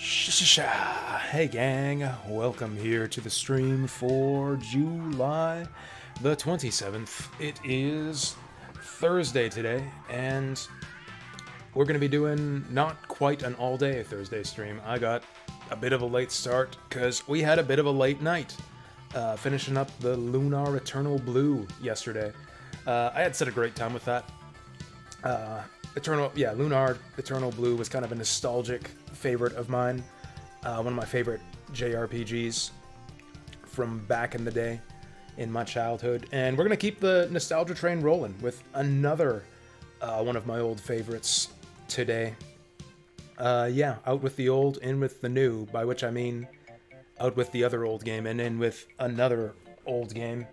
Hey gang, welcome here to the stream for July the 27th. It is Thursday today, and we're going to be doing not quite an all-day Thursday stream. I got a bit of a late start because we had a bit of a late night, finishing up the Lunar Eternal Blue yesterday. I had such a great time with that. Lunar Eternal Blue was kind of a nostalgic favorite of mine. One of my favorite JRPGs from back in the day in my childhood. And we're going to keep the nostalgia train rolling with another one of my old favorites today. Out with the old, in with the new, by which I mean out with the other old game and in with another old game.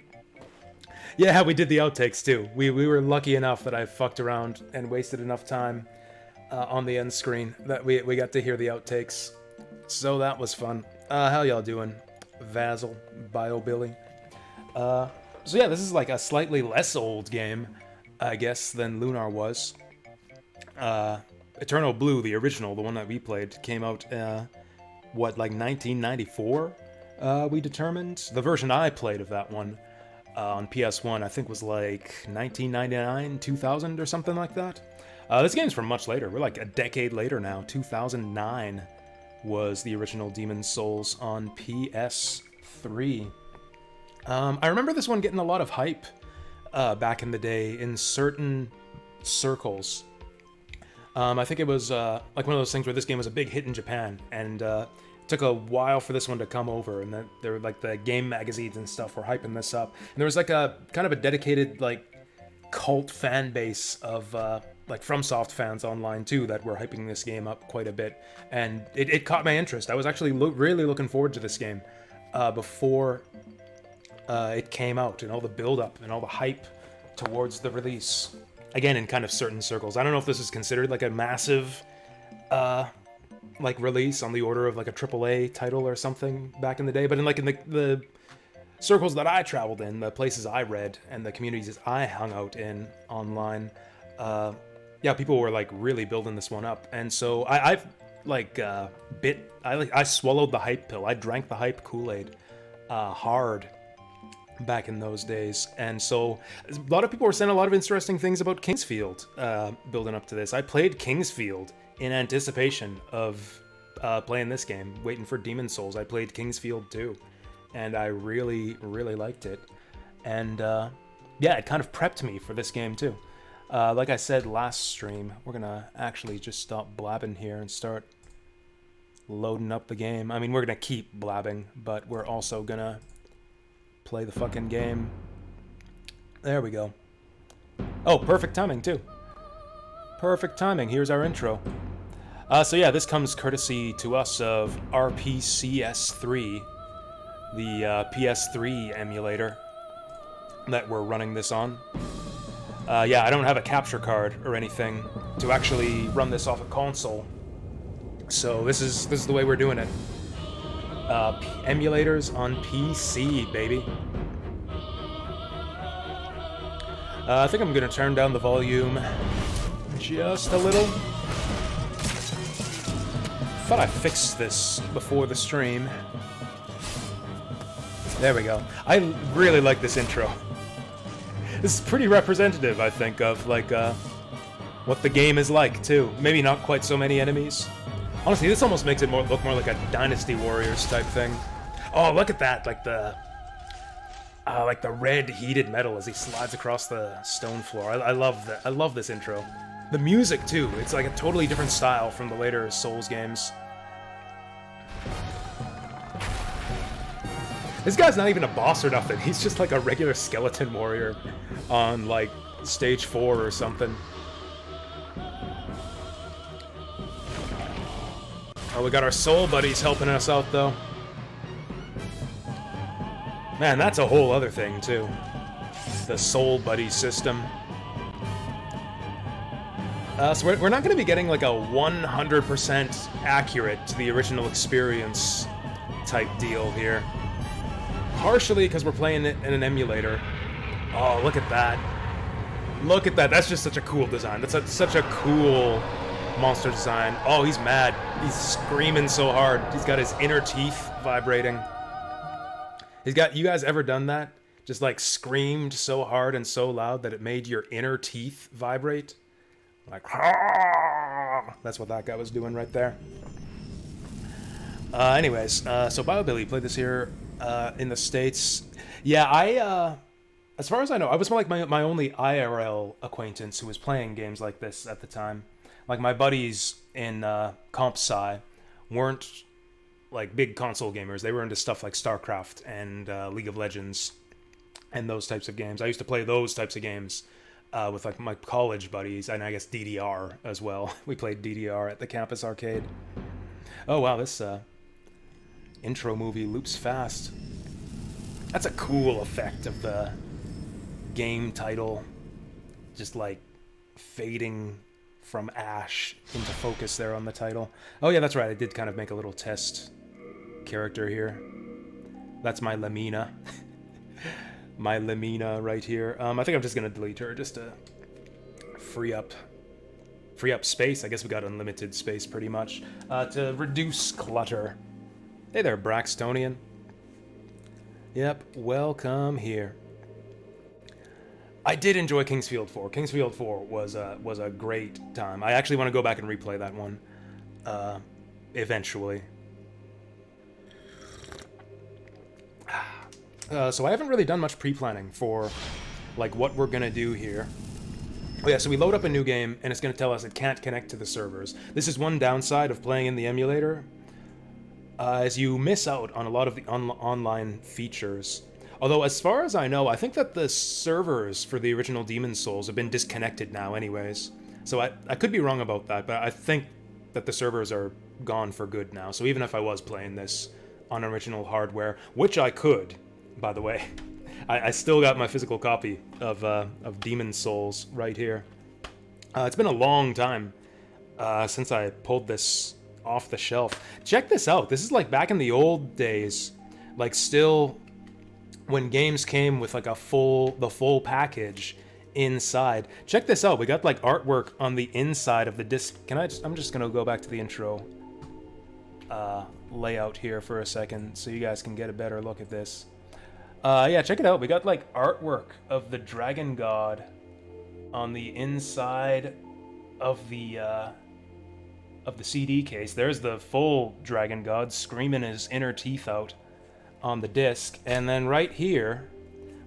Yeah, we did the outtakes too. We were lucky enough that I fucked around and wasted enough time on the end screen that we got to hear the outtakes. So that was fun. How y'all doing? Vazzle, BioBilly. This is like a slightly less old game, I guess, than Lunar was. Eternal Blue, the original, the one that we played, came out, 1994? We determined? The version I played of that one on PS1, I think was like 1999, 2000 or something like that. This game's from much later. We're like a decade later now. 2009 was the original Demon's Souls on PS3. I remember this one getting a lot of hype back in the day in certain circles. I think it was like one of those things where this game was a big hit in Japan, and took a while for this one to come over, and then there were like the game magazines and stuff were hyping this up, and there was like a kind of a dedicated like cult fan base of like FromSoft fans online too that were hyping this game up quite a bit, and it caught my interest. I was actually really looking forward to this game before it came out, and all the build up and all the hype towards the release. Again, in kind of certain circles. I don't know if this is considered like a massive like release on the order of like a AAA title or something back in the day, but in the circles that I traveled in, the places I read, and the communities I hung out in online, people were like really building this one up, and so I swallowed the hype pill. I drank the hype Kool-Aid hard back in those days, and so a lot of people were saying a lot of interesting things about Kingsfield building up to this. I played Kingsfield in anticipation of playing this game, waiting for Demon's Souls. I played Kingsfield 2, and I really liked it. And it kind of prepped me for this game too. Like I said last stream, we're gonna actually just stop blabbing here and start loading up the game. I mean, we're gonna keep blabbing, but we're also gonna play the fucking game. There we go. Oh, perfect timing too. Perfect timing. Here's our intro. This comes courtesy to us of RPCS3, the PS3 emulator that we're running this on. I don't have a capture card or anything to actually run this off a console, so this is the way we're doing it. Emulators on PC, baby. I think I'm gonna turn down the volume just a little. Thought I fixed this before the stream. There we go. I really like this intro. This is pretty representative, I think, of like what the game is like too. Maybe not quite so many enemies. Honestly, this almost makes it look more like a Dynasty Warriors type thing. Oh, look at that! Like the red heated metal as he slides across the stone floor. I love that. I love this intro. The music too. It's like a totally different style from the later Souls games. This guy's not even a boss or nothing. He's just like a regular skeleton warrior on like stage 4 or something. Oh, we got our soul buddies helping us out though. Man, that's a whole other thing too. The soul buddy system. So we're not going to be getting like a 100% accurate to the original experience type deal here. Partially because we're playing it in an emulator. Oh, look at that. Look at that. That's just such a cool design. That's such a cool Monster design. Oh, he's mad. He's screaming so hard. He's got his inner teeth vibrating. He's got. You guys ever done that? Just like screamed so hard and so loud that it made your inner teeth vibrate? Like, that's what that guy was doing right there. Anyways, so BioBilly played this here in the States. Yeah, as far as I know, I was like my only IRL acquaintance who was playing games like this at the time. Like, my buddies in Comp Sci weren't like big console gamers. They were into stuff like StarCraft and League of Legends and those types of games. I used to play those types of games with like my college buddies, and I guess DDR as well. We played DDR at the campus arcade. Oh wow, this intro movie loops fast. That's a cool effect of the game title just like fading from ash into focus there on the title. Oh yeah, that's right, I did kind of make a little test character here. That's my Lamina. My Lamina right here. I think I'm just gonna delete her just to free up space. I guess we got unlimited space pretty much. To reduce clutter. Hey there, Braxtonian. Yep, welcome here. I did enjoy Kingsfield 4. Kingsfield 4 was a great time. I actually want to go back and replay that one eventually. So I haven't really done much pre-planning for like what we're gonna do here. Oh yeah, so we load up a new game and it's gonna tell us it can't connect to the servers. This is one downside of playing in the emulator, as you miss out on a lot of the online features. Although, as far as I know, I think that the servers for the original Demon's Souls have been disconnected now anyways. So I could be wrong about that, but I think that the servers are gone for good now. So even if I was playing this on original hardware, which I could, by the way, I still got my physical copy of Demon's Souls right here. It's been a long time since I pulled this off the shelf. Check this out. This is like back in the old days, like still when games came with like the full package inside. Check this out. We got like artwork on the inside of the disc. I'm just gonna go back to the intro layout here for a second so you guys can get a better look at this. Yeah, check it out. We got like artwork of the Dragon God on the inside of the CD case. There's the full Dragon God screaming his inner teeth out on the disc, and then right here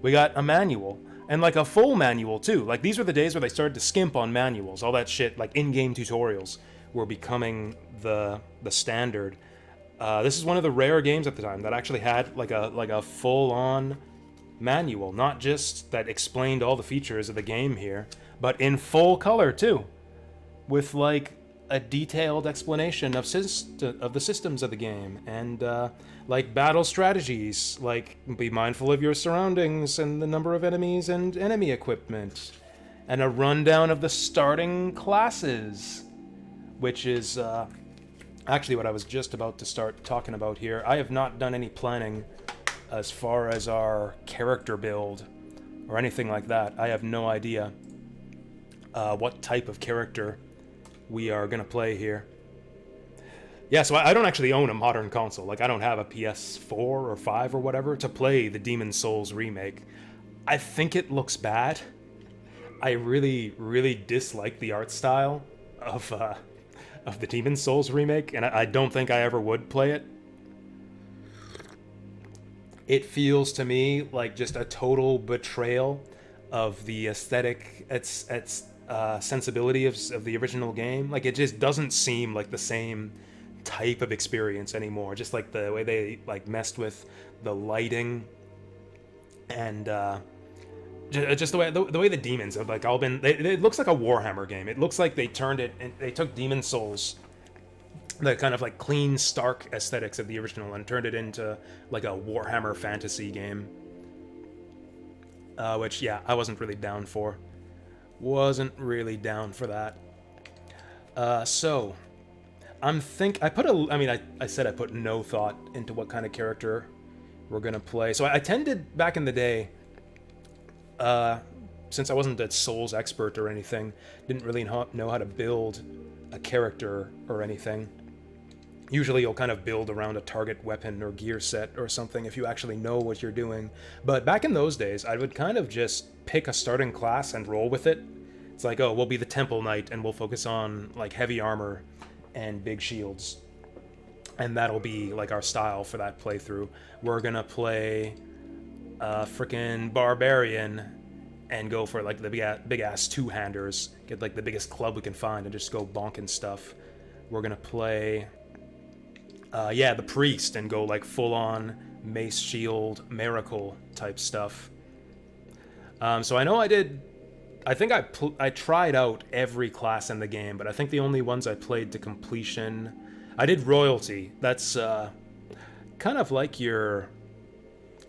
we got a manual, and like a full manual too. Like, these were the days where they started to skimp on manuals. All that shit, like in-game tutorials, were becoming the standard. This is one of the rare games at the time that actually had like a full-on manual, not just that explained all the features of the game here, but in full color too, with like a detailed explanation of the systems of the game, and like battle strategies, like be mindful of your surroundings and the number of enemies and enemy equipment, and a rundown of the starting classes, which is actually what I was just about to start talking about here. I have not done any planning as far as our character build or anything like that. I have no idea what type of character we are gonna play here. Yeah, so I don't actually own a modern console. Like, I don't have a PS4 or 5 or whatever to play the Demon's Souls remake. I think it looks bad. I really, really dislike the art style of the Demon's Souls remake, and I don't think I ever would play it. It feels to me like just a total betrayal of the aesthetic, its sensibility of the original game. Like, it just doesn't seem like the same type of experience anymore. Just like the way they like messed with the lighting, and just the way the demons have like all been. It looks like a Warhammer game. It looks like they turned it and they took Demon's Souls, the kind of like clean, stark aesthetics of the original, and turned it into like a Warhammer fantasy game. Which, yeah, I wasn't really down for. Wasn't really down for that. So I said I put no thought into what kind of character we're gonna play. So I tended back in the day, since I wasn't a Souls expert or anything, didn't really know how to build a character or anything. Usually you'll kind of build around a target weapon or gear set or something if you actually know what you're doing. But back in those days, I would kind of just pick a starting class and roll with it. It's like, oh, we'll be the Temple Knight and we'll focus on like heavy armor and big shields. And that'll be like our style for that playthrough. We're gonna play frickin' Barbarian and go for like the big ass two-handers. Get like the biggest club we can find and just go bonking stuff. We're gonna play the Priest and go like full-on mace, shield, miracle type stuff. So I know I think I tried out every class in the game, but I think the only ones I played to completion, I did Royalty. That's kind of like your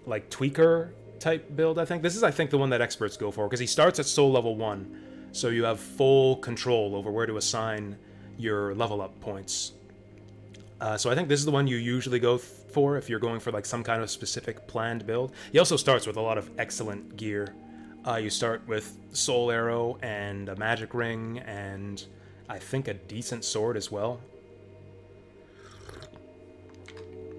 like tweaker type build, I think. This is, I think, the one that experts go for, because he starts at soul level 1, so you have full control over where to assign your level up points. So I think this is the one you usually go for if you're going for like some kind of specific planned build. He also starts with a lot of excellent gear. You start with Soul Arrow and a Magic Ring and I think a decent sword as well.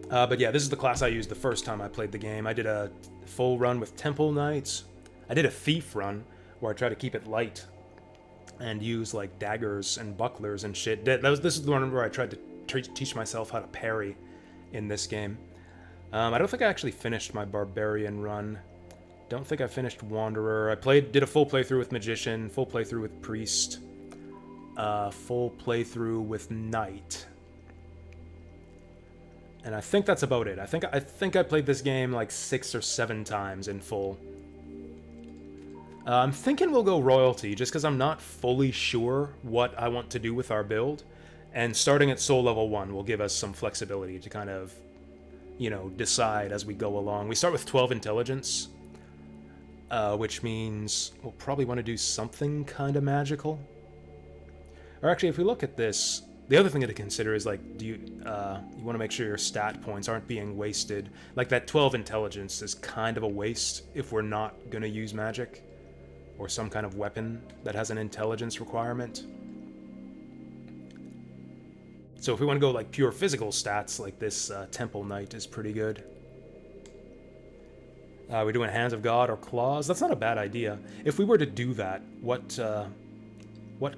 But yeah, this is the class I used the first time I played the game. I did a full run with Temple Knights. I did a Thief run where I tried to keep it light and use like daggers and bucklers and shit. This is the one where I tried to teach myself how to parry in this game. I don't think I actually finished my Barbarian run. Don't think I finished Wanderer. Did a full playthrough with Magician, full playthrough with Priest, full playthrough with Knight. And I think that's about it. I think I played this game like 6 or 7 times in full. I'm thinking we'll go Royalty, just because I'm not fully sure what I want to do with our build. And starting at Soul Level 1 will give us some flexibility to kind of, you know, decide as we go along. We start with 12 Intelligence, which means we'll probably want to do something kind of magical. Or actually, if we look at this, the other thing to consider is, like, you want to make sure your stat points aren't being wasted. Like, that 12 Intelligence is kind of a waste if we're not going to use magic or some kind of weapon that has an intelligence requirement. So if we want to go like pure physical stats, like this Temple Knight is pretty good. We're doing Hands of God or Claws. That's not a bad idea. If we were to do that, what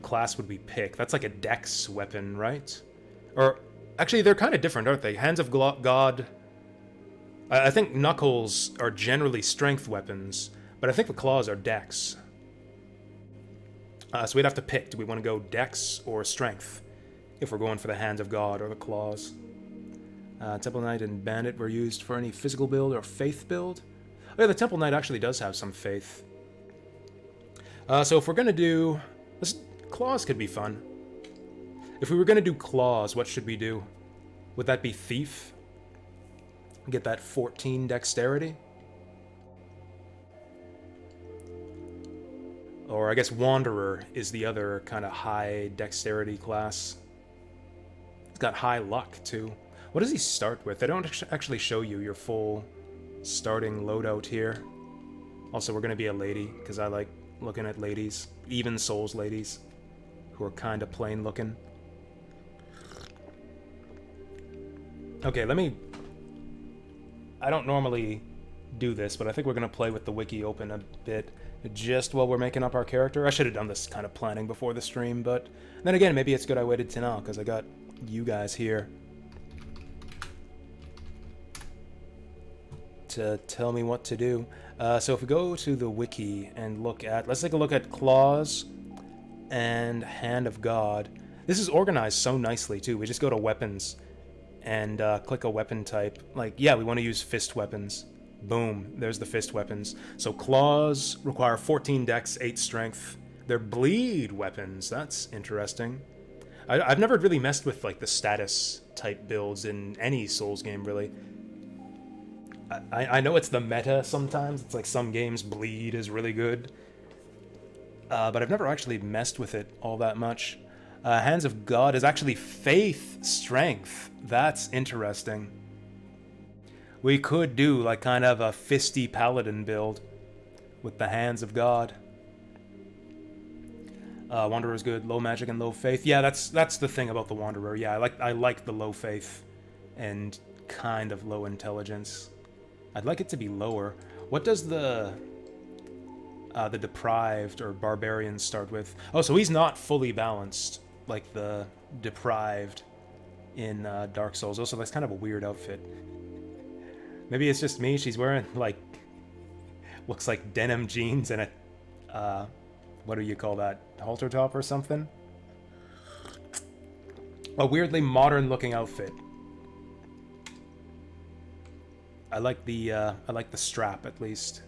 class would we pick? That's like a dex weapon, right? Or actually, they're kind of different, aren't they? Hands of God. I think Knuckles are generally strength weapons, but I think the Claws are dex. So we'd have to pick. Do we want to go dex or strength? If we're going for the Hands of God or the Claws. Temple Knight and Bandit were used for any physical build or faith build. Oh yeah, the Temple Knight actually does have some faith. So if we're going to do... Claws could be fun. If we were going to do Claws, what should we do? Would that be Thief? Get that 14 dexterity? Or I guess Wanderer is the other kind of high dexterity class. It's got high luck, too. What does he start with? They don't actually show you your full starting loadout here. Also, we're going to be a lady, because I like looking at ladies. Even Souls ladies, who are kind of plain looking. Okay, I don't normally do this, but I think we're going to play with the wiki open a bit, just while we're making up our character. I should have done this kind of planning before the stream, but then again, maybe it's good I waited till now, because I got you guys here to tell me what to do. So if we go to the wiki and let's take a look at Claws and Hand of God. This is organized so nicely too. We just go to weapons and click a weapon type. Like, yeah, we want to use fist weapons. Boom, there's the fist weapons. So Claws require 14 dex, 8 strength. They're bleed weapons. That's interesting. I've never really messed with like the status type builds in any Souls game, really. I know it's the meta sometimes. It's like some games bleed is really good. But I've never actually messed with it all that much. Hands of God is actually faith strength. That's interesting. We could do like kind of a fisty paladin build with the Hands of God. Wanderer's good, low magic and low faith. Yeah, that's the thing about the Wanderer. Yeah, I like the low faith and kind of low intelligence. I'd like it to be lower. What does the deprived or barbarian start with? Oh, so he's not fully balanced like the deprived in Dark Souls. Also, that's kind of a weird outfit. Maybe it's just me. She's wearing like looks like denim jeans and a what do you call that? Halter top or something? A weirdly modern looking outfit. I like the strap at least.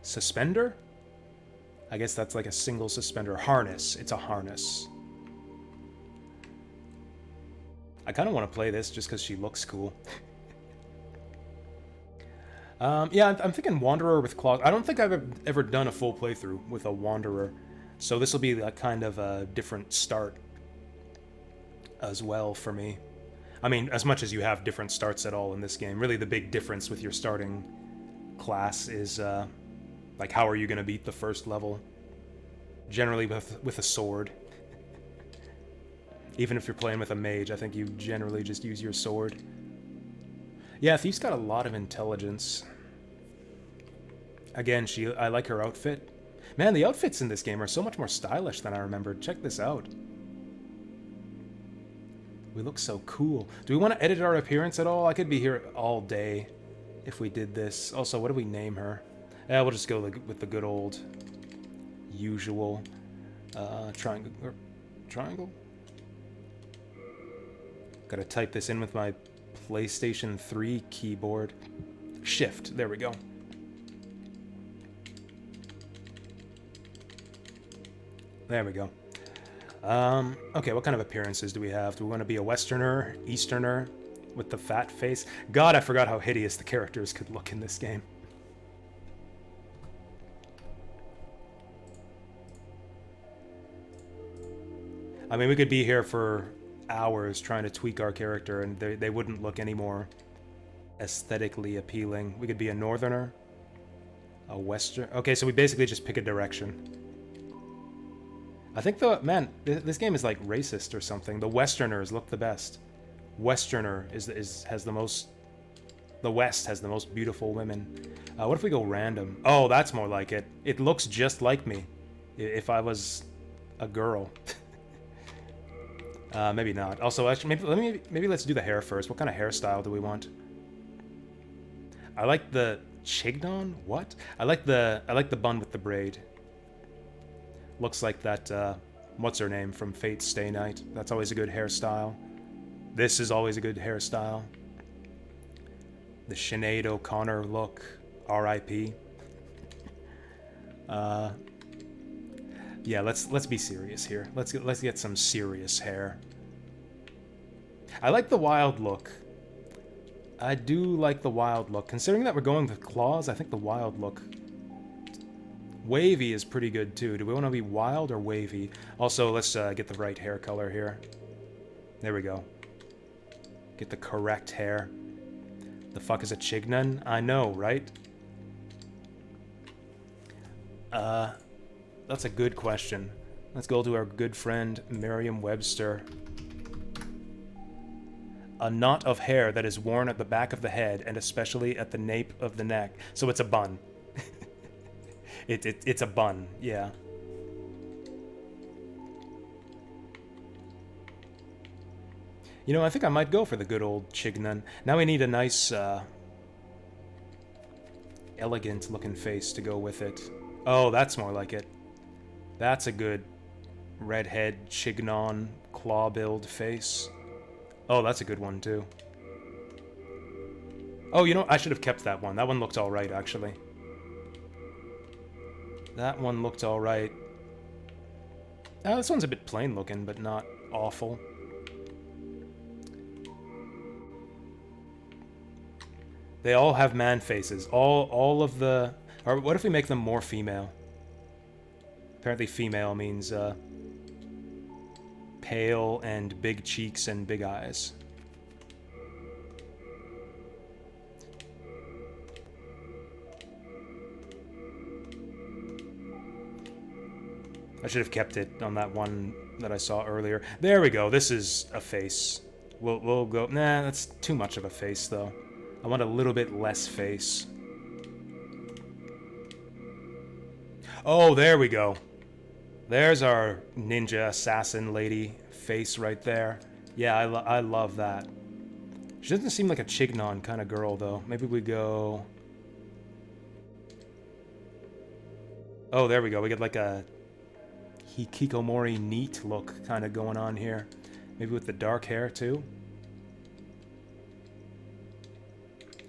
Suspender? I guess that's like a single suspender. Harness. It's a harness. I kind of want to play this just because she looks cool. Yeah, I'm thinking Wanderer with claws. I don't think I've ever done a full playthrough with a Wanderer, so this will be a kind of a different start as well for me. I mean, as much as you have different starts at all in this game, really the big difference with your starting class is like how are you going to beat the first level? Generally with a sword. Even if you're playing with a mage, I think you generally just use your sword. Yeah, Thief's got a lot of intelligence. Again, I like her outfit. Man, the outfits in this game are so much more stylish than I remembered. Check this out. We look so cool. Do we want to edit our appearance at all? I could be here all day if we did this. Also, what do we name her? Yeah, we'll just go with the good old usual triangle. Triangle? Gotta type this in with my PlayStation 3 keyboard. Shift. There we go. There we go. Okay, what kind of appearances do we have? Do we want to be a Westerner, Easterner, with the fat face? God, I forgot how hideous the characters could look in this game. I mean, we could be here for hours trying to tweak our character, and they wouldn't look any more aesthetically appealing. We could be a Northerner, a Western. Okay, so we basically just pick a direction. I think this game is like racist or something. The Westerners look the best. Westerner has the most. The West has the most beautiful women. What if we go random? Oh, that's more like it. It looks just like me. If I was a girl. Maybe not. Also, actually, maybe let's do the hair first. What kind of hairstyle do we want? I like the chignon. What? I like the bun with the braid. Looks like that. What's her name from Fate's Stay Night? That's always a good hairstyle. This is always a good hairstyle. The Sinead O'Connor look. R.I.P. Yeah, let's be serious here. Let's get some serious hair. I like the wild look. I do like the wild look. Considering that we're going with claws, I think the wild look. Wavy is pretty good too. Do we want to be wild or wavy? Also, let's get the right hair color here. There we go. Get the correct hair. The fuck is a chignon? I know, right? That's a good question. Let's go to our good friend Merriam-Webster. A knot of hair that is worn at the back of the head and especially at the nape of the neck. So it's a bun. It's a bun, yeah. You know, I think I might go for the good old chignon. Now we need a nice, elegant-looking face to go with it. Oh, that's more like it. That's a good redhead, chignon, claw-build face. Oh, that's a good one, too. Oh, you know, I should have kept that one. That one looked alright, actually. That one looked alright. This one's a bit plain looking, but not awful. They all have man faces. All of the... Or what if we make them more female? Apparently female means pale and big cheeks and big eyes. I should have kept it on that one that I saw earlier. There we go. This is a face. We'll go... Nah, that's too much of a face, though. I want a little bit less face. Oh, there we go. There's our ninja assassin lady face right there. Yeah, I love that. She doesn't seem like a Chignon kind of girl, though. Maybe we go... Oh, there we go. We get like a hikikomori neat look kind of going on here. Maybe with the dark hair, too.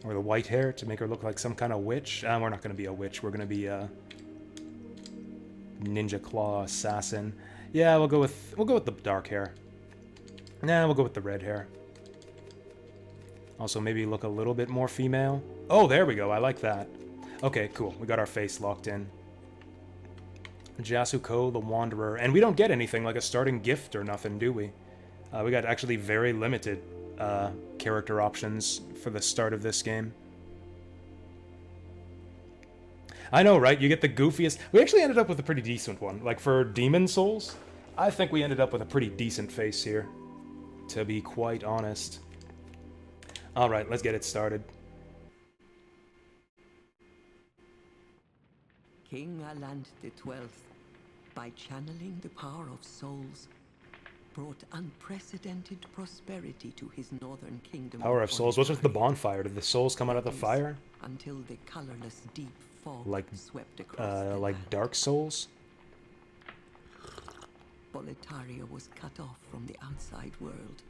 Or the white hair to make her look like some kind of witch. We're not going to be a witch. We're going to be a ninja claw assassin. Yeah, we'll go with the dark hair. Nah, we'll go with the red hair. Also, maybe look a little bit more female. Oh, there we go. I like that. Okay, cool. We got our face locked in. Jasu the Wanderer. And we don't get anything like a starting gift or nothing, do we? We got actually very limited character options for the start of this game. I know, right? You get the goofiest... We actually ended up with a pretty decent one. Like, for Demon Souls, I think we ended up with a pretty decent face here, to be quite honest. Alright, let's get it started. King Alant XII, by channeling the power of souls, brought unprecedented prosperity to his northern kingdom. Power of souls? What's with the bonfire? Did the souls come out of the fire? Until the colorless deep fog swept across the like land. Dark Souls? Boletaria was cut off from the outside world,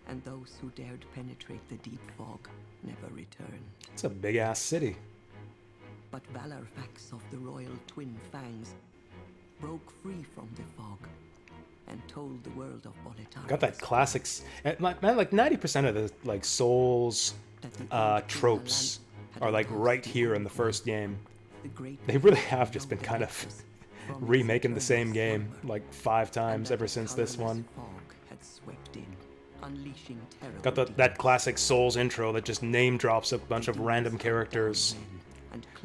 and those who dared penetrate the deep fog never returned. It's a big-ass city. But Valorfax of the Royal Twin Fangs broke free from the fog and told the world of Boletaria. Got that classics. Man, like 90% of the like Souls tropes are like right here in the first game. They really have just been kind of remaking the same game like 5 times ever since this one. Got that classic Souls intro that just name drops a bunch of random characters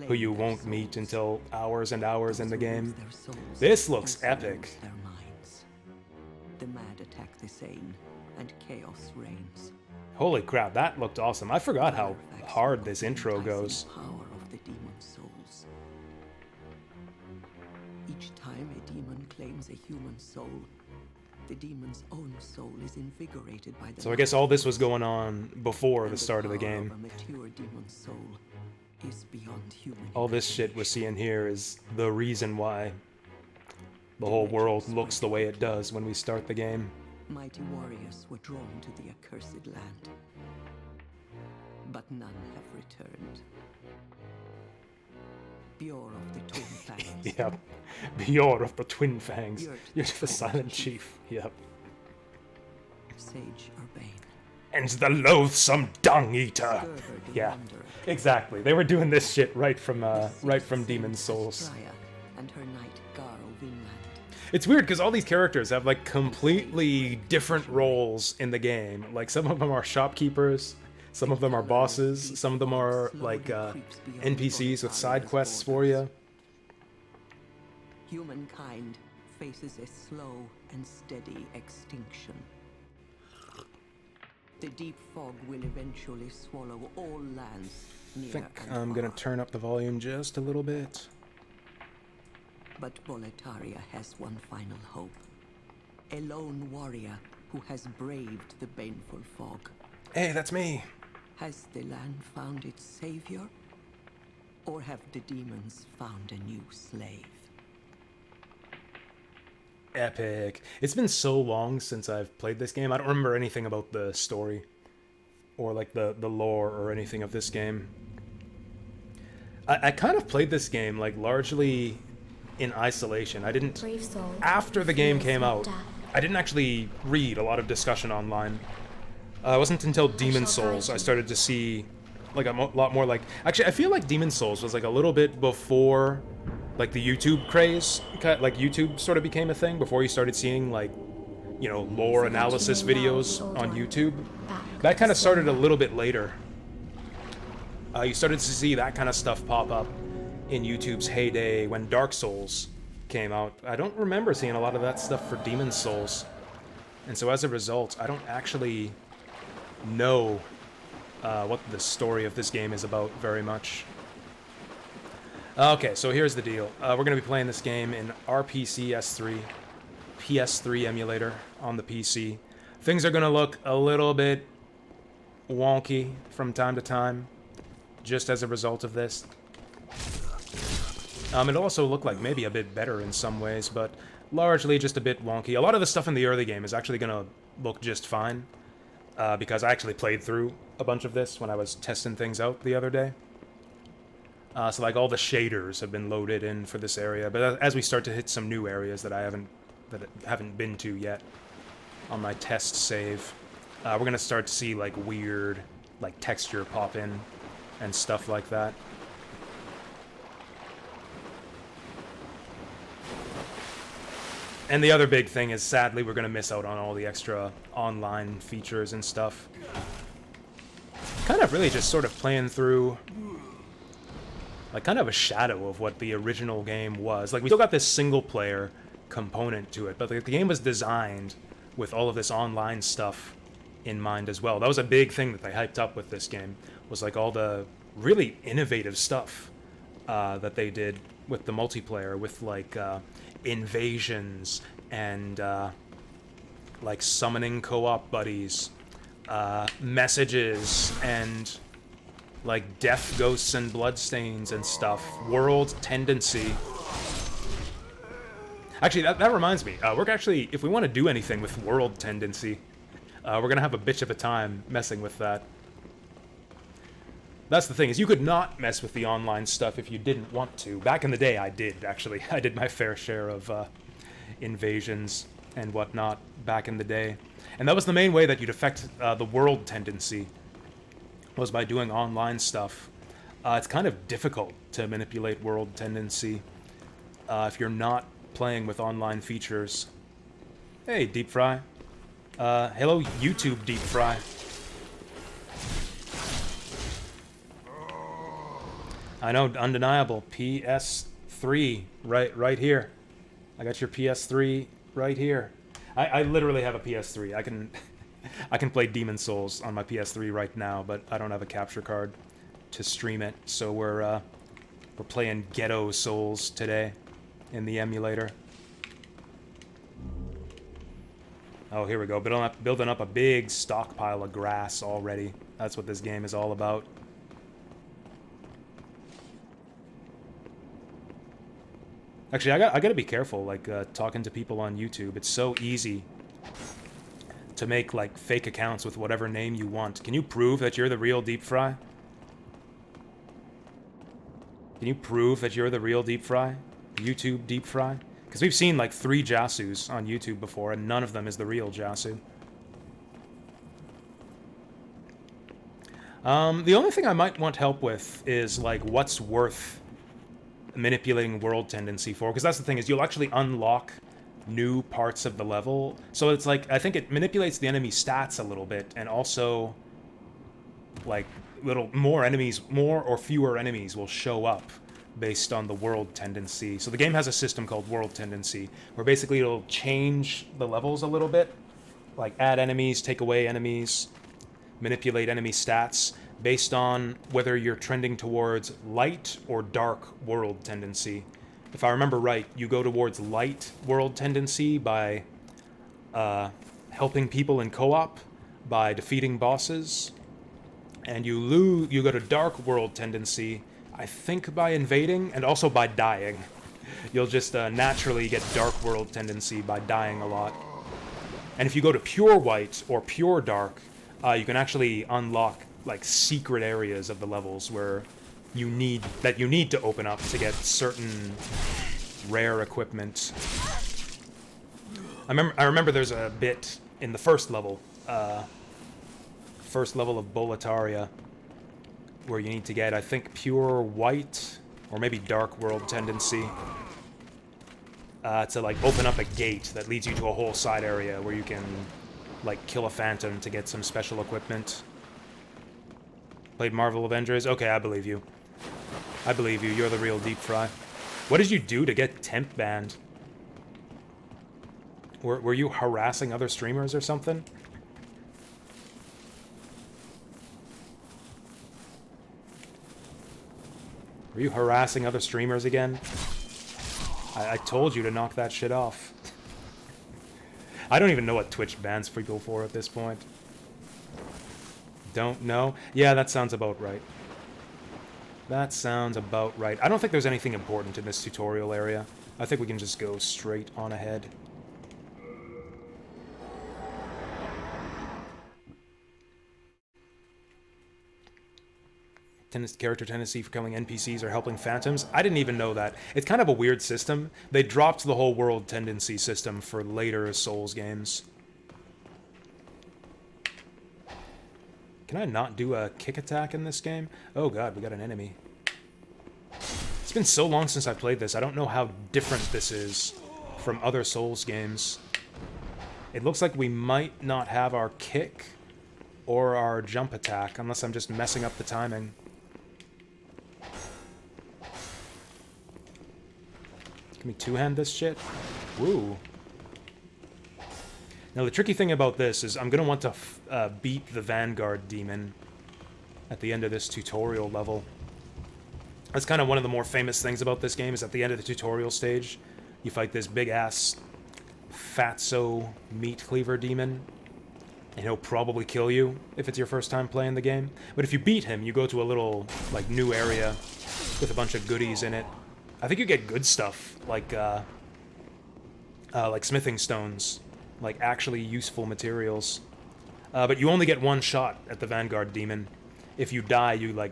who you won't meet until hours and hours in the game. This looks epic. The mad attack the sane, and chaos reigns. Holy crap, that looked awesome. I forgot how hard this intro goes. Power of the demon souls. Each time a demon claims a human soul, the demon's own soul is invigorated by the... So I guess all this was going on before the start of the game. A mature demon soul is beyond human. All this shit we're seeing here is the reason why the whole world looks the way it does when we start the game. Mighty warriors were drawn to the accursed land, but none have returned. Bjorn of the Twin Fangs. Yep. Bjorn of the Twin Fangs. You're the Silent Chief. Yep. Sage Urbane. And the loathsome Dung Eater. Yeah, exactly. They were doing this shit right from Demon Souls. And her knight Garl Vinland. It's weird because all these characters have like completely different roles in the game. Like some of them are shopkeepers, some of them are bosses, some of them are like NPCs with side quests for you. Humankind faces a slow and steady extinction. The deep fog will eventually swallow all lands near I think and I'm gonna far. turn up the volume just a little bit. But Boletaria has one final hope. A lone warrior who has braved the baneful fog. Hey, that's me. Has the land found its savior? Or have the demons found a new slave? Epic. It's been so long since I've played this game. I don't remember anything about the story or like the lore or anything of this game. I kind of played this game like largely in isolation. I didn't... After the game came out, I didn't actually read a lot of discussion online. It wasn't until Demon Souls I started to see like a lot more like... Actually, I feel like Demon Souls was like a little bit before like the YouTube craze. Like YouTube sort of became a thing before you started seeing like, you know, lore analysis videos on YouTube. That kind of started a little bit later. You started to see that kind of stuff pop up in YouTube's heyday when Dark Souls came out, I don't remember seeing a lot of that stuff for Demon's Souls. And so as a result, I don't actually know what the story of this game is about very much. Okay, so here's the deal. We're going to be playing this game in RPCS3, PS3 emulator on the PC. Things are going to look a little bit wonky from time to time, just as a result of this. It'll also look like maybe a bit better in some ways, but largely just a bit wonky. A lot of the stuff in the early game is actually going to look just fine, because I actually played through a bunch of this when I was testing things out the other day. So like all the shaders have been loaded in for this area, but as we start to hit some new areas that I haven't been to yet on my test save, we're going to start to see like weird like texture pop in and stuff like that. And the other big thing is, sadly, we're going to miss out on all the extra online features and stuff. Kind of really just sort of playing through, like, kind of a shadow of what the original game was. Like, we still got this single-player component to it, but the game was designed with all of this online stuff in mind as well. That was a big thing that they hyped up with this game, was, like, all the really innovative stuff that they did with the multiplayer, with, like, invasions and like summoning co-op buddies, messages, and like death ghosts and bloodstains and stuff, world tendency. Actually, that reminds me, we're actually, if we want to do anything with world tendency, we're gonna have a bitch of a time messing with that. That's the thing, is you could not mess with the online stuff if you didn't want to. Back in the day, I did, actually. I did my fair share of invasions and whatnot back in the day. And that was the main way that you'd affect the world tendency, was by doing online stuff. It's kind of difficult to manipulate world tendency if you're not playing with online features. Hey, Deep Fry. Hello, YouTube Deep Fry. I know, undeniable. PS3, right here. I got your PS3 right here. I literally have a PS3. I can play Demon's Souls on my PS3 right now, but I don't have a capture card to stream it. So we're playing Ghetto Souls today in the emulator. Oh, here we go. Building up a big stockpile of grass already. That's what this game is all about. Actually, I gotta be careful, like, talking to people on YouTube. It's so easy to make, like, fake accounts with whatever name you want. Can you prove that you're the real Deep Fry? Can you prove that you're the real Deep Fry? YouTube Deep Fry? Because we've seen, like, 3 Jasus on YouTube before, and none of them is the real Jasu. The only thing I might want help with is, like, what's worth manipulating world tendency for, because that's the thing, is you'll actually unlock new parts of the level, so it's like, I think it manipulates the enemy stats a little bit, and also like more or fewer enemies will show up based on the world tendency. So the game has a system called world tendency, where basically it'll change the levels a little bit, like add enemies, take away enemies, manipulate enemy stats based on whether you're trending towards light or dark world tendency. If I remember right, you go towards light world tendency by helping people in co-op, by defeating bosses, and you go to dark world tendency, I think by invading, and also by dying. You'll just naturally get dark world tendency by dying a lot. And if you go to pure white or pure dark, you can actually unlock like secret areas of the levels where you need to open up to get certain rare equipment. I remember there's a bit in the first level of Boletaria, where you need to get, I think, pure white or maybe dark world tendency to like open up a gate that leads you to a whole side area where you can like kill a phantom to get some special equipment. Played Marvel Avengers? Okay, I believe you. I believe you. You're the real Deep Fry. What did you do to get temp banned? Were you harassing other streamers or something? Were you harassing other streamers again? I told you to knock that shit off. I don't even know what Twitch bans people for at this point. Don't know? Yeah, that sounds about right. That sounds about right. I don't think there's anything important in this tutorial area. I think we can just go straight on ahead. Character tendency for killing NPCs or helping phantoms. I didn't even know that. It's kind of a weird system. They dropped the whole world tendency system for later Souls games. Can I not do a kick attack in this game? Oh god, we got an enemy. It's been so long since I played this, I don't know how different this is from other Souls games. It looks like we might not have our kick or our jump attack, unless I'm just messing up the timing. Can we two-hand this shit? Woo. Now the tricky thing about this is I'm going to want to beat the Vanguard demon at the end of this tutorial level. That's kind of one of the more famous things about this game, is at the end of the tutorial stage, you fight this big-ass fatso meat cleaver demon, and he'll probably kill you if it's your first time playing the game. But if you beat him, you go to a little, like, new area with a bunch of goodies in it. I think you get good stuff, like smithing stones, like actually useful materials. But you only get one shot at the Vanguard demon. If you die, you, like,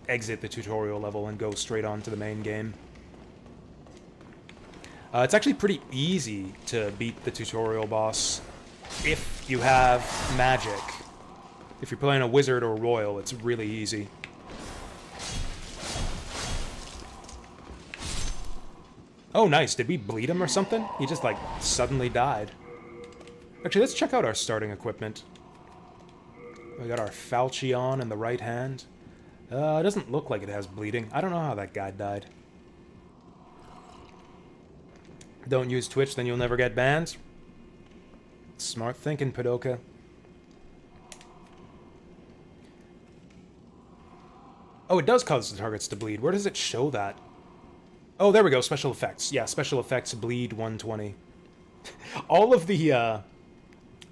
exit the tutorial level and go straight on to the main game. It's actually pretty easy to beat the tutorial boss if you have magic. If you're playing a wizard or royal, it's really easy. Oh, nice. Did we bleed him or something? He just, like, suddenly died. Actually, let's check out our starting equipment. We got our falchion in the right hand. It doesn't look like it has bleeding. I don't know how that guy died. Don't use Twitch, then you'll never get banned. Smart thinking, Padoka. Oh, it does cause the targets to bleed. Where does it show that? Oh, there we go. Special effects. Yeah, special effects, bleed 120. All of the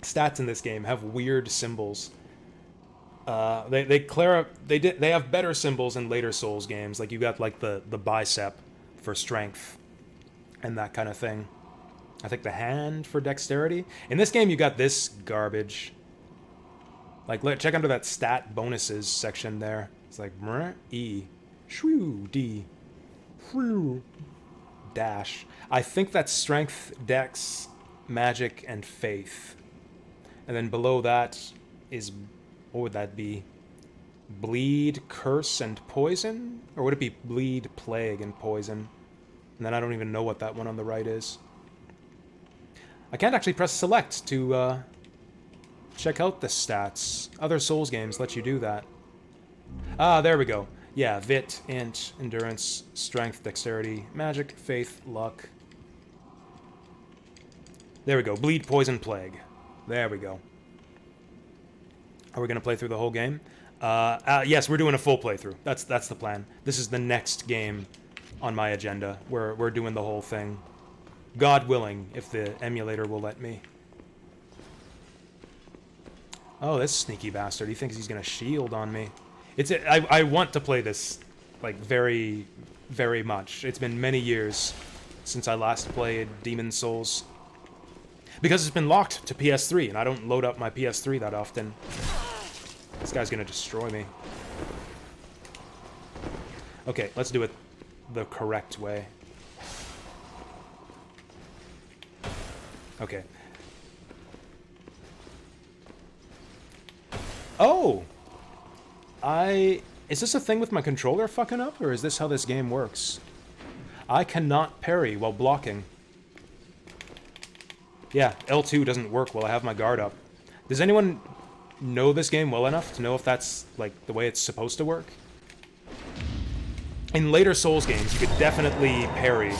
stats in this game have weird symbols. They have better symbols in later Souls games. Like, you got, like, the bicep for strength and that kind of thing. I think the hand for dexterity. In this game, you got this garbage. Like, check under that stat bonuses section there. It's like, E, shoo, D, shoo, dash. I think that's strength, dex, magic, and faith. And then below that is, what would that be? Bleed, curse, and poison? Or would it be bleed, plague, and poison? And then I don't even know what that one on the right is. I can't actually press select to check out the stats. Other Souls games let you do that. Ah, there we go. Yeah, Vit, Int, Endurance, Strength, Dexterity, Magic, Faith, Luck. There we go. Bleed, Poison, Plague. There we go. Are we going to play through the whole game? Yes, we're doing a full playthrough. That's the plan. This is the next game on my agenda. We're doing the whole thing. God willing, if the emulator will let me. Oh, this sneaky bastard. He thinks he's going to shield on me. I want to play this, like, very, very much. It's been many years since I last played Demon's Souls. Because it's been locked to PS3, and I don't load up my PS3 that often. This guy's going to destroy me. Okay, let's do it the correct way. Okay. Oh! Is this a thing with my controller fucking up, or is this how this game works? I cannot parry while blocking. Yeah, L2 doesn't work while I have my guard up. Does anyone know this game well enough to know if that's, like, the way it's supposed to work? in later Souls games, you could definitely parry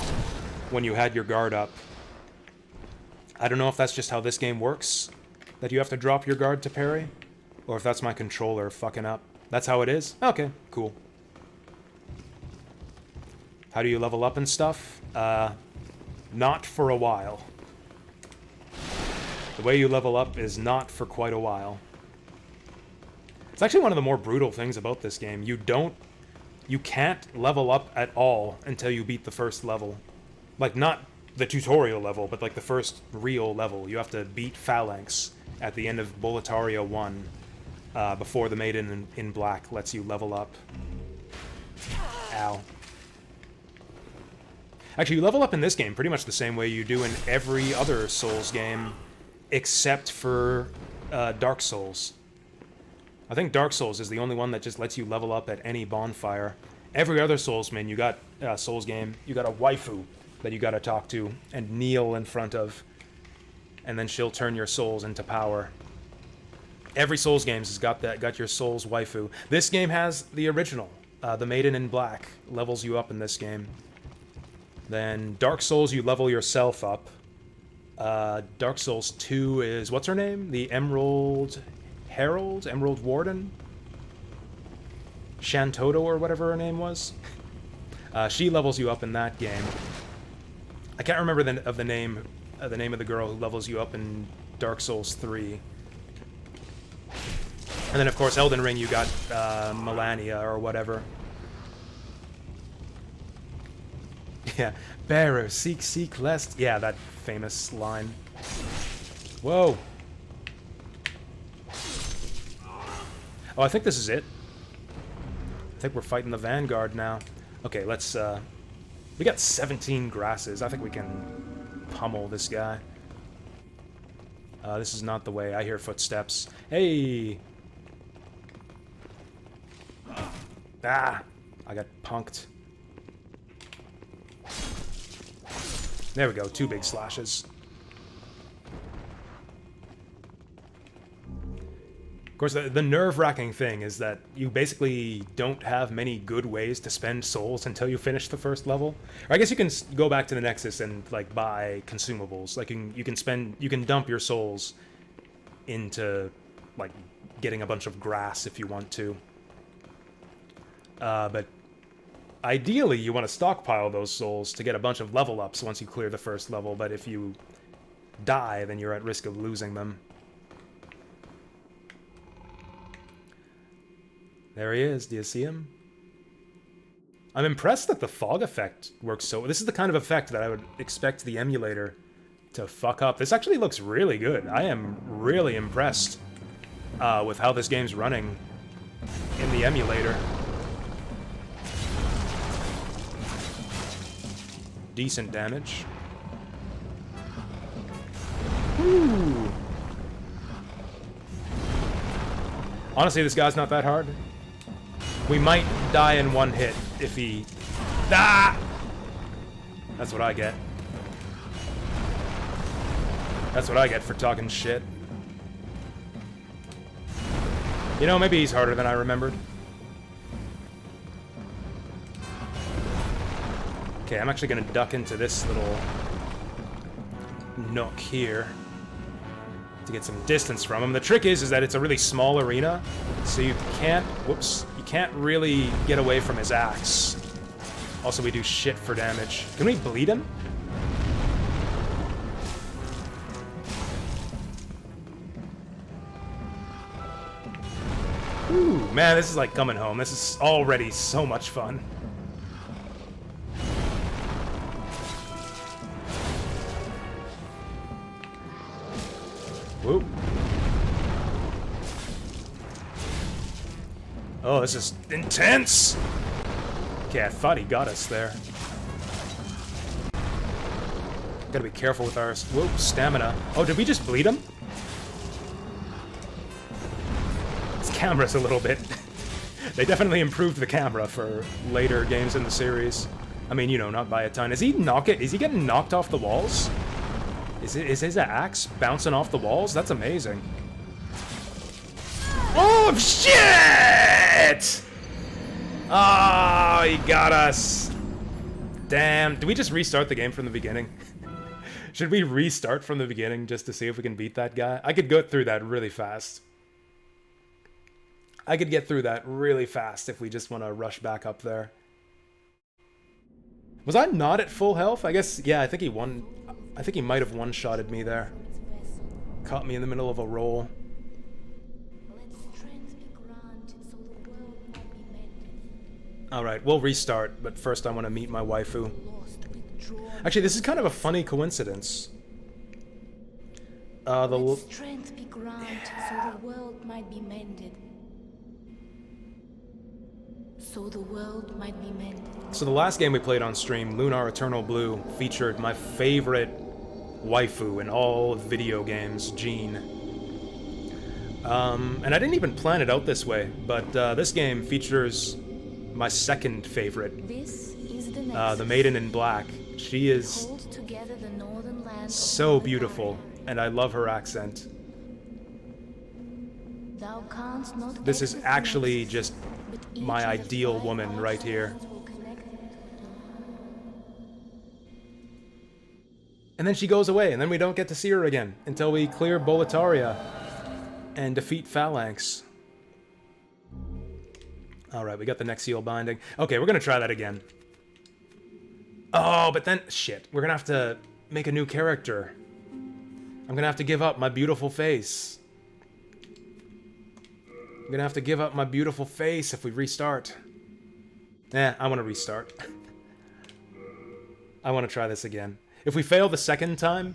when you had your guard up. I don't know if that's just how this game works, that you have to drop your guard to parry, or if that's my controller fucking up. That's how it is? Okay, cool. How do you level up and stuff? Not for a while. The way you level up is not for quite a while. It's actually one of the more brutal things about this game. You can't level up at all until you beat the first level. Like, not the tutorial level, but like the first real level. You have to beat Phalanx at the end of Boletaria 1 before the Maiden in Black lets you level up. Ow. Actually, you level up in this game pretty much the same way you do in every other Souls game, except for Dark Souls. I think Dark Souls is the only one that just lets you level up at any bonfire. Every other Souls game, you got a waifu that you gotta talk to and kneel in front of, and then she'll turn your souls into power. Every Souls games has got your Souls waifu. This game has the original. The Maiden in Black levels you up in this game. Then Dark Souls, you level yourself up. Dark Souls 2 is, what's her name? The Emerald Herald? Emerald Warden? Shantoto or whatever her name was. She levels you up in that game. I can't remember the name of the girl who levels you up in Dark Souls 3. And then, of course, Elden Ring, you got Melania or whatever. Yeah, bearer, seek lest. Yeah, that famous line. Whoa. Oh, I think this is it. I think we're fighting the Vanguard now. Okay, let's, we got 17 grasses. I think we can pummel this guy. This is not the way. I hear footsteps. Hey! Ah! I got punked. There we go, 2 big slashes. Of course, the nerve-wracking thing is that you basically don't have many good ways to spend souls until you finish the first level. Or I guess you can go back to the Nexus and like buy consumables. Like you can dump your souls into like getting a bunch of grass if you want to. But ideally, you want to stockpile those souls to get a bunch of level ups once you clear the first level, but if you die, then you're at risk of losing them. There he is. Do you see him? I'm impressed that the fog effect works so... This is the kind of effect that I would expect the emulator to fuck up. This actually looks really good. I am really impressed with how this game's running in the emulator. Decent damage. Ooh. Honestly, this guy's not that hard. We might die in one hit if he... Ah! That's what I get. That's what I get for talking shit. You know, maybe he's harder than I remembered. Okay, I'm actually gonna duck into this little nook here to get some distance from him. The trick is that it's a really small arena, so you can't, you can't really get away from his axe. Also, we do shit for damage. Can we bleed him? Ooh, man, this is like coming home. This is already so much fun. Whoop. Oh, this is intense! Okay, I thought he got us there. Gotta be careful with our... Whoop, stamina. Oh, did we just bleed him? This camera's a little bit... They definitely improved the camera for later games in the series. I mean, you know, not by a ton. Is he getting knocked off the walls? Is his axe bouncing off the walls? That's amazing. Oh, shit! Oh, he got us. Damn. Did we just restart the game from the beginning? Should we restart from the beginning just to see if we can beat that guy? I could go through that really fast. I could get through that really fast if we just want to rush back up there. Was I not at full health? I guess, yeah, I think he won. I think he might have one-shotted me there. Caught me in the middle of a roll. Alright, we'll restart, but first I want to meet my waifu. Actually, this is kind of a funny coincidence. Strength be granted so the world might be mended. So the last game we played on stream, Lunar Eternal Blue, featured my favorite waifu in all video games, Jean. And I didn't even plan it out this way, but this game features my second favorite, the Maiden in Black. She is so beautiful, and I love her accent. This is actually just my ideal woman right here. And then she goes away, and then we don't get to see her again until we clear Boletaria and defeat Phalanx. Alright, we got the Nexial binding. Okay, we're gonna try that again. Oh, but then... shit. We're gonna have to make a new character. I'm gonna have to give up my beautiful face. I'm gonna have to give up my beautiful face if we restart. I want to restart. I want to try this again. If we fail the second time,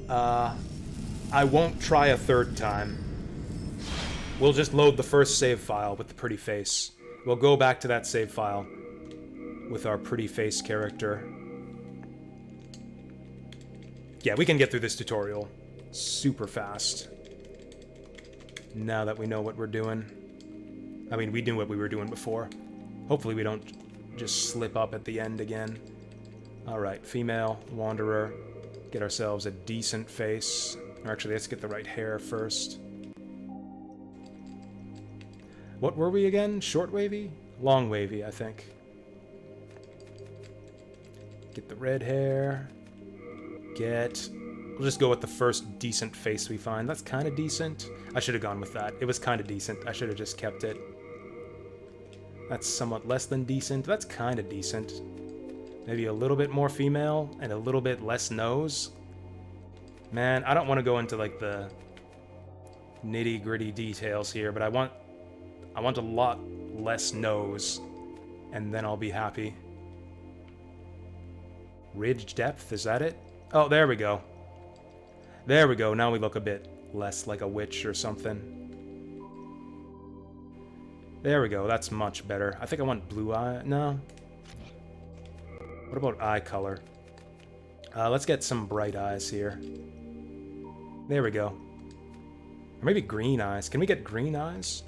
I won't try a third time. We'll just load the first save file with the pretty face. We'll go back to that save file with our pretty face character. Yeah, we can get through this tutorial super fast. Now that we know what we're doing. I mean, we knew what we were doing before. Hopefully we don't just slip up at the end again. Alright, female, wanderer. Get ourselves a decent face. Or actually, let's get the right hair first. What were we again? Short wavy? Long wavy, I think. Get the red hair. We'll just go with the first decent face we find. That's kind of decent. I should have gone with that. It was kind of decent. I should have just kept it. That's somewhat less than decent. That's kind of decent. Maybe a little bit more female and a little bit less nose. Man, I don't want to go into like the nitty-gritty details here, but I want a lot less nose, and then I'll be happy. Ridge depth, is that it? Oh, there we go. There we go, now we look a bit less like a witch or something. There we go, that's much better. I think I want blue eye, no. What about eye color? Let's get some bright eyes here. There we go. Or maybe green eyes. Can we get green eyes?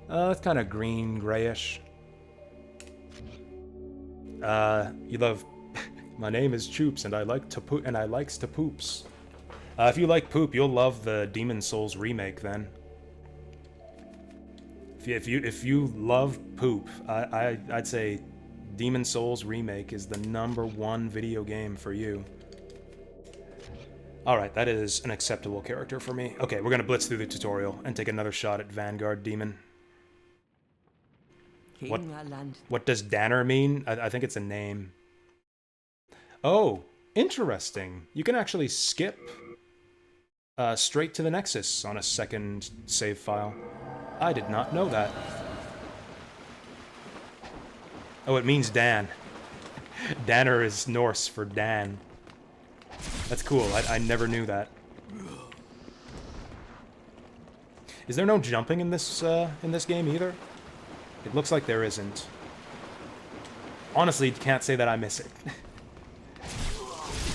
It's kind of green, grayish. You love... My name is Choops, and I like to poop, and I likes to poops. If you like poop, you'll love the Demon Souls remake, then. If you love poop, I'd say Demon Souls remake is the #1 video game for you. Alright, that is an acceptable character for me. Okay, we're gonna blitz through the tutorial and take another shot at Vanguard Demon. What does Danner mean? I think it's a name. Oh, interesting. You can actually skip straight to the Nexus on a second save file. I did not know that. Oh, it means Dan. Danner is Norse for Dan. That's cool. I never knew that. Is there no jumping in this game either? It looks like there isn't. Honestly, can't say that I miss it.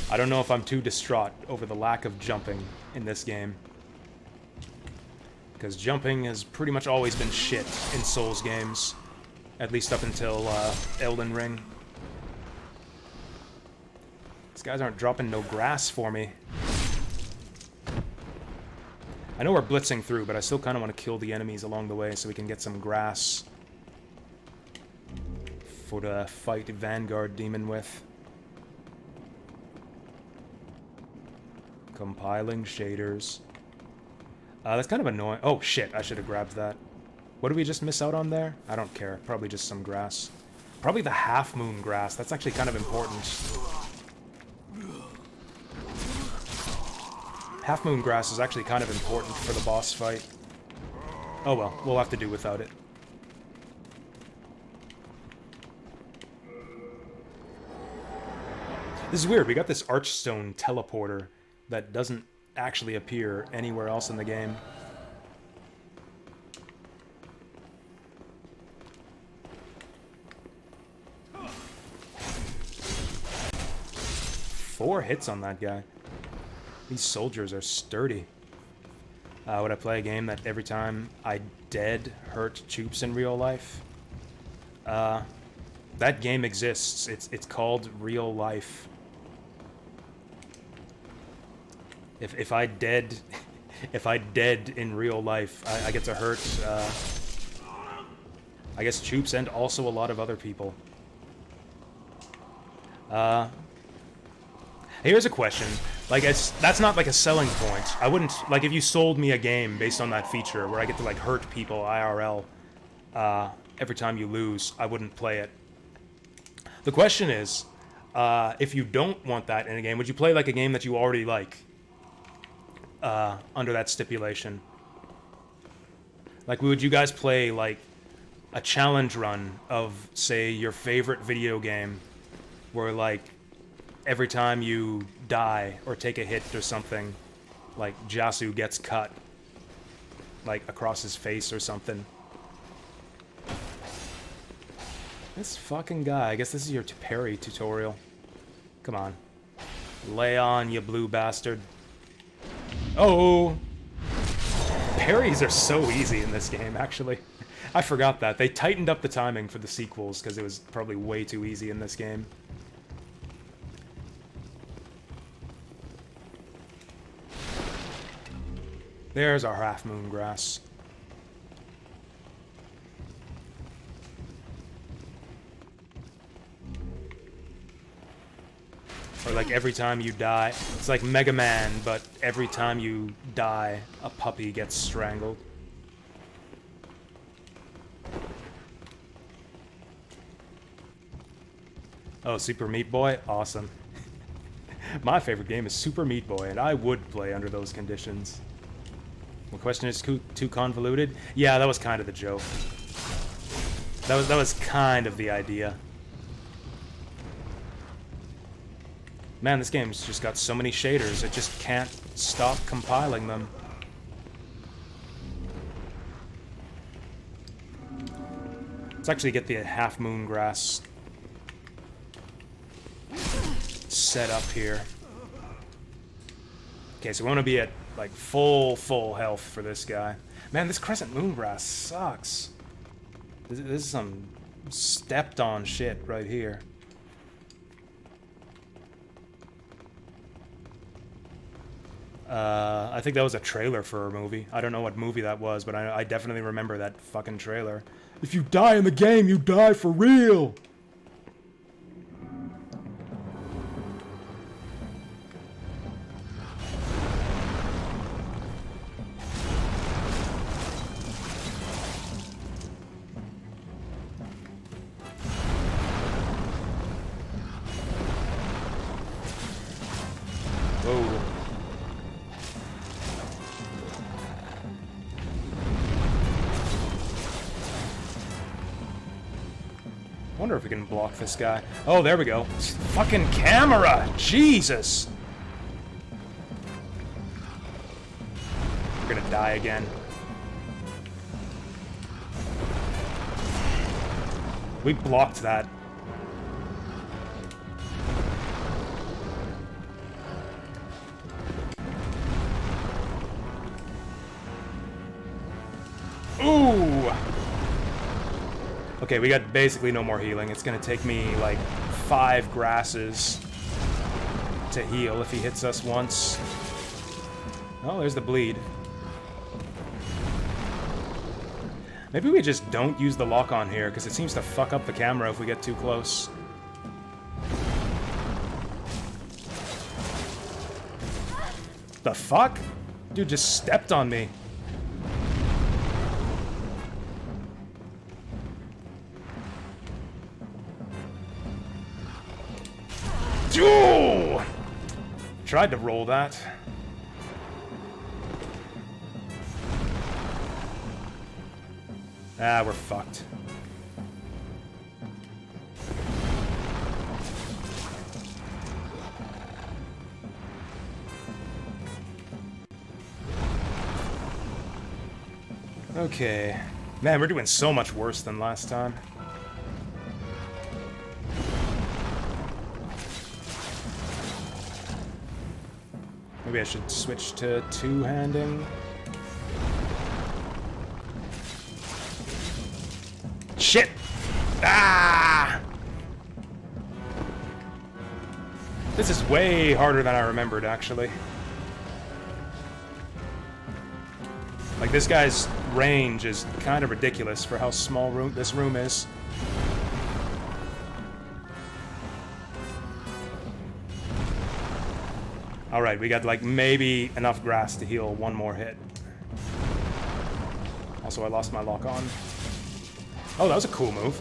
I don't know if I'm too distraught over the lack of jumping in this game. Because jumping has pretty much always been shit in Souls games. At least up until Elden Ring. These guys aren't dropping no grass for me. I know we're blitzing through, but I still kind of want to kill the enemies along the way so we can get some grass for the fight Vanguard Demon with. Compiling shaders. That's kind of annoying. Oh shit, I should have grabbed that. What did we just miss out on there? I don't care. Probably just some grass. Probably the half moon grass. That's actually kind of important. Half moon grass is actually kind of important for the boss fight. Oh well, we'll have to do without it. This is weird. We got this Archstone teleporter that doesn't actually appear anywhere else in the game. Four hits on that guy. These soldiers are sturdy. Would I play a game that every time I dead hurt troops in real life? That game exists. It's called Real Life. If I dead in real life, I get to hurt I guess troops and also a lot of other people. Here's a question. Like, that's not like a selling point. I wouldn't, like, if you sold me a game based on that feature where I get to like hurt people IRL every time you lose, I wouldn't play it. The question is, if you don't want that in a game, would you play like a game that you already like? Under that stipulation. Like, would you guys play, like, a challenge run of, say, your favorite video game, where, like, every time you die or take a hit or something, like, Jasu gets cut, like, across his face or something? This fucking guy. I guess this is your parry tutorial. Come on. Lay on, you blue bastard. Oh! Parries are so easy in this game, actually. I forgot that. They tightened up the timing for the sequels, because it was probably way too easy in this game. There's our half moon grass. Or like every time you die, it's like Mega Man, but every time you die, a puppy gets strangled. Oh, Super Meat Boy? Awesome. My favorite game is Super Meat Boy, and I would play under those conditions. The question is too convoluted? Yeah, that was kind of the joke. That was kind of the idea. Man, this game's just got so many shaders, it just can't stop compiling them. Let's actually get the half moon grass set up here. Okay, so we want to be at like full health for this guy. Man, this crescent moon grass sucks. This is some stepped on shit right here. I think that was a trailer for a movie. I don't know what movie that was, but I definitely remember that fucking trailer. If you die in the game, you die for real! Whoa. I wonder if we can block this guy. Oh, there we go. Fucking camera! Jesus! We're gonna die again. We blocked that. Ooh! Okay, we got basically no more healing. It's gonna take me like 5 grasses to heal if he hits us once. Oh, there's the bleed. Maybe we just don't use the lock-on here, because it seems to fuck up the camera if we get too close. The fuck? Dude just stepped on me. Ooh! Tried to roll that. Ah, we're fucked. Okay. Man, we're doing so much worse than last time. Maybe I should switch to two-handing. Shit! Ah! This is way harder than I remembered, actually. Like, this guy's range is kind of ridiculous for how small this room is. Alright, we got, like, maybe enough grass to heal one more hit. Also, I lost my lock-on. Oh, that was a cool move.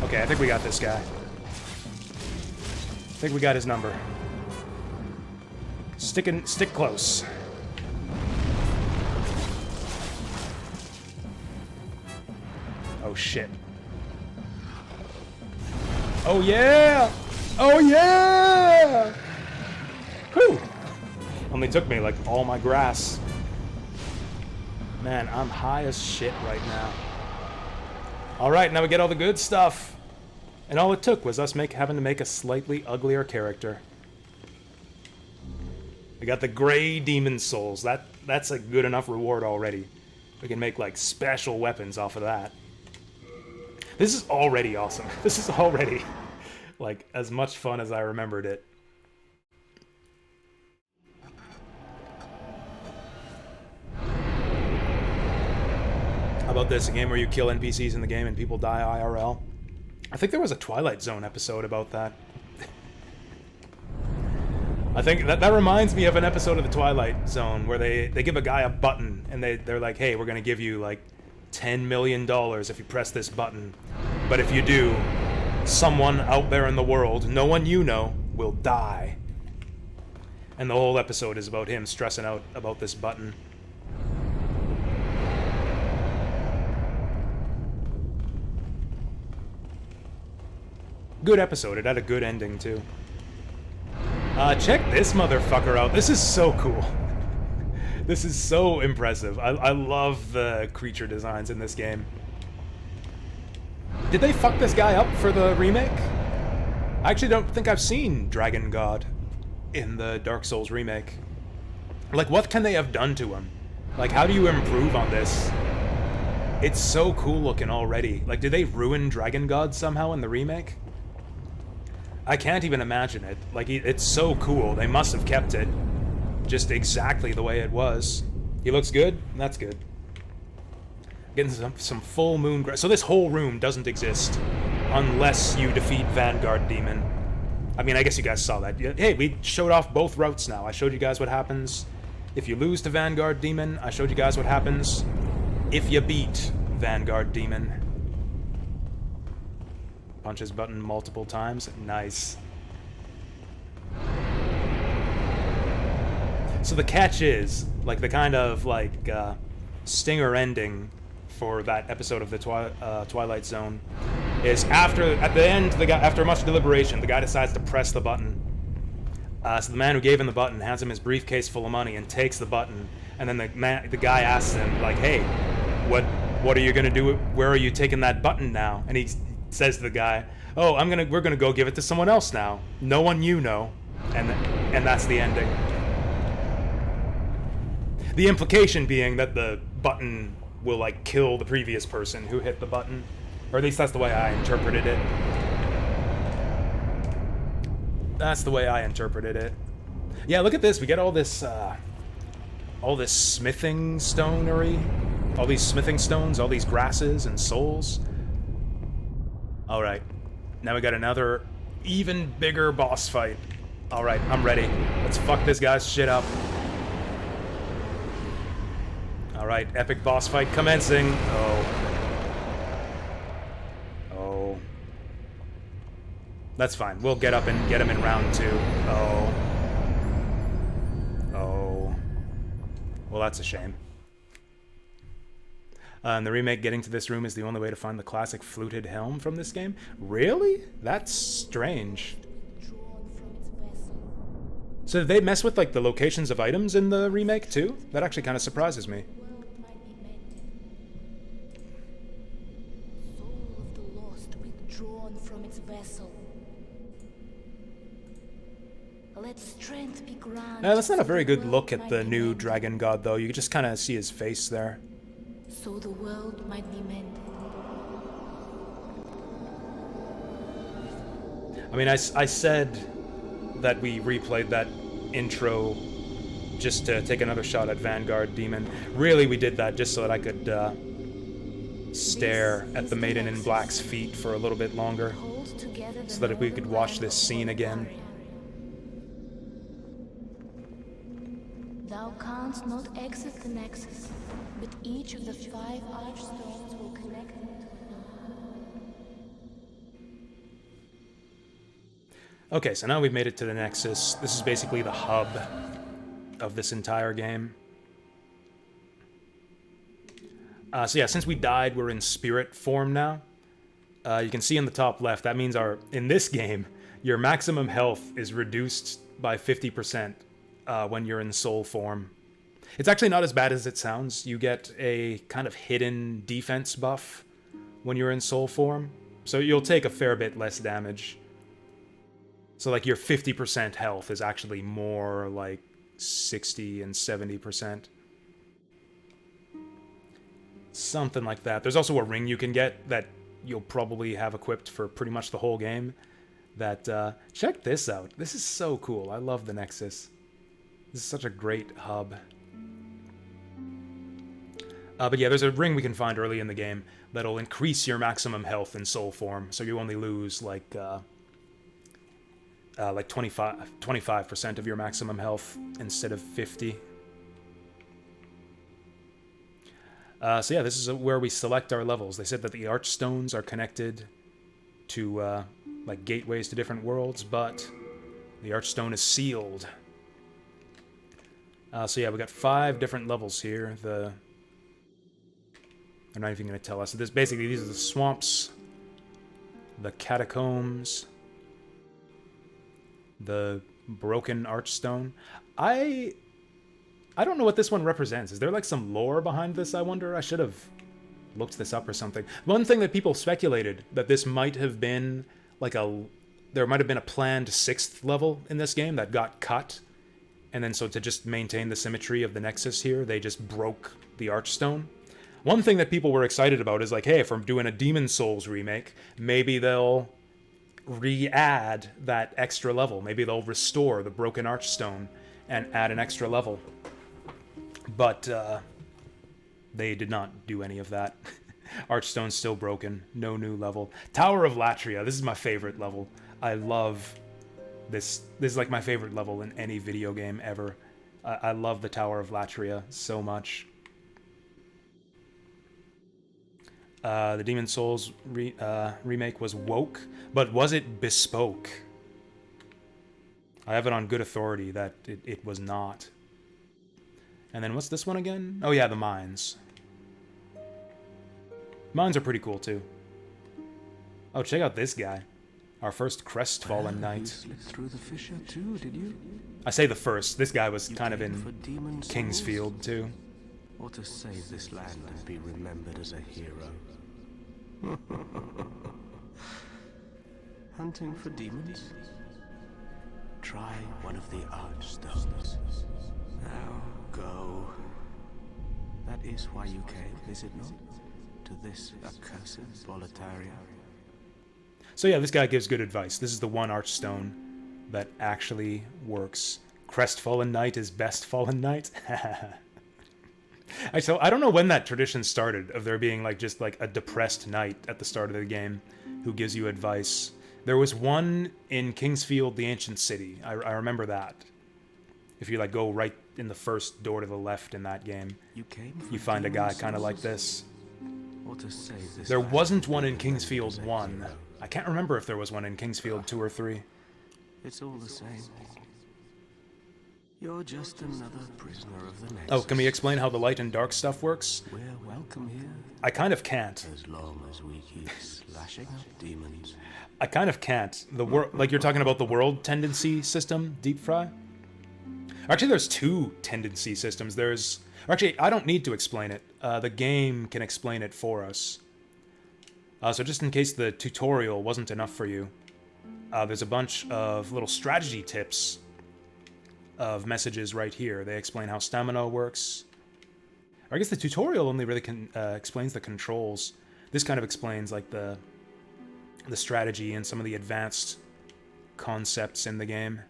Okay, I think we got this guy. I think we got his number. Stick close. Oh shit. Oh yeah! Oh yeah! Whew! Only took me like all my grass. Man, I'm high as shit right now. Alright, now we get all the good stuff. And all it took was us having to make a slightly uglier character. We got the gray demon souls. That's a good enough reward already. We can make like special weapons off of that. This is already awesome. This is already like as much fun as I remembered it. How about this? A game where you kill NPCs in the game and people die IRL? I think there was a Twilight Zone episode about that. I think that reminds me of an episode of the Twilight Zone where they give a guy a button and they're like, hey, we're gonna give you like $10 million if you press this button. But if you do, someone out there in the world, no one you know, will die. And the whole episode is about him stressing out about this button. Good episode. It had a good ending, too. Check this motherfucker out. This is so cool. This is so impressive. I love the creature designs in this game. Did they fuck this guy up for the remake? I actually don't think I've seen Dragon God in the Dark Souls remake. Like, what can they have done to him? Like, how do you improve on this? It's so cool looking already. Like, did they ruin Dragon God somehow in the remake? I can't even imagine it. Like, it's so cool. They must have kept it just exactly the way it was. He looks good? That's good. Getting some full moon grass. So this whole room doesn't exist unless you defeat Vanguard Demon. I mean, I guess you guys saw that. Hey, we showed off both routes now. I showed you guys what happens if you lose to Vanguard Demon. I showed you guys what happens if you beat Vanguard Demon. Punch his button multiple times. Nice. So the catch is, like, the kind of, like, stinger ending for that episode of the Twilight Zone is at the end, after much deliberation, the guy decides to press the button. So the man who gave him the button hands him his briefcase full of money and takes the button. And then the guy asks him, like, hey, what are you gonna do? Where are you taking that button now? And he says to the guy, oh, we're gonna go give it to someone else now. No one you know. And that's the ending. The implication being that the button will, like, kill the previous person who hit the button. Or at least that's the way I interpreted it. That's the way I interpreted it. Yeah, look at this. We get all this smithing stonery. All these smithing stones, all these grasses and souls. Alright. Now we got another even bigger boss fight. Alright, I'm ready. Let's fuck this guy's shit up. Alright, epic boss fight commencing. Oh. That's fine. We'll get up and get him in round 2. Oh. Well, that's a shame. In the remake, getting to this room is the only way to find the classic fluted helm from this game. Really? That's strange. So did they mess with, like, the locations of items in the remake, too? That actually kind of surprises me. That's not a very good look at the new dragon god, though. You can just kind of see his face there. So the world might be mended. I mean, I said that we replayed that intro just to take another shot at Vanguard Demon. Really, we did that just so that I could stare at the Maiden in Black's feet for a little bit longer, so that we could watch this scene again. Thou canst not exit the Nexus, but each of the 5 archstones will connect them to Okay, so now we've made it to the Nexus. This is basically the hub of this entire game. So yeah, since we died, we're in spirit form now. You can see in the top left, that means in this game, your maximum health is reduced by 50% when you're in soul form. It's actually not as bad as it sounds. You get a kind of hidden defense buff when you're in soul form, so you'll take a fair bit less damage. So like your 50% health is actually more like 60 and 70%. Something like that. There's also a ring you can get that you'll probably have equipped for pretty much the whole game. That, check this out. This is so cool. I love the Nexus. This is such a great hub. But yeah, there's a ring we can find early in the game that'll increase your maximum health in soul form, so you only lose like 25% of your maximum health instead of 50. So yeah, this is where we select our levels. They said that the archstones are connected to like gateways to different worlds, but the archstone is sealed. So yeah, we got 5 different levels here. They're not even going to tell us. These are the swamps, the catacombs, the broken archstone. I don't know what this one represents. Is there like some lore behind this, I wonder? I should have looked this up or something. One thing that people speculated, that this might have been like there might have been a planned 6th level in this game that got cut. And then so to just maintain the symmetry of the Nexus here, they just broke the archstone. One thing that people were excited about is like, hey, if I'm doing a Demon Souls remake, maybe they'll re-add that extra level. Maybe they'll restore the broken archstone and add an extra level. But they did not do any of that. Archstone's still broken. No new level. Tower of Latria. This is my favorite level. I love this. This is like my favorite level in any video game ever. I love the Tower of Latria so much. The Demon Souls remake was woke, but was it bespoke? I have it on good authority that it was not. And then what's this one again? Oh yeah, the mines. Mines are pretty cool too. Oh, check out this guy. Our first crestfallen knight. You slipped through the fissure too, did you? I say the first. This guy was kind of in Kingsfield too. Or to save this land and be remembered as a hero. Hunting for demons? Try one of the archstones. Now go. That is why you came, is it not? To to this accursed Boletaria? So yeah, this guy gives good advice. This is the one archstone that actually works. Crestfallen Knight is best fallen knight. So I don't know when that tradition started of there being like just like a depressed knight at the start of the game who gives you advice. There was one in Kingsfield, the ancient city. I remember that. If you like go right in the first door to the left in that game, you find a guy kind of like this. There wasn't one in Kingsfield 1. I can't remember if there was one in Kingsfield 2 or 3. It's all the same. You're just another prisoner of the Nexus. Oh, can we explain how the light and dark stuff works? We're welcome here. I kind of can't. As long as we keep slashing up demons. I kind of can't. Like you're talking about the world tendency system, Deep Fry? Actually, there's two tendency systems. Actually, I don't need to explain it. The game can explain it for us. So just in case the tutorial wasn't enough for you, there's a bunch of little strategy tips of messages right here. They explain how stamina works. Or I guess the tutorial only really explains the controls. This kind of explains like the strategy and some of the advanced concepts in the game.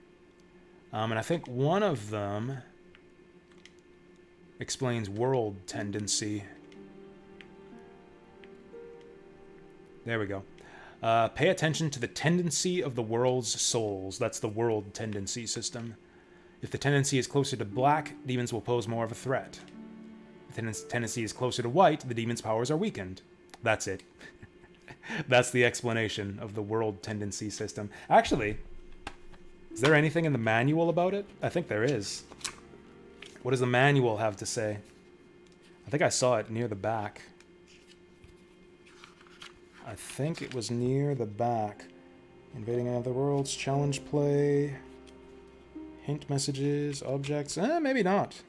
And I think one of them explains world tendency. There we go. Pay attention to the tendency of the world's souls. That's the world tendency system. If the tendency is closer to black, demons will pose more of a threat. If the tendency is closer to white, the demon's powers are weakened. That's it. That's the explanation of the world tendency system. Actually, is there anything in the manual about it? I think there is. What does the manual have to say? I think I saw it near the back. I think it was near the back. Invading other worlds, challenge play, hint messages, objects. Maybe not.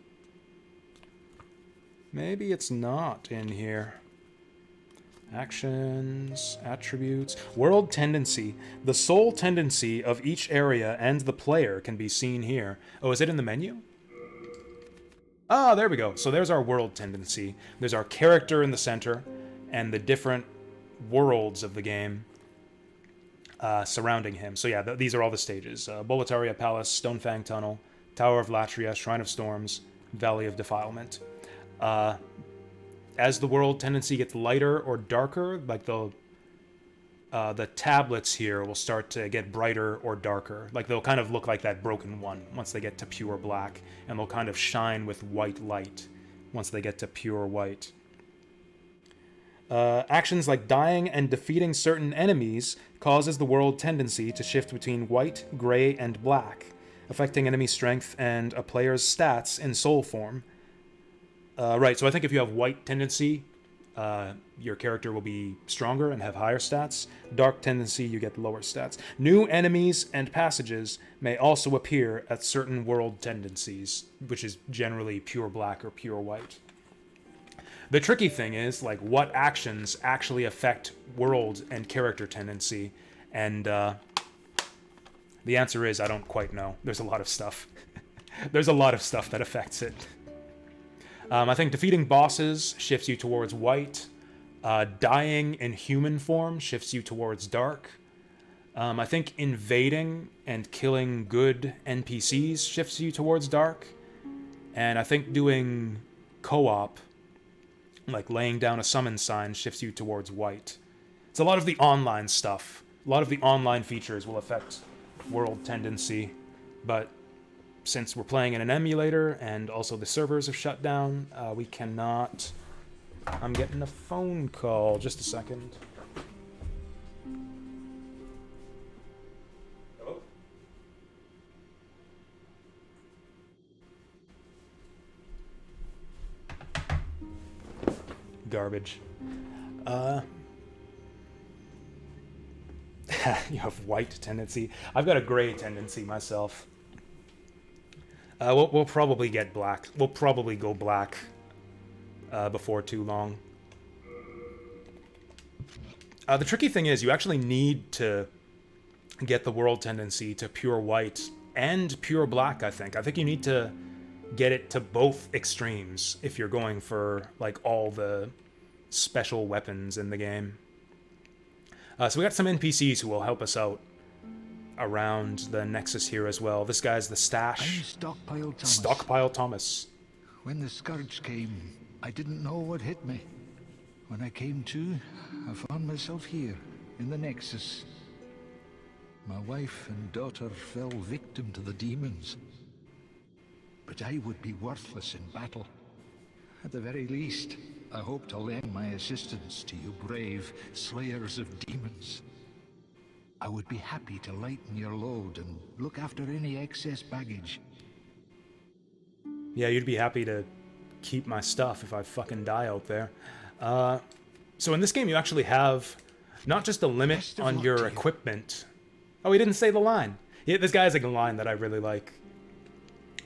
Maybe it's not in here. Actions, attributes, world tendency. The soul tendency of each area and the player can be seen here. Oh, is it in the menu? Ah, there we go. So there's our world tendency. There's our character in the center and the different worlds of the game surrounding him. So yeah, these are all the stages. Boletaria Palace, Stonefang Tunnel, Tower of Latria, Shrine of Storms, Valley of Defilement. As the world tendency gets lighter or darker, like the tablets here will start to get brighter or darker. Like they'll kind of look like that broken one once they get to pure black, and they'll kind of shine with white light once they get to pure white. Actions like dying and defeating certain enemies causes the world tendency to shift between white, gray, and black, affecting enemy strength and a player's stats in soul form. Right, so I think if you have white tendency, your character will be stronger and have higher stats. Dark tendency, you get lower stats. New enemies and passages may also appear at certain world tendencies, which is generally pure black or pure white. The tricky thing is, like, what actions actually affect world and character tendency, and the answer is I don't quite know. There's a lot of stuff. There's a lot of stuff that affects it. I think defeating bosses shifts you towards white. Dying in human form shifts you towards dark. I think invading and killing good NPCs shifts you towards dark. And I think doing co-op, like laying down a summon sign, shifts you towards white. It's a lot of the online stuff. A lot of the online features will affect world tendency, but since we're playing in an emulator and also the servers have shut down, we cannot... I'm getting a phone call. Just a second. Hello? Garbage. You have white tendency. I've got a gray tendency myself. We'll probably get black. We'll probably go black before too long. The tricky thing is you actually need to get the world tendency to pure white and pure black, I think. I think you need to get it to both extremes if you're going for like all the special weapons in the game. So we got some NPCs who will help us out around the Nexus here as well. This guy's the Stash. I'm Stockpile Thomas. Stockpile Thomas. When the scourge came, I didn't know what hit me. When I came to, I found myself here, in the Nexus. My wife and daughter fell victim to the demons. But I would be worthless in battle. At the very least, I hope to lend my assistance to you brave slayers of demons. I would be happy to lighten your load and look after any excess baggage. Yeah, you'd be happy to keep my stuff if I fucking die out there. So in this game, you actually have not just a limit on your equipment. Oh, he didn't say the line. Yeah, this guy has like a line that I really like.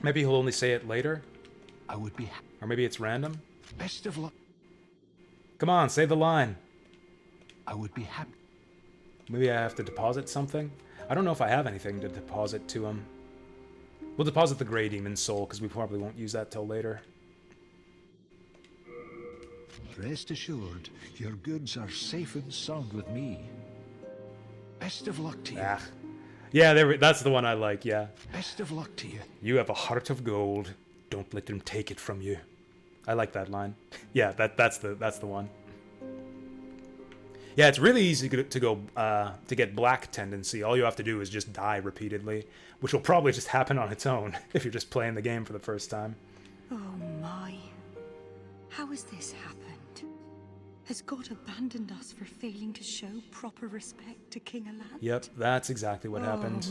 Maybe he'll only say it later. I would be or maybe it's random. Best of luck. Come on, say the line. I would be happy. Maybe I have to deposit something? I don't know if I have anything to deposit to him. We'll deposit the Grey Demon's soul, because we probably won't use that till later. Rest assured, your goods are safe and sound with me. Best of luck to you. Ah. Yeah, that's the one I like, yeah. Best of luck to you. You have a heart of gold. Don't let them take it from you. I like that line. Yeah, that's the one. Yeah, it's really easy to get black tendency. All you have to do is just die repeatedly, which will probably just happen on its own if you're just playing the game for the first time. Oh my. How has this happened? Has God abandoned us for failing to show proper respect to King Alant? Yep, that's exactly what happened.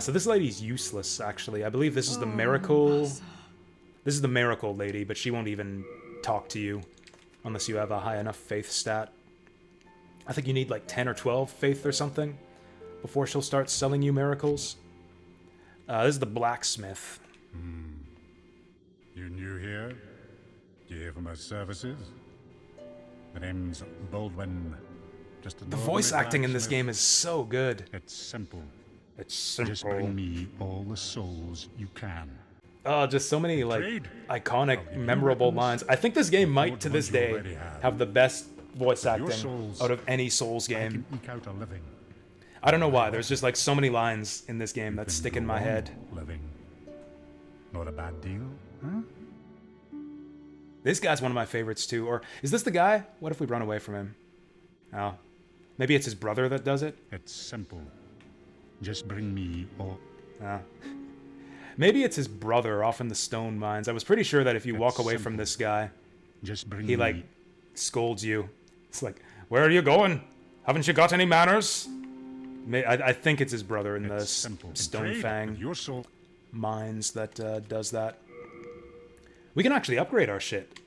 So this lady's useless, actually. I believe this is the miracle... This is the miracle lady, but she won't even talk to you unless you have a high enough faith stat. I think you need like 10 or 12 faith or something before she'll start selling you miracles. This is the blacksmith. You new here? You here for my services? My name's Baldwin. Just a The voice acting in this blacksmith. game is so good. It's simple. It's simple. Just bring me all the souls you can. Oh, just so many like Trade. iconic, I'll give you memorable weapons. lines. I think this game might, Afford to the this ones you day, already have the best voice With your acting souls, out of any Souls I game. can eke out a living. I don't know why. There's just like so many lines in this game that Can stick in go my on head. Living. Not a bad deal, huh? This guy's one of my favorites too. Or is this the guy? What if we run away from him? Oh, maybe it's his brother that does it. It's simple. Just bring me all. Oh. Maybe it's his brother off in the stone mines. I was pretty sure that if you walk It's away from simple. this guy, Just bring he me. like scolds you. It's like, where are you going? Haven't you got any manners? I think it's his brother in the It's simple. Stone Trade Fang with your soul. mines that does that. We can actually upgrade our shit.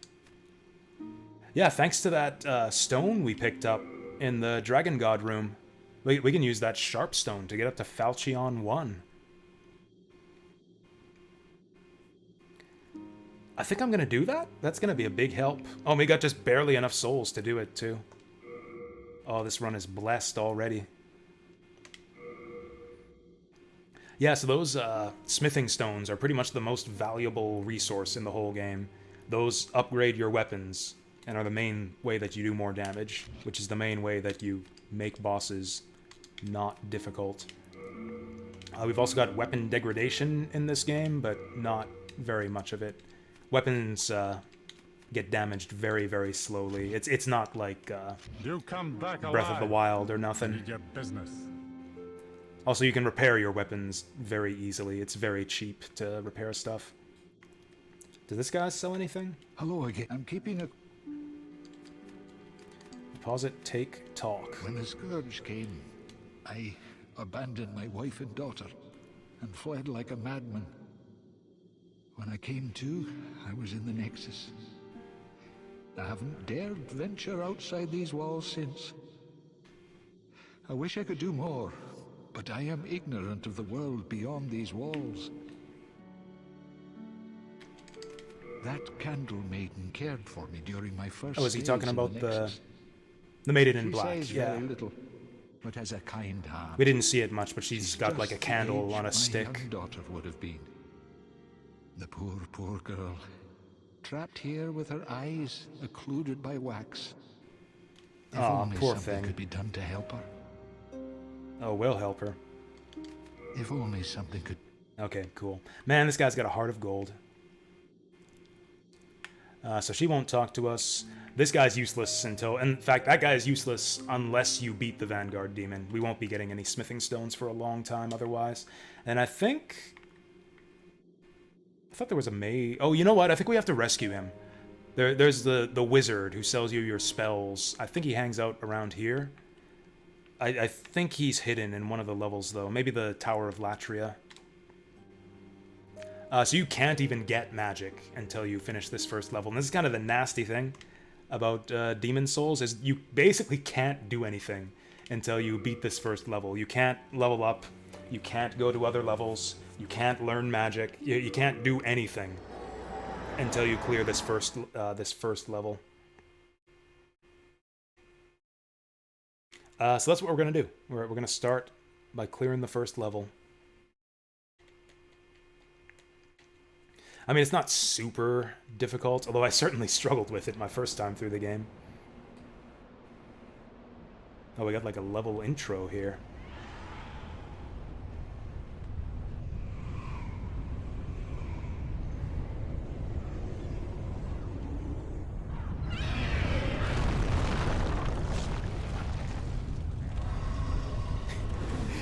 Yeah, thanks to that stone we picked up in the Dragon God room. We can use that sharp stone to get up to Falchion 1. I think I'm gonna do that. That's gonna be a big help. Oh, we got just barely enough souls to do it too. Oh, this run is blessed already. Yeah, so those smithing stones are pretty much the most valuable resource in the whole game. Those upgrade your weapons and are the main way that you do more damage, which is the main way that you make bosses not difficult. We've also got weapon degradation in this game, but not very much of it. Weapons get damaged very, very slowly. It's not like You come back Breath of the alive. Wild or nothing. Need your business. Also, you can repair your weapons very easily. It's very cheap to repair stuff. Does this guy sell anything? Hello again. I'm keeping a... Deposit, take, talk. When the scourge came, I abandoned my wife and daughter and fled like a madman. When I came to, I was in the Nexus. I haven't dared venture outside these walls since. I wish I could do more, but I am ignorant of the world beyond these walls. That candle maiden cared for me during my first Oh, is he days talking in about Nexus. the Maiden in She Black? says Yeah. very little, but has a kind heart. We didn't see it much, but she's She's got like a just the candle age on a my stick. young daughter would have been. The poor, poor girl. trapped here with her eyes occluded by wax. If Aw, only poor something thing. could be done to help her. Oh, we'll help her. If only something could... Okay, cool. Man, this guy's got a heart of gold. So she won't talk to us. This guy's useless until... In fact, that guy is useless unless you beat the Vanguard Demon. We won't be getting any smithing stones for a long time otherwise. And I think... I thought there was a May... Oh, you know what? I think we have to rescue him. There's the wizard who sells you your spells. I think he hangs out around here. I think he's hidden in one of the levels, though. Maybe the Tower of Latria. So you can't even get magic until you finish this first level. And this is kind of the nasty thing about Demon Souls, is you basically can't do anything until you beat this first level. You can't level up. You can't go to other levels. You can't learn magic. You can't do anything until you clear this first level. So that's what we're going to do. We're going to start by clearing the first level. I mean, it's not super difficult, although I certainly struggled with it my first time through the game. Oh, we got like a level intro here.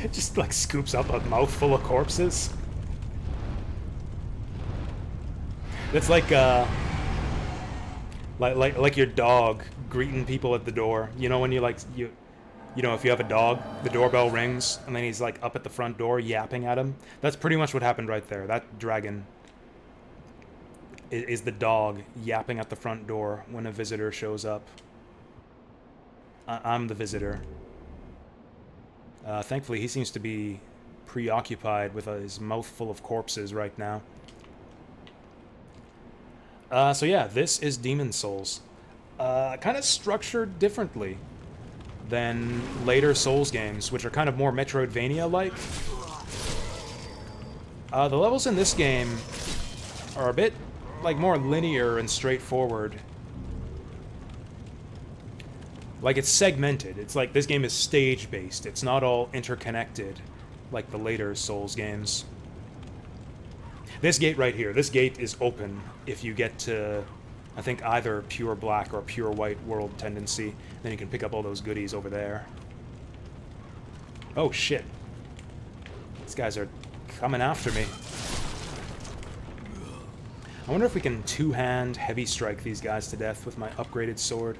It just like scoops up a mouthful of corpses. It's like your dog greeting people at the door. You know when you know if you have a dog, the doorbell rings and then he's like up at the front door yapping at him. That's pretty much what happened right there. That dragon is the dog yapping at the front door when a visitor shows up. I'm the visitor. Thankfully, he seems to be preoccupied with his mouth full of corpses right now. So yeah, this is Demon Souls. Kind of structured differently than later Souls games, which are kind of more Metroidvania-like. The levels in this game are a bit like more linear and straightforward. Like, it's segmented. It's like this game is stage-based. It's not all interconnected like the later Souls games. This gate right here, this gate is open if you get to, I think, either pure black or pure white world tendency. Then you can pick up all those goodies over there. Oh, shit. These guys are coming after me. I wonder if we can two-hand heavy strike these guys to death with my upgraded sword.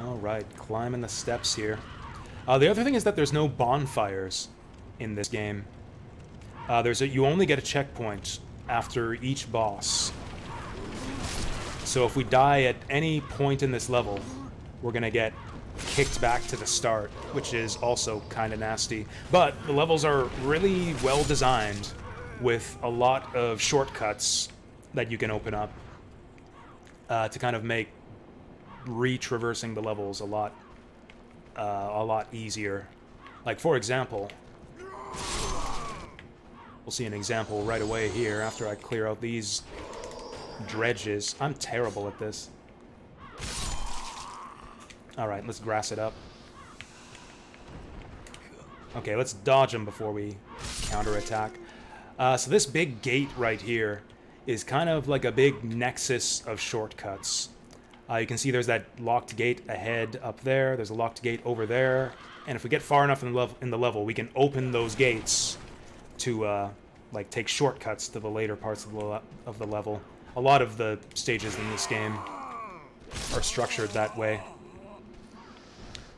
Alright, climbing the steps here. The other thing is that there's no bonfires in this game. You only get a checkpoint after each boss. So if we die at any point in this level, we're gonna get kicked back to the start, which is also kind of nasty. But the levels are really well designed with a lot of shortcuts that you can open up to kind of make retraversing the levels a lot easier. Like, for example, we'll see an example right away here after I clear out these dredges. I'm terrible at this. Alright, let's grass it up. Okay, let's dodge them before we counterattack. So this big gate right here is kind of like a big nexus of shortcuts. You can see there's that locked gate ahead up there. There's a locked gate over there. And if we get far enough in the level, we can open those gates to like take shortcuts to the later parts of the level. A lot of the stages in this game are structured that way.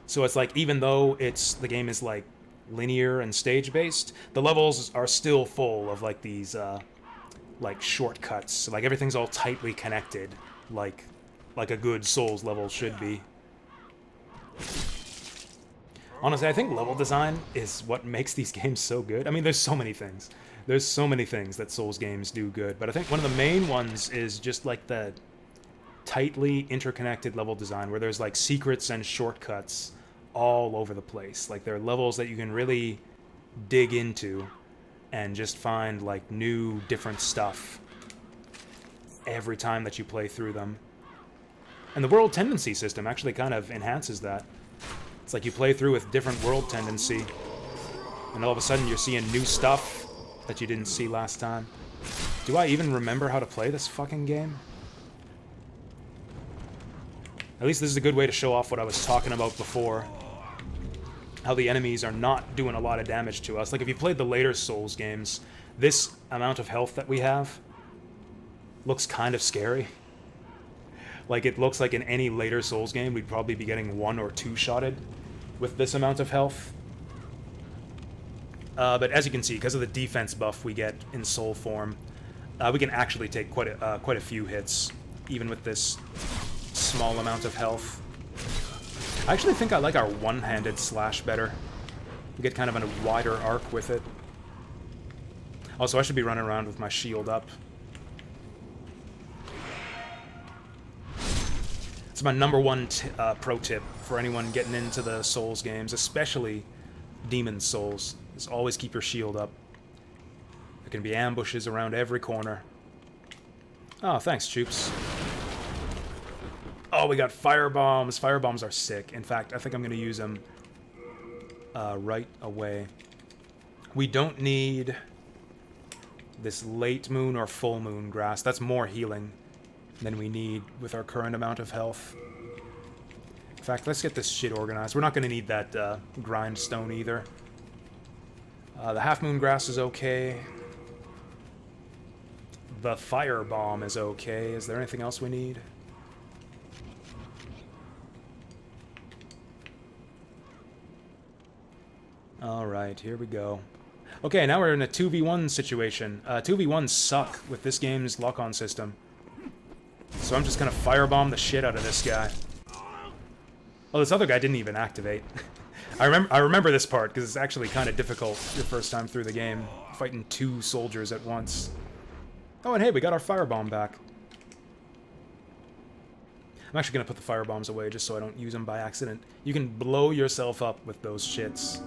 So it's like, even though the game is like linear and stage-based, the levels are still full of like these like shortcuts. Like everything's all tightly connected, like a good Souls level should be. Honestly, I think level design is what makes these games so good. I mean, there's so many things. There's so many things that Souls games do good, but I think one of the main ones is just like the tightly interconnected level design, where there's like secrets and shortcuts all over the place. Like, there are levels that you can really dig into and just find like new, different stuff every time that you play through them. And the world tendency system actually kind of enhances that. It's like you play through with different world tendency, and all of a sudden you're seeing new stuff that you didn't see last time. Do I even remember how to play this fucking game? At least this is a good way to show off what I was talking about before. How the enemies are not doing a lot of damage to us. Like, if you played the later Souls games, this amount of health that we have looks kind of scary. Like, it looks like in any later Souls game, we'd probably be getting 1 or 2 shotted with this amount of health. But as you can see, because of the defense buff we get in Soul form, we can actually take quite a few hits, even with this small amount of health. I actually think I like our one-handed slash better. We get kind of a wider arc with it. Also, I should be running around with my shield up. It's my number one pro tip for anyone getting into the Souls games, especially Demon Souls, is always keep your shield up. There can be ambushes around every corner. Oh, thanks, Choops. Oh, we got fire bombs. Fire bombs are sick. In fact, I think I'm going to use them right away. We don't need this late moon or full moon grass. That's more healing than we need with our current amount of health. In fact, let's get this shit organized. We're not going to need that grindstone either. The half moon grass is okay. The fire bomb is okay. Is there anything else we need? Alright, here we go. Okay, now we're in a 2v1 situation. 2v1s suck with this game's lock-on system. So I'm just gonna firebomb the shit out of this guy. Oh, this other guy didn't even activate. I remember this part, because it's actually kind of difficult your first time through the game, fighting 2 soldiers at once. Oh, and hey, we got our firebomb back. I'm actually gonna put the firebombs away just so I don't use them by accident. You can blow yourself up with those shits.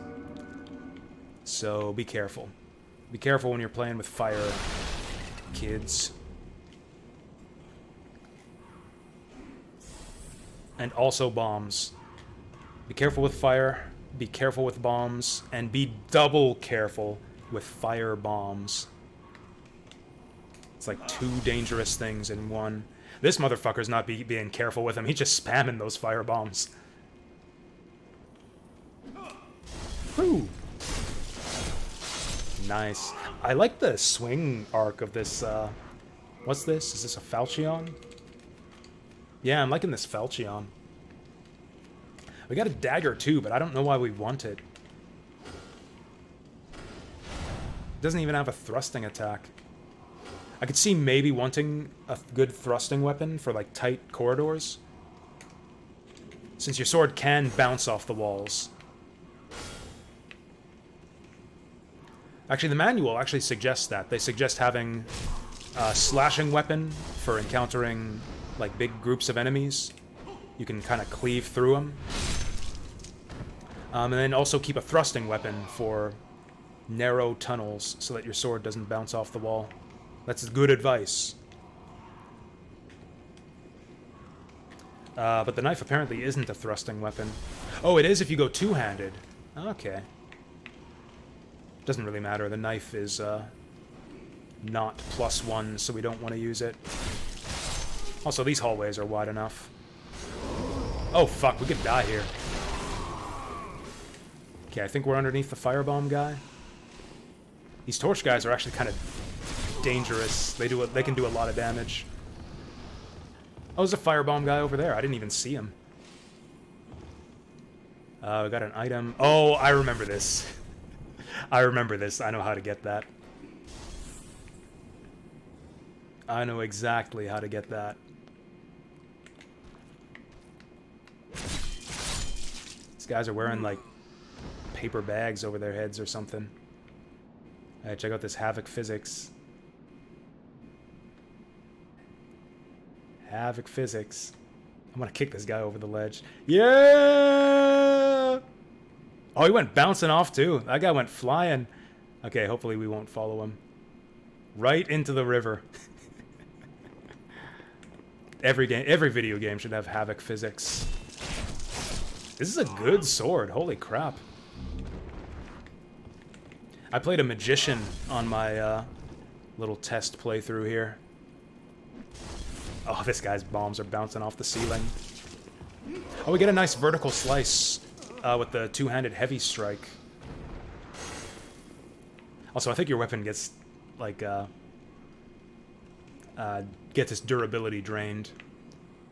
So be careful. Be careful when you're playing with fire, kids. And also bombs. Be careful with fire, be careful with bombs, and be double careful with fire bombs. It's like 2 dangerous things in one. This motherfucker's not being careful with them. He's just spamming those fire bombs. Woo! Nice. I like the swing arc of this, what's this? Is this a Falchion? Yeah, I'm liking this Falchion. We got a dagger too, but I don't know why we want it. It doesn't even have a thrusting attack. I could see maybe wanting a good thrusting weapon for like tight corridors, since your sword can bounce off the walls. Actually, the manual actually suggests that. They suggest having a slashing weapon for encountering like big groups of enemies. You can kind of cleave through them. And then also keep a thrusting weapon for narrow tunnels so that your sword doesn't bounce off the wall. That's good advice. But the knife apparently isn't a thrusting weapon. Oh, it is if you go two-handed. Okay. Doesn't really matter. The knife is not +1, so we don't want to use it. Also, these hallways are wide enough. Oh, fuck. We could die here. Okay, I think we're underneath the firebomb guy. These torch guys are actually kind of dangerous. They can do a lot of damage. Oh, there's a firebomb guy over there. I didn't even see him. We got an item. Oh, I remember this. I remember this. I know how to get that. I know exactly how to get that. These guys are wearing, like, paper bags over their heads or something. Alright, check out this Havoc Physics. Havoc Physics. I'm gonna kick this guy over the ledge. Yeah! Oh, he went bouncing off, too. That guy went flying. Okay, hopefully we won't follow him. Right into the river. Every video game should have havoc physics. This is a good sword, holy crap. I played a magician on my little test playthrough here. Oh, this guy's bombs are bouncing off the ceiling. Oh, we get a nice vertical slice with the two-handed heavy strike. Also, I think your weapon gets, like, gets its durability drained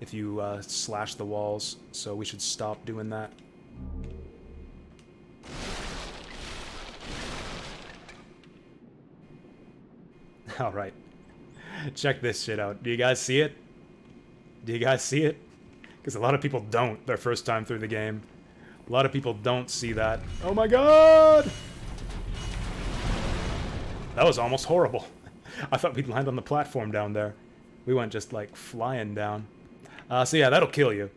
if you slash the walls, so we should stop doing that. Alright. Check this shit out. Do you guys see it? Do you guys see it? Because a lot of people don't their first time through the game. A lot of people don't see that. Oh my god! That was almost horrible. I thought we'd land on the platform down there. We went just like flying down. So yeah, that'll kill you.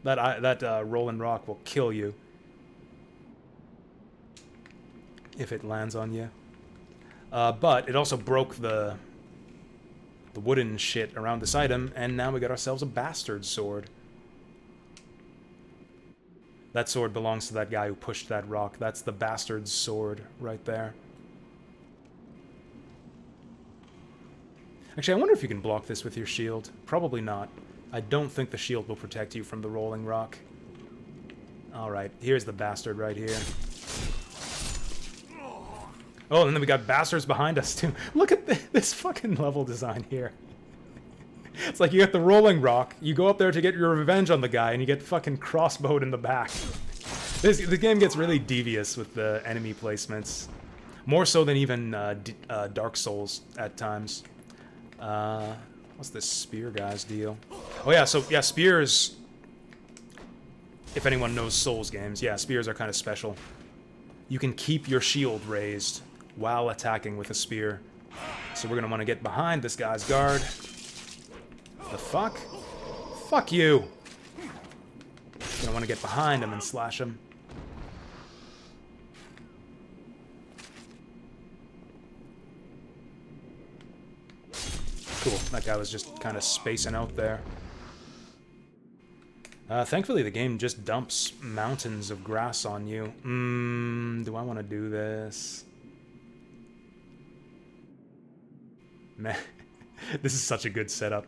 That rolling rock will kill you if it lands on you. But it also broke the wooden shit around this item, and now we got ourselves a bastard sword. That sword belongs to that guy who pushed that rock. That's the bastard's sword right there. Actually, I wonder if you can block this with your shield. Probably not. I don't think the shield will protect you from the rolling rock. Alright, here's the bastard right here. Oh, and then we got bastards behind us, too. Look at this fucking level design here. It's like you get the rolling rock, you go up there to get your revenge on the guy, and you get fucking crossbowed in the back. The game gets really devious with the enemy placements. More so than even Dark Souls at times. What's this spear guy's deal? Oh yeah, so yeah, spears... If anyone knows Souls games, yeah, spears are kind of special. You can keep your shield raised while attacking with a spear. So we're going to want to get behind this guy's guard. The fuck? Fuck you! Going to want to get behind him and slash him. Cool, that guy was just kind of spacing out there. Thankfully the game just dumps mountains of grass on you. Do I want to do this? Man, this is such a good setup.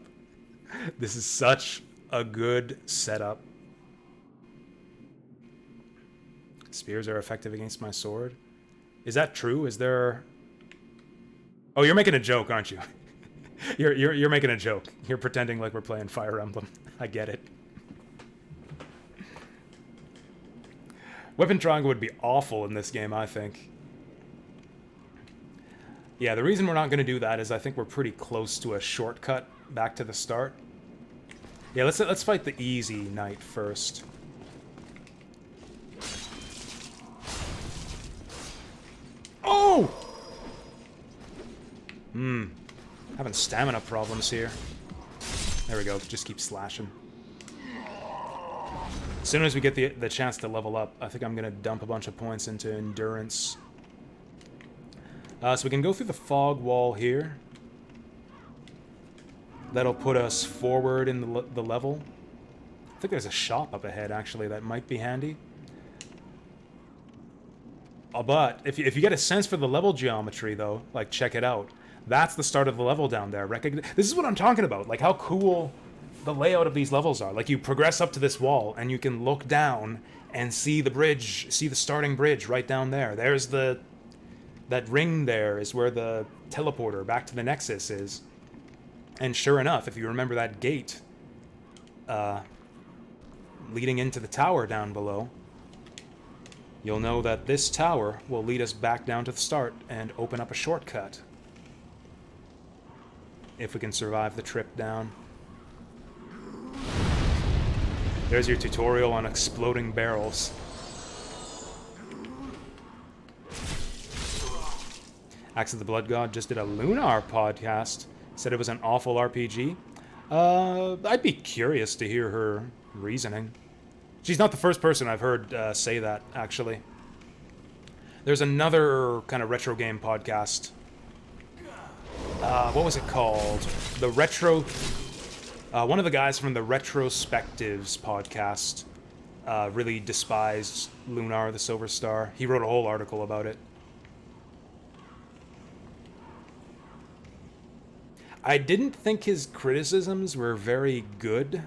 This is such a good setup. Spears are effective against my sword. Is that true? Is there... Oh, you're making a joke, aren't you? You're making a joke. You're pretending like we're playing Fire Emblem. I get it. Weapon triangle would be awful in this game, I think. Yeah, the reason we're not going to do that is I think we're pretty close to a shortcut back to the start. Yeah, let's fight the easy knight first. Oh! Having stamina problems here. There we go, just keep slashing. As soon as we get the chance to level up, I think I'm going to dump a bunch of points into endurance. So we can go through the fog wall here. That'll put us forward in the level. I think there's a shop up ahead, actually, that might be handy. But if you get a sense for the level geometry, though, like, check it out. That's the start of the level down there. This is what I'm talking about, like how cool the layout of these levels are. Like, you progress up to this wall, and you can look down and see the bridge, see the starting bridge right down there. There's that ring there is where the teleporter back to the Nexus is. And sure enough, if you remember that gate leading into the tower down below, you'll know that this tower will lead us back down to the start and open up a shortcut. If we can survive the trip down. There's your tutorial on exploding barrels. Axe of the Blood God just did a Lunar podcast. Said it was an awful RPG. I'd be curious to hear her reasoning. She's not the first person I've heard say that, actually. There's another kind of retro game podcast. What was it called? The Retro... one of the guys from the Retrospectives podcast really despised Lunar, the Silver Star. He wrote a whole article about it. I didn't think his criticisms were very good.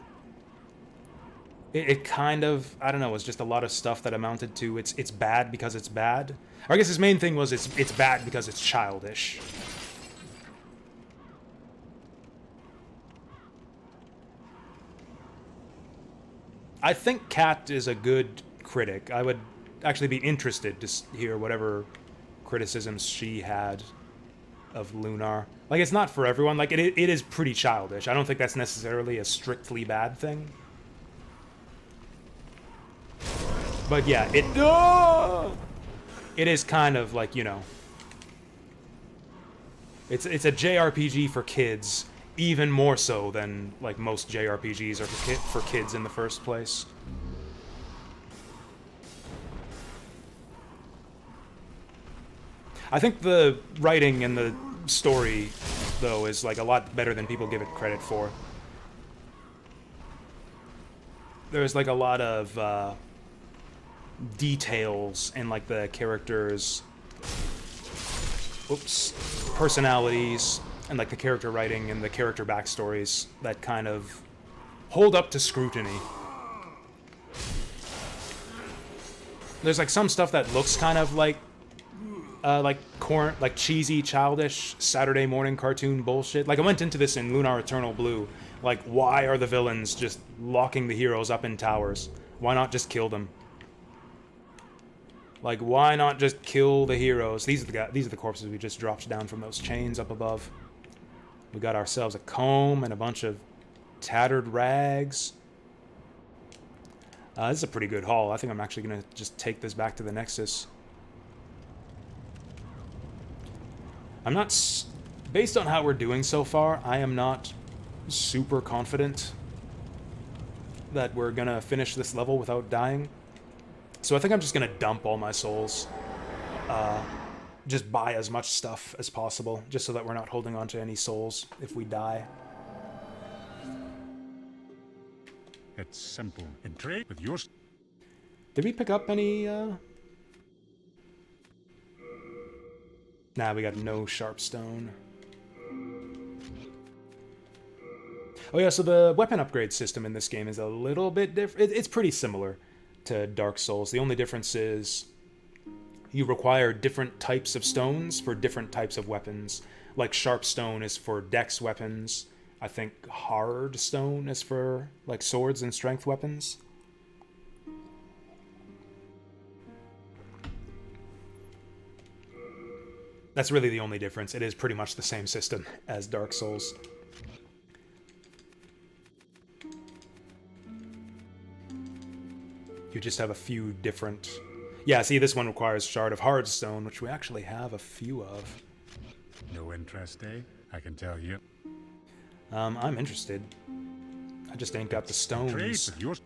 It kind of, I don't know, was just a lot of stuff that amounted to it's bad because it's bad. Or I guess his main thing was it's bad because it's childish. I think Kat is a good critic. I would actually be interested to hear whatever criticisms she had of Lunar. Like, it's not for everyone. Like, it is pretty childish. I don't think that's necessarily a strictly bad thing. But yeah, it is kind of like, you know, it's a JRPG for kids, even more so than like most JRPGs are for kids in the first place. I think the writing and the story, though, is like a lot better than people give it credit for. There's like a lot of details in like the characters' personalities and like the character writing and the character backstories that kind of hold up to scrutiny. There's like some stuff that looks kind of like cheesy, childish Saturday morning cartoon bullshit. Like, I went into this in Lunar Eternal Blue. Like, why are the villains just locking the heroes up in towers? Why not just kill them? Like, why not just kill the heroes? These are the corpses we just dropped down from those chains up above. We got ourselves a comb and a bunch of tattered rags. This is a pretty good haul. I think I'm actually gonna just take this back to the Nexus. I'm not... Based on how we're doing so far, I am not super confident that we're gonna finish this level without dying. So I think I'm just gonna dump all my souls. Just buy as much stuff as possible, just so that we're not holding on to any souls if we die. It's simple. In trade with yours. Did we pick up any, Nah, we got no sharp stone. Oh yeah, so the weapon upgrade system in this game is a little bit different. It's pretty similar to Dark Souls. The only difference is you require different types of stones for different types of weapons. Like, sharp stone is for dex weapons. I think hard stone is for, like, swords and strength weapons. That's really the only difference. It is pretty much the same system as Dark Souls. You just have a few different... Yeah, see, this one requires Shard of Hardstone, which we actually have a few of. No interest, eh? I can tell you. I'm interested. I just ain't got the stones. Trade with yours.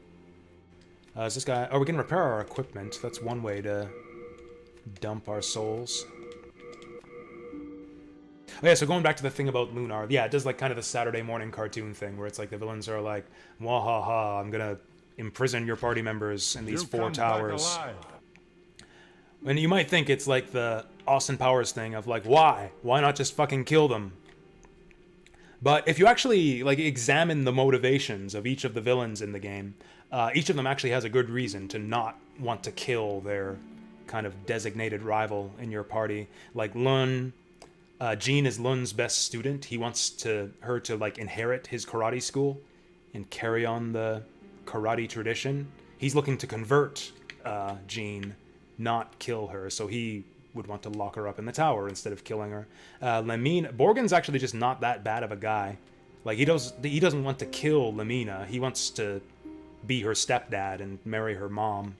Is this guy... Oh, we can repair our equipment. That's one way to dump our souls. Oh yeah, so going back to the thing about Lunar, yeah, it does like kind of the Saturday morning cartoon thing where it's like the villains are like, wahaha, I'm gonna imprison your party members in these 4 towers. And you might think it's like the Austin Powers thing of like, why? Why not just fucking kill them? But if you actually like examine the motivations of each of the villains in the game, each of them actually has a good reason to not want to kill their kind of designated rival in your party. Like Lun, Jean is Lun's best student. He wants her to like inherit his karate school and carry on the karate tradition. He's looking to convert Jean, not kill her. So he would want to lock her up in the tower instead of killing her. Lamina, Borgen's actually just not that bad of a guy. Like he doesn't want to kill Lamina. He wants to be her stepdad and marry her mom.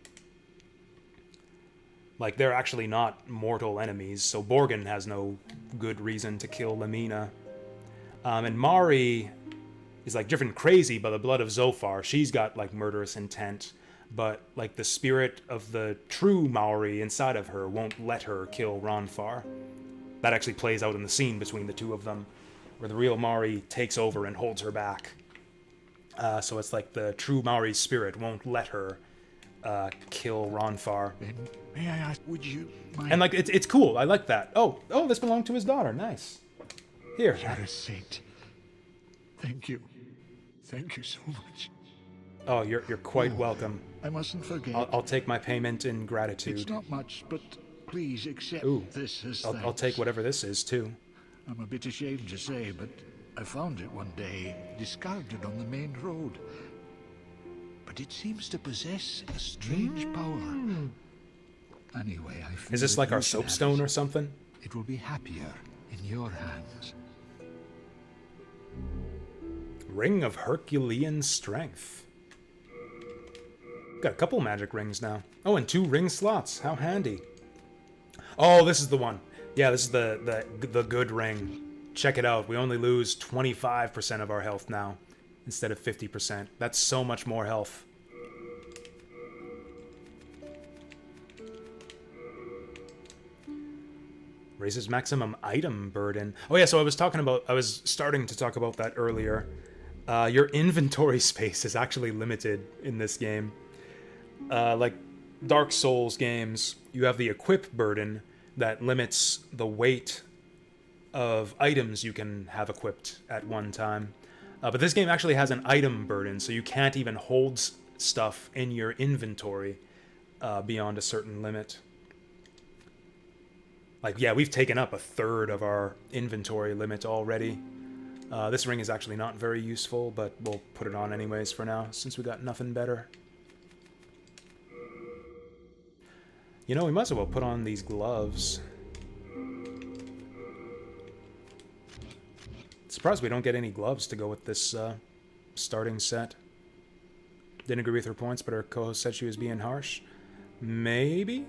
Like, they're actually not mortal enemies, so Borgen has no good reason to kill Lamina. And Mari is, like, driven crazy by the blood of Zofar. She's got, like, murderous intent. but like the spirit of the true Maori inside of her won't let her kill Ronfar. That actually plays out in the scene between the two of them, where the real Maori takes over and holds her back. So it's like the true Maori spirit won't let her kill Ronfar. Then, may I ask, would you mind? And like it's cool. I like that. Oh, this belonged to his daughter. Nice. Here. You're a saint. Thank you. Thank you so much. Oh, you're quite welcome. I mustn't forget. I'll take my payment in gratitude. It's not much, but please accept Ooh, this as I'll thanks. take whatever this is too. I'm a bit ashamed to say, but I found it one day, discarded on the main road. But it seems to possess a strange power. Anyway, I feel Is this that like you our should have soapstone it. or something? It will be happier in your hands. Ring of Herculean Strength. Got a couple magic rings now. Oh, and 2 ring slots. How handy. Oh, this is the one. Yeah, this is the good ring. Check it out. We only lose 25% of our health now instead of 50%. That's so much more health. Raises maximum item burden. Oh yeah, so I was starting to talk about that earlier. Your inventory space is actually limited in this game. Like Dark Souls games, you have the equip burden that limits the weight of items you can have equipped at one time. But this game actually has an item burden, so you can't even hold stuff in your inventory beyond a certain limit. Like, yeah, we've taken up 1/3 of our inventory limit already. This ring is actually not very useful, but we'll put it on anyways for now, since we got nothing better. You know, we might as well put on these gloves. Surprised we don't get any gloves to go with this starting set. Didn't agree with her points, but her co-host said she was being harsh. Maybe?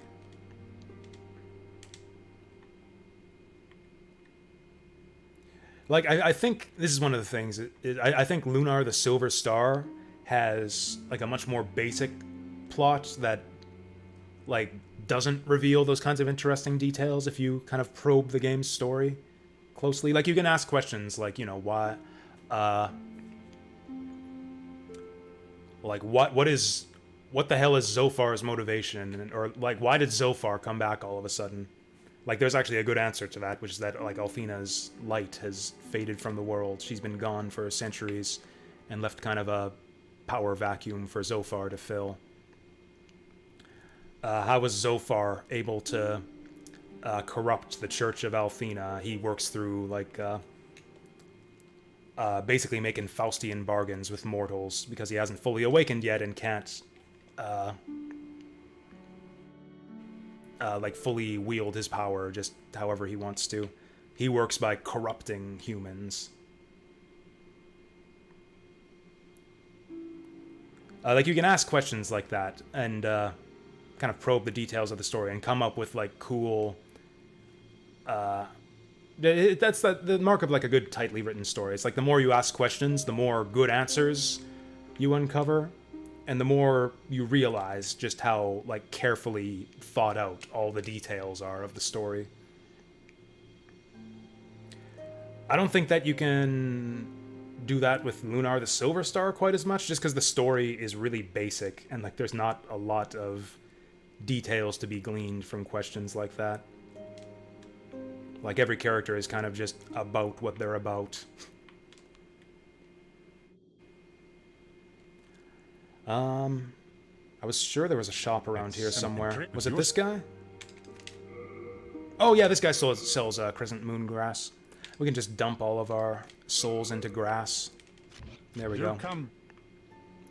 Like, I think this is one of the things. I think Lunar the Silver Star has, like, a much more basic plot that, like, doesn't reveal those kinds of interesting details if you kind of probe the game's story closely. Like, you can ask questions like, you know, why, like, what the hell is Zophar's motivation? Or, like, why did Zophar come back all of a sudden? Like, there's actually a good answer to that, which is that, like, Alfina's light has faded from the world. She's been gone for centuries and left kind of a power vacuum for Zophar to fill. How was Zophar able to corrupt the Church of Alfina? He works through, like, basically making Faustian bargains with mortals because he hasn't fully awakened yet and can't like, fully wield his power just however he wants to. He works by corrupting humans. Like, you can ask questions like that and kind of probe the details of the story and come up with, like, cool... that's the mark of, like, a good, tightly written story. It's like the more you ask questions, the more good answers you uncover. And the more you realize just how, like, carefully thought out all the details are of the story. I don't think that you can do that with Lunar the Silver Star quite as much, just because the story is really basic, and, like, there's not a lot of details to be gleaned from questions like that. Like, every character is kind of just about what they're about. I was sure there was a shop around here somewhere. Was it this guy? Oh yeah, this guy sells crescent moon grass. We can just dump all of our souls into grass. There we go.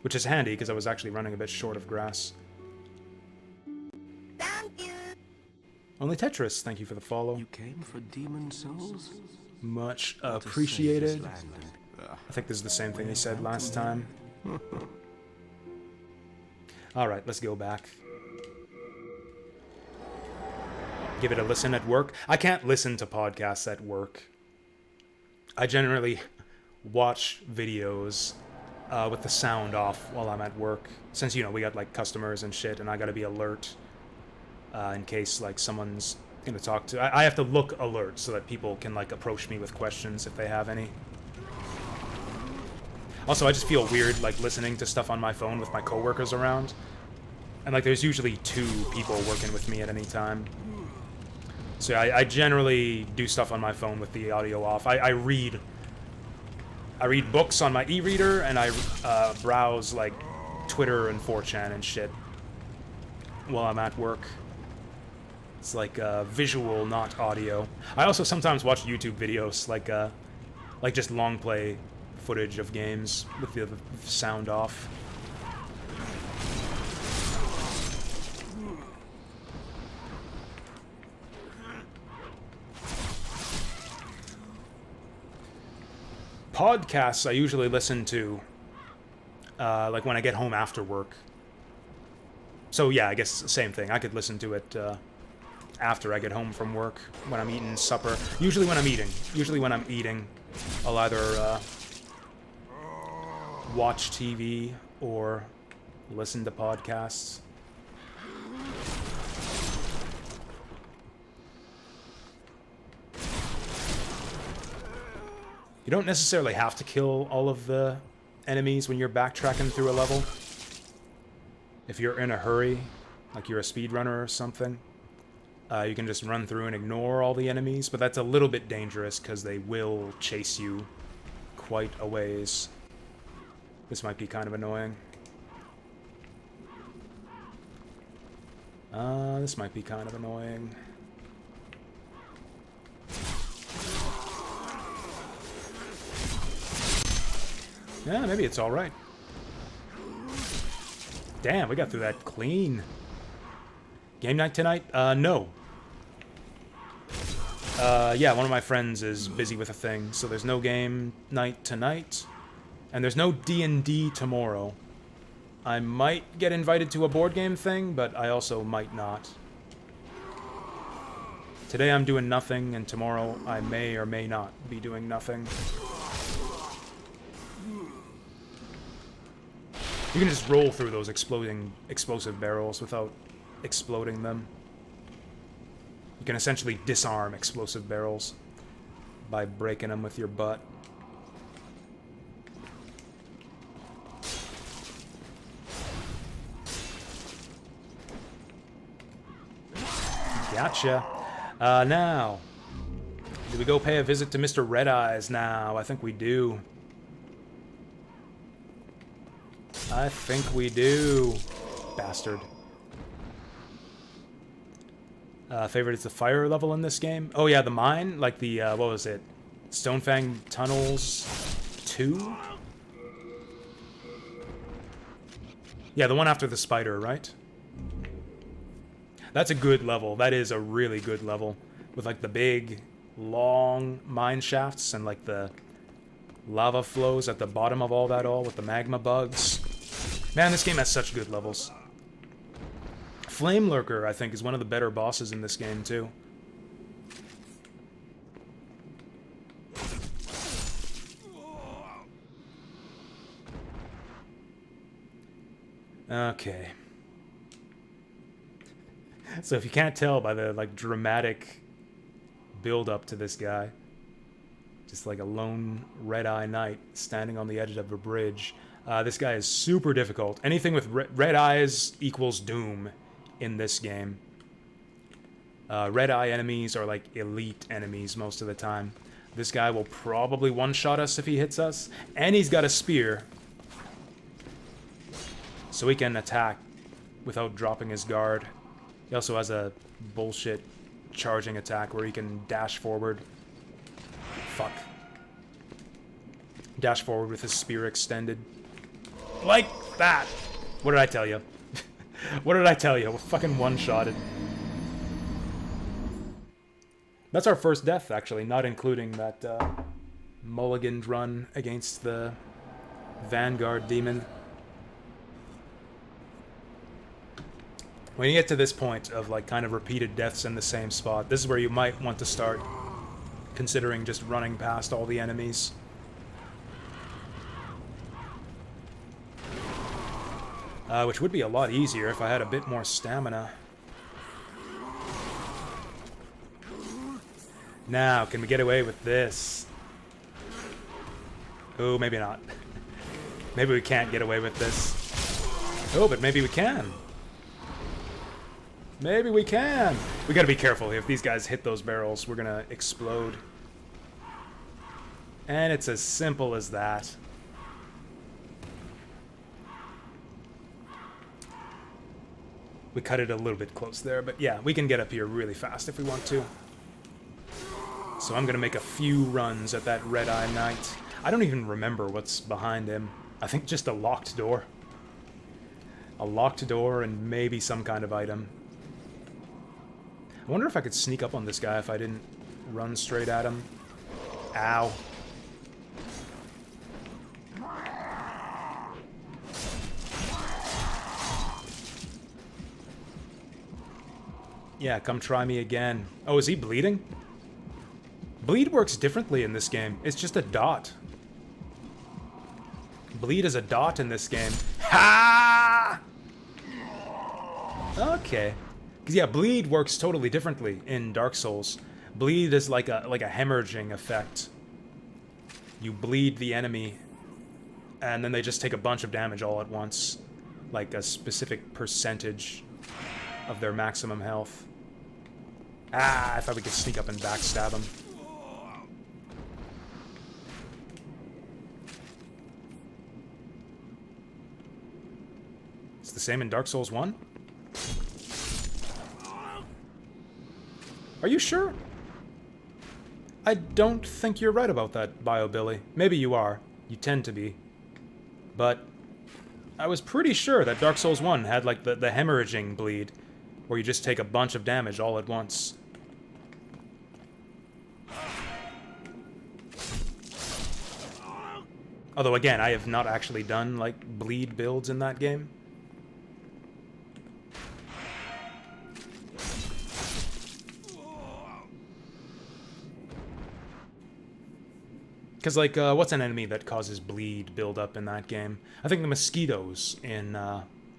Which is handy, because I was actually running a bit short of grass. Thank you. Only Tetris, thank you for the follow. You came for demon souls? Much What a appreciated. sage's land. I think this is the same thing he said last time. Alright, let's go back. Give it a listen at work. I can't listen to podcasts at work. I generally watch videos with the sound off while I'm at work. Since, you know, we got, like, customers and shit, and I gotta be alert in case, like, someone's gonna talk to... I have to look alert so that people can, like, approach me with questions if they have any. Also, I just feel weird, like, listening to stuff on my phone with my coworkers around. And, like, there's usually 2 people working with me at any time. So I generally do stuff on my phone with the audio off. I read books on my e-reader, and I browse, like, Twitter and 4chan and shit while I'm at work. It's like visual, not audio. I also sometimes watch YouTube videos, like just long play footage of games with the sound off. Podcasts I usually listen to, like when I get home after work. So yeah, I guess same thing. I could listen to it after I get home from work, when I'm eating supper. Usually when I'm eating, I'll either watch TV or listen to podcasts. You don't necessarily have to kill all of the enemies when you're backtracking through a level. If you're in a hurry, like you're a speedrunner or something, you can just run through and ignore all the enemies, but that's a little bit dangerous because they will chase you quite a ways. This might be kind of annoying. This might be kind of annoying. Yeah, maybe it's alright. Damn, we got through that clean. Game night tonight? No. Yeah, one of my friends is busy with a thing, so there's no game night tonight. And there's no D&D tomorrow. I might get invited to a board game thing, but I also might not. Today I'm doing nothing, and tomorrow I may or may not be doing nothing. You can just roll through those explosive barrels without exploding them. You can essentially disarm explosive barrels by breaking them with your butt. Gotcha. Now, do we go pay a visit to Mr. Red Eyes now? I think we do. I think we do. Bastard. Favorite is the fire level in this game? Oh yeah, the mine? Like the, what was it? Stonefang Tunnels 2? Yeah, the one after the spider, right? That's a good level. That is a really good level. With like the big, long mine shafts and like the lava flows at the bottom of all that with the magma bugs. Man, this game has such good levels. Flame Lurker, I think, is one of the better bosses in this game, too. Okay. So if you can't tell by the, like, dramatic build-up to this guy, just like a lone red-eye knight standing on the edge of a bridge, this guy is super difficult. Anything with red eyes equals doom in this game. Red eye enemies are like elite enemies most of the time. This guy will probably one-shot us if he hits us, and he's got a spear, so he can attack without dropping his guard. He also has a bullshit charging attack where he can dash forward. Fuck. Dash forward with his spear extended. Like that! What did I tell you? What did I tell you? We're fucking one-shotted. That's our first death, actually, not including that mulliganed run against the Vanguard demon. When you get to this point of, like, kind of repeated deaths in the same spot, this is where you might want to start considering just running past all the enemies. Which would be a lot easier if I had a bit more stamina. Now, can we get away with this? Oh, maybe not. Maybe we can't get away with this. Oh, but maybe we can. Maybe we can. We gotta be careful. If these guys hit those barrels, we're gonna explode. And it's as simple as that. We cut it a little bit close there, but yeah, we can get up here really fast if we want to. So I'm gonna make a few runs at that Red-Eye Knight. I don't even remember what's behind him. I think just a locked door. A locked door and maybe some kind of item. I wonder if I could sneak up on this guy if I didn't run straight at him. Ow. Yeah, come try me again. Oh, is he bleeding? Bleed works differently in this game. It's just a dot. Bleed is a dot in this game. Ha! Okay. Because yeah, bleed works totally differently in Dark Souls. Bleed is like a hemorrhaging effect. You bleed the enemy, and then they just take a bunch of damage all at once. Like a specific percentage of their maximum health. Ah, I thought we could sneak up and backstab him. It's the same in Dark Souls 1? Are you sure? I don't think you're right about that, BioBilly. Maybe you are. You tend to be. But I was pretty sure that Dark Souls 1 had like the hemorrhaging bleed, where you just take a bunch of damage all at once. Although again, I have not actually done like bleed builds in that game. Because, like, what's an enemy that causes bleed build up in that game? I think the mosquitoes in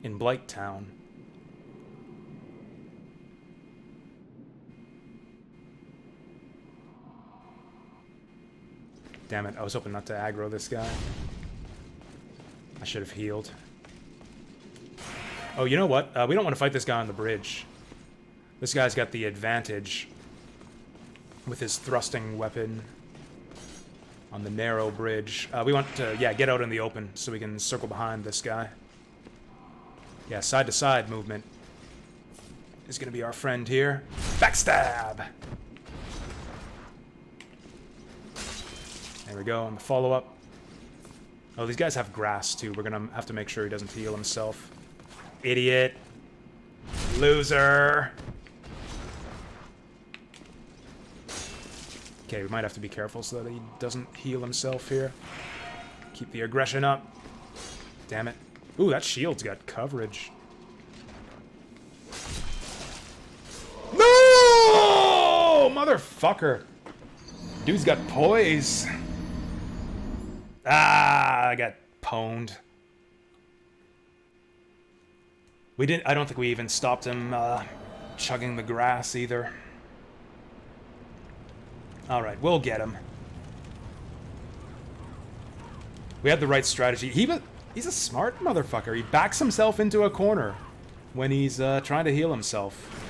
Blight Town. Damn it, I was hoping not to aggro this guy. I should have healed. Oh, you know what? We don't want to fight this guy on the bridge. This guy's got the advantage with his thrusting weapon on the narrow bridge. We want to, yeah, get out in the open so we can circle behind this guy. Yeah, side-to-side movement is going to be our friend here. Backstab! There we go, on the follow-up. Oh, these guys have grass, too. We're going to have to make sure he doesn't heal himself. Idiot. Loser. Okay, we might have to be careful so that he doesn't heal himself here. Keep the aggression up. Damn it. Ooh, that shield's got coverage. No! Motherfucker. Dude's got poise. Ah, I got pwned. We didn't. I don't think we even stopped him chugging the grass either. All right, we'll get him. We had the right strategy. He's a smart motherfucker. He backs himself into a corner when he's trying to heal himself.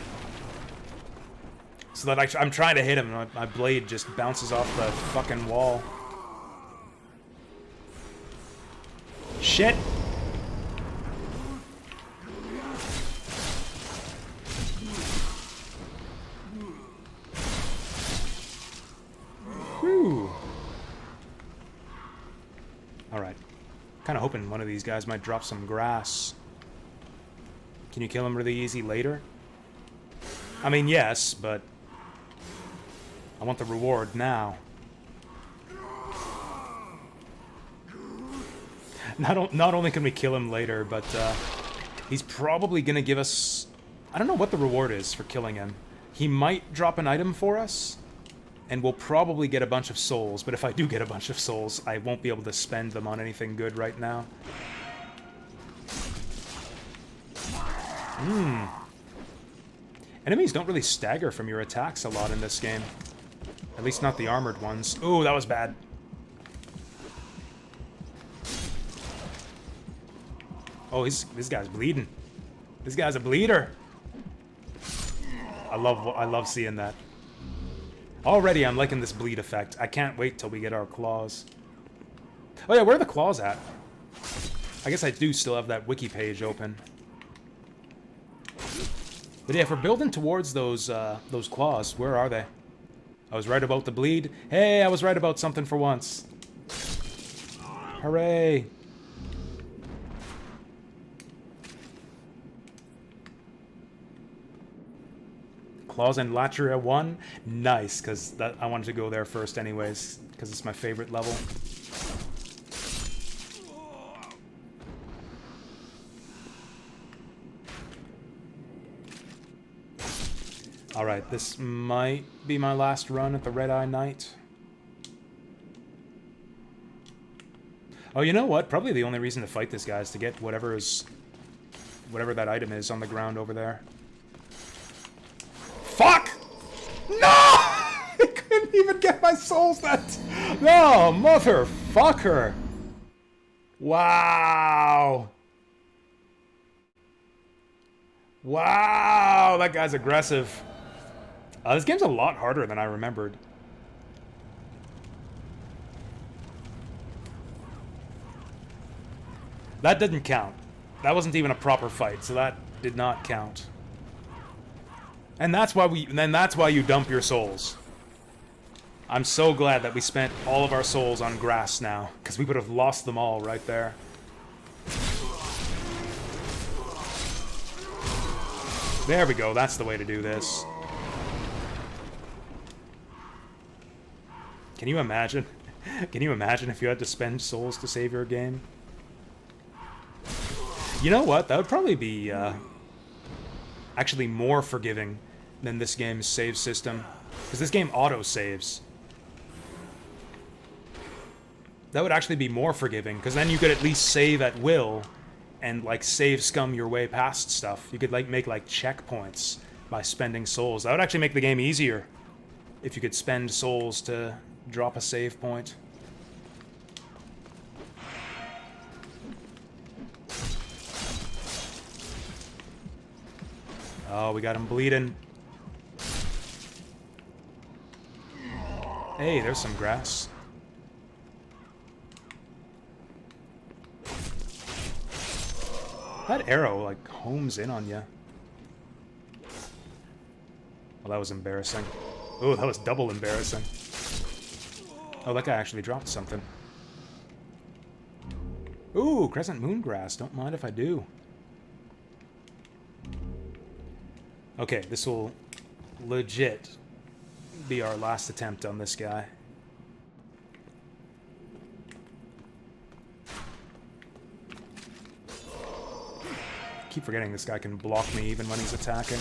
So that I'm trying to hit him, and my blade just bounces off the fucking wall. Shit! Whew. Alright. Kinda hoping one of these guys might drop some grass. Can you kill him really easy later? I mean, yes, but I want the reward now. Not only can we kill him later, but he's probably gonna give us... I don't know what the reward is for killing him. He might drop an item for us, and we'll probably get a bunch of souls, but if I do get a bunch of souls, I won't be able to spend them on anything good right now. Enemies don't really stagger from your attacks a lot in this game. At least not the armored ones. Ooh, that was bad. Oh, this guy's bleeding. This guy's a bleeder. I love seeing that. Already I'm liking this bleed effect. I can't wait till we get our claws. Oh yeah, where are the claws at? I guess I do still have that wiki page open. But yeah, if we're building towards those claws, where are they? I was right about the bleed. Hey, I was right about something for once. Hooray! Claws and Latria 1? Nice, because I wanted to go there first anyways, because it's my favorite level. Alright, this might be my last run at the Red Eye Knight. Oh, you know what? Probably the only reason to fight this guy is to get whatever that item is on the ground over there. Fuck! No! I couldn't even get my souls that... No, motherfucker! Wow! Wow, that guy's aggressive. This game's a lot harder than I remembered. That didn't count. That wasn't even a proper fight, so that did not count. And that's why you dump your souls. I'm so glad that we spent all of our souls on grass now, because we would have lost them all right there. There we go, that's the way to do this. Can you imagine? Can you imagine if you had to spend souls to save your game? You know what? That would probably be actually more forgiving than this game's save system. Because this game auto-saves. That would actually be more forgiving, because then you could at least save at will and, like, save scum your way past stuff. You could, like, make, like, checkpoints by spending souls. That would actually make the game easier if you could spend souls to drop a save point. Oh, we got him bleeding. Hey, there's some grass. That arrow, like, homes in on you. Well, that was embarrassing. Oh, that was double embarrassing. Oh, that guy actually dropped something. Ooh, crescent moon grass. Don't mind if I do. Okay, this will legit be our last attempt on this guy. Keep forgetting this guy can block me even when he's attacking.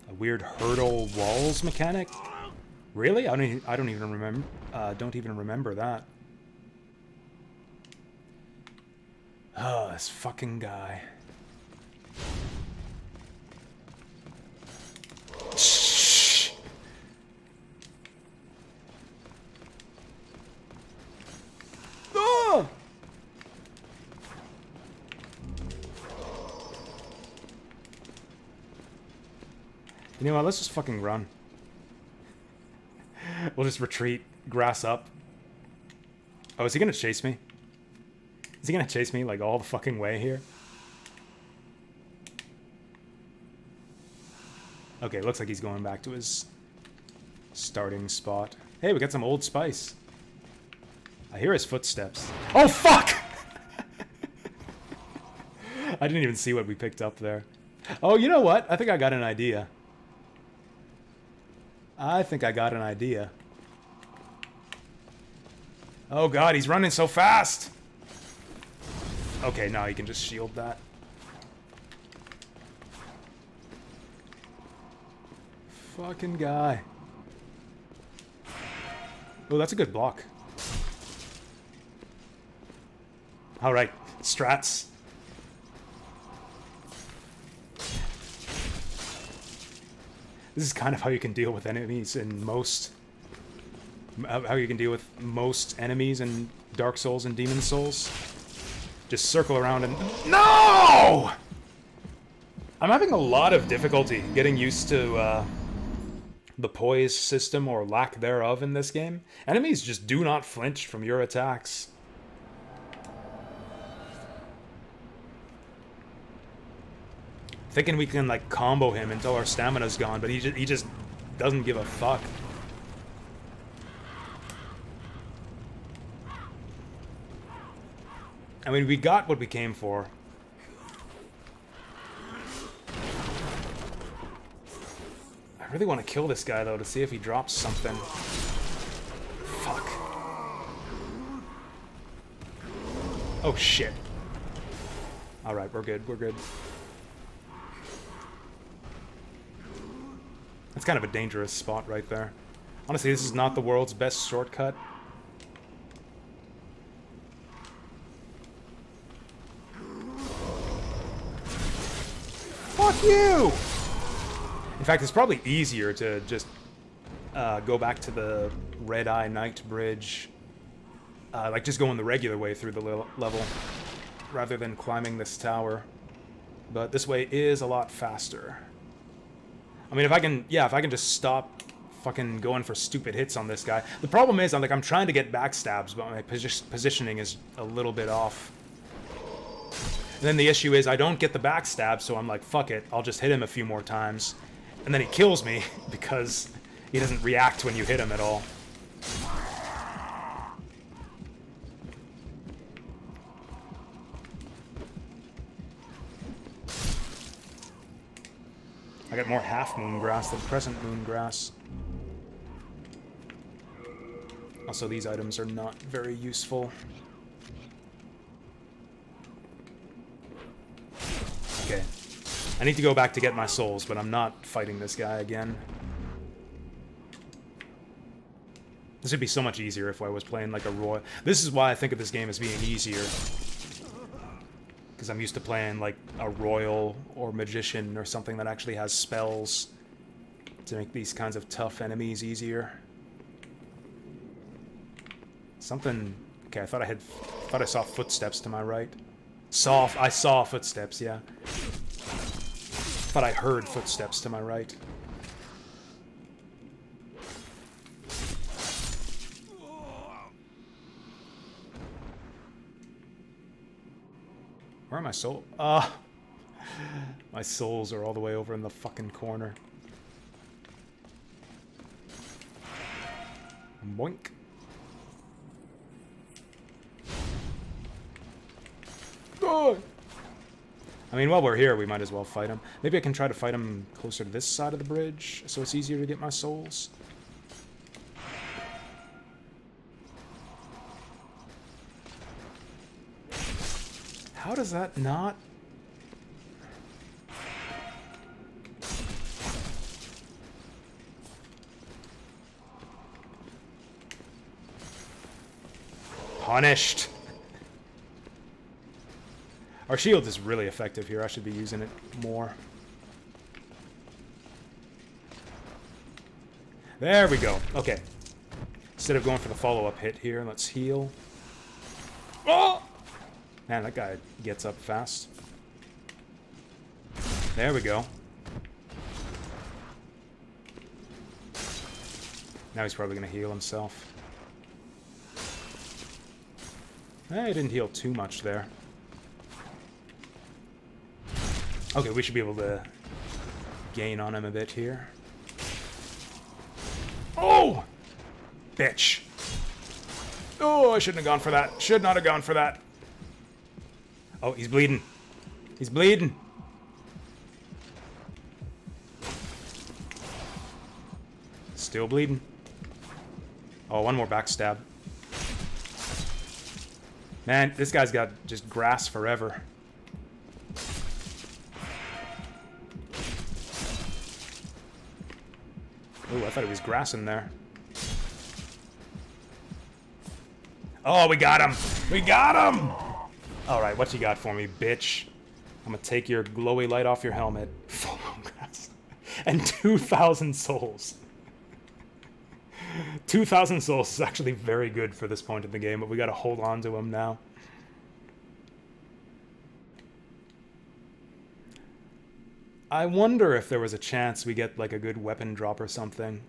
A weird hurdle walls mechanic? Really? I don't even remember. Don't even remember that. Oh, this fucking guy. Shh. Oh! You know what? Let's just fucking run. We'll just retreat, grass up. Oh, is he gonna chase me? Is he gonna chase me, like, all the fucking way here? Okay, looks like he's going back to his starting spot. Hey, we got some Old Spice. I hear his footsteps. Oh, fuck! I didn't even see what we picked up there. Oh, you know what? I think I got an idea. I think I got an idea. Oh god, he's running so fast! Okay, now you can just shield that. Fucking guy. Oh, that's a good block. Alright, strats. This is kind of how you can deal with enemies in most... How you can deal with most enemies in Dark Souls and Demon Souls. Just circle around and... No! I'm having a lot of difficulty getting used to the poise system or lack thereof in this game. Enemies just do not flinch from your attacks. Thinking we can like combo him until our stamina's gone, but he just doesn't give a fuck. I mean, we got what we came for. I really want to kill this guy, though, to see if he drops something. Fuck. Oh, shit. Alright, we're good, we're good. That's kind of a dangerous spot right there. Honestly, this is not the world's best shortcut. Fuck you! In fact, it's probably easier to just go back to the Red Eye Knight Bridge. Like, just going the regular way through the level, rather than climbing this tower. But this way is a lot faster. I mean, if I can just stop fucking going for stupid hits on this guy. The problem is, I'm trying to get backstabs, but my positioning is a little bit off. And then the issue is I don't get the backstab, so I'm like, fuck it, I'll just hit him a few more times. And then he kills me because he doesn't react when you hit him at all. I got more half moon grass than crescent moon grass. Also, these items are not very useful. Okay. I need to go back to get my souls, but I'm not fighting this guy again. This would be so much easier if I was playing like a royal. This is why I think of this game as being easier. Because I'm used to playing like a royal or magician or something that actually has spells to make these kinds of tough enemies easier. Something... Okay, I thought I saw footsteps to my right. I saw footsteps, yeah. Thought I heard footsteps to my right. Where are my souls? My souls are all the way over in the fucking corner. Boink. Oh! I mean, while we're here, we might as well fight him. Maybe I can try to fight him closer to this side of the bridge, so it's easier to get my souls. How does that not... Punished! Our shield is really effective here. I should be using it more. There we go. Okay. Instead of going for the follow-up hit here, let's heal. Oh! Man, that guy gets up fast. There we go. Now he's probably going to heal himself. He didn't heal too much there. Okay, we should be able to gain on him a bit here. Oh! Bitch. Oh, I shouldn't have gone for that. Should not have gone for that. Oh, he's bleeding. He's bleeding. Still bleeding. Oh, one more backstab. Man, this guy's got just grass forever. Ooh, I thought it was grass in there. Oh, we got him! We got him! Alright, what you got for me, bitch? I'm gonna take your glowy light off your helmet. And 2,000 souls. 2,000 souls is actually very good for this point in the game, but we gotta hold on to him now. I wonder if there was a chance we get like a good weapon drop or something.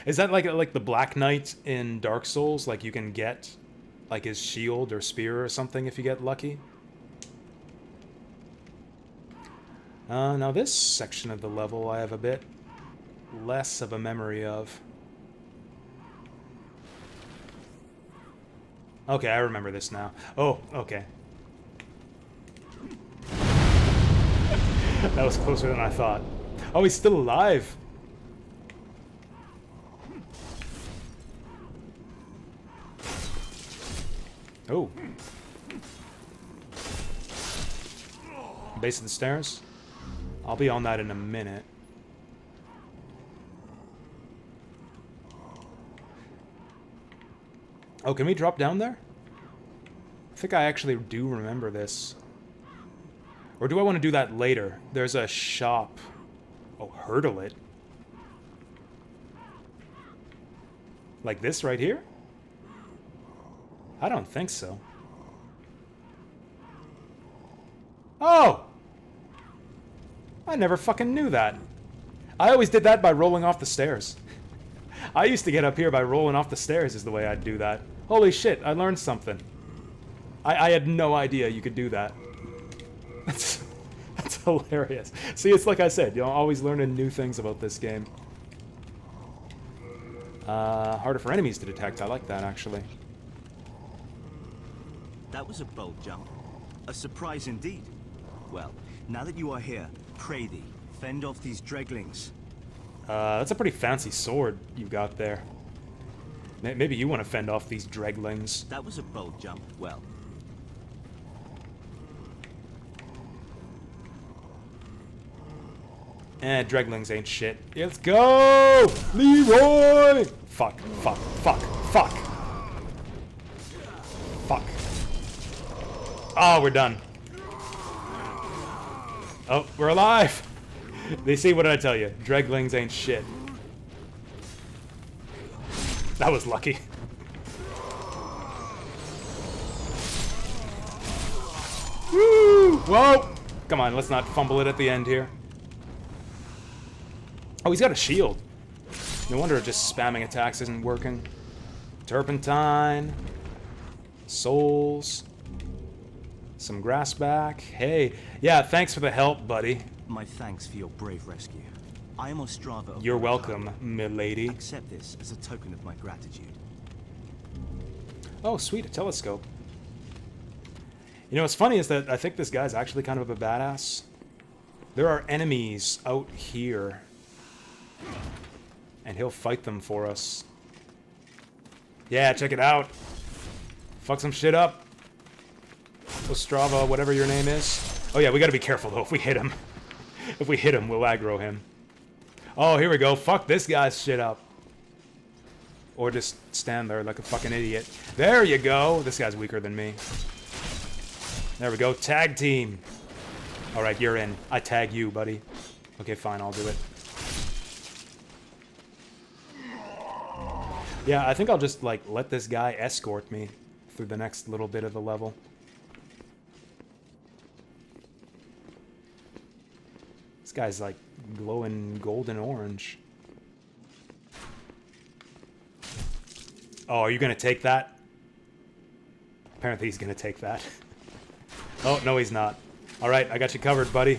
Is that like the Black Knight in Dark Souls? Like you can get like his shield or spear or something if you get lucky? Now this section of the level I have a bit less of a memory of. Okay, I remember this now. Oh, okay. That was closer than I thought. Oh, he's still alive. Oh. Base of the stairs? I'll be on that in a minute. Oh, can we drop down there? I think I actually do remember this. Or do I want to do that later? There's a shop. Oh, hurdle it. Like this right here? I don't think so. Oh! I never fucking knew that. I always did that by rolling off the stairs. I used to get up here by rolling off the stairs is the way I'd do that. Holy shit, I learned something. I had no idea you could do that. That's hilarious. See, it's like I said, you know, always learning new things about this game. Harder for enemies to detect. I like that, actually. That was a bold jump. A surprise indeed. Well, now that you are here, pray thee, fend off these dreglings. That's a pretty fancy sword you got there. Maybe you want to fend off these dreglings. That was a bold jump. Well. Dreglings ain't shit. Let's go! Leroy! Fuck, fuck, fuck, fuck. Fuck. Oh, we're done. Oh, we're alive! They see, what did I tell you? Dreglings ain't shit. That was lucky. Woo! Whoa! Come on, let's not fumble it at the end here. Oh, he's got a shield. No wonder just spamming attacks isn't working. Turpentine. Souls. Some grass back. Hey, yeah, thanks for the help, buddy. My thanks for your brave rescue. I am Ostrava of You're Bakuhatsu. welcome, milady. Accept this as a token of my gratitude. Oh, sweet, a telescope. You know, what's funny is that I think this guy's actually kind of a badass. There are enemies out here. And he'll fight them for us. Yeah, check it out. Fuck some shit up. Ostrava, whatever your name is. Oh yeah, we gotta be careful though if we hit him. If we hit him, we'll aggro him. Oh, here we go. Fuck this guy's shit up. Or just stand there like a fucking idiot. There you go. This guy's weaker than me. There we go. Tag team. Alright, you're in. I tag you, buddy. Okay, fine. I'll do it. Yeah, I think I'll just, like, let this guy escort me through the next little bit of the level. This guy's, like, glowing golden orange. Oh, are you gonna take that? Apparently he's gonna take that. Oh, no he's not. Alright, I got you covered, buddy.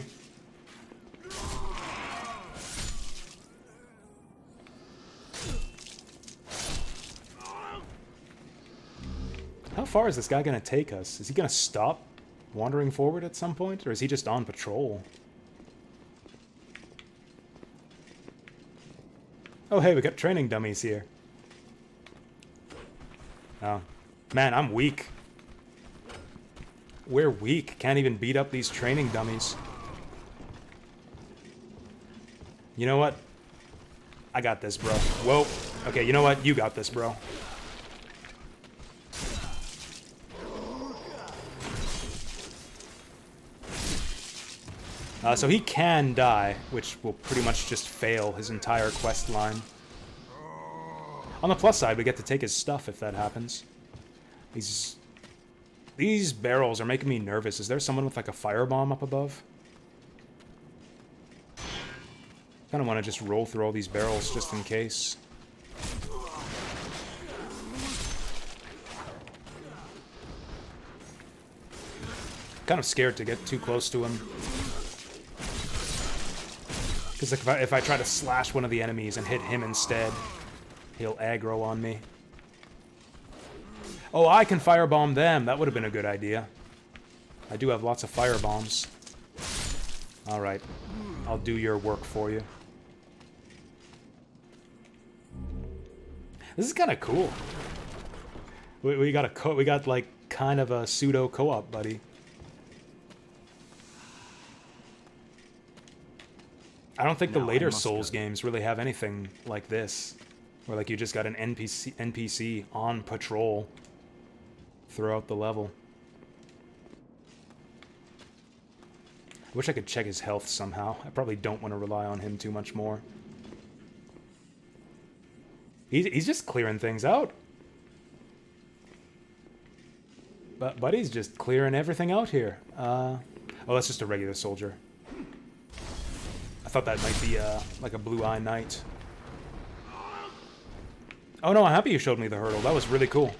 How far is this guy gonna take us? Is he gonna stop wandering forward at some point? Or is he just on patrol? Oh hey, we got training dummies here. Oh. Man, I'm weak. We're weak. Can't even beat up these training dummies. You know what? I got this, bro. Whoa. Okay, you know what? You got this, bro. So he can die, which will pretty much just fail his entire quest line. On the plus side, we get to take his stuff if that happens. These barrels are making me nervous. Is there someone with like a firebomb up above? Kind of want to just roll through all these barrels just in case. Kind of scared to get too close to him. Because if I try to slash one of the enemies and hit him instead, he'll aggro on me. Oh, I can firebomb them. That would have been a good idea. I do have lots of firebombs. Alright. I'll do your work for you. This is kind of cool. We got like kind of a pseudo co-op, buddy. I don't think the later Souls games really have anything like this, where like you just got an NPC on patrol throughout the level. I wish I could check his health somehow. I probably don't want to rely on him too much more. He's just clearing things out. But Buddy's just clearing everything out here. Oh, that's just a regular soldier. I thought that might be like a blue-eye knight. Oh no, I'm happy you showed me the hurdle. That was really cool.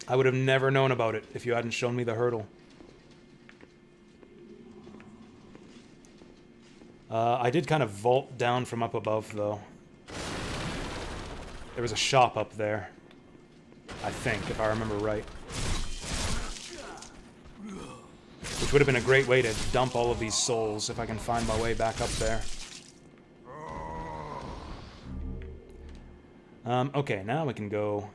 I would have never known about it if you hadn't shown me the hurdle. I did kind of vault down from up above, though. There was a shop up there. I think, if I remember right. Which would have been a great way to dump all of these souls if I can find my way back up there. Okay, now we can go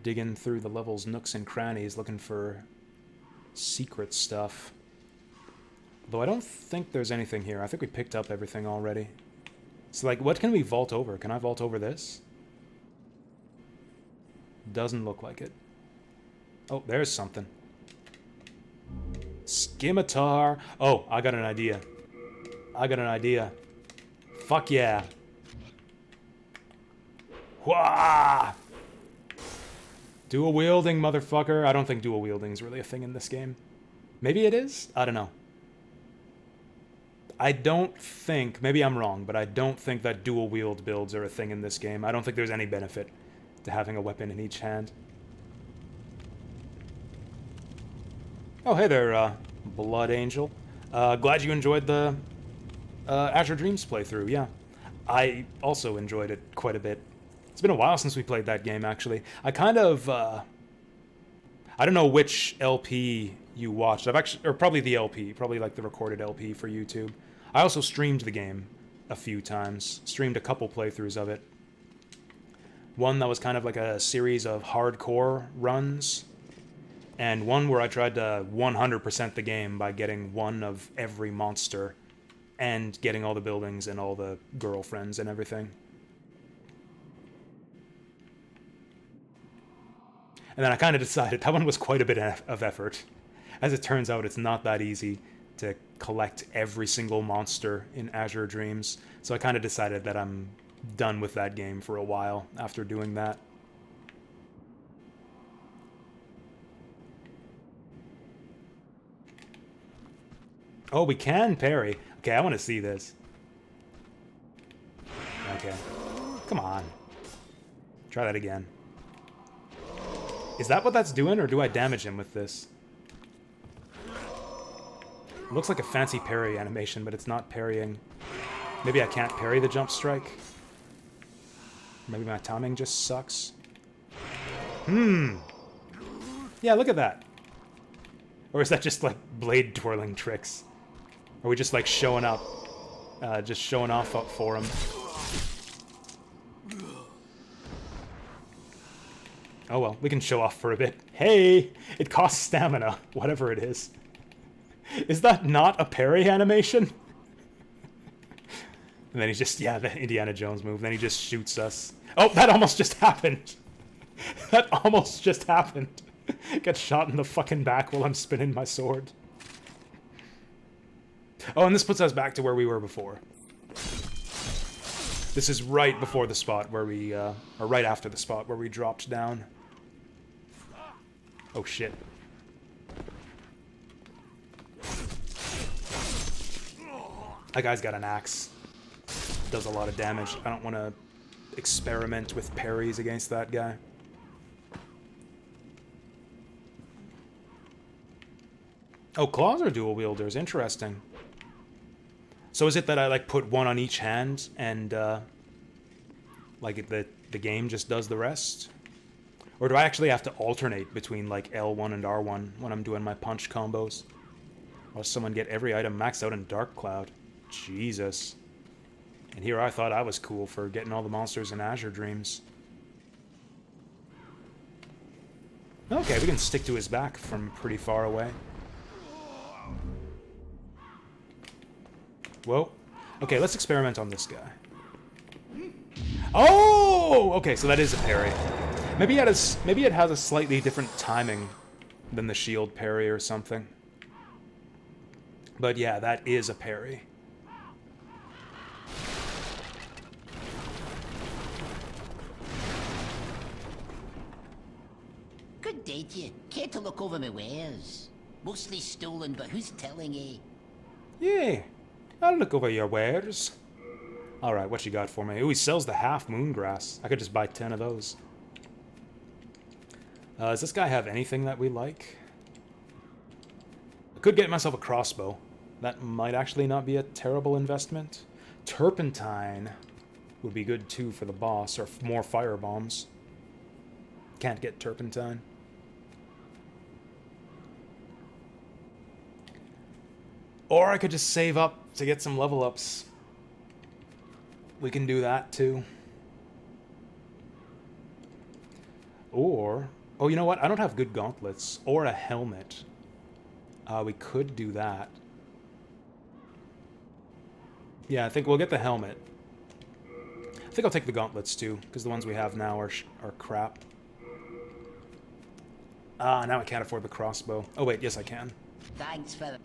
digging through the level's nooks and crannies looking for secret stuff. Though I don't think there's anything here. I think we picked up everything already. So, like, what can we vault over? Can I vault over this? Doesn't look like it. Oh, there's something. Scimitar. Oh, I got an idea. I got an idea. Fuck yeah. Wah! Dual wielding, motherfucker. I don't think dual wielding is really a thing in this game. Maybe it is? I don't know. I don't think, maybe I'm wrong, but I don't think that dual wield builds are a thing in this game. I don't think there's any benefit to having a weapon in each hand. Oh, hey there, Blood Angel. Glad you enjoyed the Azure Dreams playthrough, yeah. I also enjoyed it quite a bit. It's been a while since we played that game, actually. I kind of, I don't know which LP you watched. I've actually, or probably the LP, probably like the recorded LP for YouTube. I also streamed the game a few times. Streamed a couple playthroughs of it. One that was kind of like a series of hardcore runs. And one where I tried to 100% the game by getting one of every monster. And getting all the buildings and all the girlfriends and everything. And then I kind of decided that one was quite a bit of effort. As it turns out, it's not that easy to collect every single monster in Azure Dreams. So I kind of decided that I'm done with that game for a while after doing that. Oh, we can parry. Okay, I want to see this. Okay. Come on. Try that again. Is that what that's doing, or do I damage him with this? It looks like a fancy parry animation, but it's not parrying. Maybe I can't parry the jump strike. Maybe my timing just sucks. Yeah, look at that. Or is that just like blade twirling tricks? Are we just like showing up? Just showing off up for him. Oh well, we can show off for a bit. Hey! It costs stamina, whatever it is. Is that not a parry animation? And then he just, yeah, the Indiana Jones move. Then he just shoots us. Oh, that almost just happened. That almost just happened. Get shot in the fucking back while I'm spinning my sword. Oh, and this puts us back to where we were before. This is right before the spot where we, or right after the spot where we dropped down. Oh, shit. That guy's got an axe. Does a lot of damage. I don't want to experiment with parries against that guy. Oh, claws are dual wielders. Interesting. So is it that I, like, put one on each hand and, like, the game just does the rest? Or do I actually have to alternate between, like, L1 and R1 when I'm doing my punch combos? Or someone get every item maxed out in Dark Cloud? Jesus. And here I thought I was cool for getting all the monsters in Azure Dreams. Okay, we can stick to his back from pretty far away. Whoa. Okay, let's experiment on this guy. Oh! Okay, so that is a parry. Maybe it has a slightly different timing than the shield parry or something. But yeah, that is a parry. Good day to you. Care to look over my wares? Mostly stolen, but who's telling you? Yeah, I'll look over your wares. Alright, what you got for me? Ooh, he sells the half moon grass. I could just buy 10 of those. Does this guy have anything that we like? I could get myself a crossbow. That might actually not be a terrible investment. Turpentine would be good too for the boss, or more fire bombs. Can't get turpentine. Or I could just save up to get some level ups. We can do that too. Or, oh, you know what? I don't have good gauntlets or a helmet. We could do that. Yeah, I think we'll get the helmet. I think I'll take the gauntlets too, because the ones we have now are crap. Ah, now I can't afford the crossbow. Oh wait, yes I can. Thanks for...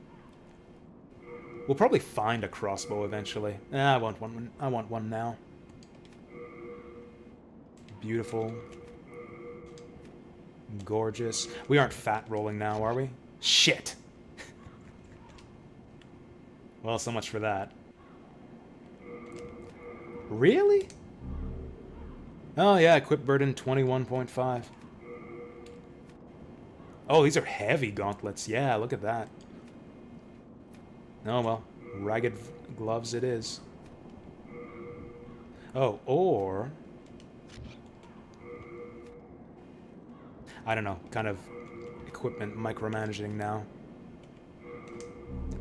We'll probably find a crossbow eventually. I want one. I want one now. Beautiful. Gorgeous. We aren't fat rolling now, are we? Shit! Well, so much for that. Really? Oh yeah, equip burden 21.5. Oh, these are heavy gauntlets. Yeah, look at that. Oh, well, ragged gloves it is. Oh, or... I don't know, kind of equipment micromanaging now.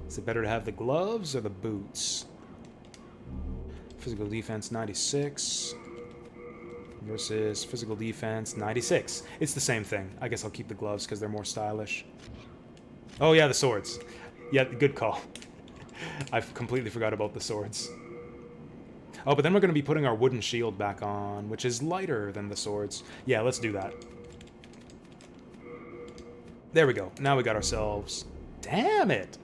Is it better to have the gloves or the boots? Physical defense 96 versus physical defense 96. It's the same thing. I guess I'll keep the gloves because they're more stylish. Oh yeah, the swords. Yeah, good call. I completely forgot about the swords. Oh, but then we're going to be putting our wooden shield back on, which is lighter than the swords. Yeah, let's do that. There we go. Now we got ourselves... Damn it!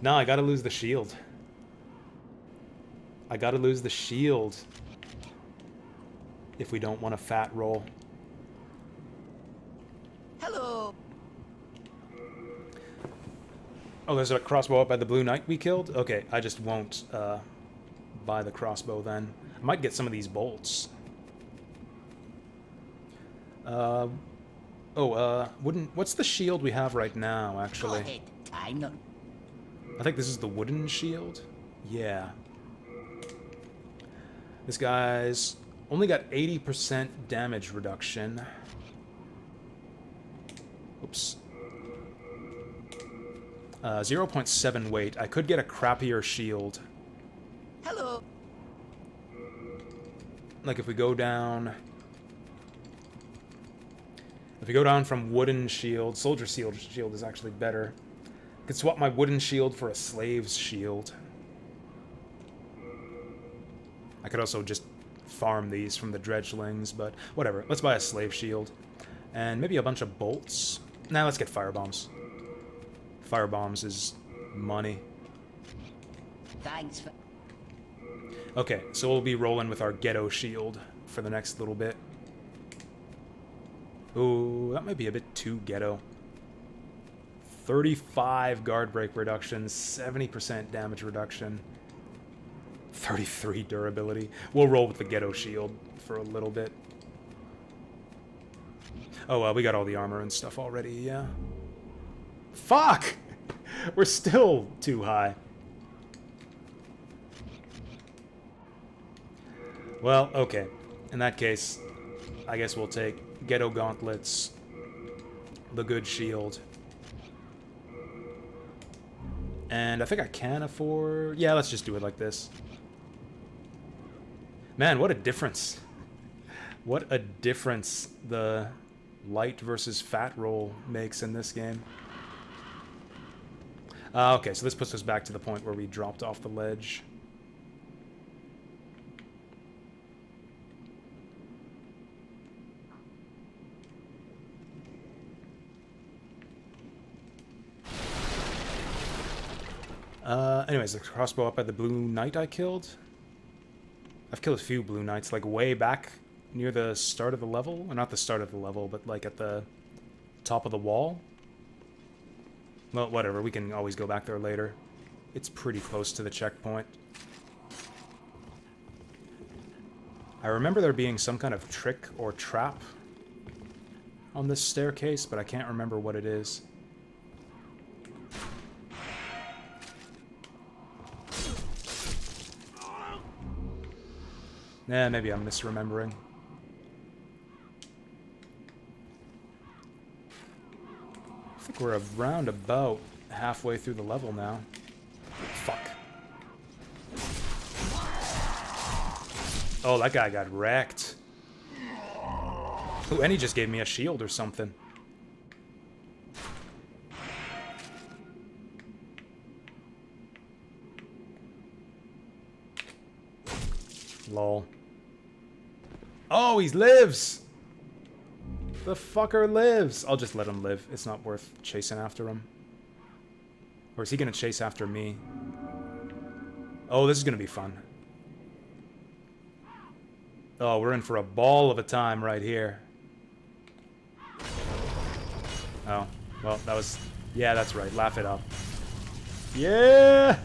No, I gotta lose the shield. I gotta lose the shield if we don't want a fat roll. Hello! Oh, there's a crossbow up by the Blue Knight we killed? Okay, I just won't buy the crossbow then. I might get some of these bolts. What's the shield we have right now, actually? Go ahead. I'm not... I think this is the wooden shield? Yeah. This guy's only got 80% damage reduction. Oops. 0.7 weight. I could get a crappier shield. Hello! Like if we go down... If we go down from wooden shield... Soldier shield is actually better. I could swap my wooden shield for a slave's shield. I could also just farm these from the dredgelings, but whatever. Let's buy a slave shield. And maybe a bunch of bolts. Nah, let's get firebombs. Firebombs is money. Thanks for... Okay, so we'll be rolling with our ghetto shield for the next little bit. Ooh, that might be a bit too ghetto. 35 guard break reduction, 70% damage reduction, 33 durability. We'll roll with the ghetto shield for a little bit. Oh, well, we got all the armor and stuff already, yeah. Fuck! We're still too high. Well, okay. In that case, I guess we'll take ghetto gauntlets, the good shield. And I think I can afford... Yeah, let's just do it like this. Man, what a difference. What a difference the light versus fat roll makes in this game. Okay, so this puts us back to the point where we dropped off the ledge. Anyways, the crossbow up by the blue knight I killed. I've killed a few blue knights, like way back near the start of the level. Or not the start of the level, but like at the top of the wall. Well, whatever, we can always go back there later. It's pretty close to the checkpoint. I remember there being some kind of trick or trap on this staircase, but I can't remember what it is. Nah, maybe I'm misremembering. I think we're around about halfway through the level now. Fuck. Oh, that guy got wrecked. Ooh, and he just gave me a shield or something. Lol. Oh, he lives! The fucker lives! I'll just let him live. It's not worth chasing after him. Or is he gonna chase after me? Oh, this is gonna be fun. Oh, we're in for a ball of a time right here. Oh, well, that was... Yeah, that's right. Laugh it up. Yeah!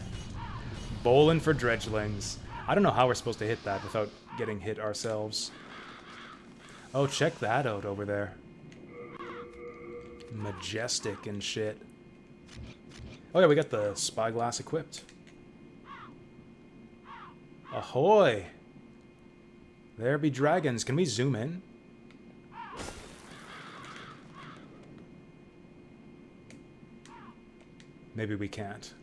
Bowling for dredgelings. I don't know how we're supposed to hit that without getting hit ourselves. Oh, check that out over there. Majestic and shit. Oh yeah, we got the spyglass equipped. Ahoy! There be dragons. Can we zoom in? Maybe we can't.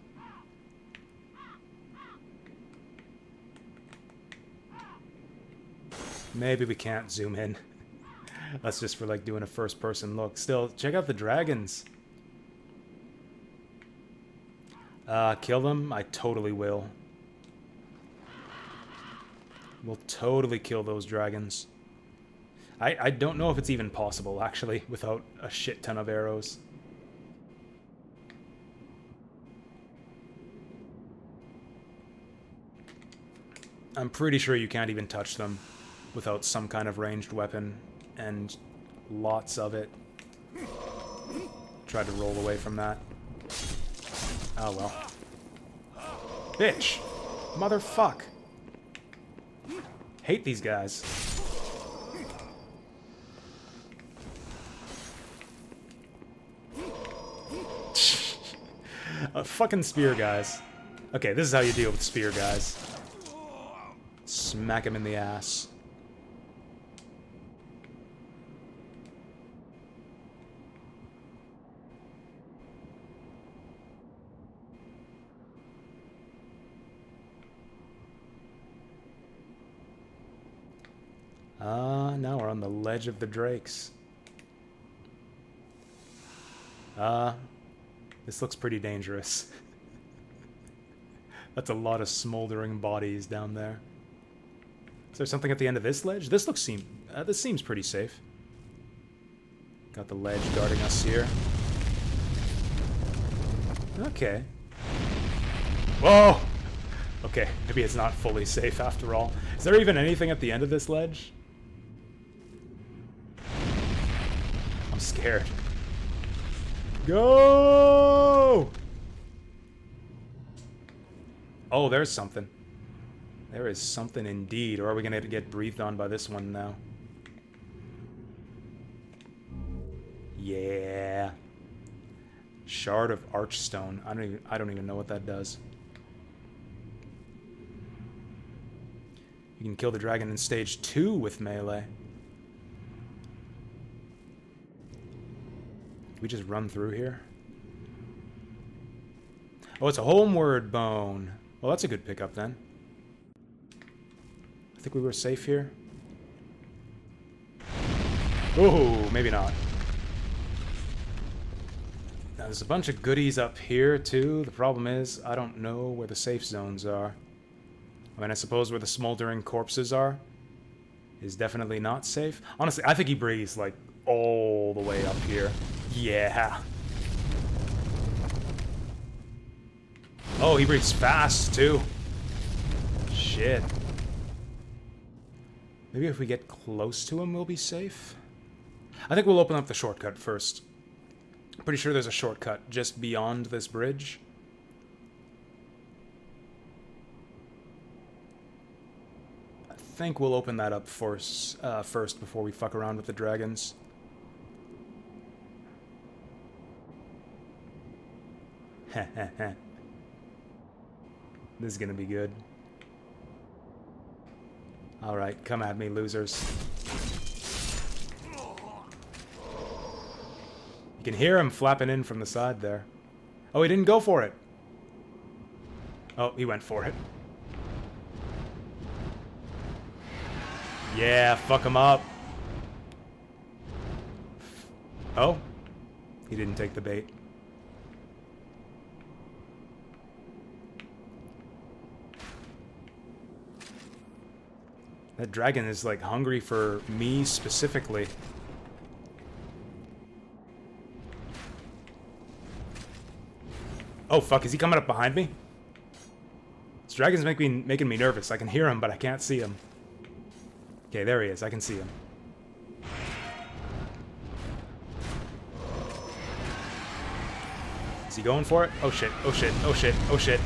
Maybe we can't zoom in. That's just for like doing a first person look. Still, check out the dragons. Kill them? I totally will. We'll totally kill those dragons. I don't know if it's even possible, actually, without a shit ton of arrows. I'm pretty sure you can't even touch them without some kind of ranged weapon, and lots of it. Tried to roll away from that. Oh well. Bitch! Motherfuck! Hate these guys. Fucking spear guys. Okay, this is how you deal with spear guys. Smack him in the ass. Now we're on the ledge of the drakes. This looks pretty dangerous. That's a lot of smoldering bodies down there. Is there something at the end of this ledge? This this seems pretty safe. Got the ledge guarding us here. Okay. Whoa! Okay, maybe it's not fully safe after all. Is there even anything at the end of this ledge? I'm scared. Go! Oh, there's something. There is something indeed. Or are we going to get breathed on by this one now? Yeah. Shard of Archstone. I don't even know what that does. You can kill the dragon in stage 2 with melee. Can we just run through here? Oh, it's a homeward bone. Well, that's a good pickup then. I think we were safe here. Oh, maybe not. Now, there's a bunch of goodies up here, too. The problem is, I don't know where the safe zones are. I mean, I suppose where the smoldering corpses are is definitely not safe. Honestly, I think he breathes, like, all the way up here. Yeah. Oh, he breathes fast, too. Shit. Maybe if we get close to him, we'll be safe? I think we'll open up the shortcut first. I'm pretty sure there's a shortcut just beyond this bridge. I think we'll open that up first before we fuck around with the dragons. Heh. This is gonna be good. Alright, come at me, losers. You can hear him flapping in from the side there. Oh, he didn't go for it. Oh, he went for it. Yeah, fuck him up. Oh, he didn't take the bait. That dragon is, like, hungry for me specifically. Oh, fuck, is he coming up behind me? This dragon's making me nervous. I can hear him, but I can't see him. Okay, there he is. I can see him. Is he going for it? Oh, shit. Oh, shit. Oh, shit. Oh, shit.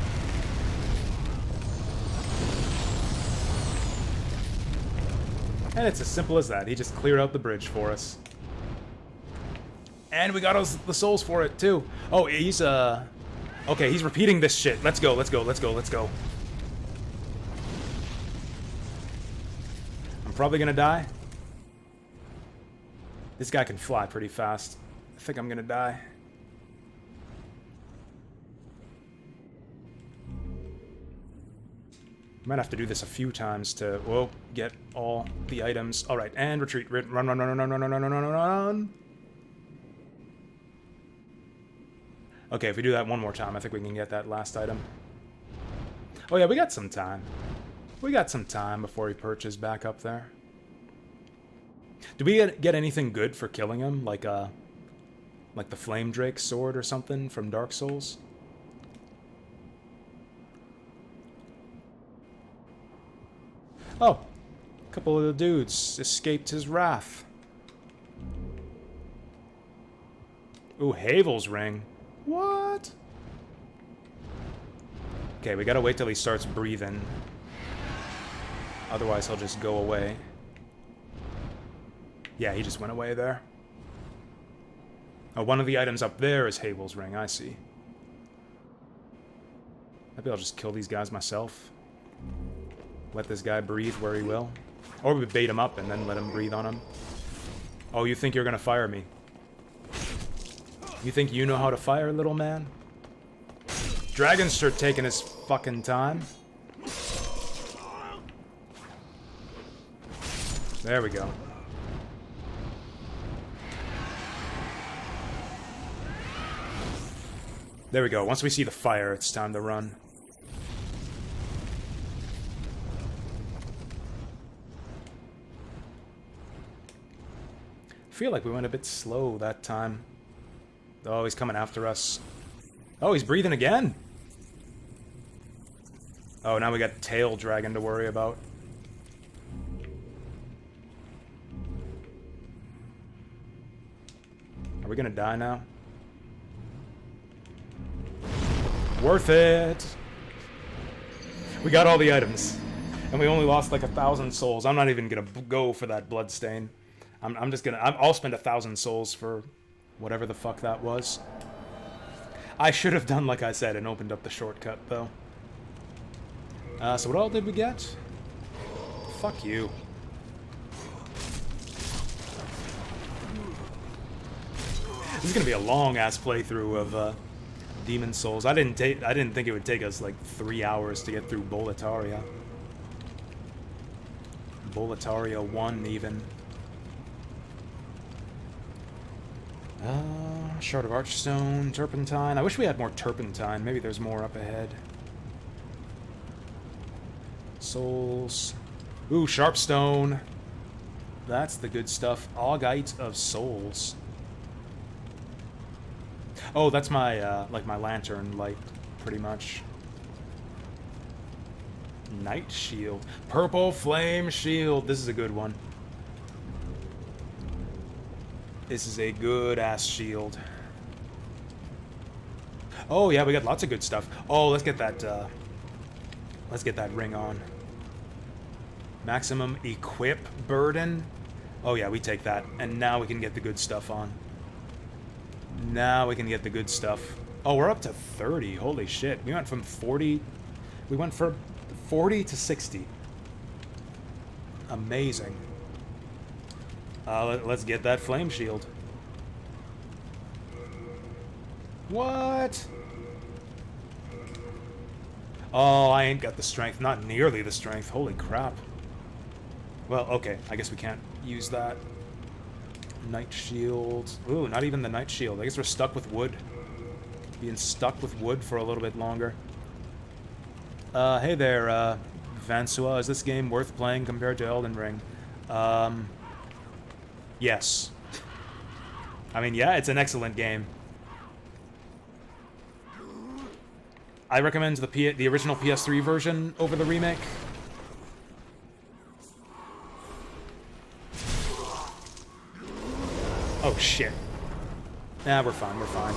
And it's as simple as that. He just cleared out the bridge for us. And we got the souls for it, too. Oh, he's, okay, he's repeating this shit. Let's go, let's go, let's go, let's go. I'm probably gonna die. This guy can fly pretty fast. I think I'm gonna die. Might have to do this a few times to, whoa, get all the items. All right, and retreat. Run, run, run, run, run, run, run, run, run, run. Okay, if we do that one more time, I think we can get that last item. Oh yeah, we got some time. We got some time before he perches back up there. Did we get anything good for killing him? Like the Flame Drake sword or something from Dark Souls? Oh, a couple of the dudes escaped his wrath. Ooh, Havel's ring. What? Okay, we gotta wait till he starts breathing. Otherwise, he'll just go away. Yeah, he just went away there. Oh, one of the items up there is Havel's ring, I see. Maybe I'll just kill these guys myself. Let this guy breathe where he will. Or we bait him up and then let him breathe on him. Oh, you think you're gonna fire me? You think you know how to fire, little man? Dragon's sure taking his fucking time. There we go. There we go. Once we see the fire, it's time to run. I feel like we went a bit slow that time. Oh, he's coming after us. Oh, he's breathing again. Oh, now we got Tail Dragon to worry about. Are we gonna die now? Worth it! We got all the items. And we only lost like 1,000 souls. I'm not even gonna go for that bloodstain. I'm just gonna... I'll spend 1,000 souls for whatever the fuck that was. I should have done like I said and opened up the shortcut, though. So what all did we get? Fuck you. This is gonna be a long-ass playthrough of Demon Souls. I didn't think it would take us like 3 hours to get through Boletaria. Boletaria 1 even. Shard of Archstone, Turpentine. I wish we had more Turpentine. Maybe there's more up ahead. Souls. Ooh, Sharpstone. That's the good stuff. Augite of Souls. Oh, that's my, like my lantern light, pretty much. Night Shield. Purple Flame Shield. This is a good one. This is a good-ass shield. Oh, yeah, we got lots of good stuff. Oh, let's get that ring on. Maximum Equip Burden. Oh, yeah, we take that. And now we can get the good stuff on. Now we can get the good stuff. Oh, we're up to 30. Holy shit. We went from 40... We went from 40 to 60. Amazing. Let's get that flame shield. What? Oh, I ain't got the strength. Not nearly the strength. Holy crap. Well, okay. I guess we can't use that. Night shield. Ooh, not even the night shield. I guess we're stuck with wood. Being stuck with wood for a little bit longer. Hey there, Vansua. Is this game worth playing compared to Elden Ring? Yes. I mean, yeah, it's an excellent game. I recommend the original PS3 version over the remake. Oh, shit. Nah, we're fine, we're fine.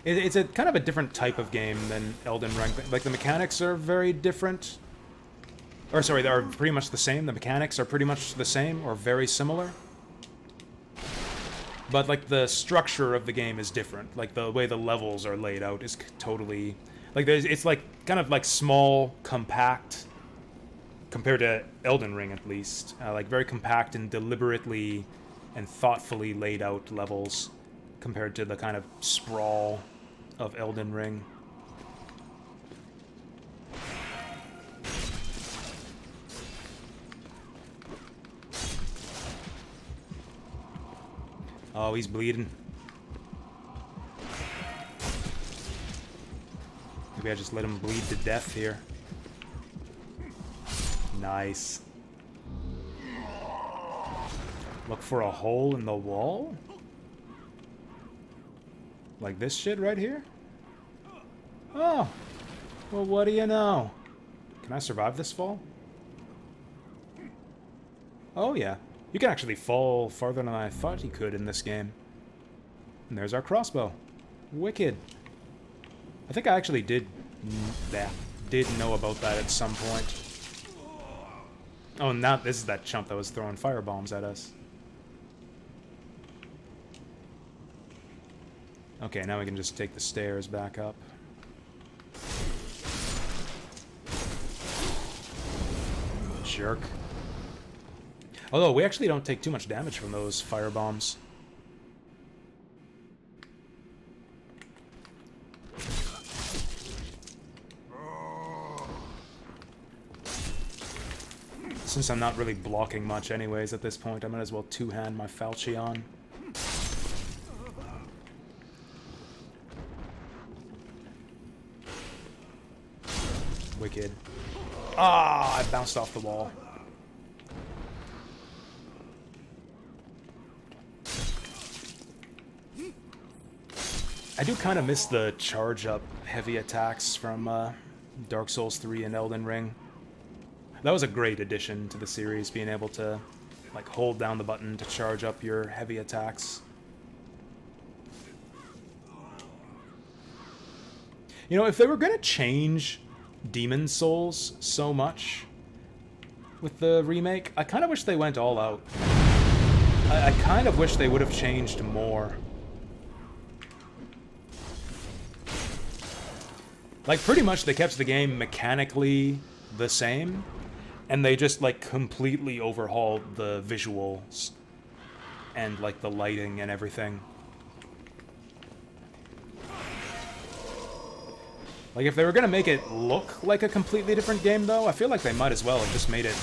It's a kind of a different type of game than Elden Ring. Like, the mechanics are very different. Or, sorry, they are pretty much the same. The mechanics are pretty much the same, or very similar. But, like, the structure of the game is different. Like, the way the levels are laid out is totally... Like, it's, like, kind of, like, small, compact, compared to Elden Ring, at least. Like, very compact and deliberately and thoughtfully laid out levels compared to the kind of sprawl of Elden Ring. Oh, he's bleeding. Maybe I just let him bleed to death here. Nice. Look for a hole in the wall? Like this shit right here? Oh! Well, what do you know? Can I survive this fall? Oh, yeah. You can actually fall farther than I thought you could in this game. And there's our crossbow. Wicked. I think I actually did know about that at some point. Oh, now this is that chump that was throwing firebombs at us. Okay, now we can just take the stairs back up. Jerk. Although, we actually don't take too much damage from those firebombs. Since I'm not really blocking much anyways at this point, I might as well two-hand my Falchion. Wicked. Ah, I bounced off the wall. I do kind of miss the charge-up heavy attacks from Dark Souls 3 and Elden Ring. That was a great addition to the series, being able to like hold down the button to charge up your heavy attacks. You know, if they were going to change Demon Souls so much with the remake, I kind of wish they went all out. I kind of wish they would have changed more. Like, pretty much they kept the game mechanically the same, and they just, like, completely overhauled the visuals and, like, the lighting and everything. Like, if they were gonna make it look like a completely different game, though, I feel like they might as well have just made it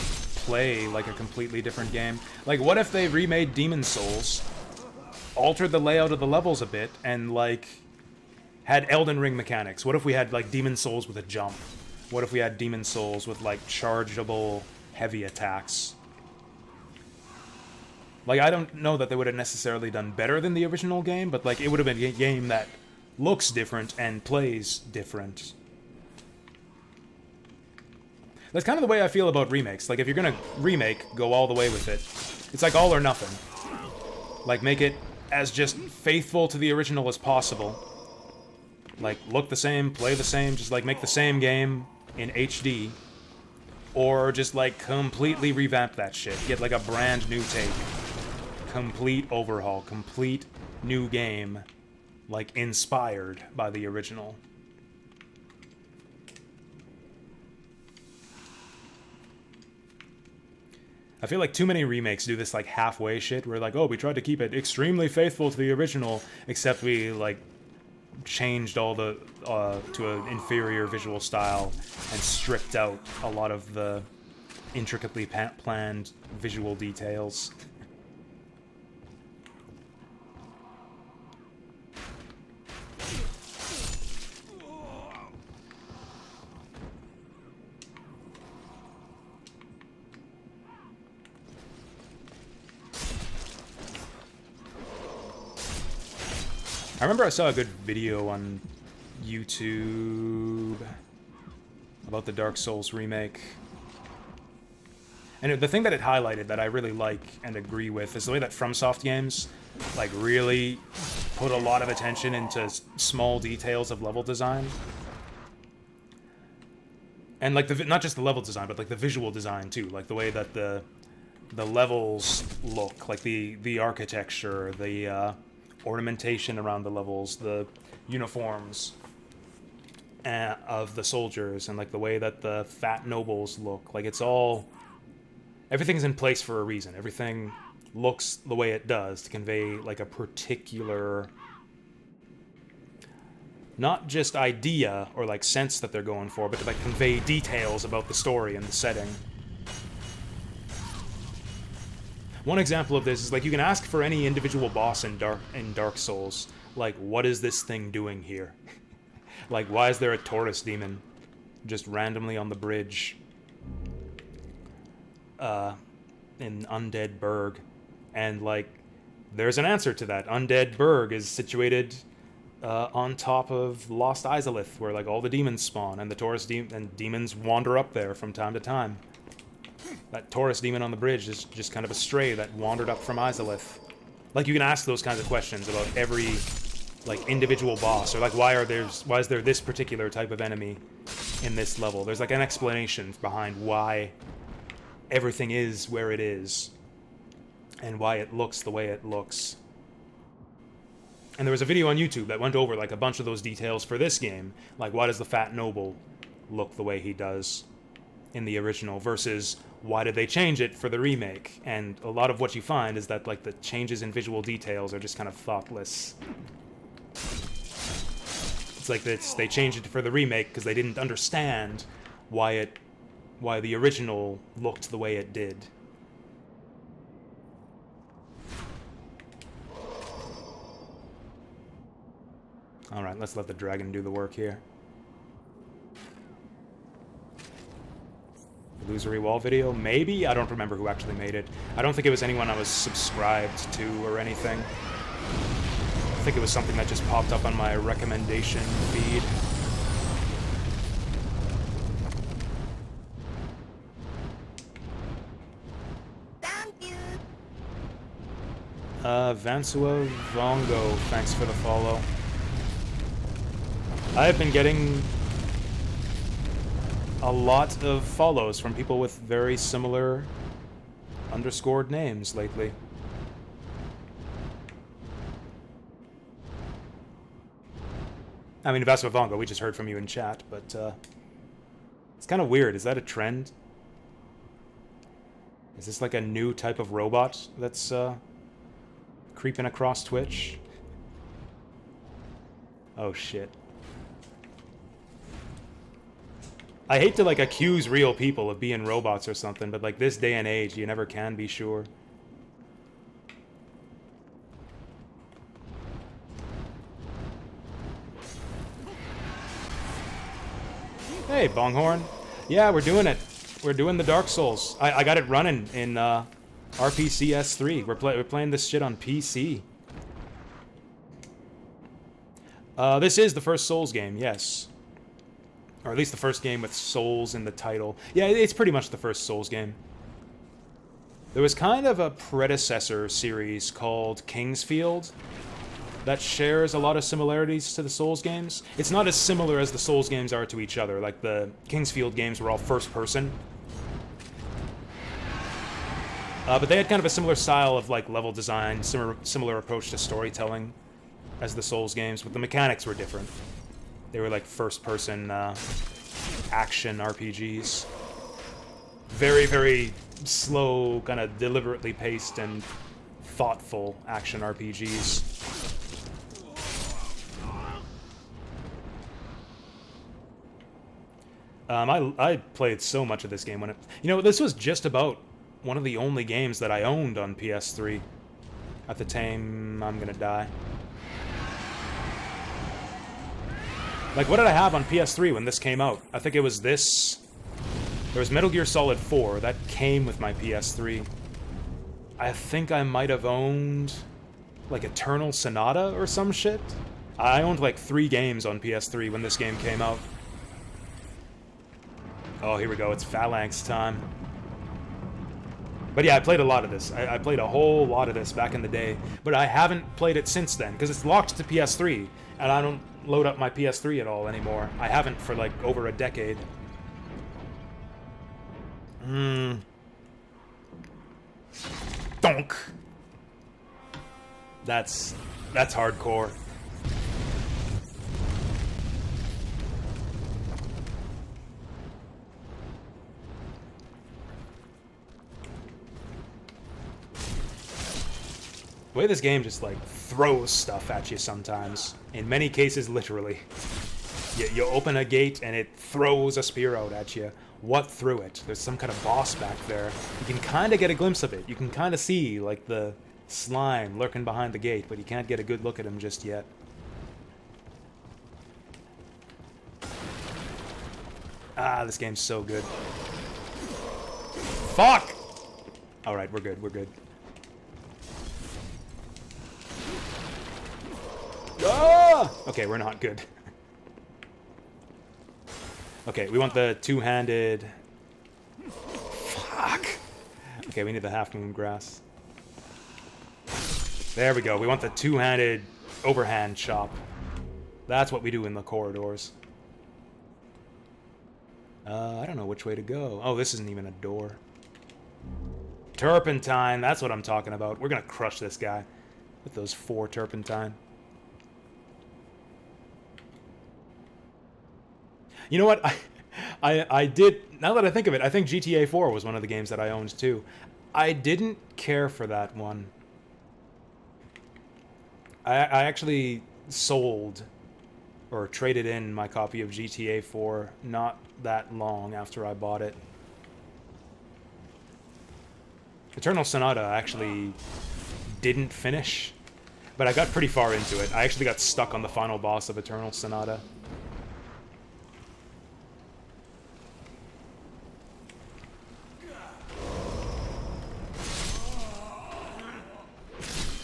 play like a completely different game. Like, what if they remade Demon Souls, altered the layout of the levels a bit, and, like, had Elden Ring mechanics? What if we had, like, Demon Souls with a jump? What if we had Demon Souls with, like, chargeable heavy attacks? Like, I don't know that they would have necessarily done better than the original game, but, like, it would have been a game that looks different and plays different. That's kind of the way I feel about remakes. Like, if you're gonna remake, go all the way with it. It's like all or nothing. Like, make it as just faithful to the original as possible. Like, look the same, play the same, just, like, make the same game in HD. Or just, like, completely revamp that shit. Get, like, a brand new take. Complete overhaul. Complete new game. Like, inspired by the original. I feel like too many remakes do this, like, halfway shit, where, like, oh, we tried to keep it extremely faithful to the original, except we, like, changed all the, to an inferior visual style, and stripped out a lot of the intricately planned visual details. I remember I saw a good video on YouTube about the Dark Souls remake. And the thing that it highlighted that I really like and agree with is the way that FromSoft games, like, really put a lot of attention into small details of level design. And, like, not just the level design, but, like, the visual design, too. Like, the way that the levels look, like, the architecture, the ornamentation around the levels, the uniforms of the soldiers, and, like, the way that the fat nobles look. Like, it's all... Everything's in place for a reason. Everything looks the way it does to convey, like, a particular... Not just idea or, like, sense that they're going for, but to, like, convey details about the story and the setting. One example of this is, like, you can ask for any individual boss in Dark Souls, like, what is this thing doing here? Like, why is there a Taurus demon just randomly on the bridge in Undead Burg? And, like, there's an answer to that. Undead Burg is situated on top of Lost Izalith, where, like, all the demons spawn, and the Taurus demons wander up there from time to time. That Taurus demon on the bridge is just kind of a stray that wandered up from Izalith. Like, you can ask those kinds of questions about every, like, individual boss, or, like, why is there this particular type of enemy in this level? There's, like, an explanation behind why everything is where it is, and why it looks the way it looks. And there was a video on YouTube that went over, like, a bunch of those details for this game. Like, why does the Fat Noble look the way he does in the original, versus why did they change it for the remake? And a lot of what you find is that, like, the changes in visual details are just kind of thoughtless. It's like they changed it for the remake because they didn't understand why the original looked the way it did. Alright, let's let the dragon do the work here. Illusory wall video? Maybe? I don't remember who actually made it. I don't think it was anyone I was subscribed to or anything. think it was something that just popped up on my recommendation feed. Vansua Vongo, thanks for the follow. I have been getting a lot of follows from people with very similar underscored names lately. I mean, Vansua Vongo, we just heard from you in chat, but it's kind of weird. Is that a trend? Is this like a new type of robot that's creeping across Twitch? Oh shit. I hate to like accuse real people of being robots or something, but like this day and age, you never can be sure. Hey, Bonghorn. Yeah, we're doing it. We're doing the Dark Souls. I got it running in RPCS3. We're playing this shit on PC. This is the first Souls game, yes. Or at least the first game with Souls in the title. Yeah, it's pretty much the first Souls game. There was kind of a predecessor series called Kingsfield that shares a lot of similarities to the Souls games. It's not as similar as the Souls games are to each other. Like the Kingsfield games were all first person. But they had kind of a similar style of like level design, similar approach to storytelling as the Souls games, but the mechanics were different. They were like first-person action RPGs. Very, very slow, kind of deliberately paced and thoughtful action RPGs. I played so much of this game when it... You know, this was just about one of the only games that I owned on PS3 at the time. I'm gonna die. Like, what did I have on PS3 when this came out? I think it was this. There was Metal Gear Solid 4. That came with my PS3. I think I might have owned, like, Eternal Sonata or some shit. I owned, like, 3 games on PS3 when this game came out. Oh, here we go. It's Phalanx time. But yeah, I played a lot of this. I played a whole lot of this back in the day. But I haven't played it since then, because it's locked to PS3. And I don't load up my PS3 at all anymore. I haven't for, like, over a decade. Donk! That's hardcore. The way this game just, like, throws stuff at you sometimes. In many cases, literally. You open a gate and it throws a spear out at you. What threw it? There's some kind of boss back there. You can kind of get a glimpse of it. You can kind of see, like, the slime lurking behind the gate, but you can't get a good look at him just yet. Ah, this game's so good. Fuck! Alright, we're good, we're good. Ah! Okay, we're not good. Okay, we want the two-handed... Fuck! Okay, we need the half-moon grass. There we go. We want the two-handed overhand chop. That's what we do in the corridors. I don't know which way to go. Oh, this isn't even a door. Turpentine, that's what I'm talking about. We're gonna crush this guy with those 4 turpentine. You know what? I did... Now that I think of it, I think GTA 4 was one of the games that I owned too. I didn't care for that one. I actually sold or traded in my copy of GTA 4 not that long after I bought it. Eternal Sonata I actually didn't finish, but I got pretty far into it. I actually got stuck on the final boss of Eternal Sonata.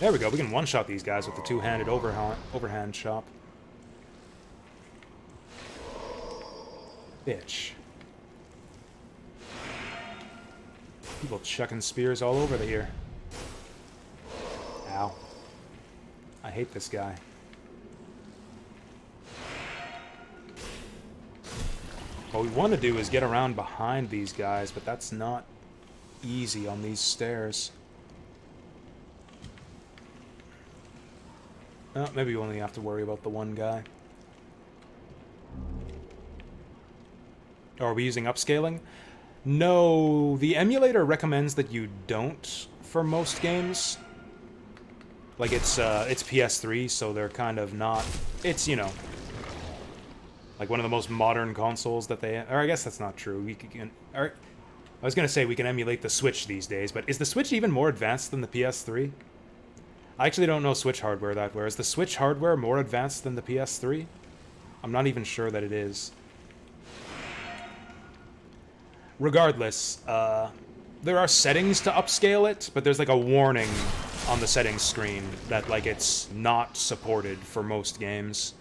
There we go. We can one-shot these guys with the two-handed overhand chop. Bitch. People chucking spears all over here. Ow. I hate this guy. What we want to do is get around behind these guys, but that's not easy on these stairs. Oh, maybe we only have to worry about the one guy. Oh, are we using upscaling? No, the emulator recommends that you don't for most games. Like, it's PS3, so they're kind of not... It's, you know... like, one of the most modern consoles that they... Or, I guess that's not true. We can... Or, I was gonna say we can emulate the Switch these days, but is the Switch even more advanced than the PS3? I actually don't know Switch hardware that well. Is the Switch hardware more advanced than the PS3? I'm not even sure that it is. Regardless, there are settings to upscale it, but there's like a warning on the settings screen that like it's not supported for most games.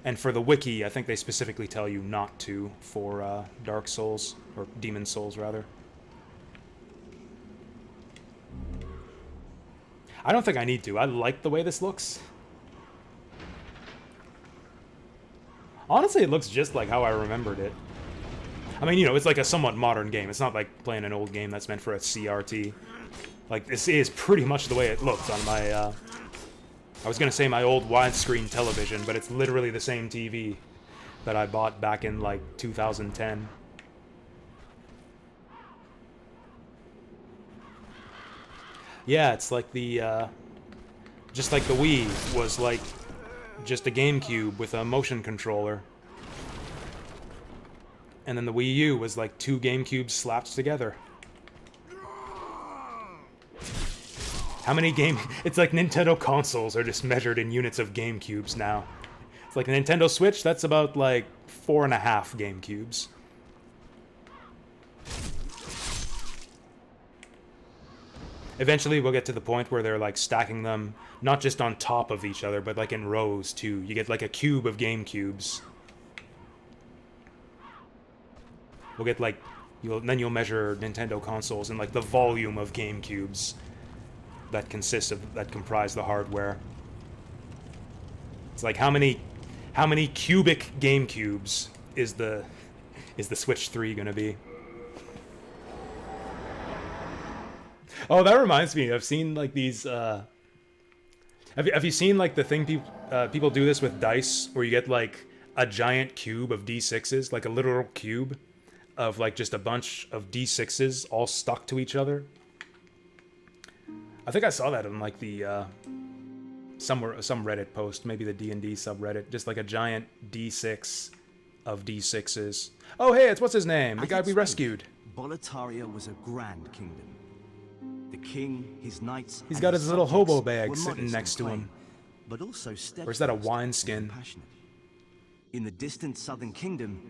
And for the wiki, I think they specifically tell you not to for Dark Souls, or Demon Souls rather. I don't think I need to. I like the way this looks. Honestly, it looks just like how I remembered it. I mean, you know, it's like a somewhat modern game. It's not like playing an old game that's meant for a CRT. Like, this is pretty much the way it looked on my, I was gonna say my old widescreen television, but it's literally the same TV that I bought back in, like, 2010. Yeah, it's like the, just like the Wii was like just a GameCube with a motion controller. And then the Wii U was like two GameCubes slapped together. How many it's like Nintendo consoles are just measured in units of GameCubes now. It's like a Nintendo Switch, that's about like 4.5 GameCubes. Eventually we'll get to the point where they're like stacking them not just on top of each other, but like in rows too. You get like a cube of GameCubes. We'll get like, then you'll measure Nintendo consoles and like the volume of GameCubes that comprise the hardware. It's like how many cubic GameCubes is the Switch 3 gonna be? Oh, that reminds me. I've seen like these. Have you seen like the thing people do this with dice, where you get like a giant cube of D6s, like a literal cube of like just a bunch of D6s all stuck to each other? I think I saw that in like the some Reddit post, maybe the D&D subreddit, just like a giant D6 of D6s. Oh, hey, it's what's his name? The guy we rescued. Boletaria was a grand kingdom. The king, his knights, he's got his little hobo bag sitting next to him. But also or is that a wineskin? In the distant southern kingdom,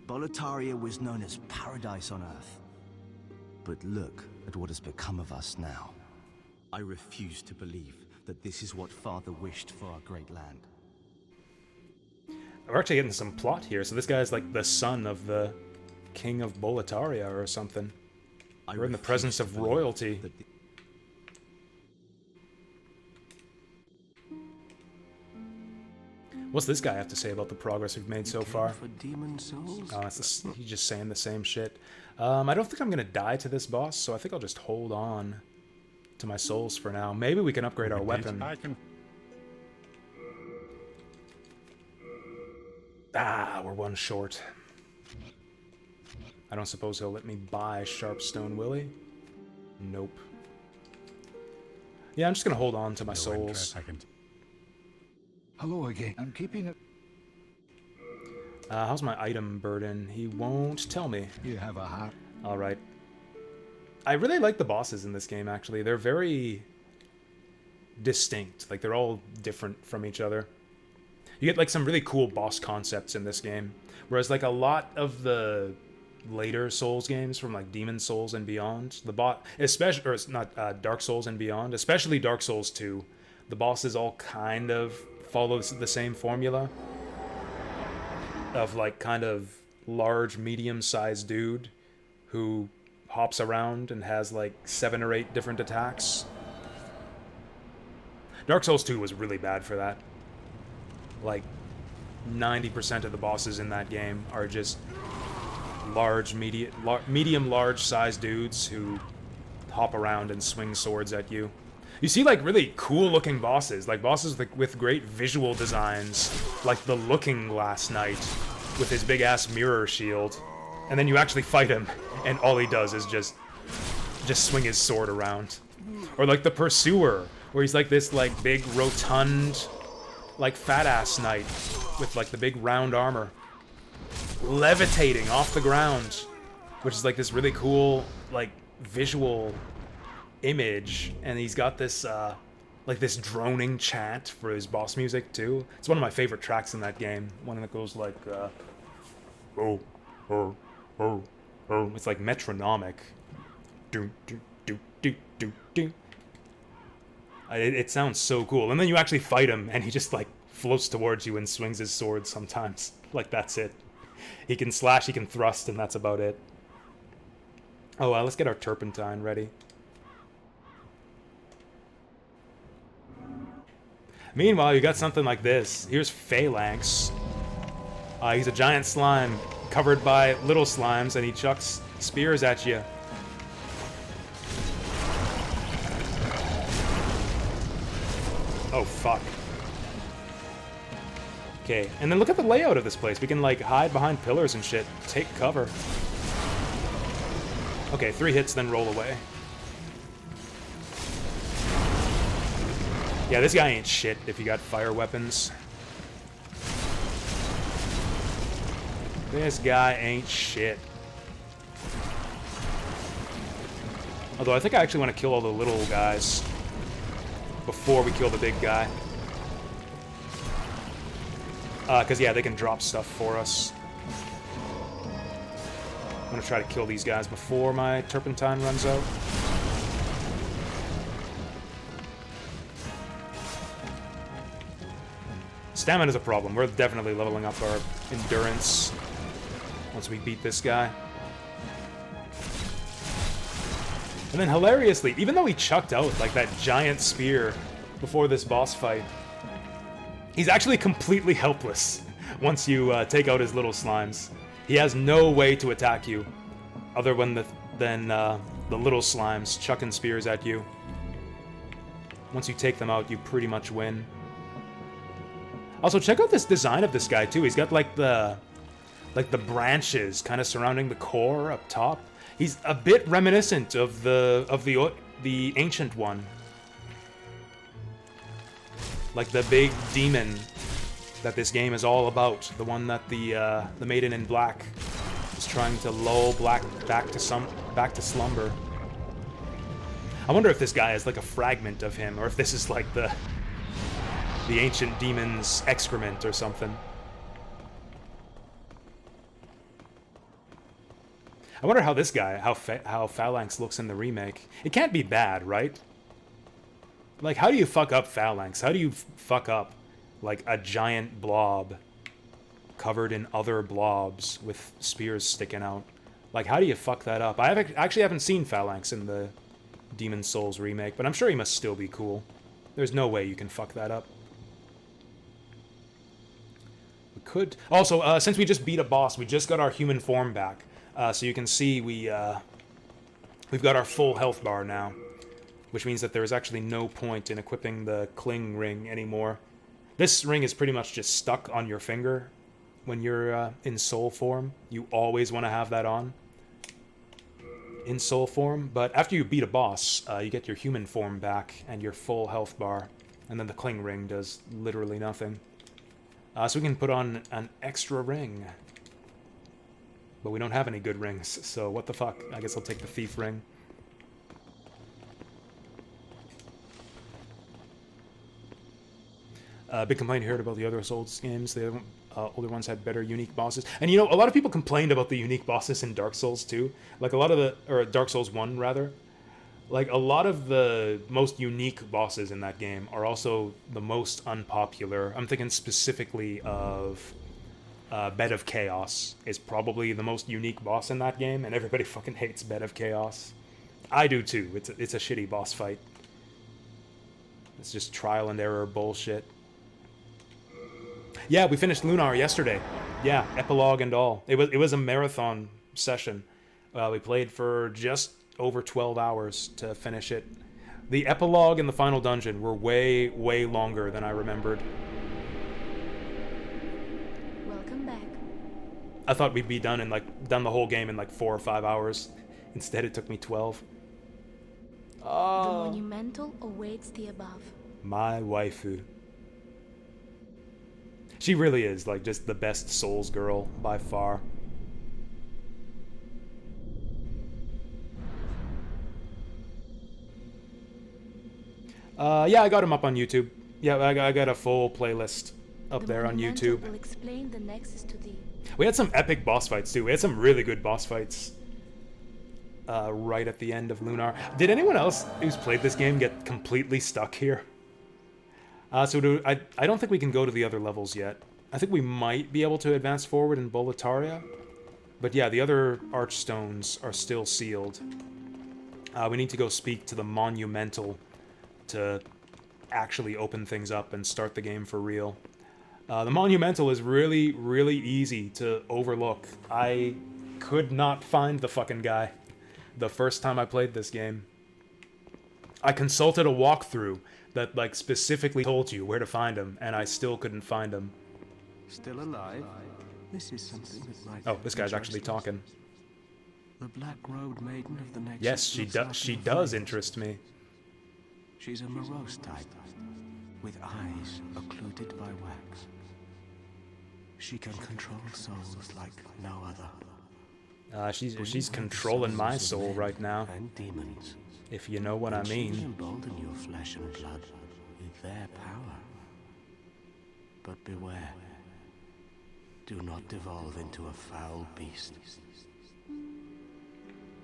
Boletaria was known as paradise on earth. But look at what has become of us now. I refuse to believe that this is what Father wished for our great land. We're actually getting some plot here. So this guy's like the son of the king of Boletaria or something. We're in the presence of royalty. What's this guy have to say about the progress we've made so far? For demon souls? Oh, he's just saying the same shit. I don't think I'm gonna die to this boss, so I think I'll just hold on to my souls for now. Maybe we can upgrade our weapon. Ah, we're one short. I don't suppose he'll let me buy Sharpstone, will he? Nope. Yeah, I'm just gonna hold on to my souls. Hello again. I'm keeping it. How's my item burden? He won't tell me. You have a heart. Alright. I really like the bosses in this game, actually. They're very distinct. Like, they're all different from each other. You get, like, some really cool boss concepts in this game. Whereas, like, a lot of the later Souls games from, like, Demon Souls and beyond, especially, or not, Dark Souls and beyond, especially Dark Souls 2, the bosses all kind of follow the same formula of like kind of large, medium-sized dude who hops around and has like 7 or 8 different attacks. Dark Souls 2 was really bad for that. Like 90% of the bosses in that game are just large, medium, large-sized dudes who hop around and swing swords at you. You see like really cool-looking bosses, like bosses with great visual designs, like the Looking Glass Knight with his big-ass mirror shield, and then you actually fight him, and all he does is just swing his sword around. Or like the Pursuer, where he's like this like big rotund, like fat-ass knight with like the big round armor, levitating off the ground, which is like this really cool like visual image, and he's got this like this droning chant for his boss music too. It's one of my favorite tracks in that game. One that goes like oh oh oh oh. It's like metronomic. Do do do do do do. It sounds so cool. And then you actually fight him, and he just like floats towards you and swings his sword sometimes. Like that's it. He can slash, he can thrust, and that's about it. Oh, let's get our turpentine ready. Meanwhile, you got something like this. Here's Phalanx. He's a giant slime covered by little slimes, and he chucks spears at you. Oh, fuck. Okay, and then look at the layout of this place. We can, like, hide behind pillars and shit. Take cover. Okay, 3 hits, then roll away. Yeah, this guy ain't shit if you got fire weapons. This guy ain't shit. Although I think I actually want to kill all the little guys before we kill the big guy. Because, yeah, they can drop stuff for us. I'm going to try to kill these guys before my turpentine runs out. Stamina's a problem. We're definitely leveling up our endurance once we beat this guy. And then hilariously, even though he chucked out like that giant spear before this boss fight, he's actually completely helpless once you take out his little slimes. He has no way to attack you other than the little slimes chucking spears at you. Once you take them out, you pretty much win. Also, check out this design of this guy too. He's got like the branches kind of surrounding the core up top. He's a bit reminiscent of the ancient one, like the big demon that this game is all about. The one that the Maiden in Black is trying to lull back to slumber. I wonder if this guy is like a fragment of him, or if this is like the ancient demon's excrement or something. I wonder how this guy, how Phalanx looks in the remake. It can't be bad, right? Like, how do you fuck up Phalanx? How do you fuck up, like, a giant blob covered in other blobs with spears sticking out? Like, how do you fuck that up? I actually haven't seen Phalanx in the Demon's Souls remake, but I'm sure he must still be cool. There's no way you can fuck that up. We could... Also, since we just beat a boss, we just got our human form back. So you can see we've got our full health bar now, which means that there is actually no point in equipping the cling ring anymore. This ring is pretty much just stuck on your finger when you're in soul form. You always want to have that on in soul form, but after you beat a boss, you get your human form back and your full health bar, and then the cling ring does literally nothing. So we can put on an extra ring. But we don't have any good rings, so what the fuck? I guess I'll take the thief ring. Big complaint here about the other Souls games. The older ones had better unique bosses. And you know, a lot of people complained about the unique bosses in Dark Souls 2. Like a lot of or Dark Souls 1 rather. Like, a lot of the most unique bosses in that game are also the most unpopular. I'm thinking specifically of Bed of Chaos is probably the most unique boss in that game, and everybody fucking hates Bed of Chaos. I do too. It's a shitty boss fight. It's just trial and error bullshit. Yeah, we finished Lunar yesterday. Yeah, epilogue and all. It was a marathon session. We played for just over 12 hours to finish it. The epilogue and the final dungeon were way, way longer than I remembered. Welcome back. I thought we'd be done the whole game in like 4 or 5 hours. Instead, it took me 12. The Oh, monumental awaits the above. my waifu. She really is like just the best Souls girl by far. Yeah, I got him up on YouTube. Yeah, I got a full playlist up there on YouTube. Will explain the nexus to thee. We had some epic boss fights too. We had some really good boss fights right at the end of Lunar. Did anyone else who's played this game get completely stuck here? I don't think we can go to the other levels yet. I think we might be able to advance forward in Boletaria. But yeah, the other archstones are still sealed. We need to go speak to the Monumental to actually open things up and start the game for real. The Monumental is really, really easy to overlook. I could not find the fucking guy the first time I played this game. I consulted a walkthrough that like specifically told you where to find him, and I still couldn't find him. Still alive? This is something that might. Oh, this guy's actually talking. The Black Road Maiden of the Nexus. Yes, she does interest me. She's a morose type, with eyes occluded by wax. She can control souls like no other. She's controlling my soul right now. And demons. If you know what I She will mean. embolden your flesh and blood with their power. But beware. Do not devolve into a foul beast.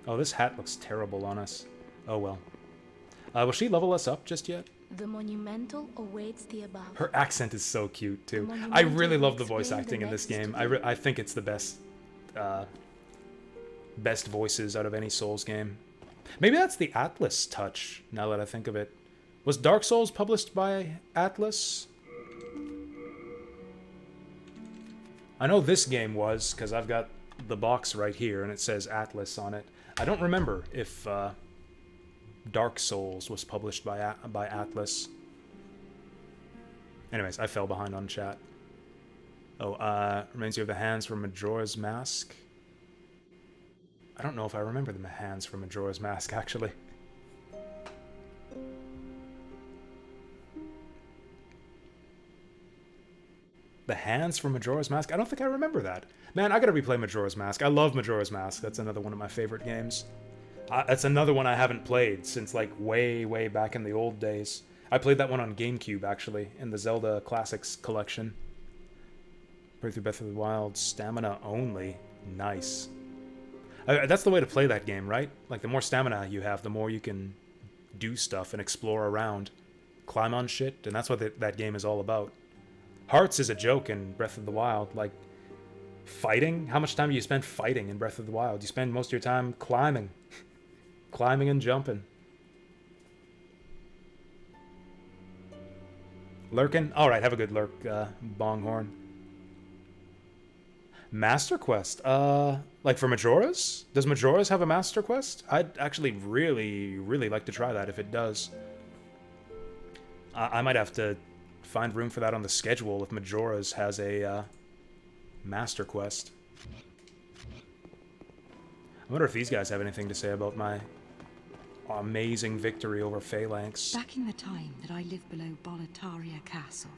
Oh, this hat looks terrible on us. Oh well. Will she level us up just yet? The monumental awaits the above. Her accent is so cute too. I really love the voice acting in this game. I think it's the best best voices out of any Souls game. Maybe that's the Atlas touch, now that I think of it. Was Dark Souls published by Atlas? I know this game was, because I've got the box right here and it says Atlas on it. I don't remember if Dark Souls was published by Atlas. Anyways, I fell behind on chat. Oh, reminds you of the hands from Majora's Mask. I don't know if I remember the hands from Majora's Mask, actually. The hands from Majora's Mask? I don't think I remember that. Man, I gotta replay Majora's Mask. I love Majora's Mask. That's another one of my favorite games. That's another one I haven't played since, like, way, way back in the old days. I played that one on GameCube, actually, in the Zelda Classics collection. Breath of the Wild, stamina only. Nice. That's the way to play that game, right? Like, the more stamina you have, the more you can do stuff and explore around. Climb on shit, and that's what that game is all about. Hearts is a joke in Breath of the Wild. Like, fighting? How much time do you spend fighting in Breath of the Wild? You spend most of your time climbing. Climbing and jumping. Lurking? Alright, have a good lurk, Bonghorn. Master Quest? Like for Majora's? Does Majora's have a Master Quest? I'd actually really, really like to try that if it does. I might have to find room for that on the schedule if Majora's has a Master Quest. I wonder if these guys have anything to say about my amazing victory over Phalanx. Back in the time that I lived below Boletaria Castle,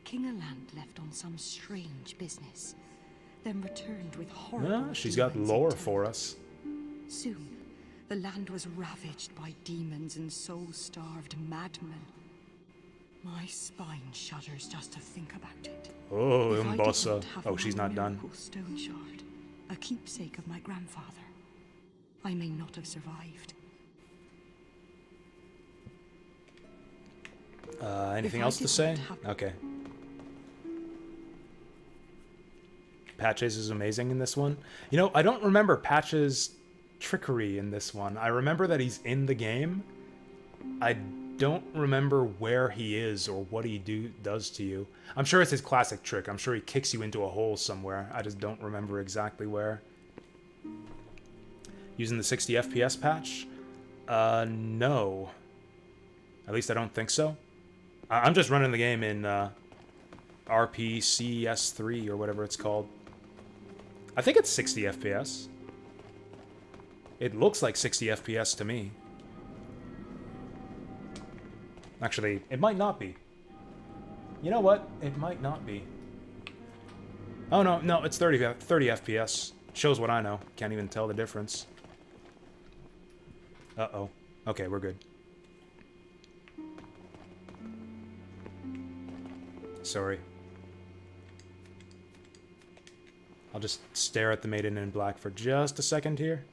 King Aland left on some strange business, then returned with horrible She's got demons lore in tow. for us. Soon, the land was ravaged by demons and soul-starved madmen. My spine shudders just to think about it. Oh, If I did Umbosa. not have Oh, she's my not done. miracle stone shard, a keepsake of my grandfather, I may not have survived. Anything If I else to did say? not have- Okay. Patches is amazing in this one. You know, I don't remember Patches' trickery in this one. I remember that he's in the game. I don't remember where he is or what he does to you. I'm sure it's his classic trick. I'm sure he kicks you into a hole somewhere. I just don't remember exactly where. Using the 60 FPS patch? No. At least I don't think so. I'm just running the game in RPCS3 or whatever it's called. I think it's 60 FPS. It looks like 60 FPS to me. Actually, it might not be. You know what? It might not be. Oh, no, it's 30 FPS. Shows what I know. Can't even tell the difference. Uh-oh. Okay, we're good. Sorry. I'll just stare at the maiden in black for just a second here.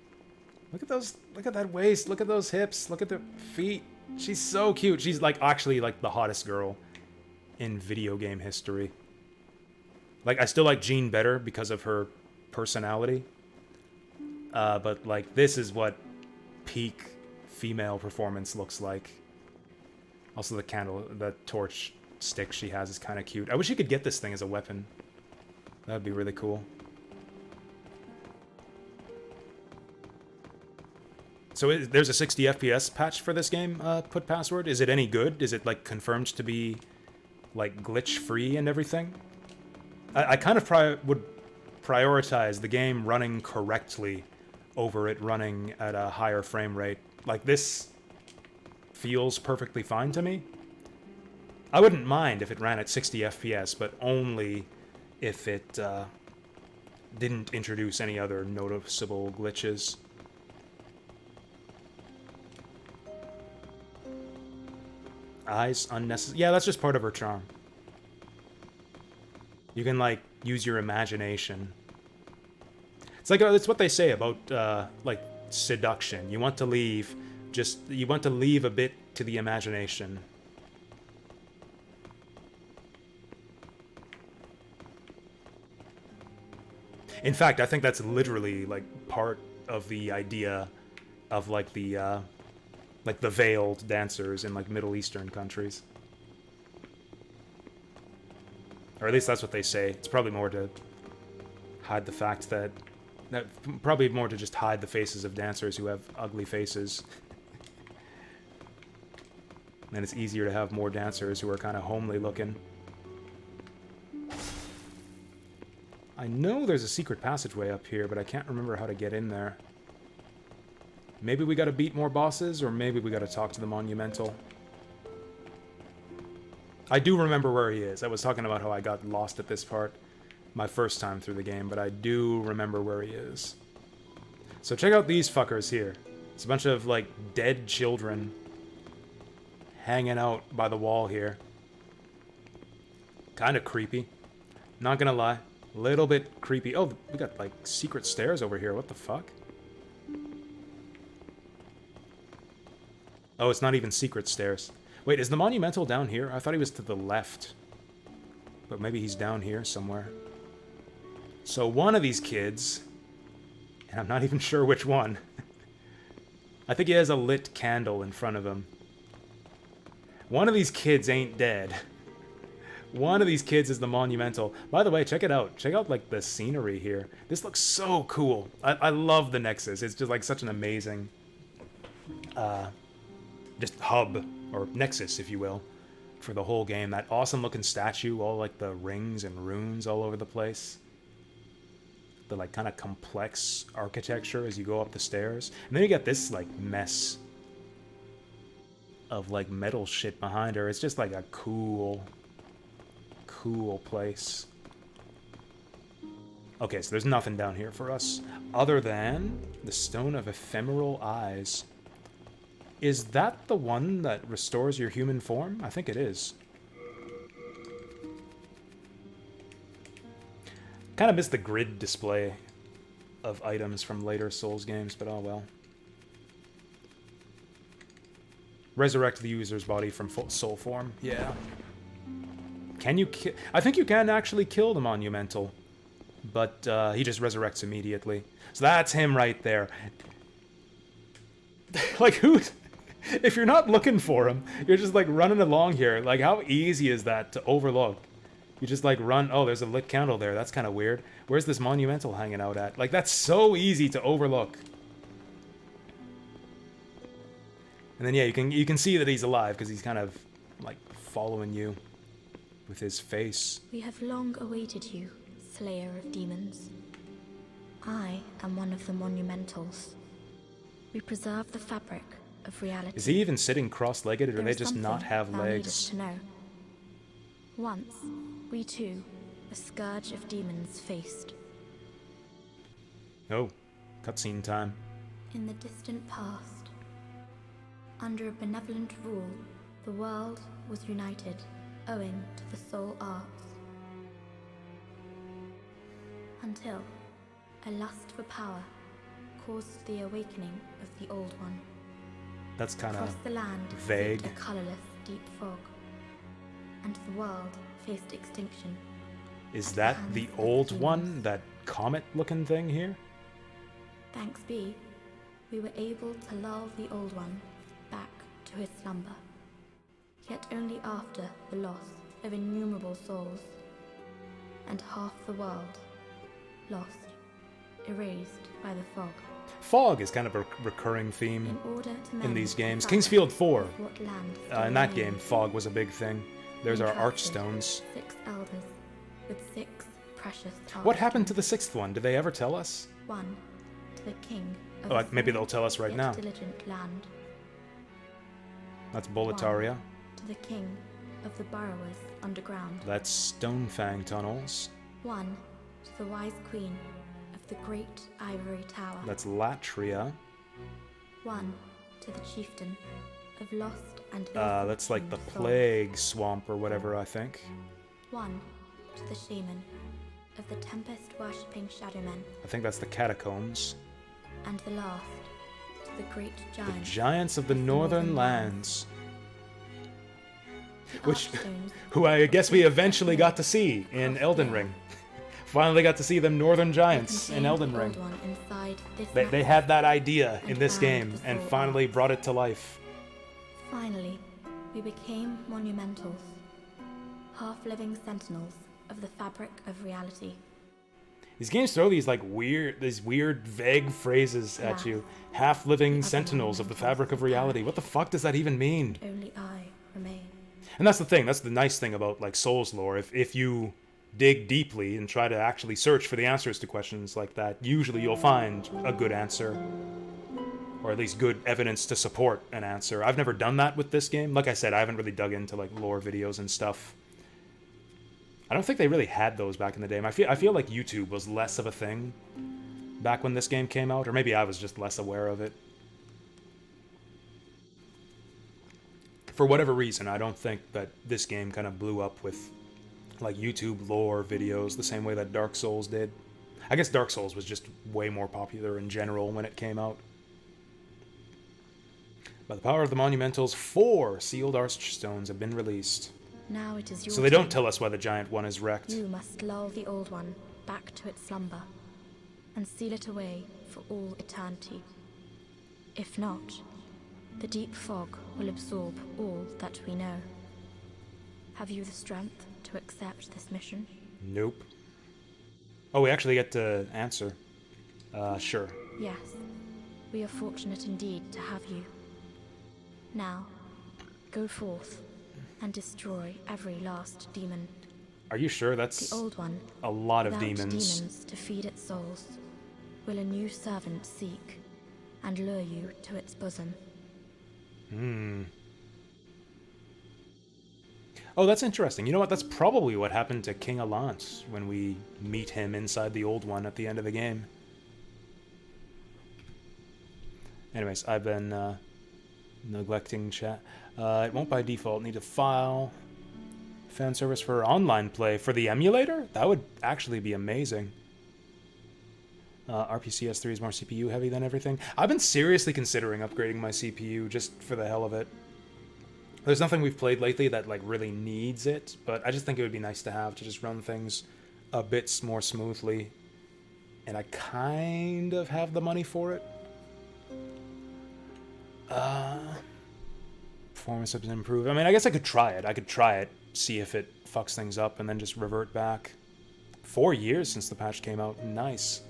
Look at those, look at that waist, look at those hips, look at the feet. She's so cute. She's like actually like the hottest girl in video game history. Like I still like Jean better because of her personality. But like this is what peak female performance looks like. Also the candle, the torch stick she has is kind of cute. I wish you could get this thing as a weapon. That would be really cool. So there's a 60 FPS patch for this game, put password. Is it any good? Is it like confirmed to be like glitch free and everything? I kind of would prioritize the game running correctly over it running at a higher frame rate. Like this feels perfectly fine to me. I wouldn't mind if it ran at 60 FPS, but only if it didn't introduce any other noticeable glitches. Eyes unnecessary. Yeah, that's just part of her charm. You can like use your imagination. It's like it's what they say about like seduction. You want to leave a bit to the imagination. In fact, I think that's literally like part of the idea of like the veiled dancers in like Middle Eastern countries. Or at least that's what they say. It's probably more to hide the fact that probably more to just hide the faces of dancers who have ugly faces. And it's easier to have more dancers who are kind of homely looking. I know there's a secret passageway up here, but I can't remember how to get in there. Maybe we gotta beat more bosses, or maybe we gotta talk to the Monumental. I do remember where he is. I was talking about how I got lost at this part my first time through the game, but I do remember where he is. So check out these fuckers here. It's a bunch of, like, dead children hanging out by the wall here. Kind of creepy. Not gonna lie. Little bit creepy. Oh, we got, like, secret stairs over here. What the fuck? Oh, it's not even secret stairs. Wait, is the Monumental down here? I thought he was to the left. But maybe he's down here somewhere. So one of these kids, and I'm not even sure which one. I think he has a lit candle in front of him. One of these kids ain't dead. One of these kids is the Monumental. By the way, check it out. Check out, like, the scenery here. This looks so cool. I love the Nexus. It's just, like, such an amazing, just hub, or Nexus, if you will, for the whole game. That awesome-looking statue, all, like, the rings and runes all over the place. The, like, kind of complex architecture as you go up the stairs. And then you get this, like, mess of, like, metal shit behind her. It's just, like, a cool place. Okay, so there's nothing down here for us other than the Stone of Ephemeral Eyes. Is that the one that restores your human form? I think it is. Kind of missed the grid display of items from later Souls games, but oh well. Resurrect the user's body from soul form. Yeah. Can you I think you can actually kill the Monumental. But he just resurrects immediately. So that's him right there. Like, who's... If you're not looking for him, you're just, like, running along here. Like, how easy is that to overlook? You just, like, run... Oh, there's a lit candle there. That's kind of weird. Where's this Monumental hanging out at? Like, that's so easy to overlook. And then, yeah, you can see that he's alive, because he's kind of, like, following you with his face. We have long awaited you, Slayer of Demons. I am one of the Monumentals. We preserve the fabric of reality. Is he even sitting cross-legged, or do they just not have thou legs? needest to know. Once, we too, a scourge of demons faced. Oh, cutscene time. In the distant past, under a benevolent rule, the world was united, owing to the soul arts. Until a lust for power caused the awakening of the Old One. That's kind of Across the land vague. seeped a colorless, deep fog, and the world faced extinction. Is at that hands the of old demons. one? That comet-looking thing here? Thanks be, we were able to lull the Old One back to his slumber. Yet only after the loss of innumerable souls, and half the world lost, erased by the fog. Fog is kind of a recurring theme In order to in mend these the games. fabric Kingsfield 4, of what land in that still game, remains, fog was a big thing. There's our entrusted archstones. 6 elders with 6 precious What happened to archstones. the sixth one? Did they ever tell us? 1 to the king of Oh, a maybe small they'll tell us right yet now. diligent land. That's Boletaria. To the king of the burrowers underground. That's Stonefang tunnels. 1 to the wise queen of the great ivory tower. That's Latria. 1 to the chieftain of lost and That's like the plague swamp or whatever, I think. 1 to the shaman of the tempest worshipping shadowmen. I think that's the catacombs. And the last to the great The giant. giants of the northern lands. The Which, archstones who I guess we eventually got to see in Elden Ring. Finally got to see them northern giants in contained Elden the Ring. old one inside this They nexus. had that idea in and this found game the and soul finally arts. brought it to life. Finally, we became monumentals, half-living sentinels of the fabric of reality. These games throw these weird, vague phrases at you. Half-living sentinels of the fabric of reality. What the fuck does that even mean? Only I remain. And that's the thing. That's the nice thing about like Souls lore. If you dig deeply and try to actually search for the answers to questions like that, usually you'll find a good answer, or at least good evidence to support an answer. I've never done that with this game. Like I said, I haven't really dug into like lore videos and stuff. I don't think they really had those back in the day. I feel like YouTube was less of a thing back when this game came out, or maybe I was just less aware of it. For whatever reason, I don't think that this game kind of blew up with like YouTube lore videos the same way that Dark Souls did. I guess Dark Souls was just way more popular in general when it came out. By the power of the Monumentals, 4 sealed archstones have been released. Now it is your So they don't turn. tell us why the giant one is wrecked. You must lull the old one back to its slumber and seal it away for all eternity. If not, the deep fog will absorb all that we know. Have you the strength to accept this mission? Nope. Oh, we actually get to answer. Sure. Yes, we are fortunate indeed to have you. Now, go forth and destroy every last demon. Are you sure that's The old one, a lot of without demons? to feed its souls, will a new servant seek and lure you to its bosom. Oh, that's interesting. You know what? That's probably what happened to King Allant when we meet him inside the old one at the end of the game. Anyways, I've been neglecting chat. It won't by default need a file. Fan service for online play. For the emulator? That would actually be amazing. RPCS3 is more CPU heavy than everything. I've been seriously considering upgrading my CPU just for the hell of it. There's nothing we've played lately that like really needs it, but I just think it would be nice to have to just run things a bit more smoothly. And I kind of have the money for it. Performance has been improved. I mean, I guess I could try it. I could try it, see if it fucks things up, and then just revert back. 4 years since the patch came out. Nice.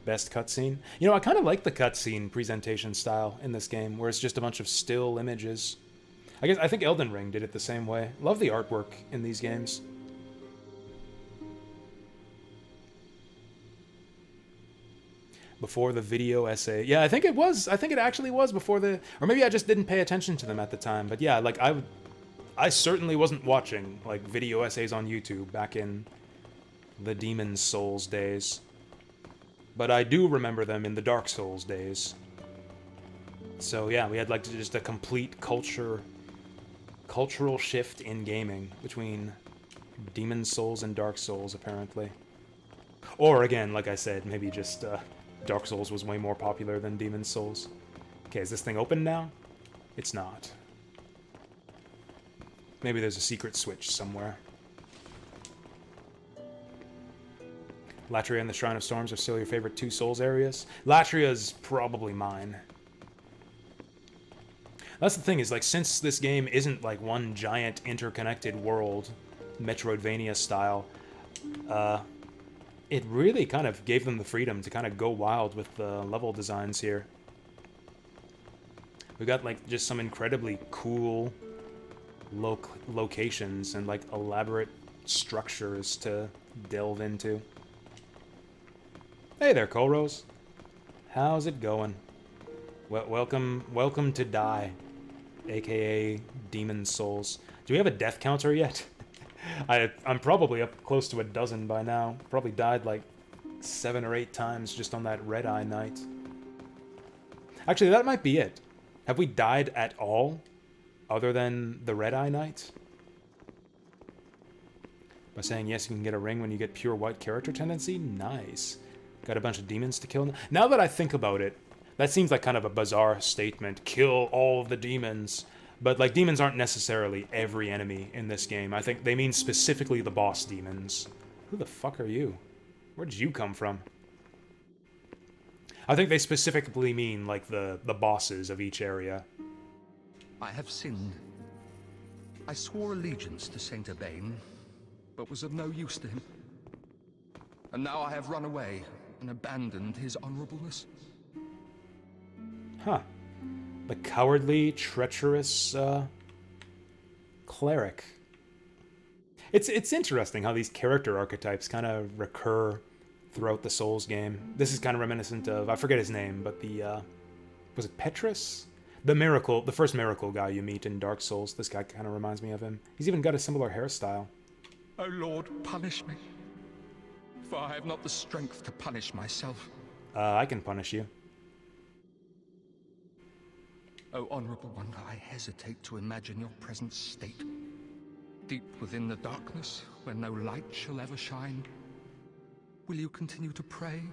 Best cutscene? You know, I kind of like the cutscene presentation style in this game, where it's just a bunch of still images. I think Elden Ring did it the same way. Love the artwork in these games. Before the video essay. Yeah, I think it was. I think it actually was before the... Or maybe I just didn't pay attention to them at the time. But yeah, like, I certainly wasn't watching, like, video essays on YouTube back in the Demon's Souls days. But I do remember them in the Dark Souls days. So yeah, we had, like, just a complete cultural shift in gaming between Demon's Souls and Dark Souls, apparently. Or, again, like I said, maybe just... Dark Souls was way more popular than Demon's Souls. Okay, is this thing open now? It's not. Maybe there's a secret switch somewhere. Latria and the Shrine of Storms are still your favorite 2 Souls areas? Latria's probably mine. That's the thing, is like, since this game isn't like one giant interconnected world, Metroidvania style, it really kind of gave them the freedom to kind of go wild with the level designs here. We got like just some incredibly cool locations and like elaborate structures to delve into. Hey there, Colrose. How's it going? Welcome to Die, aka Demon's Souls. Do we have a death counter yet? I'm probably up close to a dozen by now. Probably died like 7 or 8 times just on that Red Eye night. Actually, that might be it. Have we died at all other than the Red Eye night? By saying yes, you can get a ring when you get pure white character tendency? Nice. Got a bunch of demons to kill. Now that I think about it, that seems like kind of a bizarre statement. Kill all of the demons. But, like, demons aren't necessarily every enemy in this game. I think they mean specifically the boss demons. Who the fuck are you? Where did you come from? I think they specifically mean, like, the bosses of each area. I have sinned. I swore allegiance to Saint Urbain, but was of no use to him. And now I have run away and abandoned his honorableness. Huh. The cowardly, treacherous, cleric. It's interesting how these character archetypes kind of recur throughout the Souls game. This is kind of reminiscent of, I forget his name, but the, was it Petrus? The first miracle guy you meet in Dark Souls. This guy kind of reminds me of him. He's even got a similar hairstyle. O Lord, punish me, for I have not the strength to punish myself. I can punish you. O Honorable One, I hesitate to imagine your present state. Deep within the darkness, where no light shall ever shine, will you continue to pray,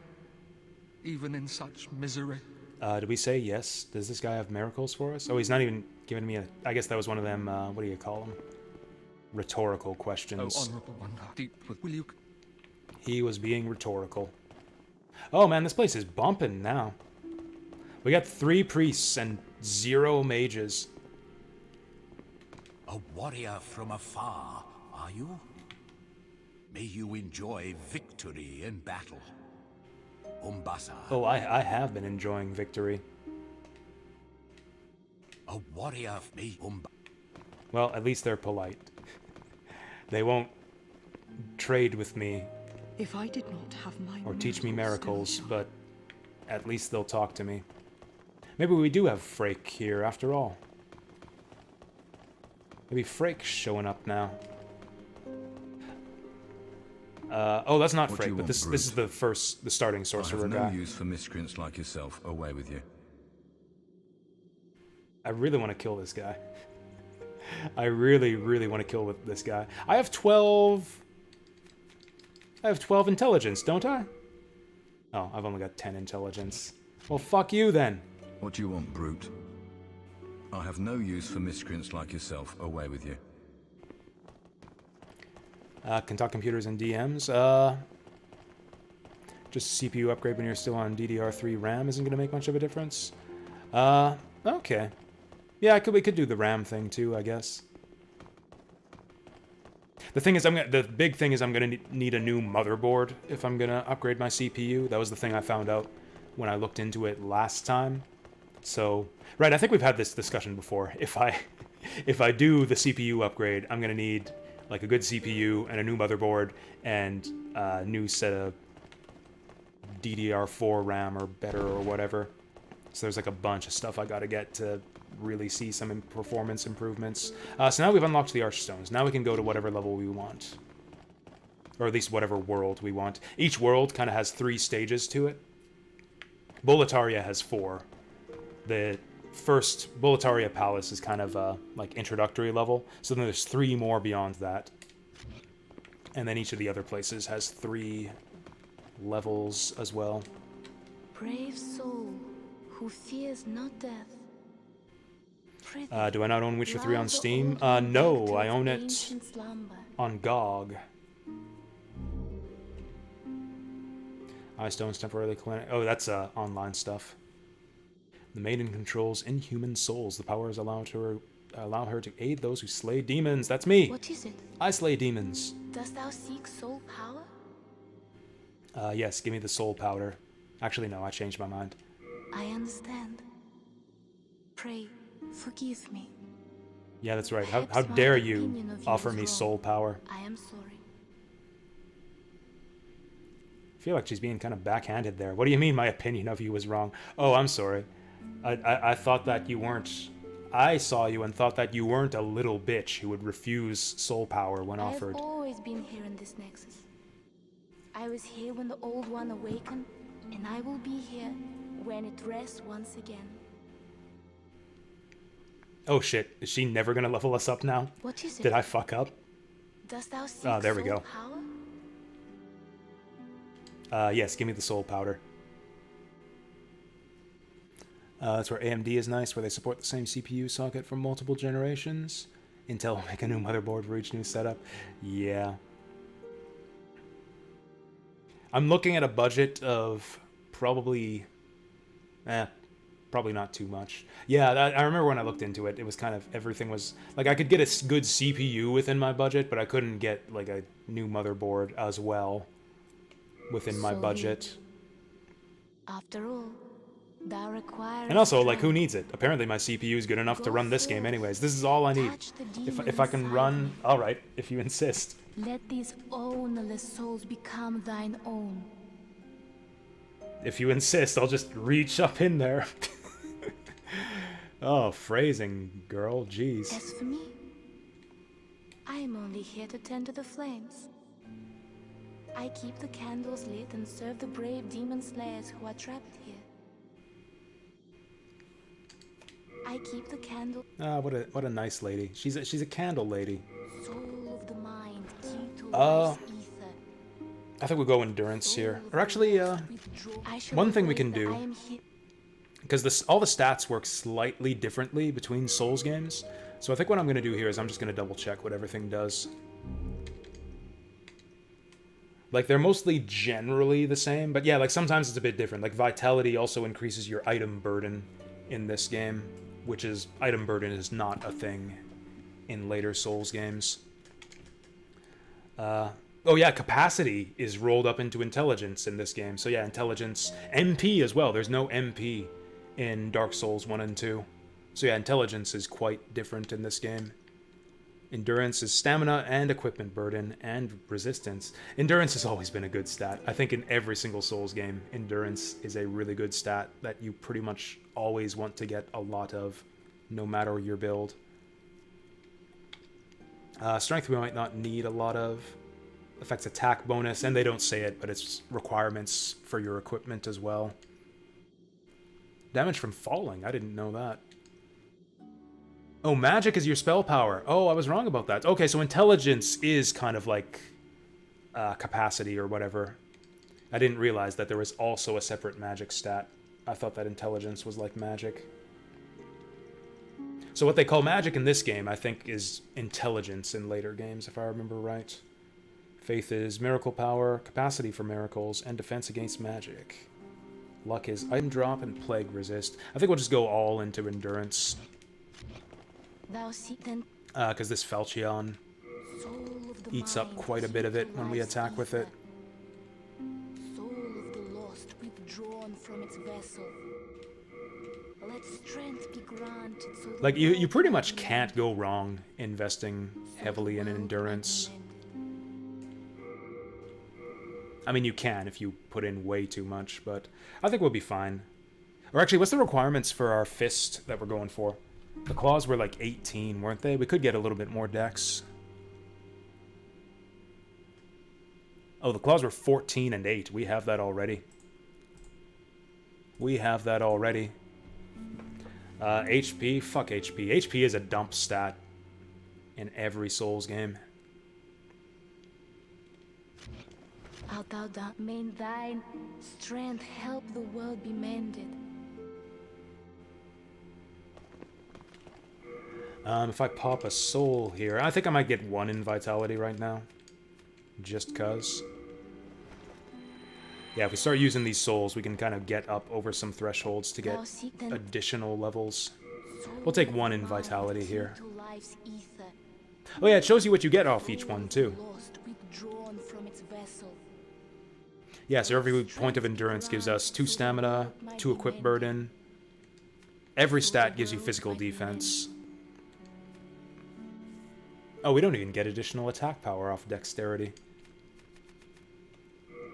even in such misery? Did we say yes? Does this guy have miracles for us? Oh, he's not even giving me a... I guess that was one of them, what do you call them? Rhetorical questions. O Honorable One, deep with... Will you... He was being rhetorical. Oh man, this place is bumping now. We got 3 priests and 0 mages. A warrior from afar, are you? May you enjoy victory in battle. Umbasa. Oh, I have been enjoying victory. A warrior of me, Well, at least they're polite. They won't trade with me If I did not have my or teach me miracles, snowshine. but at least they'll talk to me. Maybe we do have Frake here after all. Maybe Frake's showing up now. Oh, that's not Frake, but this is the starting sorcerer guy. I have no use for miscreants like yourself. Away with you. I really want to kill this guy. I really, really want to kill this guy. I have 12 intelligence, don't I? Oh, I've only got 10 intelligence. Well, fuck you then. What do you want, brute? I have no use for miscreants like yourself. Away with you. Can talk computers and DMs. Just CPU upgrade when you're still on DDR3 RAM isn't going to make much of a difference. Okay. Yeah, we could do the RAM thing too, I guess. The thing is, the big thing is I'm gonna need a new motherboard if I'm gonna upgrade my CPU. That was the thing I found out when I looked into it last time. So, right, I think we've had this discussion before. If I do the CPU upgrade, I'm gonna need like a good CPU and a new motherboard and a new set of DDR4 RAM or better or whatever. So there's like a bunch of stuff I gotta get to really see some performance improvements. So now we've unlocked the Archstones. Now we can go to whatever level we want. Or at least whatever world we want. Each world kind of has 3 stages to it. Boletaria has 4. The first Boletaria Palace is kind of like introductory level. So then there's 3 more beyond that. And then each of the other places has 3 levels as well. Brave soul who fears not death. Do I not own Witcher 3 on Steam? No, I own it on GOG. Eyestones temporarily clean. Oh, that's online stuff. The maiden controls inhuman souls. The powers allow her to aid those who slay demons. That's me. What is it? I slay demons. Dost thou seek soul power? Yes, give me the soul powder. Actually, no, I changed my mind. I understand. Pray, forgive me. Yeah, that's right. How dare you offer me soul power? I am sorry. I feel like she's being kind of backhanded there. What do you mean my opinion of you was wrong? Oh, I'm sorry. I thought that you weren't... I saw you and thought that you weren't a little bitch who would refuse soul power when offered. I've always been here in this nexus. I was here when the Old One awakened, and I will be here when it rests once again. Oh shit, is she never gonna level us up now? What is it? Did I fuck up? Dost thou seek there we soul go. Power? Yes, give me the soul powder. That's where AMD is nice, where they support the same CPU socket from multiple generations. Intel will make a new motherboard for each new setup. Yeah. I'm looking at a budget of probably not too much. Yeah, I remember when I looked into it, it was kind of, everything was, like, I could get a good CPU within my budget, but I couldn't get, like, a new motherboard as well within my budget. After all, thou requires... And also, like, who needs it? Apparently my CPU is good enough to run this game anyways. This is all I need. If I can run... Alright, if you insist. Let these ownerless souls become thine own. If you insist, I'll just reach up in there. Oh, phrasing, girl, jeez. As for me, I am only here to tend to the flames. I keep the candles lit and serve the brave demon slayers who are trapped here. I keep the candle... Ah, what a nice lady. She's a candle lady. Soul of the mind, key to life's ether. I think we'll go endurance here. Or actually, one thing we can do, because all the stats work slightly differently between Souls games, so I think what I'm going to do here is I'm just going to double check what everything does. Like, they're mostly generally the same, but yeah, like, sometimes it's a bit different. Like, Vitality also increases your item burden in this game, which is, item burden is not a thing in later Souls games. Oh yeah, capacity is rolled up into intelligence in this game. So yeah, intelligence, MP as well. There's no MP in Dark Souls 1 and 2. So yeah, intelligence is quite different in this game. Endurance is stamina and equipment burden and resistance. Endurance has always been a good stat. I think in every single Souls game, endurance is a really good stat that you pretty much always want to get a lot of, no matter your build. Strength we might not need a lot of. Affects attack bonus, and they don't say it, but it's requirements for your equipment as well. Damage from falling, I didn't know that. Oh, magic is your spell power. Oh, I was wrong about that. Okay, so intelligence is kind of like capacity or whatever. I didn't realize that there was also a separate magic stat. I thought that intelligence was like magic. So what they call magic in this game, I think, is intelligence in later games, if I remember right. Faith is miracle power, capacity for miracles, and defense against magic. Luck is item drop and plague resist. I think we'll just go all into endurance. Because this Falchion eats up quite a bit of it when we attack with it. Soul of the lost withdrawn from its vessel. Let strength be granted so Like, you pretty much can't go wrong investing heavily in endurance. I mean, you can if you put in way too much, but I think we'll be fine. Or actually, what's the requirements for our fist that we're going for? The claws were like 18, weren't they? We could get a little bit more dex. Oh, the claws were 14 and 8. We have that already. We have that already. HP? Fuck HP. HP is a dump stat in every Souls game. Art thou main thine strength help the world be mended. If I pop a soul here, I think I might get 1 in vitality right now. Just cuz. Yeah, if we start using these souls, we can kind of get up over some thresholds to get additional levels. We'll take 1 in vitality here. Oh yeah, it shows you what you get off each one, too. Yeah, so every point of endurance gives us 2 stamina, 2 equip burden. Every stat gives you physical defense. Oh, we don't even get additional attack power off dexterity.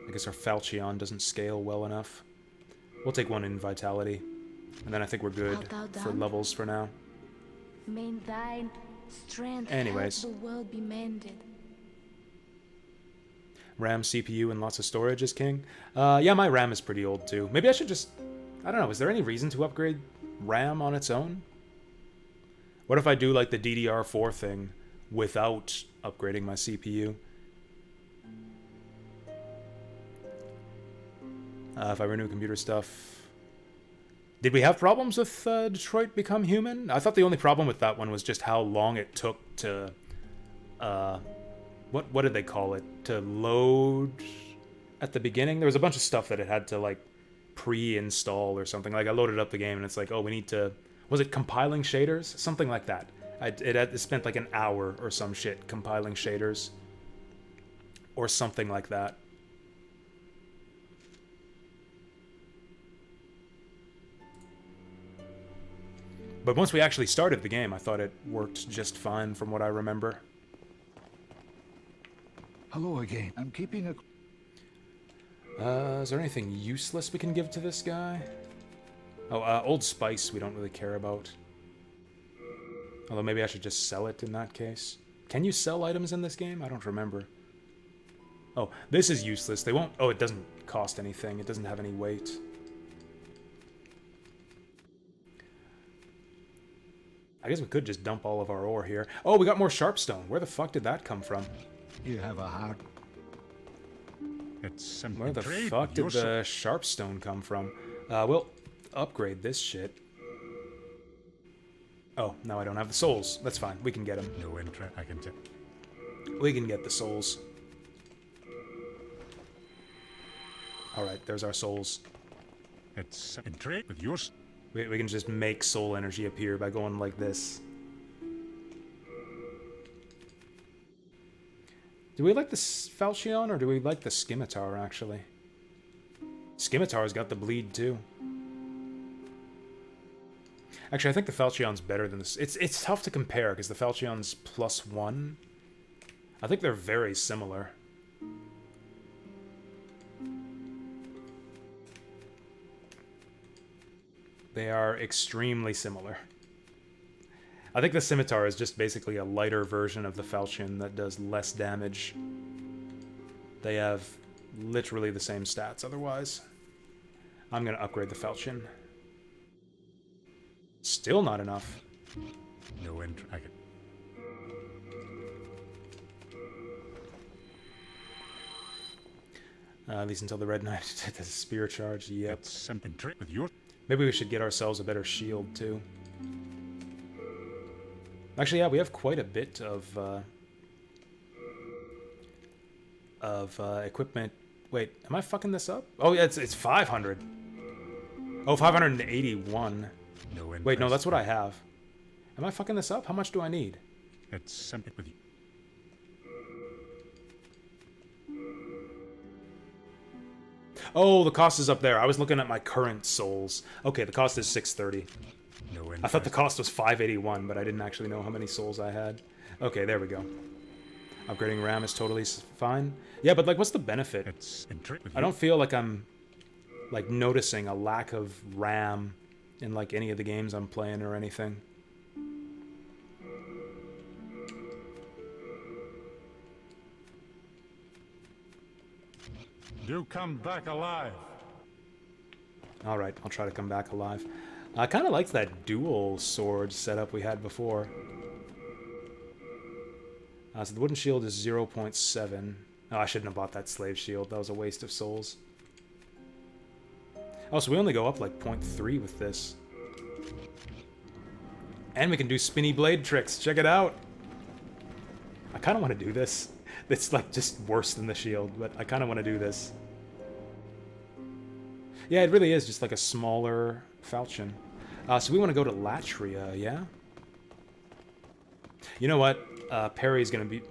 I guess our Falchion doesn't scale well enough. We'll take 1 in vitality. And then I think we're good for levels for now. Anyways. RAM, CPU, and lots of storage is king. Yeah, my RAM is pretty old too. Maybe I should just... I don't know, is there any reason to upgrade RAM on its own? What if I do like the DDR4 thing without upgrading my CPU? If I renew computer stuff... Did we have problems with Detroit Become Human? I thought the only problem with that one was just how long it took to... What did they call it? To load at the beginning? There was a bunch of stuff that it had to, like, pre-install or something. Like, I loaded up the game and it's like, oh, we need to... Was it compiling shaders? Something like that. It spent like an hour or some shit compiling shaders. Or something like that. But once we actually started the game, I thought it worked just fine from what I remember. Hello again. I'm keeping a... Is there anything useless we can give to this guy? Oh, Old Spice we don't really care about. Although maybe I should just sell it in that case. Can you sell items in this game? I don't remember. Oh, this is useless. They won't... Oh, it doesn't cost anything. It doesn't have any weight. I guess we could just dump all of our ore here. Oh, we got more Sharpstone. Where the fuck did that come from? You have a heart. Where the fuck did the Sharpstone come from? We'll upgrade this shit. Oh, now I don't have the souls. That's fine. We can get them. No interest. I can tell. We can get the souls. Alright, there's our souls. It's in trade with yours. We can just make soul energy appear by going like this. Do we like the Falchion or do we like the Scimitar, actually? Scimitar's got the bleed, too. Actually, I think the Falchion's better than this. It's tough to compare, because the Falchion's +1. I think they're very similar. They are extremely similar. I think the Scimitar is just basically a lighter version of the Falchion that does less damage. They have literally the same stats otherwise. I'm going to upgrade the Falchion. Still not enough. No interest. I can... At least until the Red Knight did the spear charge. Yep. That's something trick with your... Maybe we should get ourselves a better shield, too. Actually, yeah, we have quite a bit of equipment. Wait, am I fucking this up? Oh, yeah, it's 500. Oh, 581. No Wait, no, interest. that's what I have. Am I fucking this up? How much do I need? It's simple with you. Oh, the cost is up there. I was looking at my current souls. Okay, the cost is 630. No interest. I thought the cost was 581, but I didn't actually know how many souls I had. Okay, there we go. Upgrading RAM is totally fine. Yeah, but like, what's the benefit? It's intriguing. I don't feel like I'm like noticing a lack of RAM in like any of the games I'm playing or anything. Do come back alive. Alright, I'll try to come back alive. I kind of liked that dual sword setup we had before. So the wooden shield is 0.7. Oh, I shouldn't have bought that slave shield. That was a waste of souls. Oh, so we only go up like 0.3 with this. And we can do spinny blade tricks. Check it out. I kind of want to do this. It's like just worse than the shield, but I kind of want to do this. Yeah, it really is just like a smaller falchion. So we want to go to Latria, yeah? You know what? Parry is going to be...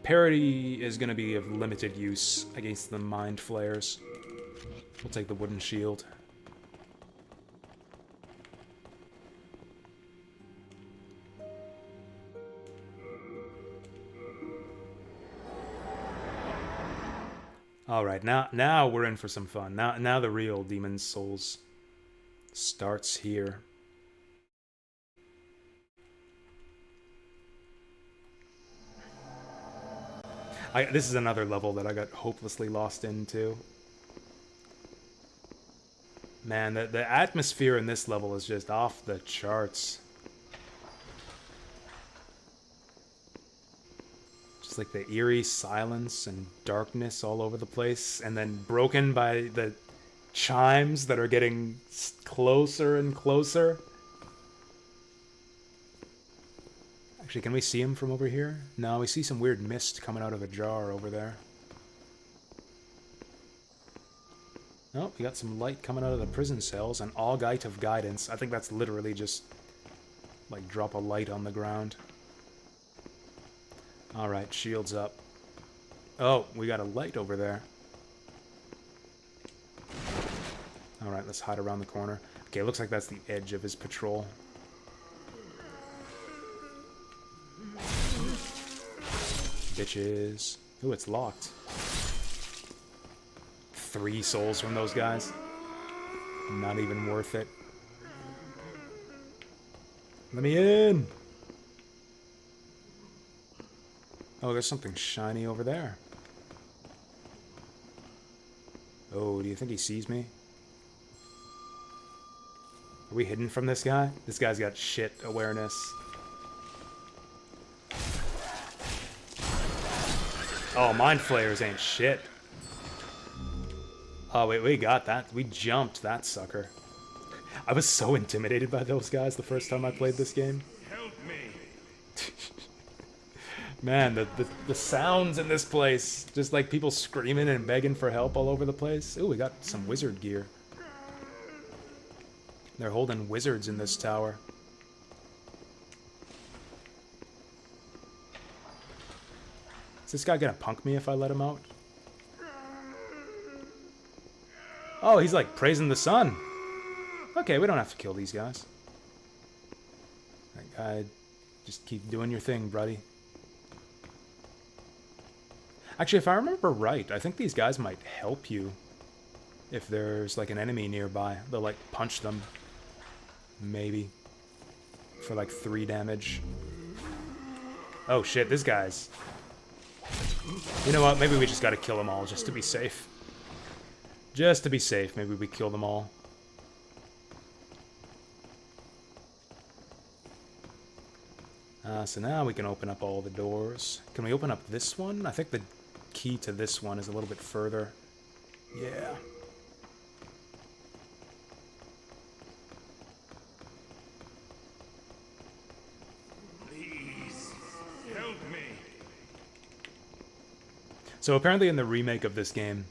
Parry is going to be of limited use against the mind flayers. We'll take the wooden shield. Alright, now we're in for some fun. Now the real Demon's Souls starts here. This is another level that I got hopelessly lost into. Man, the atmosphere in this level is just off the charts. Just like the eerie silence and darkness all over the place, and then broken by the chimes that are getting closer and closer. Actually, can we see him from over here? No, we see some weird mist coming out of a jar over there. Oh, we got some light coming out of the prison cells, an Augite of Guidance. I think that's literally just, like, drop a light on the ground. Alright, shields up. Oh, we got a light over there. Alright, let's hide around the corner. Okay, looks like that's the edge of his patrol. Bitches. Ooh, it's locked. 3 souls from those guys. Not even worth it. Let me in! Oh, there's something shiny over there. Oh, do you think he sees me? Are we hidden from this guy? This guy's got shit awareness. Oh, Mind Flayers ain't shit. Oh, wait, we got that. We jumped that sucker. I was so intimidated by those guys the first time I played this game. Help me. Man, the sounds in this place. Just like people screaming and begging for help all over the place. Ooh, we got some wizard gear. They're holding wizards in this tower. Is this guy gonna punk me if I let him out? Oh, he's like praising the sun. Okay, we don't have to kill these guys. That guy, just keep doing your thing, buddy. Actually, if I remember right, I think these guys might help you. If there's like an enemy nearby, they'll like punch them. Maybe. For like 3 damage. Oh shit, this guy's... You know what, maybe we just gotta kill them all just to be safe. Just to be safe, maybe we kill them all. So now we can open up all the doors. Can we open up this one? I think the key to this one is a little bit further. Yeah. So apparently in the remake of this game,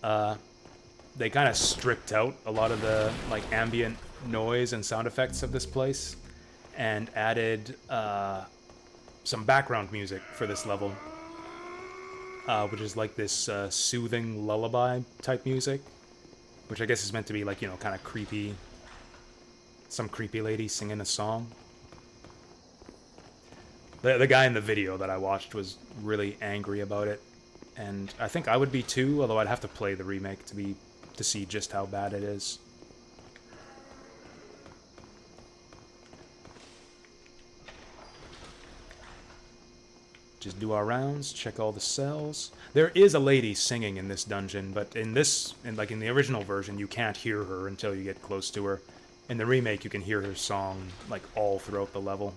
they kind of stripped out a lot of the like ambient noise and sound effects of this place and added some background music for this level, which is like this soothing lullaby type music, which I guess is meant to be like, you know, kind of creepy, some creepy lady singing a song. The guy in the video that I watched was really angry about it, and I think I would be too, although I'd have to play the remake to see just how bad it is. Just do our rounds, check all the cells. There is a lady singing in this dungeon, but in the original version, you can't hear her until you get close to her. In the remake, you can hear her song like all throughout the level.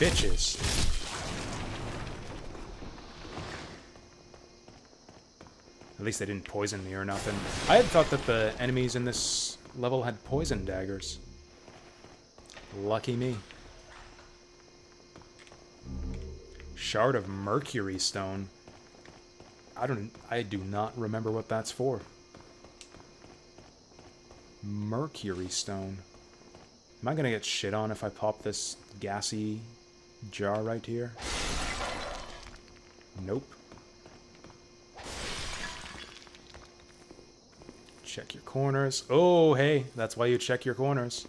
Bitches. At least they didn't poison me or nothing. I had thought that the enemies in this level had poison daggers. Lucky me. Shard of Mercury Stone. I do not remember what that's for. Mercury Stone. Am I gonna get shit on if I pop this gassy jar right here? Nope. Check your corners. Oh, hey, that's why you check your corners.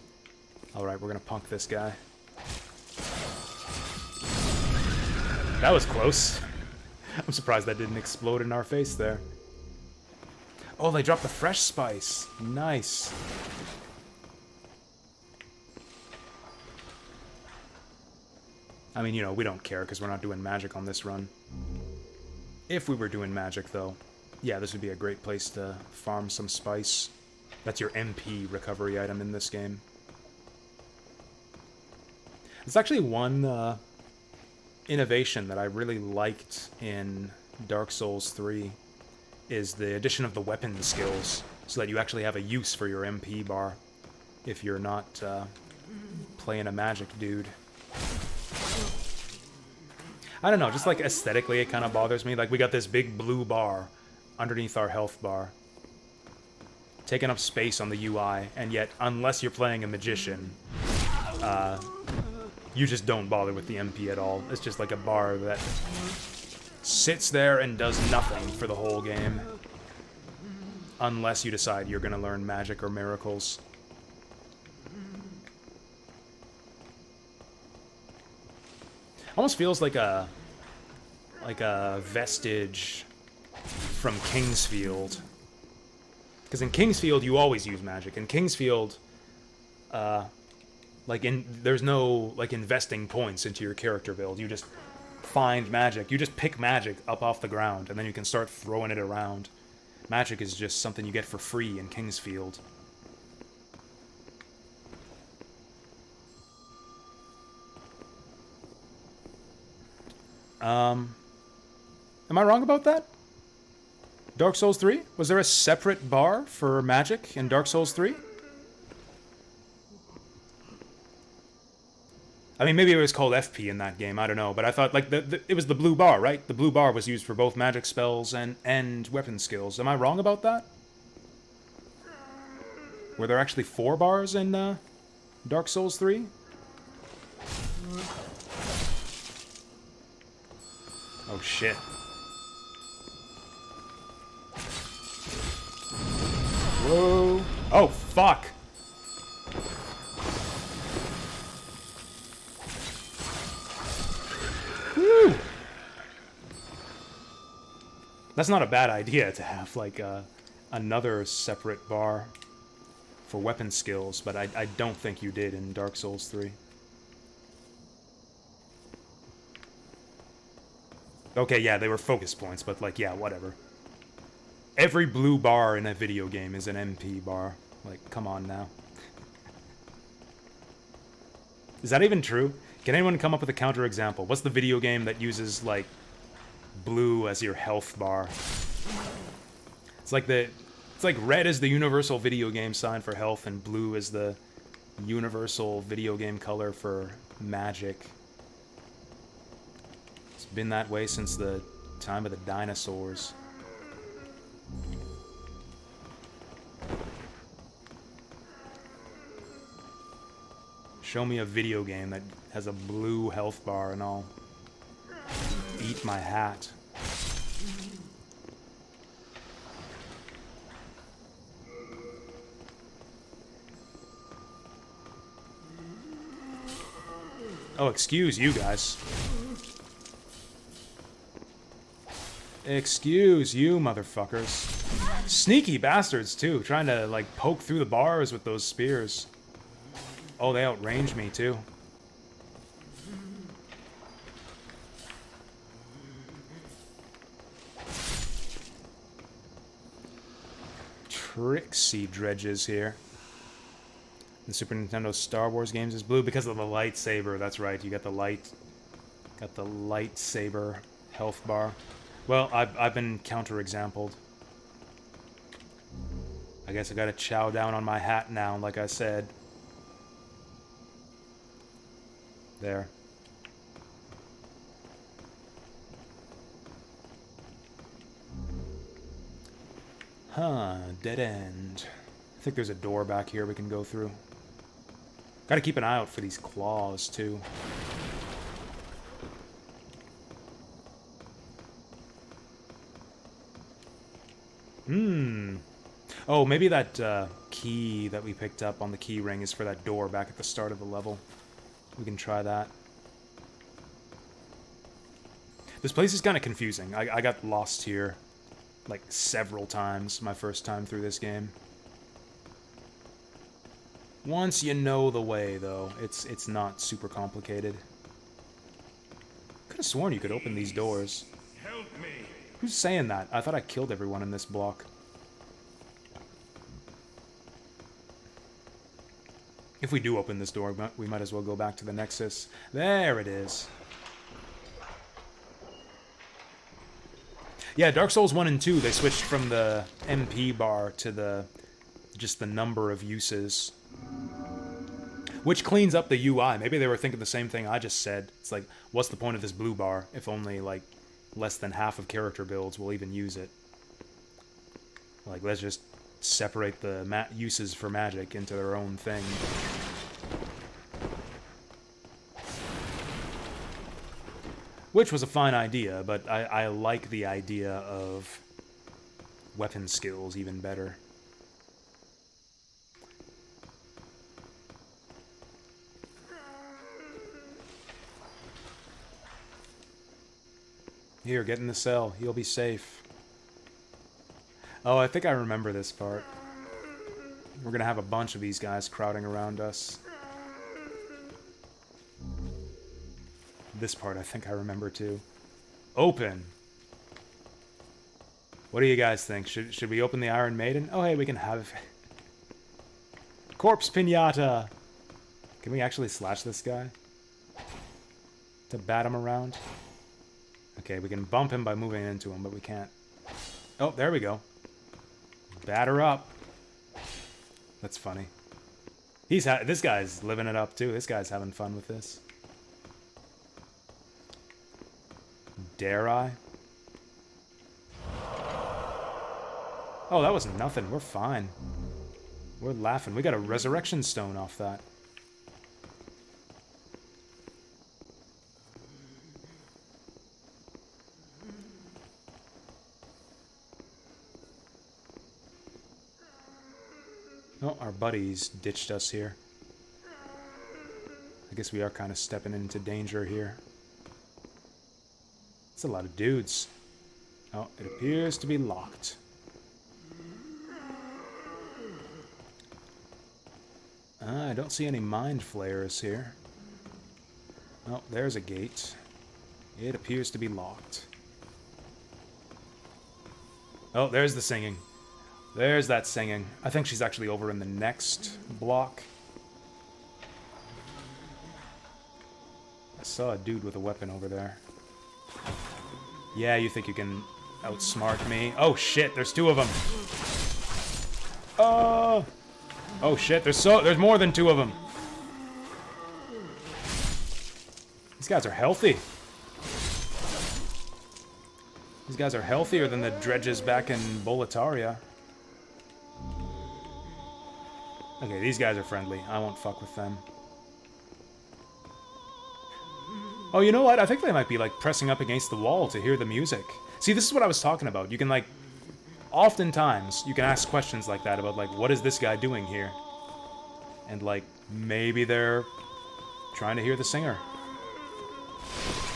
Alright, we're gonna punk this guy. That was close. I'm surprised that didn't explode in our face there. Oh, they dropped the fresh spice. Nice. I mean, you know, we don't care because we're not doing magic on this run. If we were doing magic, though, yeah, this would be a great place to farm some spice. That's your MP recovery item in this game. There's actually one innovation that I really liked in Dark Souls 3 is the addition of the weapon skills, so that you actually have a use for your MP bar if you're not playing a magic dude. I don't know, just like aesthetically it kind of bothers me. Like we got this big blue bar underneath our health bar, taking up space on the UI, and yet unless you're playing a magician, you just don't bother with the MP at all. It's just like a bar that sits there and does nothing for the whole game. Unless you decide you're gonna learn magic or miracles. Almost feels like a vestige from Kingsfield. Because in Kingsfield you always use magic. In Kingsfield, there's no like investing points into your character build. You just find magic. You just pick magic up off the ground, and then you can start throwing it around. Magic is just something you get for free in Kingsfield. Am I wrong about that? Dark Souls 3? Was there a separate bar for magic in Dark Souls 3? I mean, maybe it was called FP in that game, I don't know, but I thought, like, it was the blue bar, right? The blue bar was used for both magic spells and weapon skills. Am I wrong about that? Were there actually 4 bars in Dark Souls 3? Oh, shit. Whoa. Oh, fuck! Woo! That's not a bad idea to have, like, another separate bar for weapon skills, but I don't think you did in Dark Souls 3. Okay, yeah, they were focus points, but, like, yeah, whatever. Every blue bar in a video game is an MP bar. Like, come on now. Is that even true? Can anyone come up with a counterexample? What's the video game that uses, like, blue as your health bar? It's like red is the universal video game sign for health, and blue is the universal video game color for magic. It's been that way since the time of the dinosaurs. Show me a video game that has a blue health bar and I'll eat my hat. Oh, excuse you guys. Excuse you, motherfuckers. Sneaky bastards, too, trying to, like, poke through the bars with those spears. Oh, they outranged me, too. Tricksy dredges here. The Super Nintendo Star Wars games is blue because of the lightsaber. That's right, you got the lightsaber health bar. Well, I've been counter-exampled. I guess I gotta chow down on my hat now, like I said. There. Huh, dead end. I think there's a door back here we can go through. Gotta keep an eye out for these claws, too. Oh, maybe that key that we picked up on the key ring is for that door back at the start of the level. We can try that. This place is kind of confusing. I got lost here, like, several times my first time through this game. Once you know the way, though, it's not super complicated. Could have sworn you could open these doors. Help me. Who's saying that? I thought I killed everyone in this block. If we do open this door, we might as well go back to the Nexus. There it is. Yeah, Dark Souls 1 and 2, they switched from the MP bar to just the number of uses. Which cleans up the UI. Maybe they were thinking the same thing I just said. It's like, what's the point of this blue bar if only, like, less than half of character builds will even use it? Like, let's just separate the uses for magic into their own thing. Which was a fine idea, but I like the idea of weapon skills even better. Here, get in the cell. You'll be safe. Oh, I think I remember this part. We're gonna have a bunch of these guys crowding around us. This part I think I remember too. Open! What do you guys think? Should we open the Iron Maiden? Oh, hey, we can have... Corpse Pinata! Can we actually slash this guy? To bat him around? Okay, we can bump him by moving into him, but we can't. Oh, there we go. Batter up. That's funny. This guy's living it up too. This guy's having fun with this. Dare I? Oh, that was nothing. We're fine. We're laughing. We got a resurrection stone off that. Oh, our buddies ditched us here. I guess we are kind of stepping into danger here. It's a lot of dudes. Oh, it appears to be locked. I don't see any mind flayers here. Oh, there's a gate. It appears to be locked. Oh, there's the singing. There's that singing. I think she's actually over in the next block. I saw a dude with a weapon over there. Yeah, you think you can outsmart me? Oh shit, there's two of them. Oh shit, there's more than two of them. These guys are healthy. These guys are healthier than the dredges back in Boletaria. Okay, these guys are friendly. I won't fuck with them. Oh, you know what? I think they might be, like, pressing up against the wall to hear the music. See, this is what I was talking about. You can, like... Oftentimes, you can ask questions like that about, like, what is this guy doing here? And, like, maybe they're trying to hear the singer.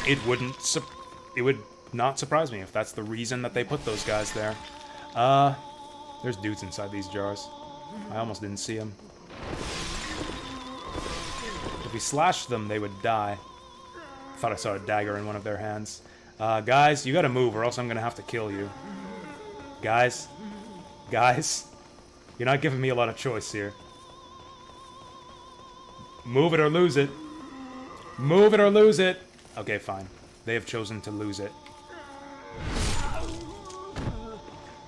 It would not surprise me if that's the reason that they put those guys there. There's dudes inside these jars. I almost didn't see them. If we slashed them, they would die. Thought I saw a dagger in one of their hands. Guys, you gotta move or else I'm gonna have to kill you. Guys. Guys. You're not giving me a lot of choice here. Move it or lose it. Move it or lose it. Okay, fine. They have chosen to lose it.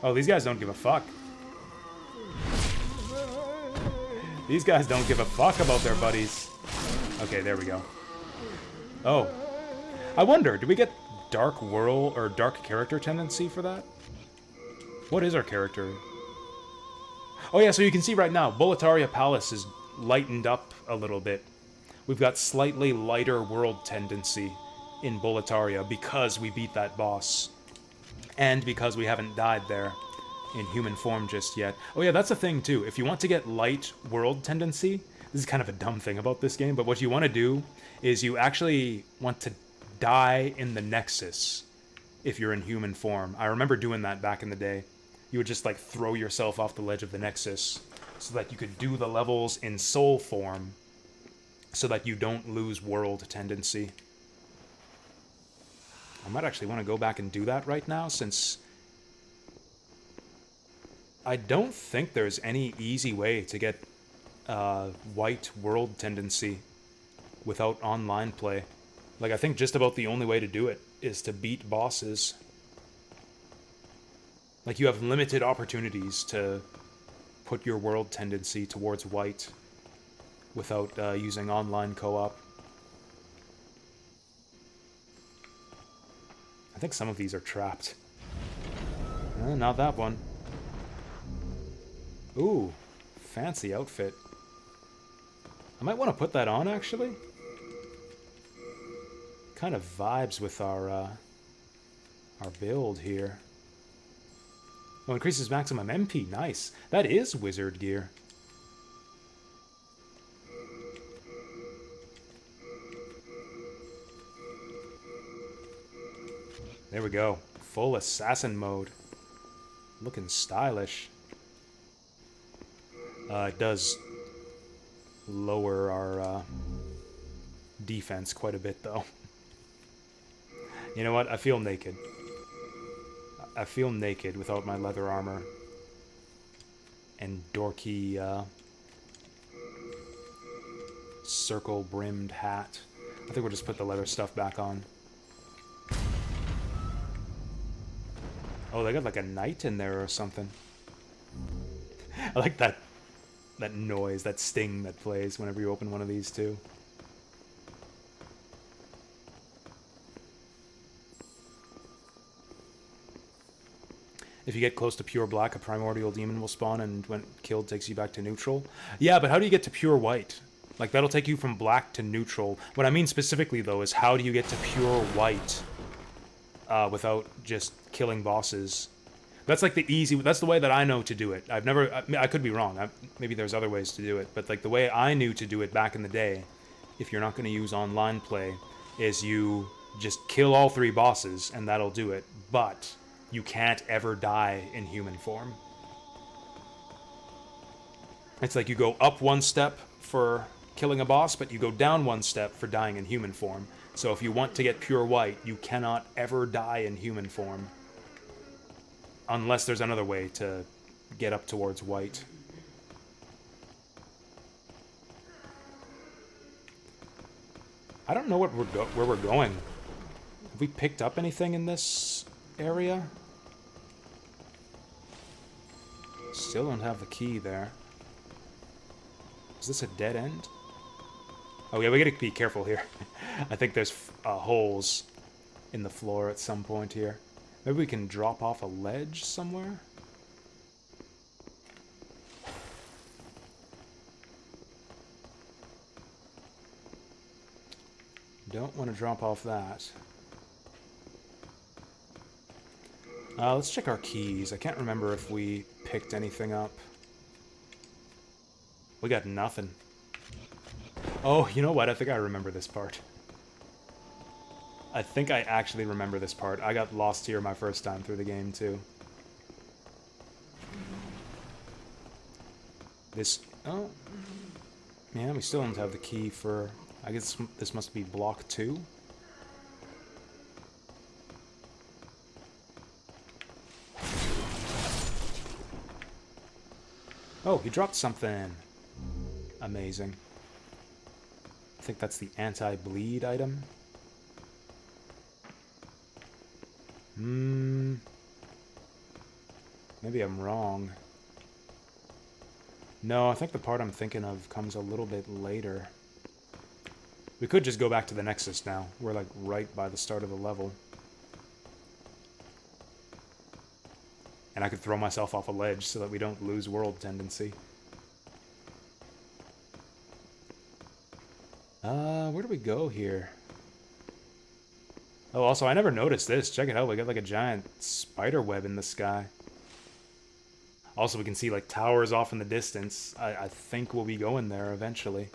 Oh, these guys don't give a fuck. These guys don't give a fuck about their buddies. Okay, there we go. Oh. I wonder, do we get dark world or dark character tendency for that? What is our character? Oh yeah, so you can see right now, Boletaria Palace is lightened up a little bit. We've got slightly lighter world tendency in Boletaria because we beat that boss. And because we haven't died there in human form just yet. Oh yeah, that's a thing too. If you want to get light world tendency, this is kind of a dumb thing about this game, but what you want to do is you actually want to die in the Nexus if you're in human form. I remember doing that back in the day. You would just like throw yourself off the ledge of the Nexus so that you could do the levels in soul form so that you don't lose world tendency. I might actually want to go back and do that right now since I don't think there's any easy way to get white world tendency without online play. Like, I think just about the only way to do it is to beat bosses. Like, you have limited opportunities to put your world tendency towards white without using online co-op. I think some of these are trapped. Not that one. Ooh, fancy outfit. I might want to put that on, actually. Kind of vibes with our build here. Oh, increases maximum MP. Nice. That is wizard gear. There we go. Full assassin mode. Looking stylish. It does lower our defense quite a bit, though. You know what? I feel naked. I feel naked without my leather armor. And dorky, circle-brimmed hat. I think we'll just put the leather stuff back on. Oh, they got like a knight in there or something. I like that noise, that sting that plays whenever you open one of these too. If you get close to pure black, a primordial demon will spawn, and when killed, takes you back to neutral. Yeah, but how do you get to pure white? Like, that'll take you from black to neutral. What I mean specifically, though, is how do you get to pure white without just killing bosses? That's like the easy... That's the way that I know to do it. I've never... I could be wrong. Maybe there's other ways to do it. But, like, the way I knew to do it back in the day, if you're not going to use online play, is you just kill all 3 bosses, and that'll do it. But you can't ever die in human form. It's like you go up 1 step for killing a boss, but you go down 1 step for dying in human form. So if you want to get pure white, you cannot ever die in human form. Unless there's another way to get up towards white. I don't know where we're going. Have we picked up anything in this area? Still don't have the key there. Is this a dead end? Oh yeah, we gotta be careful here. I think there's holes in the floor at some point here. Maybe we can drop off a ledge somewhere? Don't want to drop off that. Let's check our keys. I can't remember if we picked anything up. We got nothing. Oh, you know what? I think I remember this part. I think I actually remember this part. I got lost here my first time through the game, too. This... Oh. Yeah, we still don't have the key for... I guess this must be block 2? Oh, he dropped something. Amazing. I think that's the anti-bleed item. Maybe I'm wrong. No, I think the part I'm thinking of comes a little bit later. We could just go back to the Nexus now. We're like right by the start of the level. And I could throw myself off a ledge so that we don't lose world tendency. Where do we go here? Oh, also, I never noticed this. Check it out. We got like a giant spider web in the sky. Also, we can see like towers off in the distance. I think we'll be going there eventually.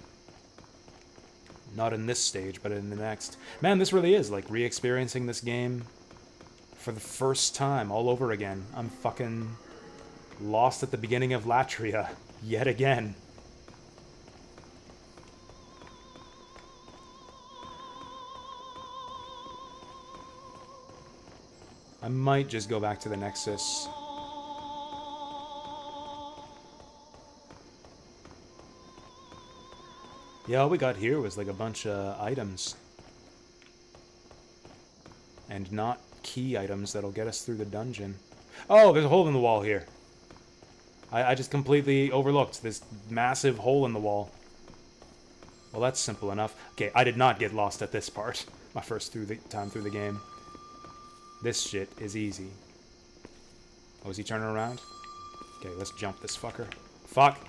Not in this stage, but in the next. Man, this really is like re-experiencing this game for the first time all over again. I'm fucking lost at the beginning of Latria yet again. I might just go back to the Nexus. Yeah, all we got here was like a bunch of items. And not key items that'll get us through the dungeon. Oh, there's a hole in the wall here. I just completely overlooked this massive hole in the wall. Well, that's simple enough. Okay, I did not get lost at this part. My first time through the game. This shit is easy. Oh, is he turning around? Okay, let's jump this fucker. Fuck!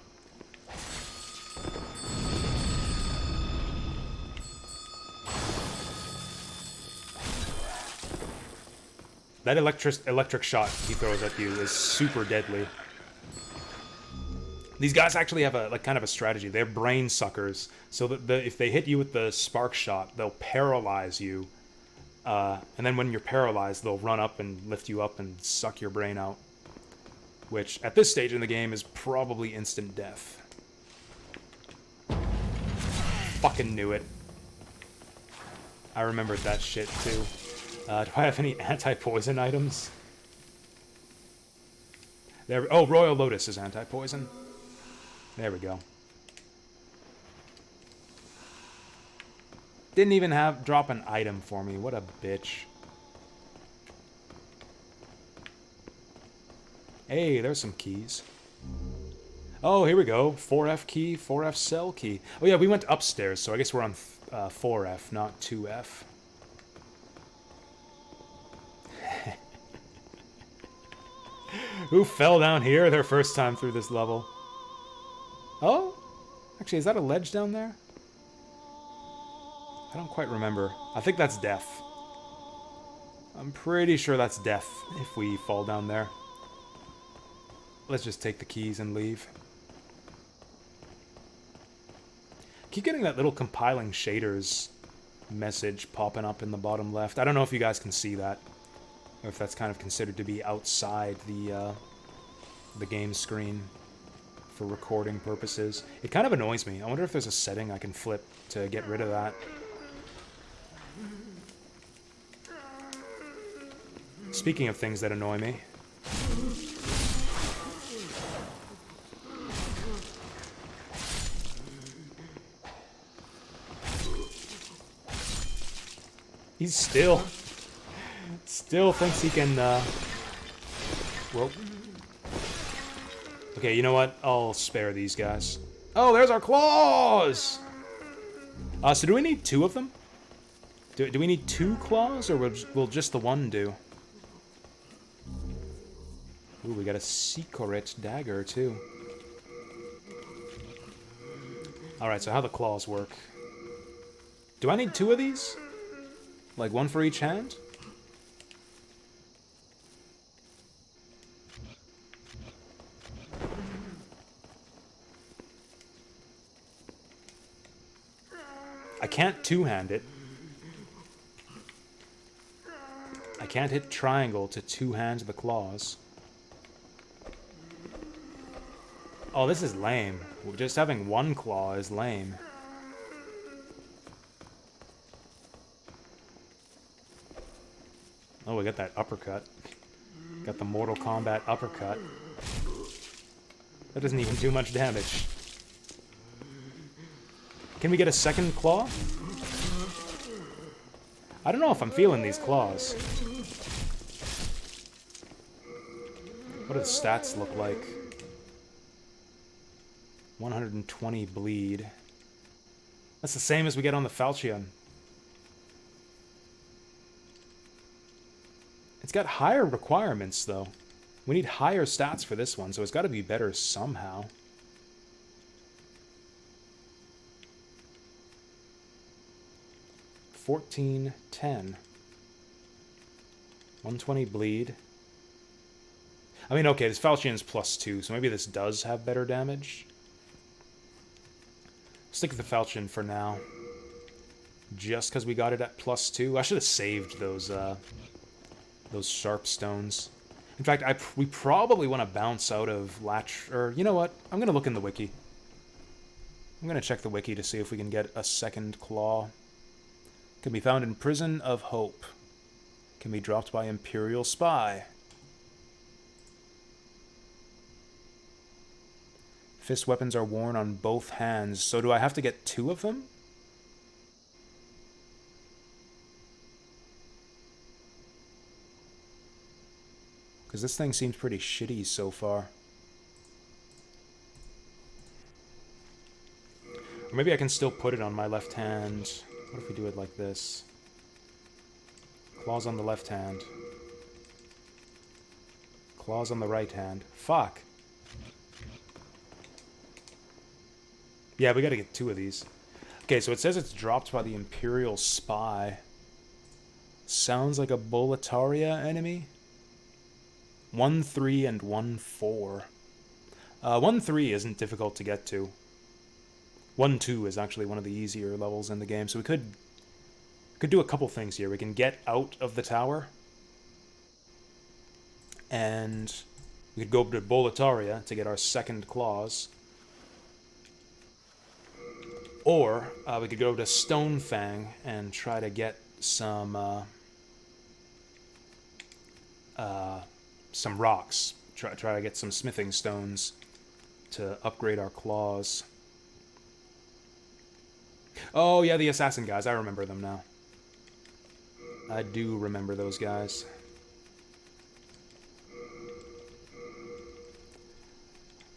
That electric shot he throws at you is super deadly. These guys actually have a kind of a strategy. They're brain suckers, so that if they hit you with the spark shot, they'll paralyze you. And then when you're paralyzed, they'll run up and lift you up and suck your brain out. Which, at this stage in the game, is probably instant death. Fucking knew it. I remembered that shit, too. Do I have any anti-poison items? There. Oh, Royal Lotus is anti-poison. There we go. Didn't even drop an item for me. What a bitch. Hey, there's some keys. Oh, here we go. 4F key, 4F cell key. Oh yeah, we went upstairs, so I guess we're on 4F, not 2F. Who fell down here their first time through this level? Oh? Actually, is that a ledge down there? I don't quite remember. I think that's death. I'm pretty sure that's death if we fall down there. Let's just take the keys and leave. Keep getting that little compiling shaders message popping up in the bottom left. I don't know if you guys can see that, or if that's kind of considered to be outside the game screen for recording purposes. It kind of annoys me. I wonder if there's a setting I can flip to get rid of that. Speaking of things that annoy me. He's still thinks he can, Whoa. Okay, you know what? I'll spare these guys. Oh, there's our claws! So do we need 2 of them? Do we need 2 claws, or will just the one do? Ooh, we got a secret dagger, too. Alright, so how the claws work. Do I need 2 of these? Like, 1 for each hand? I can't two-hand it. I can't hit triangle to two-hand the claws. Oh, this is lame. Just having 1 claw is lame. Oh, we got that uppercut. Got the Mortal Kombat uppercut. That doesn't even do much damage. Can we get a second claw? I don't know if I'm feeling these claws. What do the stats look like? 120 bleed. That's the same as we get on the Falchion. It's got higher requirements, though. We need higher stats for this one, so it's got to be better somehow. $14.10. 120 bleed. I mean, okay, this Falchion's +2, so maybe this does have better damage. Stick with the Falchion for now. Just because we got it at +2. I should have saved those sharp stones. In fact, we probably want to bounce out of Latch... Or, you know what? I'm going to look in the wiki. I'm going to check the wiki to see if we can get a second claw. Can be found in Prison of Hope. Can be dropped by Imperial Spy. Fist weapons are worn on both hands. So do I have to get 2 of them? Because this thing seems pretty shitty so far. Or maybe I can still put it on my left hand. What if we do it like this? Claws on the left hand. Claws on the right hand. Fuck. Yeah, we gotta get 2 of these. Okay, so it says it's dropped by the Imperial Spy. Sounds like a Boletaria enemy. 1-3 and 1-4. 1-3 isn't difficult to get to. 1-2 is actually one of the easier levels in the game, so we could do a couple things here. We can get out of the tower, and we could go to Boletaria to get our second claws. Or we could go to Stonefang and try to get some rocks. Try to get some smithing stones to upgrade our claws. Oh yeah, the assassin guys. I remember them now. I do remember those guys.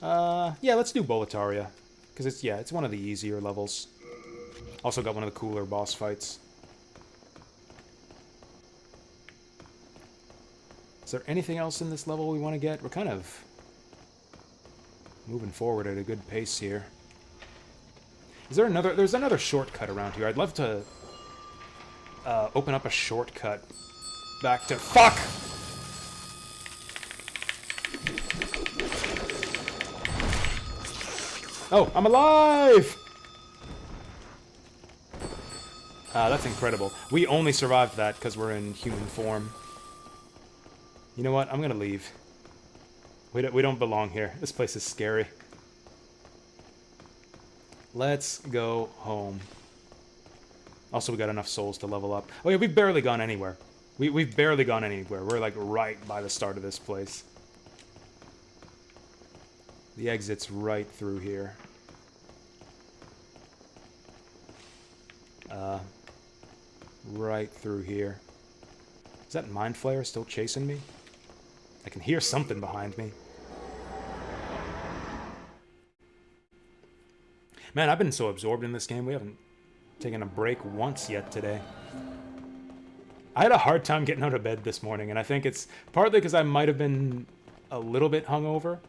Yeah, let's do Boletaria. Because it's one of the easier levels. Also got one of the cooler boss fights. Is there anything else in this level we want to get? We're kind of moving forward at a good pace here. Is there another... There's another shortcut around here. I'd love to open up a shortcut back to... Fuck! Oh, I'm alive! That's incredible. We only survived that because we're in human form. You know what? I'm gonna leave. We don't belong here. This place is scary. Let's go home. Also, we got enough souls to level up. Oh yeah, we've barely gone anywhere. We've barely gone anywhere. We're like right by the start of this place. The exit's right through here. Right through here. Is that Mind Flayer still chasing me? I can hear something behind me. Man, I've been so absorbed in this game, we haven't taken a break once yet today. I had a hard time getting out of bed this morning, and I think it's partly because I might have been a little bit hungover.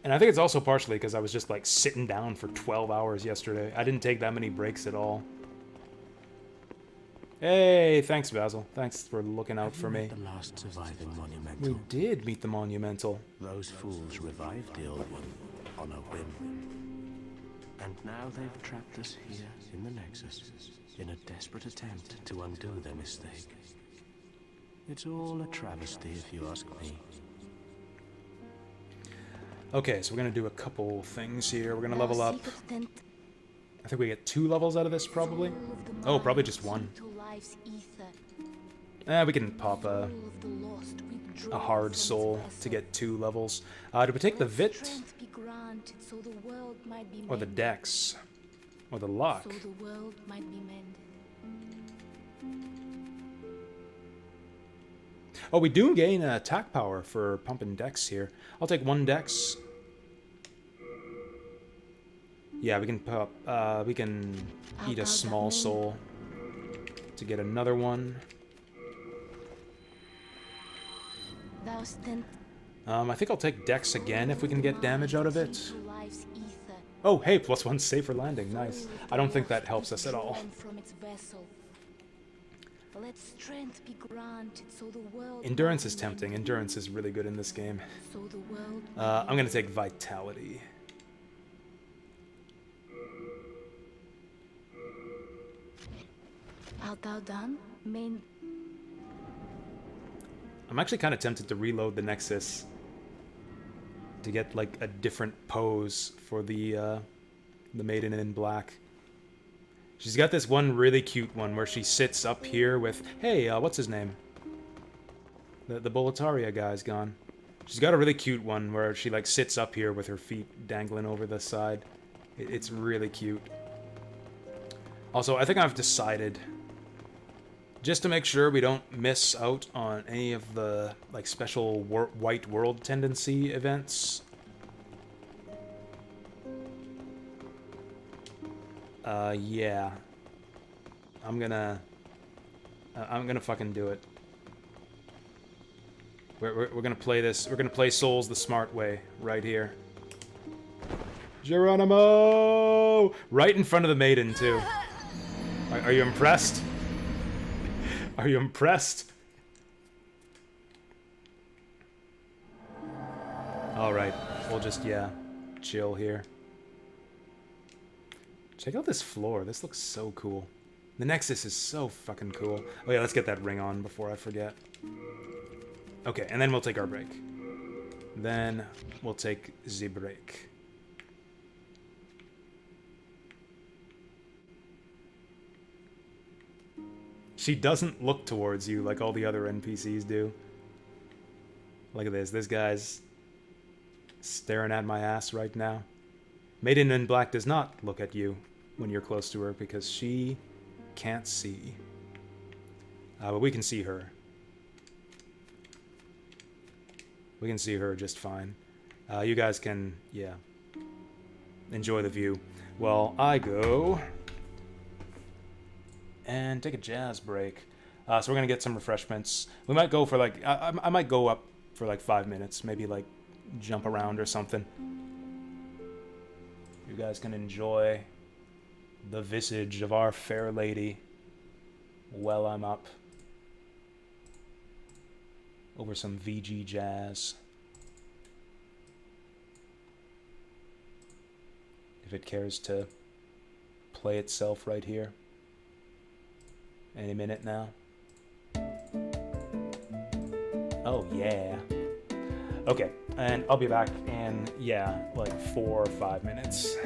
And I think it's also partially because I was just like sitting down for 12 hours yesterday. I didn't take that many breaks at all. Hey, thanks, Basil. Thanks for looking out for me. The last surviving monumental. We did meet the monumental. Those fools revived the old one on a whim. And now they've trapped us here in the Nexus in a desperate attempt to undo their mistake. It's all a travesty if you ask me. Okay, so we're going to do a couple things here. We're going to level up. I think we get 2 levels out of this, probably. Oh, probably just 1. We can pop a hard soul to get 2 levels. Do we take the Vit? Or the Dex? Or the Luck? Oh, we do gain attack power for pumping Dex here. I'll take 1 Dex. Yeah, we can pop. We can eat a small soul to get another one. I think I'll take Dex again if we can get damage out of it. Oh, hey, +1 safer landing. Nice. I don't think that helps us at all. Endurance is tempting. Endurance is really good in this game. I'm gonna take Vitality. Art thou done? I'm actually kind of tempted to reload the Nexus to get like a different pose for the Maiden in Black. She's got this one really cute one where she sits up here with, hey, what's his name? The Boletaria guy's gone. She's got a really cute one where she like sits up here with her feet dangling over the side. It's really cute. Also, I think I've decided, just to make sure we don't miss out on any of the like special White World Tendency events. Yeah. I'm gonna fucking do it. We're gonna play this. We're gonna play Souls the smart way right here. Geronimo! Right in front of the Maiden too. Are you impressed? Are you impressed? Alright, we'll just, yeah, chill here. Check out this floor. This looks so cool. The Nexus is so fucking cool. Oh yeah, let's get that ring on before I forget. Okay, and then we'll take our break. Then we'll take the break. She doesn't look towards you like all the other NPCs do. Look at this. This guy's staring at my ass right now. Maiden in Black does not look at you when you're close to her because she can't see. But we can see her. We can see her just fine. You guys can, yeah, enjoy the view. Well, I go and take a jazz break. So we're gonna get some refreshments. We might go for like, I might go up for like 5 minutes, maybe like jump around or something. You guys can enjoy the visage of our fair lady while I'm up over some VG jazz. If it cares to play itself right here. Any minute now. Oh yeah. Okay, and I'll be back in, yeah, like 4 or 5 minutes.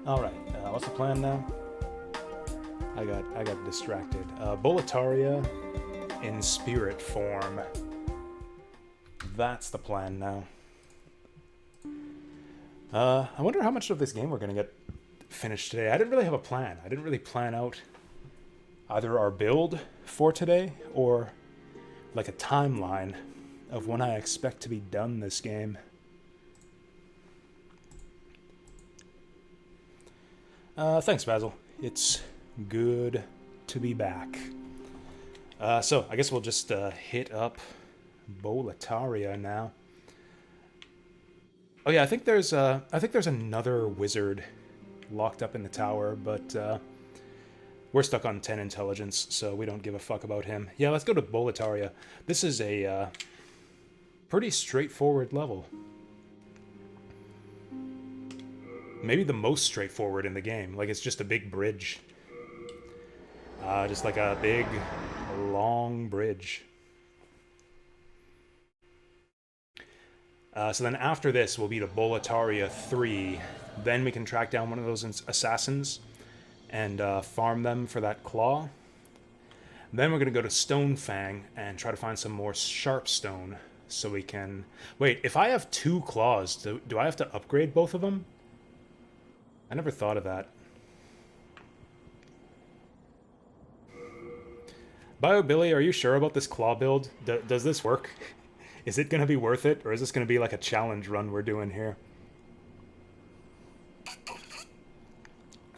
Alright, what's the plan now? I got distracted. Boletaria in spirit form. That's the plan now. I wonder how much of this game we're gonna get finished today. I didn't really have a plan. I didn't really plan out either our build for today or like a timeline of when I expect to be done this game. Thanks, Basil. It's good to be back. So I guess we'll just hit up Boletaria now. Oh yeah, I think there's another wizard locked up in the tower, but we're stuck on 10 intelligence, so we don't give a fuck about him. Yeah, let's go to Boletaria. This is a pretty straightforward level. Maybe the most straightforward in the game. Like, it's just a big bridge. Just like a big, long bridge. So then after this, we'll be to Boletaria 3. Then we can track down one of those assassins and farm them for that claw. Then we're going to go to Stonefang and try to find some more Sharpstone so we can... Wait, if I have 2 claws, do I have to upgrade both of them? I never thought of that. BioBilly, are you sure about this claw build? Does this work? Is it going to be worth it, or is this going to be like a challenge run we're doing here?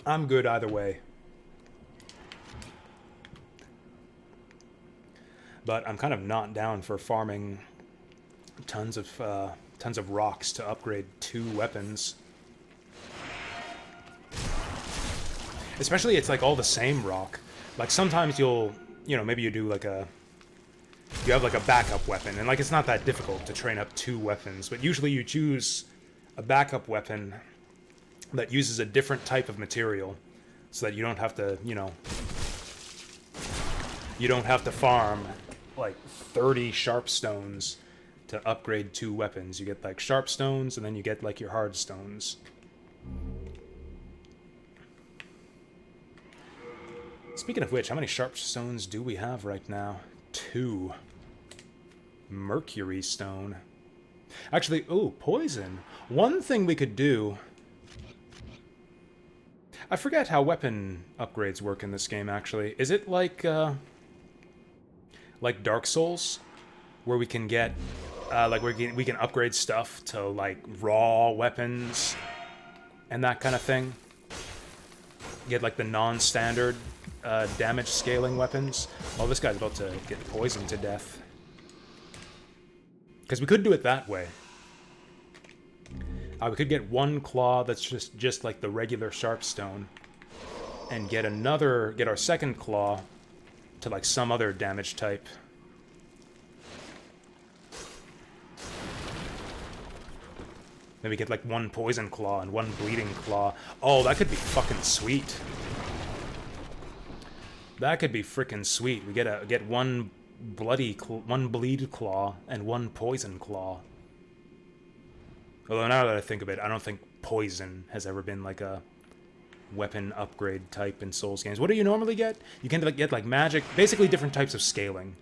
I'm good either way. But I'm kind of not down for farming tons of rocks to upgrade 2 weapons. Especially it's like all the same rock. Like sometimes you'll, you know, maybe you do like you have like a backup weapon, and like it's not that difficult to train up 2 weapons, but usually you choose a backup weapon that uses a different type of material so that you don't have to, you know, you don't have to farm like 30 sharp stones to upgrade 2 weapons. You get like sharp stones and then you get like your hard stones. Speaking of which, how many sharp stones do we have right now? 2. Mercury stone. Actually, ooh, poison. One thing we could do... I forget how weapon upgrades work in this game, actually. Is it like Dark Souls? Where we can get... like, we can upgrade stuff to, like, raw weapons and that kind of thing? Get, like, the non-standard damage scaling weapons. Oh, this guy's about to get poisoned to death. Because we could do it that way. We could get 1 claw that's just like the regular sharpstone, and get our second claw to like some other damage type. Maybe get like 1 poison claw and 1 bleeding claw. Oh, that could be fucking sweet. That could be frickin' sweet. We get 1 bleed claw and 1 poison claw. Although now that I think of it, I don't think poison has ever been like a weapon upgrade type in Souls games. What do you normally get? You can get like magic, basically different types of scaling.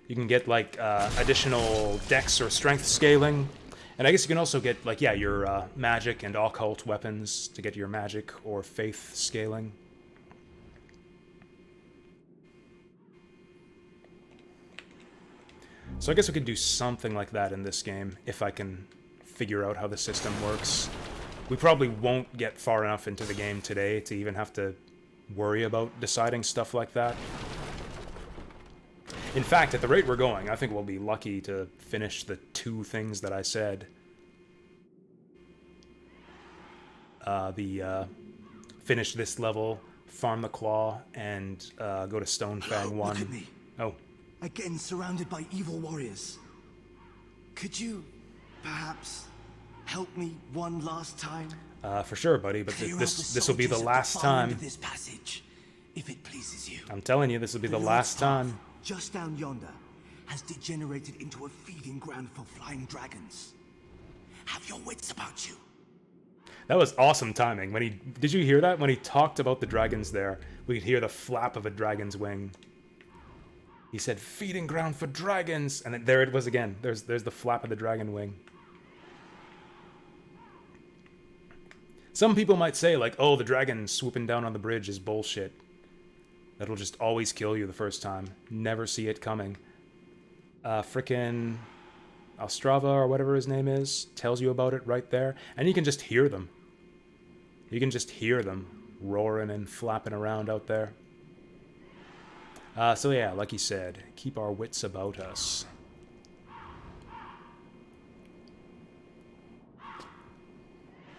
You can get like additional dex or strength scaling. And I guess you can also get like, yeah, your magic and occult weapons to get your magic or faith scaling. So I guess we could do something like that in this game, if I can figure out how the system works. We probably won't get far enough into the game today to even have to worry about deciding stuff like that. In fact, at the rate we're going, I think we'll be lucky to finish the 2 things that I said. Finish this level, farm the claw, and go to Stonefang 1. Look at me. Oh. Again, surrounded by evil warriors. Could you, perhaps, help me one last time? For sure, buddy, but this will be the last time. This passage, if it pleases you. I'm telling you, this will be the last time. Just down yonder, has degenerated into a feeding ground for flying dragons. Have your wits about you. That was awesome timing. When he did you hear that? When he talked about the dragons there, we could hear the flap of a dragon's wing. He said, "Feeding ground for dragons," and then there it was again. There's the flap of the dragon wing. Some people might say, like, "Oh, the dragon swooping down on the bridge is bullshit. That'll just always kill you the first time. Never see it coming." Frickin' Ostrava or whatever his name is tells you about it right there, and you can just hear them. You can just hear them roaring and flapping around out there. So yeah, like he said, keep our wits about us.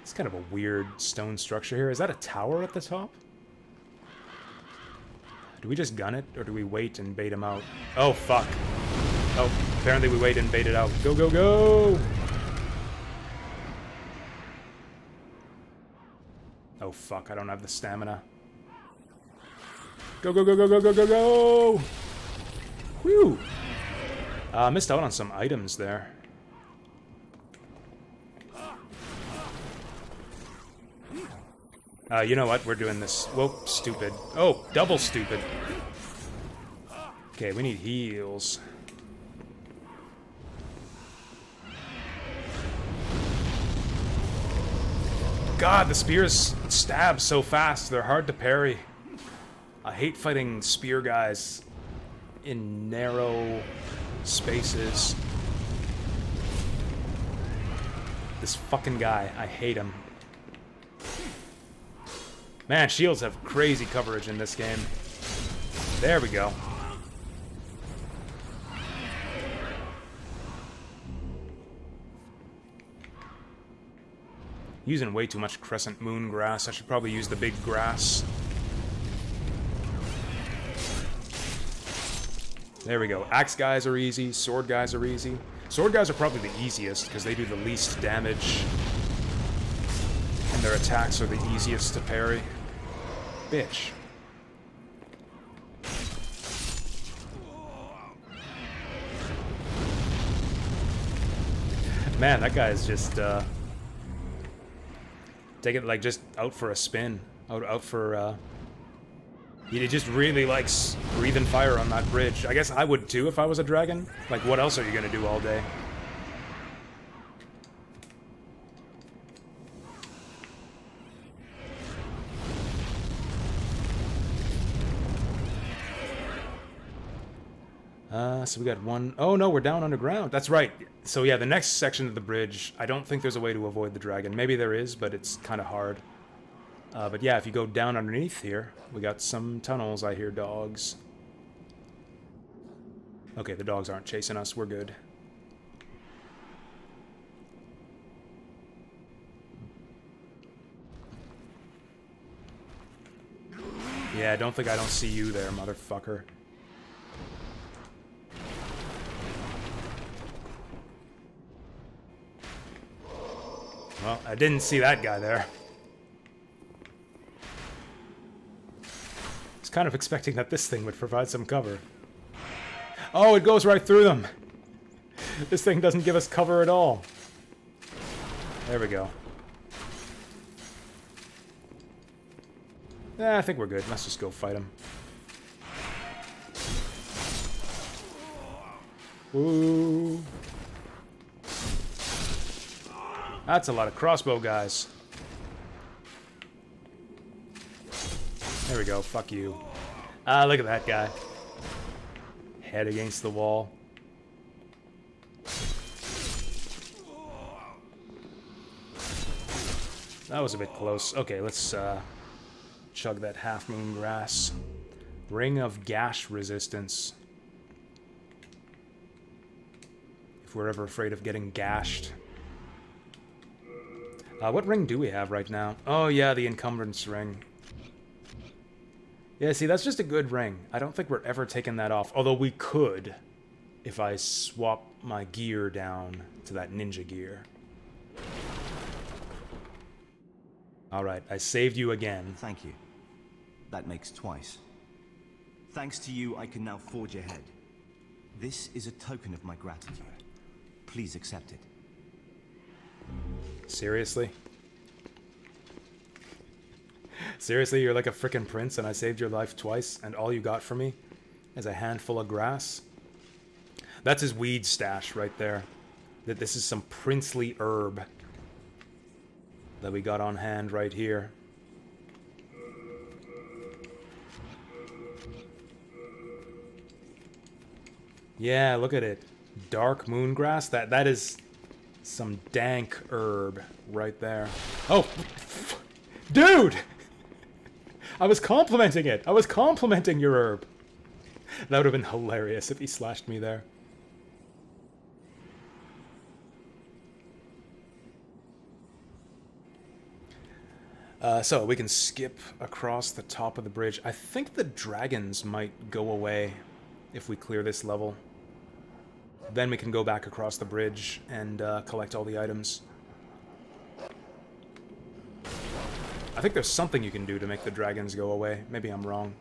It's kind of a weird stone structure here. Is that a tower at the top? Do we just gun it, or do we wait and bait him out? Oh, fuck. Oh, apparently we wait and bait it out. Go, go, go! Oh, fuck, I don't have the stamina. Go, go, go, go, go, go, go, go! Whew! Missed out on some items there. You know what? We're doing this. Whoa, stupid. Oh, double stupid. Okay, we need heals. God, the spears stab so fast. They're hard to parry. I hate fighting spear guys in narrow spaces. This fucking guy, I hate him. Man, shields have crazy coverage in this game. There we go. Using way too much crescent moon grass. I should probably use the big grass. There we go. Axe guys are easy. Sword guys are easy. Sword guys are probably the easiest because they do the least damage. And their attacks are the easiest to parry. Bitch. Man, that guy is just, take it, like, just out for a spin. Out for, he just really likes breathing fire on that bridge. I guess I would too if I was a dragon. Like, what else are you gonna do all day? So we got one... Oh, no, we're down underground. That's right. So, yeah, the next section of the bridge, I don't think there's a way to avoid the dragon. Maybe there is, but it's kind of hard. But, yeah, if you go down underneath here, we got some tunnels. I hear dogs. Okay, the dogs aren't chasing us. We're good. Yeah, I don't see you there, motherfucker. Well, I didn't see that guy there. I was kind of expecting that this thing would provide some cover. Oh, it goes right through them! This thing doesn't give us cover at all. There we go. I think we're good. Let's just go fight him. Ooh. That's a lot of crossbow guys. There we go, fuck you. Look at that guy. Head against the wall. That was a bit close. Okay, let's chug that half moon grass. Ring of gash resistance. If we're ever afraid of getting gashed. What ring do we have right now? Oh, yeah, the encumbrance ring. Yeah, see, that's just a good ring. I don't think we're ever taking that off. Although we could, if I swap my gear down to that ninja gear. Alright, I saved you again. Thank you. That makes twice. Thanks to you, I can now forge ahead. This is a token of my gratitude. Please accept it. Seriously? Seriously, you're like a frickin' prince and I saved your life twice and all you got for me is a handful of grass? That's his weed stash right there. That this is some princely herb that we got on hand right here. Yeah, look at it. Dark moongrass. That is some dank herb right there. Oh, dude! I was complimenting it. I was complimenting your herb. That would have been hilarious if he slashed me there. So we can skip across the top of the bridge. I think the dragons might go away if we clear this level. Then we can go back across the bridge and collect all the items. I think there's something you can do to make the dragons go away. Maybe I'm wrong.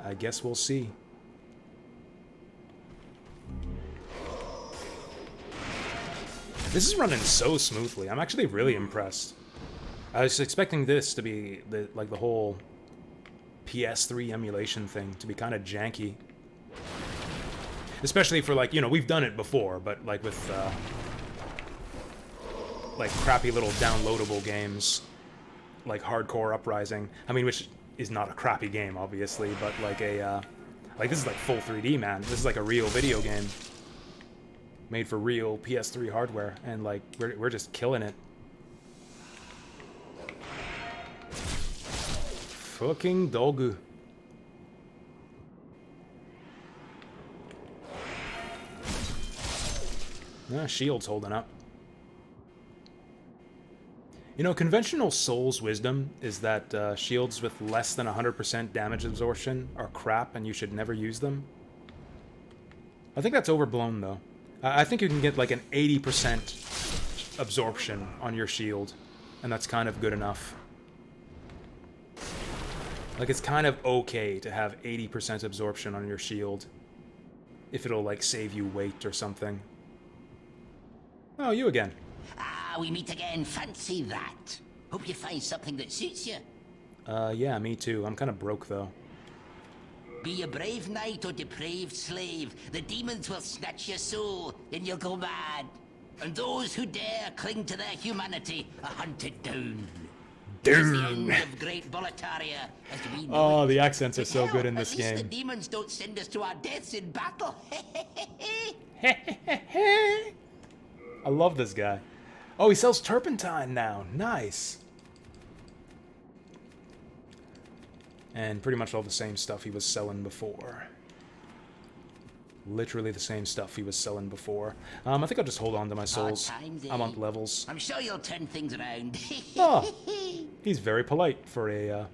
I guess we'll see. This is running so smoothly. I'm actually really impressed. I was expecting this to be the whole PS3 emulation thing to be kind of janky. Especially for, like, you know, we've done it before, but like with like crappy little downloadable games like Hardcore Uprising. I mean, which is not a crappy game, obviously, but like a like this is like full 3D, man. This is like a real video game made for real PS3 hardware, and like we're just killing it. Fucking dogu. Shield's holding up. You know, conventional Souls wisdom is that shields with less than 100% damage absorption are crap and you should never use them. I think that's overblown, though. I think you can get like an 80% absorption on your shield, and that's kind of good enough. Like, it's kind of okay to have 80% absorption on your shield if it'll, like, save you weight or something. Oh, you again. Ah, we meet again. Fancy that. Hope you find something that suits you. Yeah, me too. I'm kind of broke, though. Be a brave knight or depraved slave, the demons will snatch your soul, and you'll go mad. And those who dare cling to their humanity are hunted down. Down. The end of great Boletaria, as we know it. The accents are But so hell, good in this at least game. the demons don't send us to our deaths in battle. I love this guy. Oh, he sells turpentine now. Nice. And pretty much all the same stuff he was selling before. Literally the same stuff he was selling before. I think I'll just hold on to my souls. I want levels. I'm sure you'll turn things around. Oh, he's very polite for a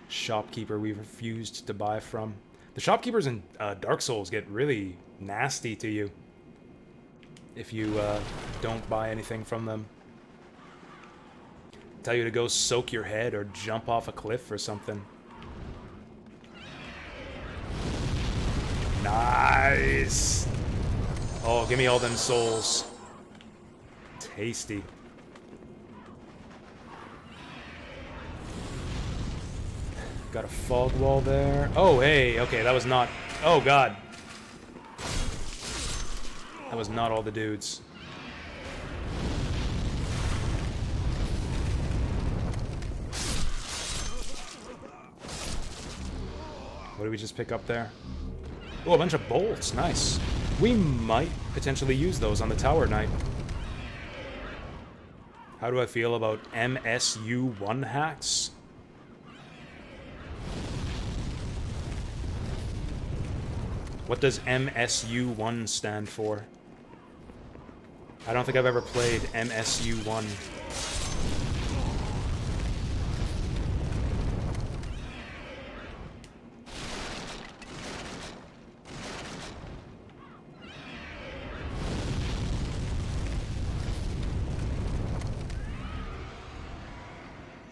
shopkeeper we refused to buy from. The shopkeepers in Dark Souls get really nasty to you if you don't buy anything from them. Tell you to go soak your head or jump off a cliff or something. Nice! Oh, give me all them souls. Tasty. Got a fog wall there. Oh, hey, okay, that was not... Oh, God. That was not all the dudes. What did we just pick up there? Oh, a bunch of bolts. Nice. We might potentially use those on the Tower Knight. How do I feel about MSU1 hacks? What does MSU1 stand for? I don't think I've ever played MSU1.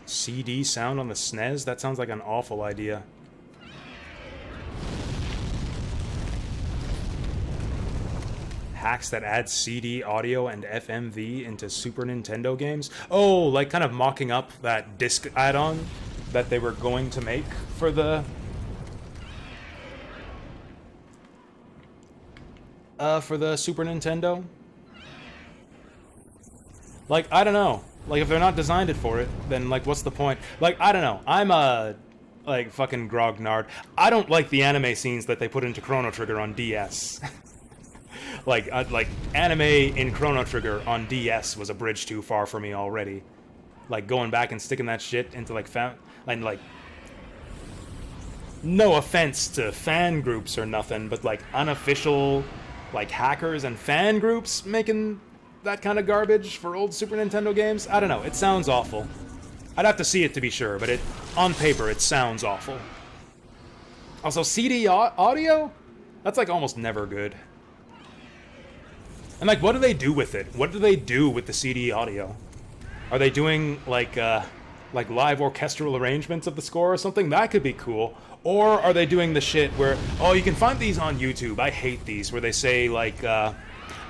CD sound on the SNES? That sounds like an awful idea. Hacks that add CD audio and FMV into Super Nintendo games. Oh, like kind of mocking up that disc add-on that they were going to make for the... for the Super Nintendo. Like, I don't know. Like, if they're not designed it for it, then, like, what's the point? Like, I don't know. I'm a... like, fucking grognard. I don't like the anime scenes that they put into Chrono Trigger on DS. Like anime in Chrono Trigger on DS was a bridge too far for me already. Like, going back and sticking that shit into, like, like, no offense to fan groups or nothing, but, like, unofficial, like, hackers and fan groups making that kind of garbage for old Super Nintendo games? I don't know. It sounds awful. I'd have to see it to be sure, but on paper, it sounds awful. Also, CD audio? That's, like, almost never good. And, like, what do they do with it? What do they do with the CD audio? Are they doing, like live orchestral arrangements of the score or something? That could be cool. Or are they doing the shit where, oh, you can find these on YouTube. I hate these, where they say, like,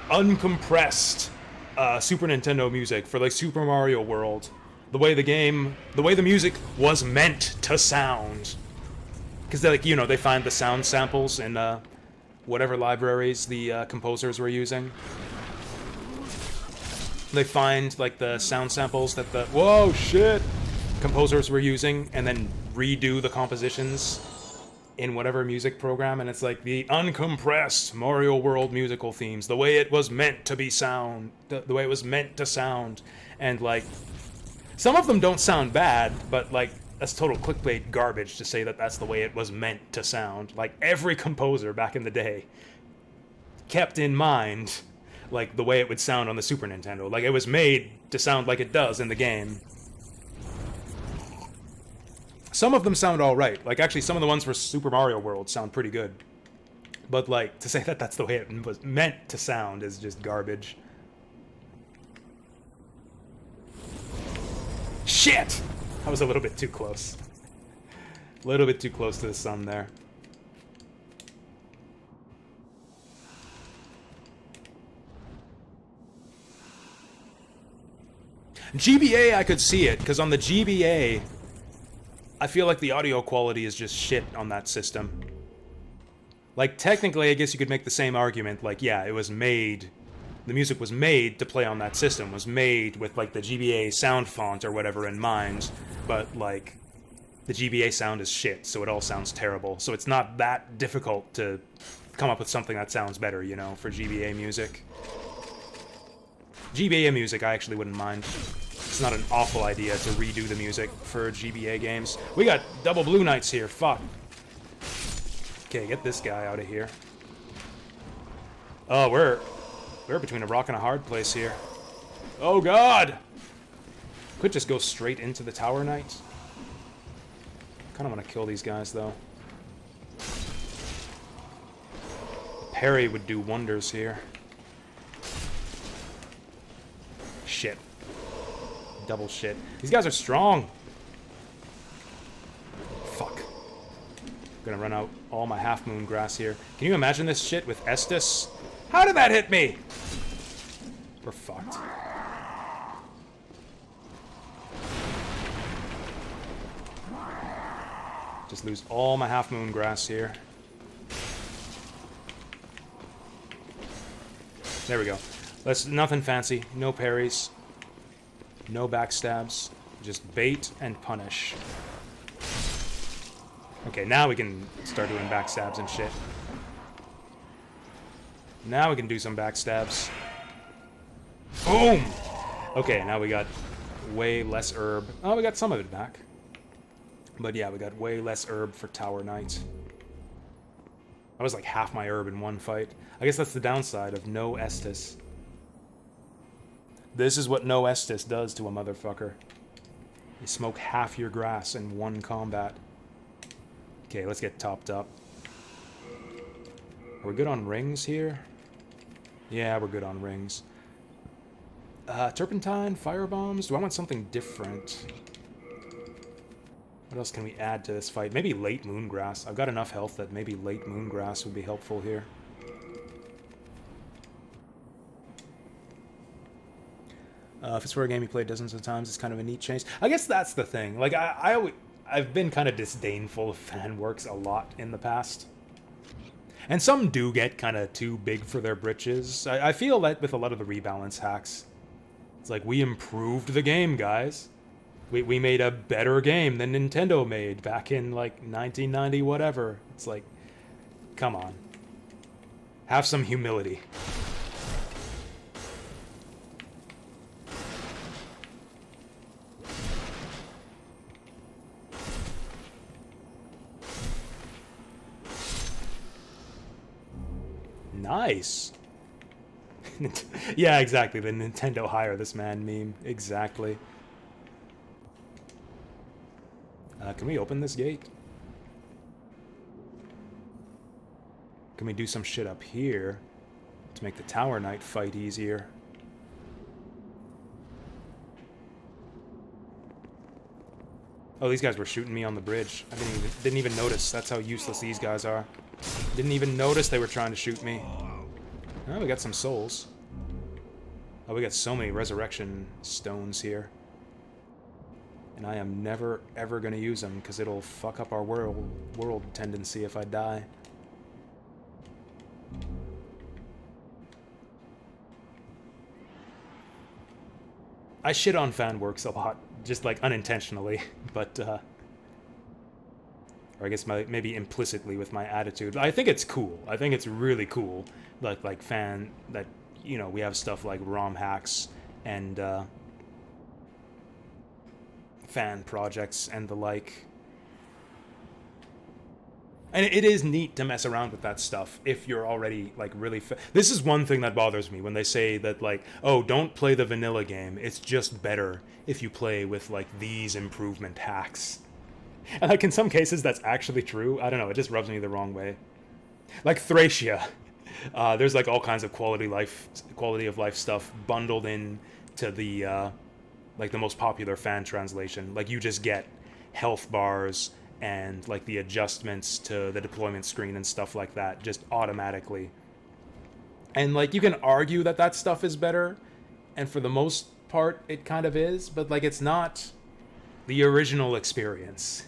uncompressed Super Nintendo music for, like, Super Mario World. The way the music was meant to sound. Because, like, you know, they find the sound samples in, whatever libraries the composers were using. They find, like, the sound samples that the... whoa, shit! Composers were using, and then redo the compositions in whatever music program, and it's like the uncompressed Mario World musical themes, the way it was meant to be sound, the way it was meant to sound, and, like, some of them don't sound bad, but, like, that's total clickbait garbage to say that that's the way it was meant to sound. Like, every composer back in the day kept in mind, like, the way it would sound on the Super Nintendo. Like, it was made to sound like it does in the game. Some of them sound alright. Like, actually, some of the ones for Super Mario World sound pretty good. But, like, to say that that's the way it was meant to sound is just garbage. Shit! I was a little bit too close. A little bit too close to the sun there. GBA, I could see it, because on the GBA, I feel like the audio quality is just shit on that system. Like, technically, I guess you could make the same argument, like, yeah, it was made... the music was made to play on that system, was made with, like, the GBA sound font or whatever in mind, but, like, the GBA sound is shit, so it all sounds terrible. So it's not that difficult to come up with something that sounds better, you know, for GBA music. GBA music, I actually wouldn't mind. It's not an awful idea to redo the music for GBA games. We got double Blue Knights here, fuck. Okay, get this guy out of here. Oh, we're between a rock and a hard place here. Oh god! Could just go straight into the Tower Knight. Kinda wanna kill these guys, though. Parry would do wonders here. Shit. Double shit. These guys are strong! Fuck. I'm gonna run out all my Half Moon Grass here. Can you imagine this shit with Estus? How did that hit me? We're fucked. Just lose all my Half Moon Grass here. There we go. Nothing fancy. No parries. No backstabs. Just bait and punish. Okay, now we can start doing backstabs and shit. Now we can do some backstabs. Boom! Okay, now we got way less herb. Oh, we got some of it back. But yeah, we got way less herb for Tower Knight. That was like half my herb in one fight. I guess that's the downside of no Estus. This is what no Estus does to a motherfucker. You smoke half your grass in one combat. Okay, let's get topped up. Are we good on rings here? Yeah, we're good on rings. Turpentine, firebombs. Do I want something different? What else can we add to this fight? Maybe late moongrass. I've got enough health that maybe late moongrass would be helpful here. If it's for a game you played dozens of times, it's kind of a neat change. I guess that's the thing. Like, I've been kind of disdainful of fan works a lot in the past. And some do get kind of too big for their britches. I feel that with a lot of the rebalance hacks. It's like, we improved the game, guys. We made a better game than Nintendo made back in, like, 1990 whatever. It's like, come on. Have some humility. Nice. Yeah, exactly. The Nintendo hire this man meme. Exactly. Can we open this gate? Can we do some shit up here to make the Tower Knight fight easier? Oh, these guys were shooting me on the bridge. I didn't even notice. That's how useless these guys are. Didn't even notice they were trying to shoot me. Oh, we got some souls. Oh, we got so many resurrection stones here. And I am never, ever going to use them, because it'll fuck up our world tendency if I die. I shit on fan works a lot, just like unintentionally, but, or I guess maybe implicitly with my attitude. I think it's cool. I think it's really cool, like fan, that, you know, we have stuff like ROM hacks and, fan projects and the like. And it is neat to mess around with that stuff if you're already, like, really... This is one thing that bothers me when they say that, like, oh, don't play the vanilla game. It's just better if you play with, like, these improvement hacks. And, like, in some cases, that's actually true. I don't know, it just rubs me the wrong way. Like Thracia. There's, like, all kinds of quality of life stuff bundled in to the, like, the most popular fan translation. Like, you just get health bars and, like, the adjustments to the deployment screen and stuff like that just automatically. And, like, you can argue that that stuff is better, and for the most part it kind of is, but, like, it's not the original experience.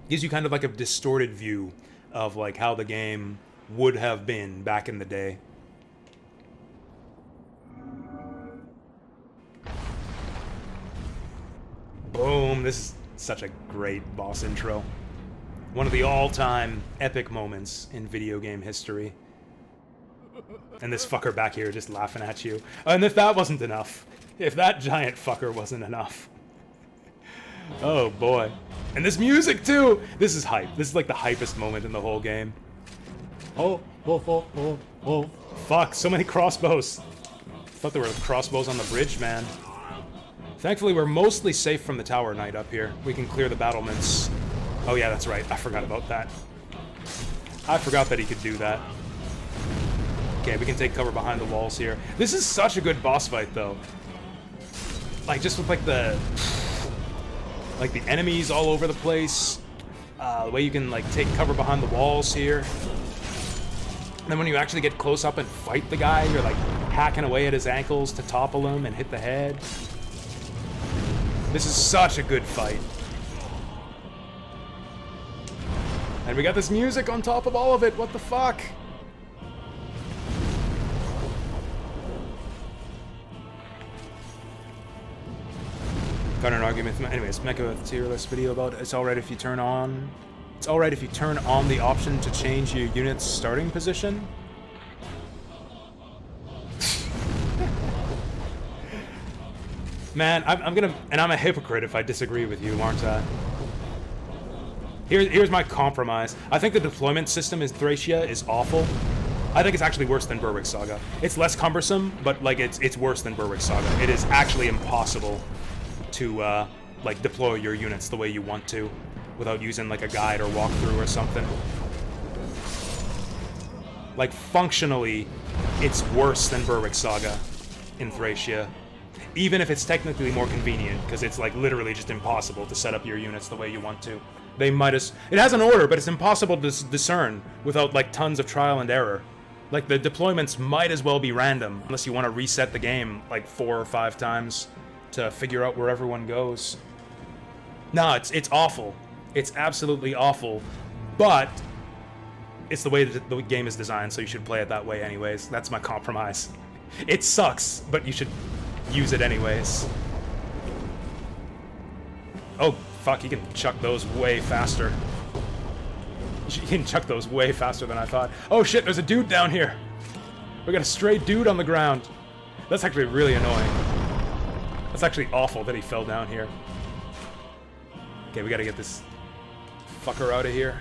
Gives you kind of like a distorted view of, like, how the game would have been back in the day. Boom, this is such a great boss intro. One of the all-time epic moments in video game history. And this fucker back here just laughing at you. And if that wasn't enough, if that giant fucker wasn't enough. Oh boy. And this music too! This is hype. This is like the hypest moment in the whole game. Oh. Fuck, so many crossbows. Thought there were crossbows on the bridge, man. Thankfully, we're mostly safe from the Tower Knight up here. We can clear the battlements. Oh yeah, that's right. I forgot about that. I forgot that he could do that. Okay, we can take cover behind the walls here. This is such a good boss fight, though. Like, just with, like, the enemies all over the place. The way you can, like, take cover behind the walls here. And then when you actually get close up and fight the guy, you're, like, hacking away at his ankles to topple him and hit the head. This is such a good fight. And we got this music on top of all of it. What the fuck? Got an argument. Anyways, Mecha tier list video about it's alright if you turn on. It's alright if you turn on the option to change your unit's starting position. Man, I'm a hypocrite if I disagree with you, aren't I? Here's my compromise. I think the deployment system in Thracia is awful. I think it's actually worse than Berwick's Saga. It's less cumbersome, but, like, it's worse than Berwick's Saga. It is actually impossible to, like, deploy your units the way you want to without using, like, a guide or walkthrough or something. Like, functionally, it's worse than Berwick's Saga in Thracia. Even if it's technically more convenient, because it's, like, literally just impossible to set up your units the way you want to. They might as... It has an order, but it's impossible to discern without, like, tons of trial and error. Like, the deployments might as well be random, unless you want to reset the game, like, 4 or 5 times to figure out where everyone goes. No, it's awful. It's absolutely awful. But it's the way that the game is designed, so you should play it that way anyways. That's my compromise. It sucks, but you should use it anyways. Oh, fuck, you can chuck those way faster. You can chuck those way faster than I thought. Oh shit, there's a dude down here. We got a stray dude on the ground. That's actually really annoying. That's actually awful that he fell down here. Okay, we gotta get this fucker out of here.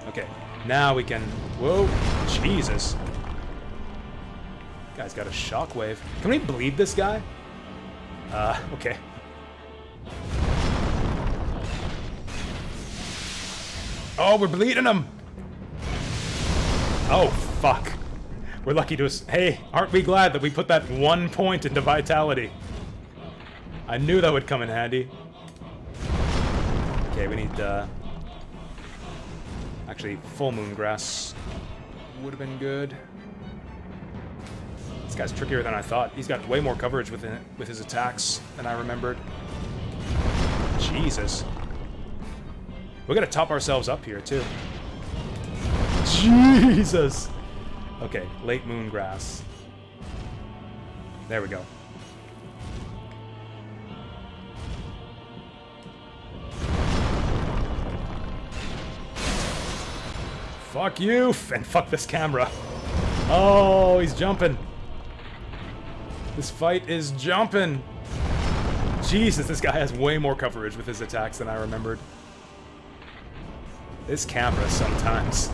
Okay, now we can... Whoa, Jesus. Guy's got a shockwave. Can we bleed this guy? Okay. Oh, we're bleeding him! Oh, fuck. We're lucky to... Hey, aren't we glad that we put that 1 point into vitality? I knew that would come in handy. Okay, we need, actually, full moon grass would have been good. This guy's trickier than I thought. He's got way more coverage with his attacks than I remembered. Jesus. We gotta top ourselves up here, too. Jesus! Okay, late moon grass. There we go. Fuck you! And fuck this camera. Oh, he's jumping. This fight is jumping. Jesus, this guy has way more coverage with his attacks than I remembered. This camera sometimes.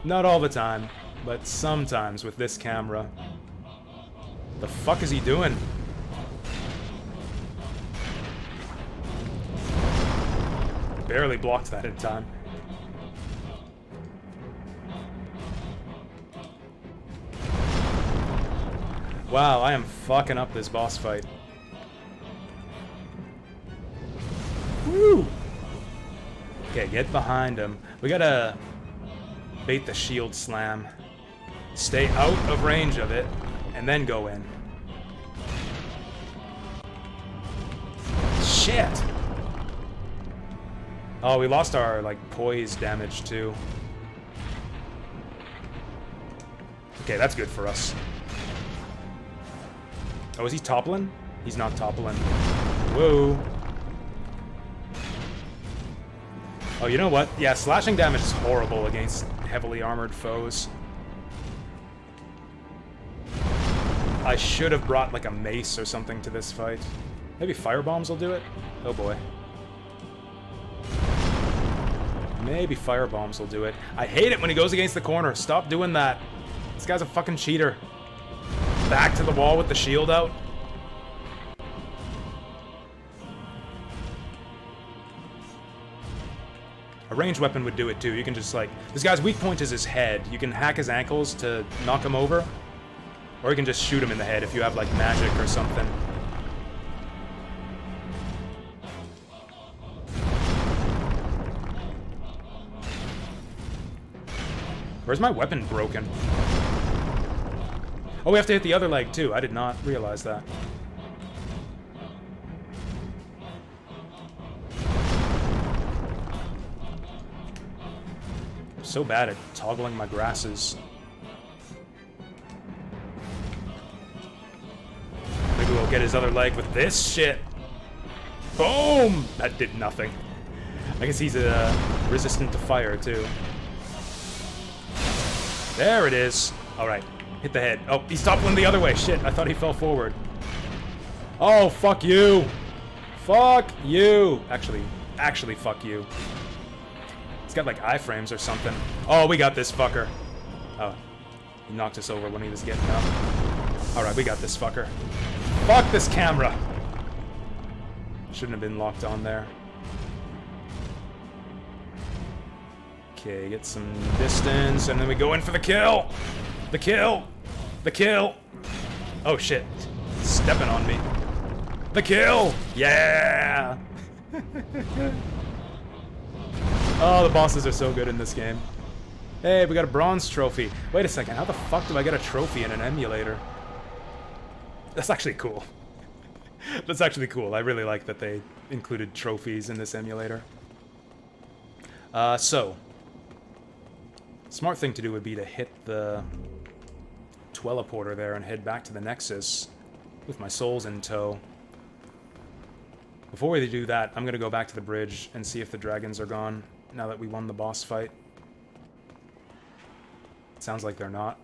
Not all the time, but sometimes with this camera. The fuck is he doing? Barely blocked that in time. Wow, I am fucking up this boss fight. Woo! Okay, get behind him. We gotta bait the shield slam. Stay out of range of it, and then go in. Shit! Oh, we lost our, like, poise damage, too. Okay, that's good for us. Oh, is he toppling? He's not toppling. Whoa. Oh, you know what? Yeah, slashing damage is horrible against heavily armored foes. I should have brought, like, a mace or something to this fight. Maybe firebombs will do it? Oh, boy. Maybe firebombs will do it. I hate it when he goes against the corner. Stop doing that. This guy's a fucking cheater. Back to the wall with the shield out. A ranged weapon would do it too. You can just like... This guy's weak point is his head. You can hack his ankles to knock him over. Or you can just shoot him in the head if you have like magic or something. Where's my weapon broken? Oh, we have to hit the other leg too. I did not realize that. I'm so bad at toggling my grasses. Maybe we'll get his other leg with this shit. Boom! That did nothing. I guess he's resistant to fire too. There it is. All right. Hit the head. Oh, he's toppling the other way. Shit, I thought he fell forward. Oh, fuck you. Fuck you. Actually, fuck you. He's got, like, iframes or something. Oh, we got this fucker. Oh, he knocked us over when he was getting up. Alright, we got this fucker. Fuck this camera. Shouldn't have been locked on there. Okay, get some distance, and then we go in for the kill! The kill! The kill! Oh shit. Stepping on me. The kill! Yeah! Oh, the bosses are so good in this game. Hey, we got a bronze trophy. Wait a second, how the fuck do I get a trophy in an emulator? That's actually cool. That's actually cool. I really like that they included trophies in this emulator. So, smart thing to do would be to hit the teleporter there and head back to the Nexus with my souls in tow. Before we do that, I'm gonna go back to the bridge and see if the dragons are gone now that we won the boss fight. Sounds like they're not.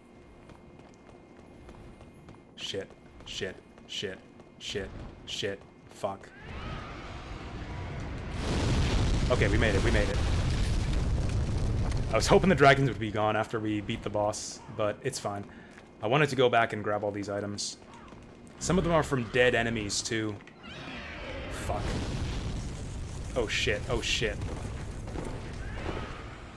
Shit. Shit. Shit. Shit. Shit. Fuck. Okay, we made it. We made it. I was hoping the dragons would be gone after we beat the boss, but it's fine. I wanted to go back and grab all these items. Some of them are from dead enemies, too. Fuck. Oh shit. Oh shit.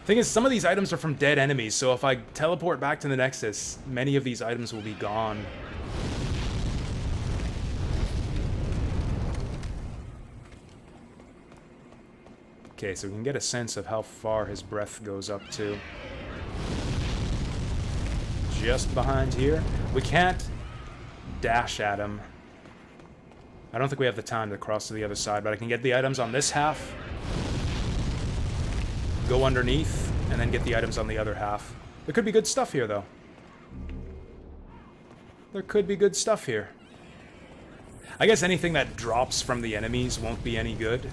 Thing is, some of these items are from dead enemies, so if I teleport back to the Nexus, many of these items will be gone. Okay, so we can get a sense of how far his breath goes up to. Just behind here. We can't dash at him. I don't think we have the time to cross to the other side, but I can get the items on this half, go underneath, and then get the items on the other half. There could be good stuff here, though. There could be good stuff here. I guess anything that drops from the enemies won't be any good.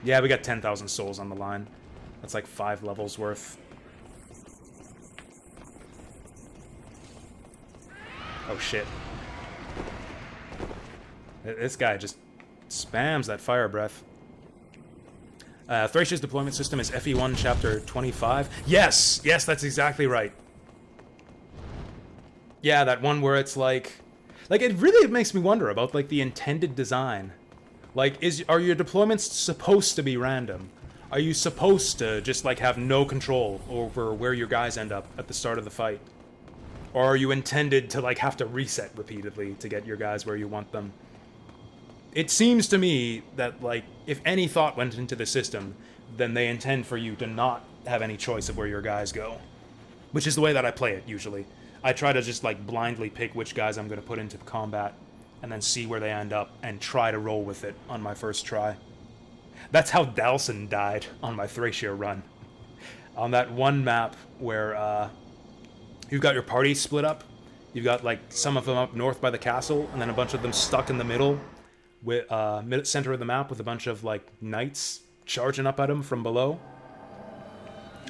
Yeah, we got 10,000 souls on the line. That's like 5 levels worth. Oh shit. This guy just spams that fire breath. Thracia's deployment system is FE1 chapter 25. Yes! Yes, that's exactly right. Yeah, that one where it's like it really makes me wonder about like the intended design. Like, are your deployments supposed to be random? Are you supposed to just like have no control over where your guys end up at the start of the fight? Or are you intended to like have to reset repeatedly to get your guys where you want them? It seems to me that like if any thought went into the system, then they intend for you to not have any choice of where your guys go. Which is the way that I play it usually. I try to just like blindly pick which guys I'm going to put into combat and then see where they end up and try to roll with it on my first try. That's how Dalson died on my Thracia run. On that one map where you've got your party split up, you've got like some of them up north by the castle and then a bunch of them stuck in the middle, with center of the map with a bunch of like knights charging up at them from below,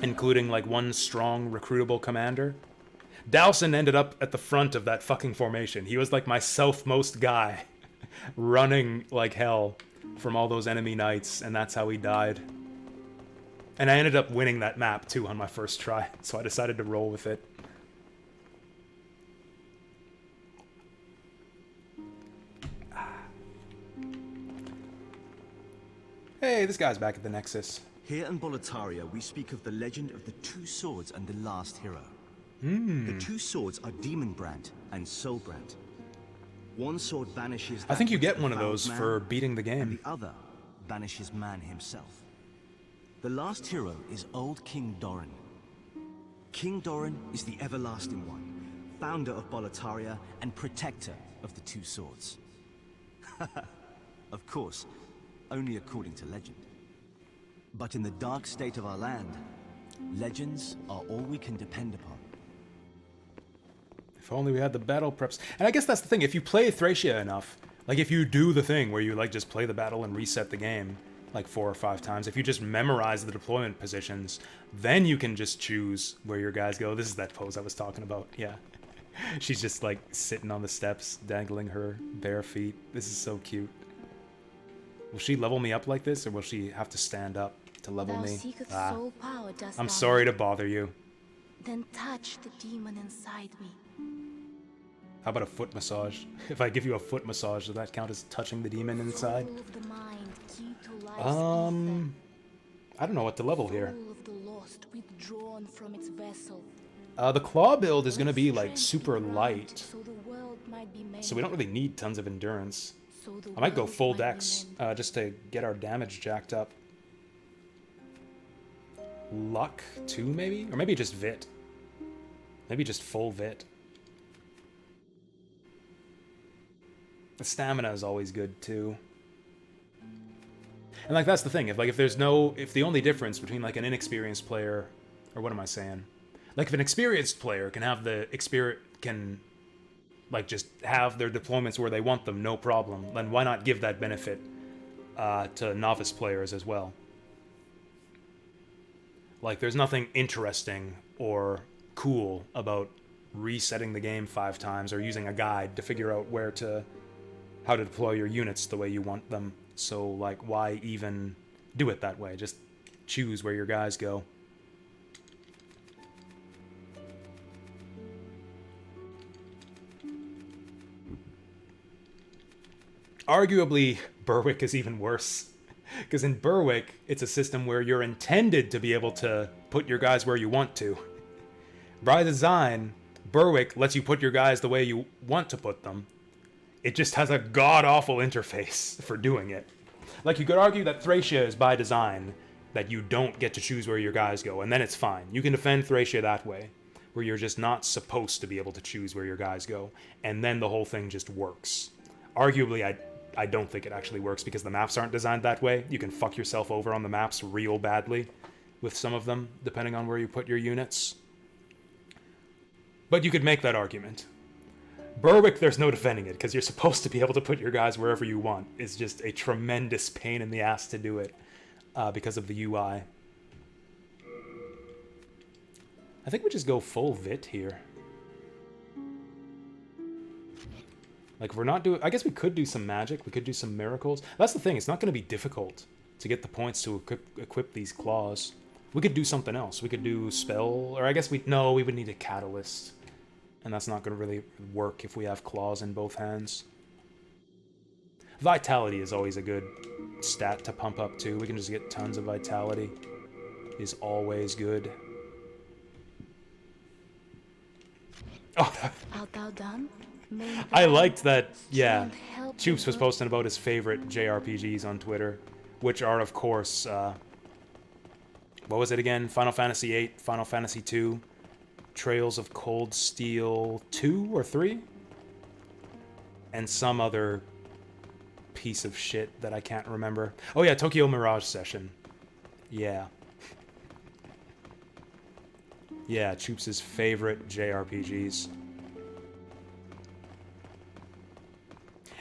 including like one strong recruitable commander. Dalson ended up at the front of that fucking formation. He was like my southmost guy, running like hell from all those enemy knights, and that's how he died. And I ended up winning that map too on my first try, so I decided to roll with it. Hey, this guy's back at the Nexus. Here in Boletaria, we speak of the legend of the two swords and the last hero. The two swords are Demonbrand and Soulbrand. One sword banishes... I think you get one of those for beating the game. And the other banishes man himself. The last hero is old King Doran. King Doran is the everlasting one, founder of Boletaria and protector of the two swords. Of course, only according to legend. But in the dark state of our land, legends are all we can depend upon. If only we had the battle preps. And I guess that's the thing, if you play Thracia enough, like if you do the thing where you like just play the battle and reset the game like 4 or 5 times, if you just memorize the deployment positions, then you can just choose where your guys go. This is that pose I was talking about, yeah. She's just like sitting on the steps, dangling her bare feet. This is so cute. Will she level me up like this, or will she have to stand up to level me? Soul power, I'm sorry to bother you. Then touch the demon inside me. How about a foot massage? If I give you a foot massage, does that count as touching the demon inside? Soul of the mind, key to life's I don't know what to level here. Soul of the lost, withdrawn from its vessel. The claw build is gonna be like super light, So the world might be made. so we don't really need tons of endurance. So the I might go world full might be dex, made. just to get our damage jacked up. luck too, maybe? Or maybe just Vit. Maybe just full Vit. The stamina is always good too. And like that's the thing, if the only difference between like an inexperienced player, or what am I saying? Like if an experienced player can have like just have their deployments where they want them, no problem, then why not give that benefit to novice players as well? Like there's nothing interesting or cool about resetting the game 5 times or using a guide to figure out how to deploy your units the way you want them. So like why even do it that way? Just choose where your guys go. Arguably, Berwick is even worse. Because in Berwick, it's a system where you're intended to be able to put your guys where you want to. By design, Berwick lets you put your guys the way you want to put them. It just has a god-awful interface for doing it. Like, you could argue that Thracia is by design, that you don't get to choose where your guys go, and then it's fine. You can defend Thracia that way, where you're just not supposed to be able to choose where your guys go, and then the whole thing just works. Arguably, I don't think it actually works because the maps aren't designed that way. You can fuck yourself over on the maps real badly with some of them, depending on where you put your units. But you could make that argument. Berwick, there's no defending it, because you're supposed to be able to put your guys wherever you want. It's just a tremendous pain in the ass to do it because of the UI. I think we just go full Vit here. Like, if we're not doing... I guess we could do some magic. We could do some miracles. That's the thing. It's not going to be difficult to get the points to equip these claws. We could do something else. We could do spell... Or I guess we... No, we would need a catalyst. And that's not going to really work if we have claws in both hands. Vitality is always a good stat to pump up too. We can just get tons of vitality. Is always good. Oh, Art thou done? I liked that, yeah. Choops was posting about his favorite JRPGs on Twitter, which are, of course, what was it again? Final Fantasy VIII, Final Fantasy II, Trails of Cold Steel 2 or 3? And some other piece of shit that I can't remember. Oh yeah, Tokyo Mirage Session. Yeah. Yeah, Choops' favorite JRPGs.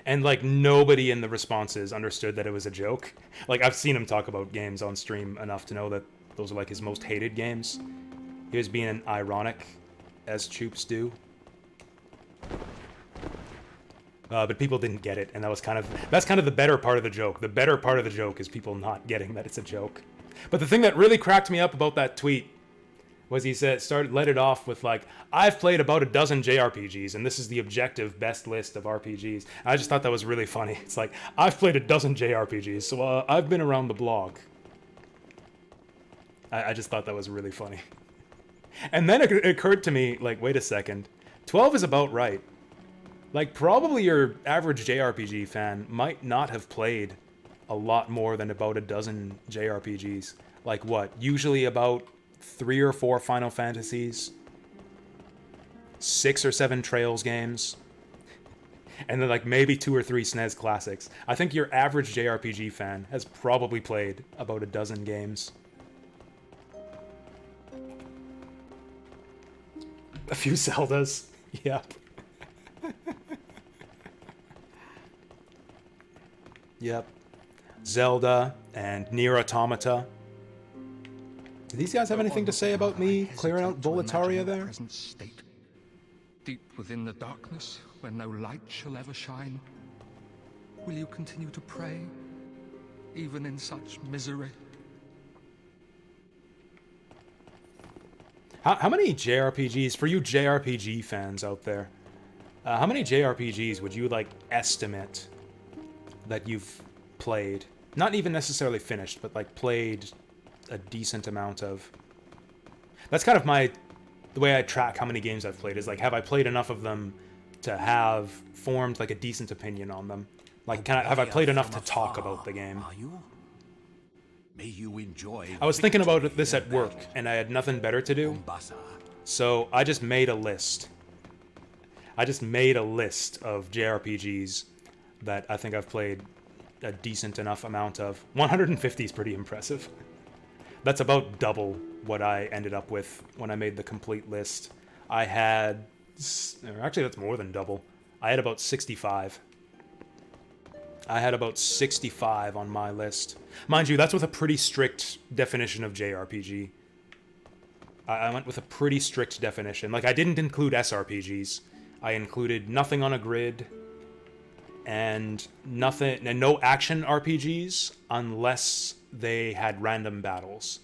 And, like, nobody in the responses understood that it was a joke. Like, I've seen him talk about games on stream enough to know that those are, like, his most hated games. He was being ironic, as Choops do. But people didn't get it, and that's kind of the better part of the joke. The better part of the joke is people not getting that it's a joke. But the thing that really cracked me up about that tweet was he let it off with like, I've played about a dozen JRPGs, and this is the objective best list of RPGs. I just thought that was really funny. It's like, I've played a dozen JRPGs, so I've been around the blog. I just thought that was really funny. And then it occurred to me, like, wait a second. 12 is about right. Like, probably your average JRPG fan might not have played a lot more than about a dozen JRPGs. Like, what? Usually about 3 or 4 Final Fantasies, 6 or 7 Trails games, and then like maybe 2 or 3 SNES classics. I think your average JRPG fan has probably played about a dozen games. A few Zeldas. Yep. Yep. Zelda and Nier Automata. Do these guys have anything to say about me clearing out Boletaria there? Present state. Deep within the darkness, where no light shall ever shine, will you continue to pray, even in such misery? How many JRPGs, for you JRPG fans out there, how many JRPGs would you, like, estimate that you've played? Not even necessarily finished, but, like, played a decent amount of. That's kind of the way I track how many games I've played, is like, have I played enough of them to have formed like a decent opinion on them? Like, have I played enough to talk about the game? Are you? May you enjoy. I was thinking about this victory at in work, battle. and I had nothing better to do, Umbasa. so I just made a list. I just made a list of JRPGs that I think I've played a decent enough amount of. 150 is pretty impressive. That's about double what I ended up with when I made the complete list. I had... Actually, that's more than double. I had about 65. I had about 65 on my list. Mind you, that's with a pretty strict definition of JRPG. I went with a pretty strict definition. Like, I didn't include SRPGs. I included nothing on a grid and no action RPGs unless they had random battles.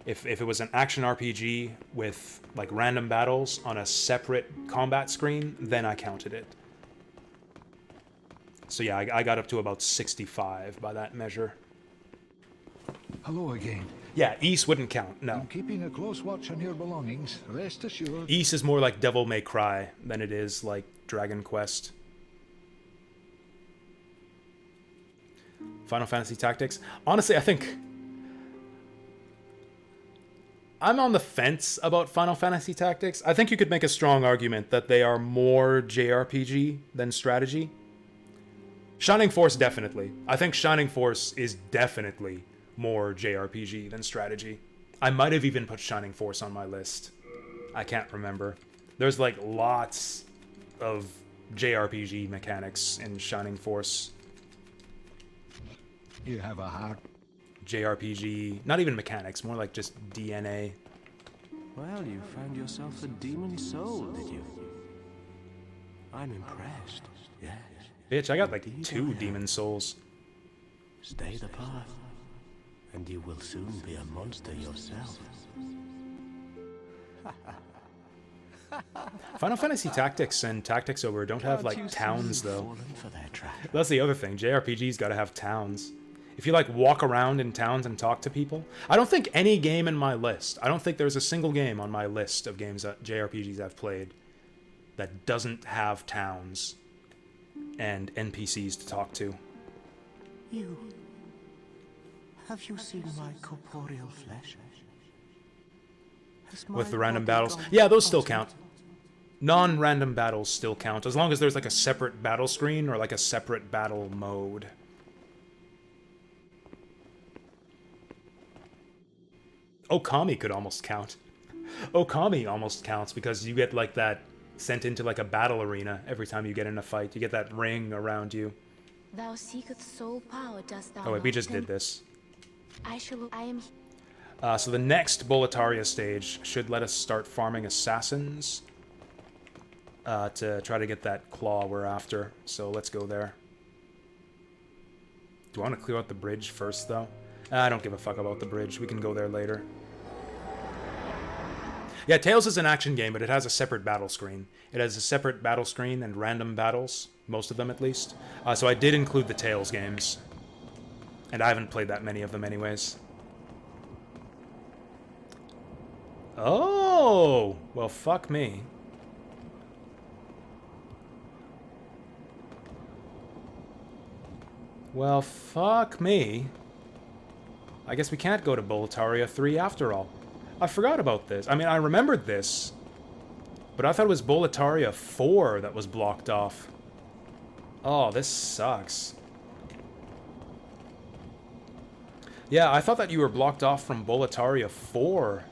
If it was an action RPG with like random battles on a separate combat screen, then I counted it. So yeah, I got up to about 65 by that measure. Hello again. Yeah, Ys wouldn't count, no. I'm keeping a close watch on your belongings, rest assured. Ys is more like Devil May Cry than it is like Dragon Quest. Final Fantasy Tactics. Honestly, I think I'm on the fence about Final Fantasy Tactics. I think you could make a strong argument that they are more JRPG than strategy. Shining Force, definitely. I think Shining Force is definitely more JRPG than strategy. I might have even put Shining Force on my list. I can't remember. There's like lots of JRPG mechanics in Shining Force. You have a heart. JRPG, not even mechanics, more like just DNA. Well, you found yourself a demon soul, did you? I'm impressed, yes. Bitch, I got like Indeed 2 I am. demon souls. Stay the path, and you will soon be a monster yourself. Final Fantasy Tactics and Tactics Ogre don't have like towns though. Fallen for their trap. That's the other thing. JRPGs gotta have towns. If you like walk around in towns and talk to people, I don't think any game in my list, I don't think there's a single game on my list of games that JRPGs I've played that doesn't have towns and NPCs to talk to. You. Have you seen my corporeal flesh? Has With my the random body battles. gone Yeah, those still constant? count. Non-random battles still count, as long as there's like a separate battle screen or like a separate battle mode. Okami could almost count. Okami almost counts because you get like that sent into like a battle arena every time you get in a fight. You get that ring around you. Thou seekest soul power, dost thou Oh wait, we not? just did Then this. I am So the next Boletaria stage should let us start farming assassins to try to get that claw we're after. So let's go there. Do I want to clear out the bridge first, though? I don't give a fuck about the bridge. We can go there later. Yeah, Tales is an action game, but it has a separate battle screen. It has a separate battle screen and random battles, most of them at least. So I did include the Tales games. And I haven't played that many of them anyways. Oh! Well, fuck me. Well, fuck me. I guess we can't go to Boletaria 3 after all. I forgot about this. I mean, I remembered this, but I thought it was Boletaria 4 that was blocked off. Oh, this sucks. Yeah, I thought that you were blocked off from Boletaria 4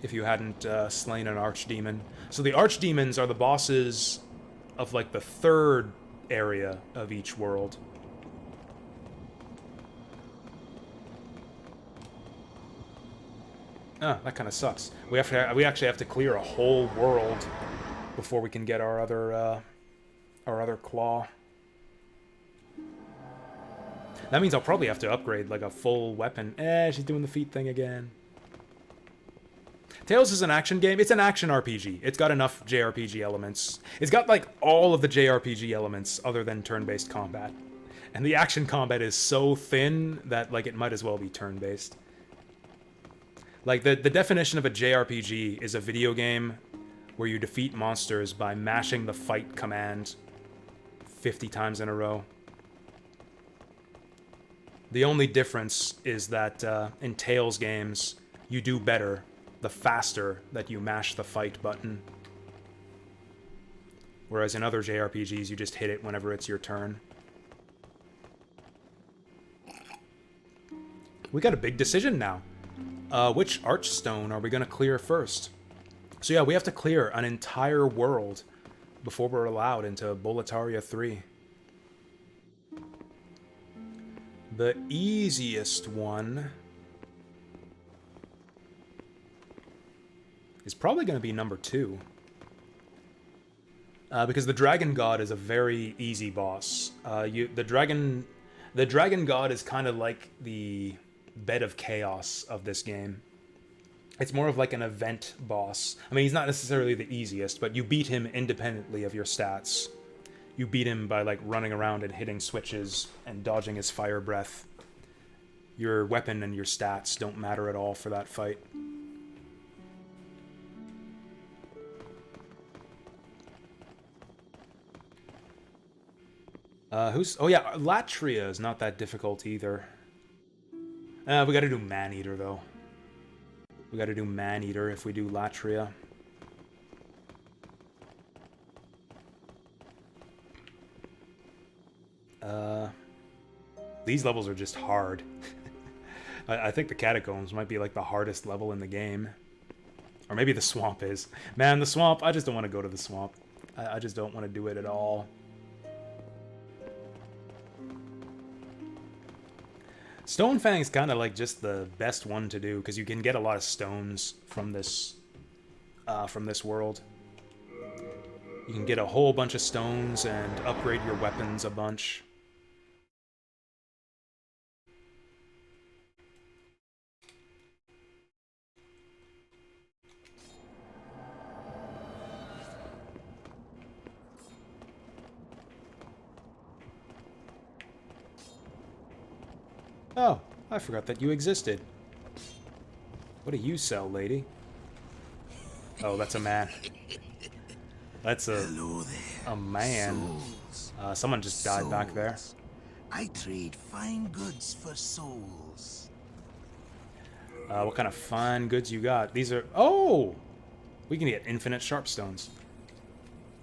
if you hadn't slain an archdemon. So the archdemons are the bosses of, like, the 3rd area of each world. Ah, that kind of sucks. We actually have to clear a whole world before we can get our other claw. That means I'll probably have to upgrade like a full weapon. She's doing the feet thing again. Tales is an action game. It's an action RPG. It's got enough JRPG elements. It's got like all of the JRPG elements other than turn-based combat. And the action combat is so thin that like it might as well be turn-based. Like, the definition of a JRPG is a video game where you defeat monsters by mashing the fight command 50 times in a row. The only difference is that in Tales games, you do better the faster that you mash the fight button. Whereas in other JRPGs, you just hit it whenever it's your turn. We got a big decision now. Which Archstone are we going to clear first? So yeah, we have to clear an entire world before we're allowed into Boletaria 3. The easiest one is probably going to be number 2. Because the Dragon God is a very easy boss. The Dragon God is kind of like the bed of chaos of this game. It's more of like an event boss. I mean, he's not necessarily the easiest, but you beat him independently of your stats. You beat him by like running around and hitting switches and dodging his fire breath. Your weapon and your stats don't matter at all for that fight. Oh yeah, Latria is not that difficult either. We gotta do Maneater though. We gotta do Maneater if we do Latria. These levels are just hard. I think the Catacombs might be like the hardest level in the game. Or maybe the Swamp is. Man, the Swamp, I just don't want to go to the Swamp. I just don't want to do it at all. Stonefang's kind of like just the best one to do because you can get a lot of stones from this world. You can get a whole bunch of stones and upgrade your weapons a bunch. Oh, I forgot that you existed. What do you sell, lady? Oh, that's a man. That's a man. Someone just died back there. I trade fine goods for souls. What kind of fine goods you got? These are... Oh! We can get infinite sharpstones.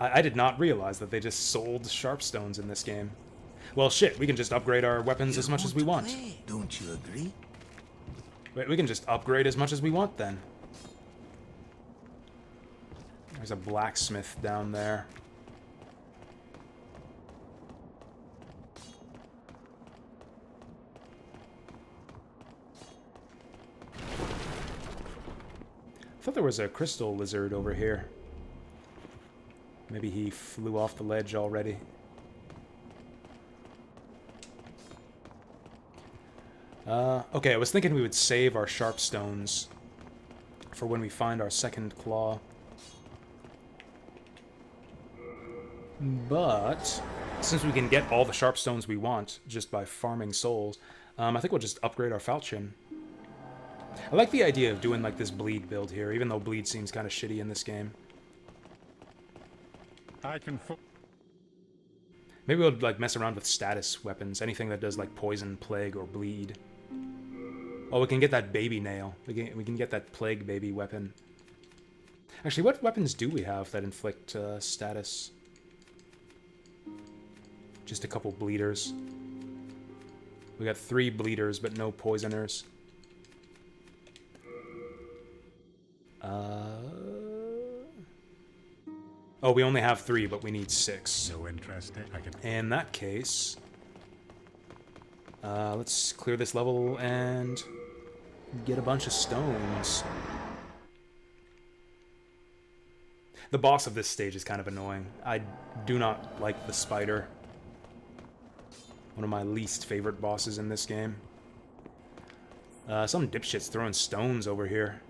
I did not realize that they just sold sharpstones in this game. Well, shit, we can just upgrade our weapons as much as we want. Don't you agree? Wait, we can just upgrade as much as we want, then. There's a blacksmith down there. I thought there was a crystal lizard over here. Maybe he flew off the ledge already. Okay, I was thinking we would save our sharpstones for when we find our second claw. But since we can get all the sharpstones we want just by farming souls, I think we'll just upgrade our falchion. I like the idea of doing like this bleed build here, even though bleed seems kind of shitty in this game. Maybe we'll like mess around with status weapons, anything that does like poison, plague, or bleed. Oh, we can get that baby nail. We can get that plague baby weapon. Actually, what weapons do we have that inflict status? Just a couple bleeders. We got 3 bleeders, but no poisoners. Oh, we only have 3, but we need 6. No interest. In that case, let's clear this level and get a bunch of stones. The boss of this stage is kind of annoying. I do not like the spider. One of my least favorite bosses in this game. Some dipshit's throwing stones over here.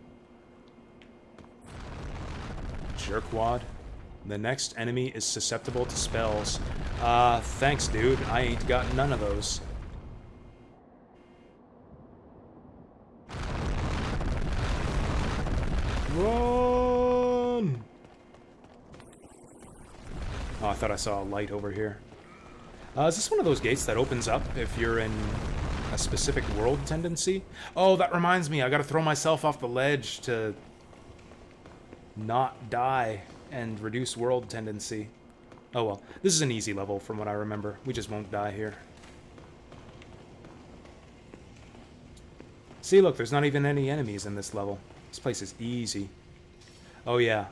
Jerkwad. The next enemy is susceptible to spells. Thanks, dude. I ain't got none of those. Run! Oh, I thought I saw a light over here. Is this one of those gates that opens up if you're in a a specific world tendency. Oh, that reminds me, I gotta throw myself off the ledge to not die and reduce world tendency. Oh well, this is an easy level from what I remember. We just won't die here. See, look, there's not even any enemies in this level. This place is easy. Oh yeah,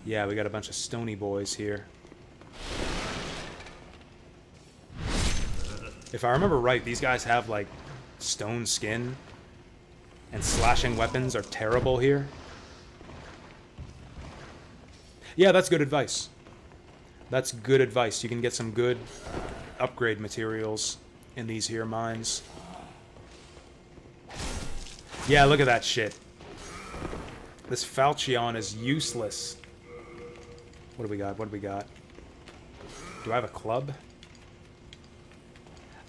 yeah, we got a bunch of stony boys here. If I remember right, these guys have, like, stone skin, and slashing weapons are terrible here. Yeah, that's good advice. That's good advice. You can get some good upgrade materials in these here mines. Yeah, look at that shit. This falchion is useless. What do we got? What do we got? Do I have a club?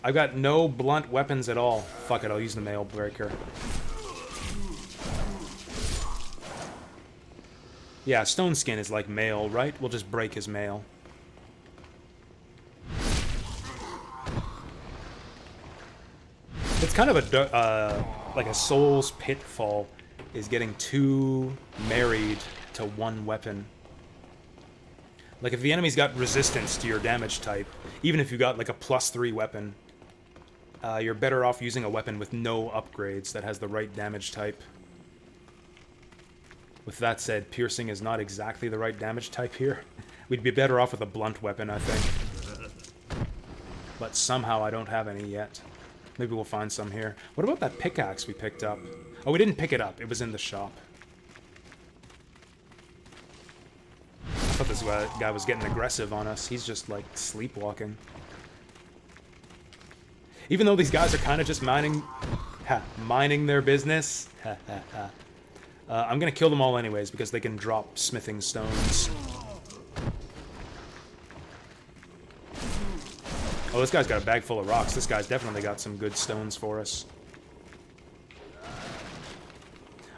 I've got no blunt weapons at all. Fuck it, I'll use the mail breaker. Yeah, stone skin is like mail, right? We'll just break his mail. It's kind of a like a soul's pitfall is getting too married to one weapon. Like if the enemy's got resistance to your damage type, even if you got like a +3 weapon, you're better off using a weapon with no upgrades that has the right damage type. With that said, piercing is not exactly the right damage type here. We'd be better off with a blunt weapon, I think. But somehow I don't have any yet. Maybe we'll find some here. What about that pickaxe we picked up? Oh, we didn't pick it up. It was in the shop. I thought this guy was getting aggressive on us. He's just, like, sleepwalking. Even though these guys are kind of just minding their business. I'm gonna kill them all anyways, because they can drop smithing stones. Oh, this guy's got a bag full of rocks. This guy's definitely got some good stones for us.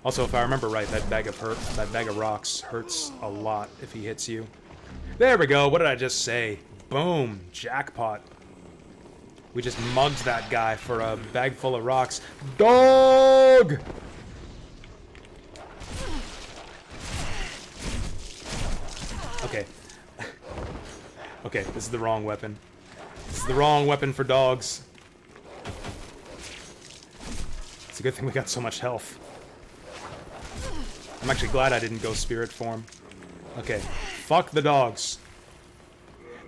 Also, if I remember right, that bag of rocks hurts a lot if he hits you. There we go. What did I just say? Boom. Jackpot. We just mugged that guy for a bag full of rocks. Dog! Okay. Okay, this is the wrong weapon. This is the wrong weapon for dogs. It's a good thing we got so much health. I'm actually glad I didn't go spirit form. Okay, fuck the dogs.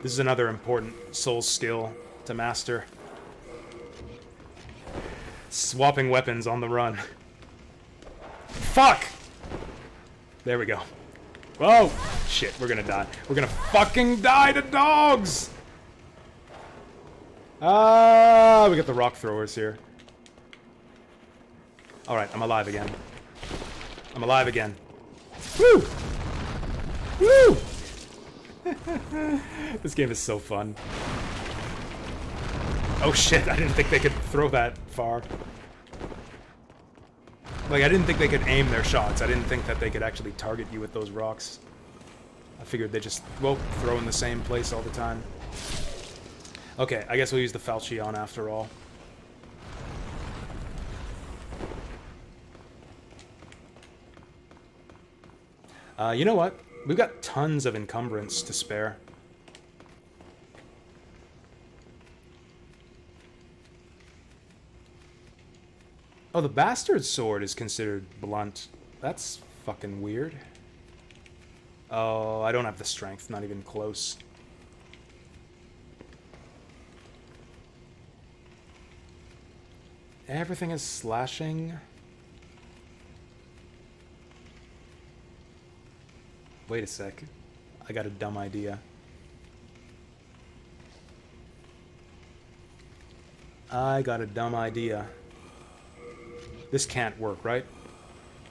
This is another important soul skill to master. Swapping weapons on the run. Fuck! There we go. Whoa! Shit, we're gonna die. We're gonna fucking die to dogs! Ah, we got the rock throwers here. Alright, I'm alive again. I'm alive again. Woo! Woo! This game is so fun. Oh shit, I didn't think they could throw that far. Like, I didn't think they could aim their shots. I didn't think that they could actually target you with those rocks. I figured they just, well, throw in the same place all the time. Okay, I guess we'll use the falchion after all. You know what? We've got tons of encumbrance to spare. Oh, the bastard sword is considered blunt. That's fucking weird. Oh, I don't have the strength, not even close. Everything is slashing. Wait a sec. I got a dumb idea. I got a dumb idea. This can't work, right?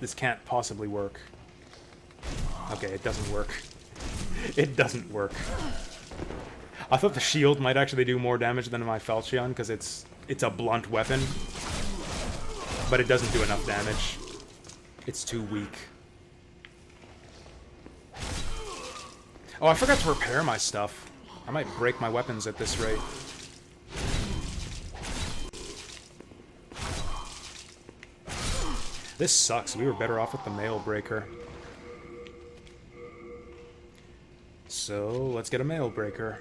This can't possibly work. Okay, it doesn't work. It doesn't work. I thought the shield might actually do more damage than my falchion, because it's a blunt weapon. But it doesn't do enough damage. It's too weak. Oh, I forgot to repair my stuff. I might break my weapons at this rate. This sucks. We were better off with the mail breaker. So, let's get a mail breaker.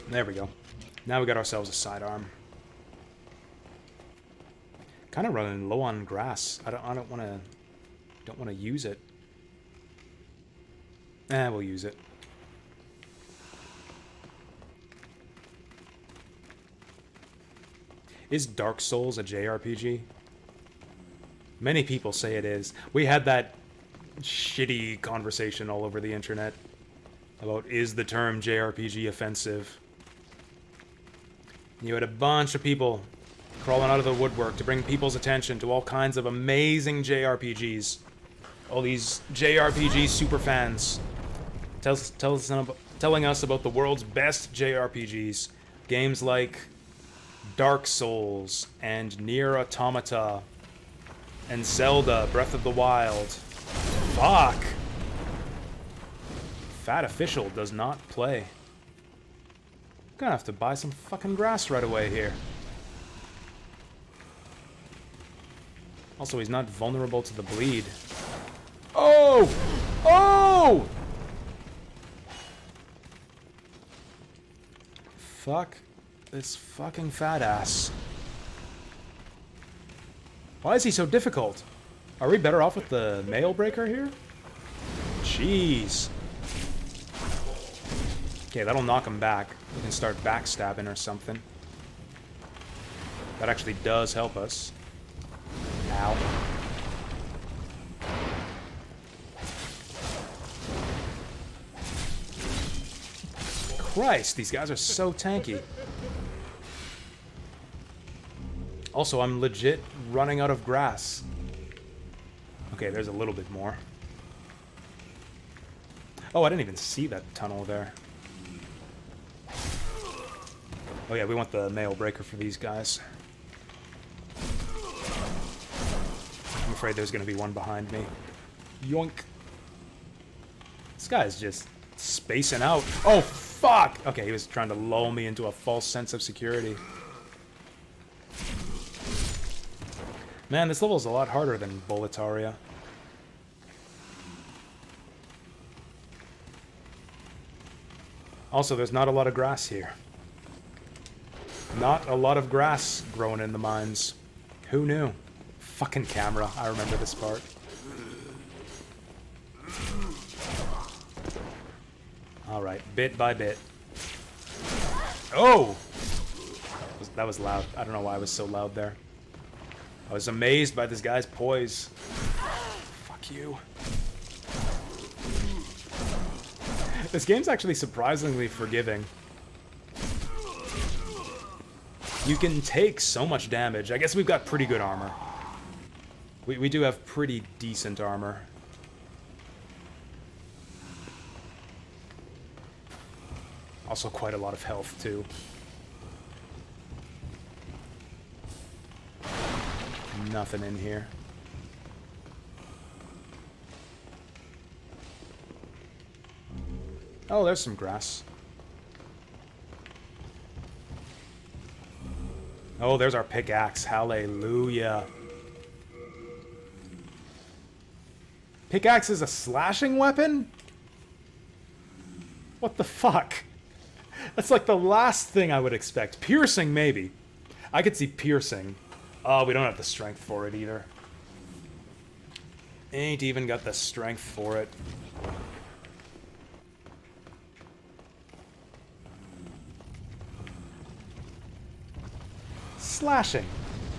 There we go. Now we got ourselves a sidearm. Kind of running low on grass. I don't want to use it. We'll use it. Is Dark Souls a JRPG? Many people say it is. We had that shitty conversation all over the internet about, is the term JRPG offensive? You had a bunch of people crawling out of the woodwork to bring people's attention to all kinds of amazing JRPGs. All these JRPG superfans telling us about the world's best JRPGs. Games like Dark Souls and Nier Automata and Zelda Breath of the Wild. Fuck! Fat Official does not play. I'm gonna have to buy some fucking grass right away here. Also, he's not vulnerable to the bleed. Oh! Oh! Fuck this fucking fat ass. Why is he so difficult? Are we better off with the mail breaker here? Jeez. Okay, that'll knock him back. We can start backstabbing or something. That actually does help us. Ow. Christ, these guys are so tanky. Also, I'm legit running out of grass. Okay, there's a little bit more. Oh, I didn't even see that tunnel there. Oh yeah, we want the mail breaker for these guys. I'm afraid there's gonna be one behind me. Yoink. This guy's just spacing out. Oh, fuck! Okay, he was trying to lull me into a false sense of security. Man, this level is a lot harder than Boletaria. Also, there's not a lot of grass here. Not a lot of grass growing in the mines. Who knew? Fucking camera. I remember this part. Alright, bit by bit. Oh! That was loud. I don't know why I was so loud there. I was amazed by this guy's poise. Fuck you. This game's actually surprisingly forgiving. You can take so much damage. I guess we've got pretty good armor. We do have pretty decent armor. Also quite a lot of health, too. Nothing in here. Oh, there's some grass. Oh, there's our pickaxe. Hallelujah. Pickaxe is a slashing weapon? What the fuck? That's like the last thing I would expect. Piercing, maybe. I could see piercing. Oh, we don't have the strength for it either. Ain't even got the strength for it. Slashing.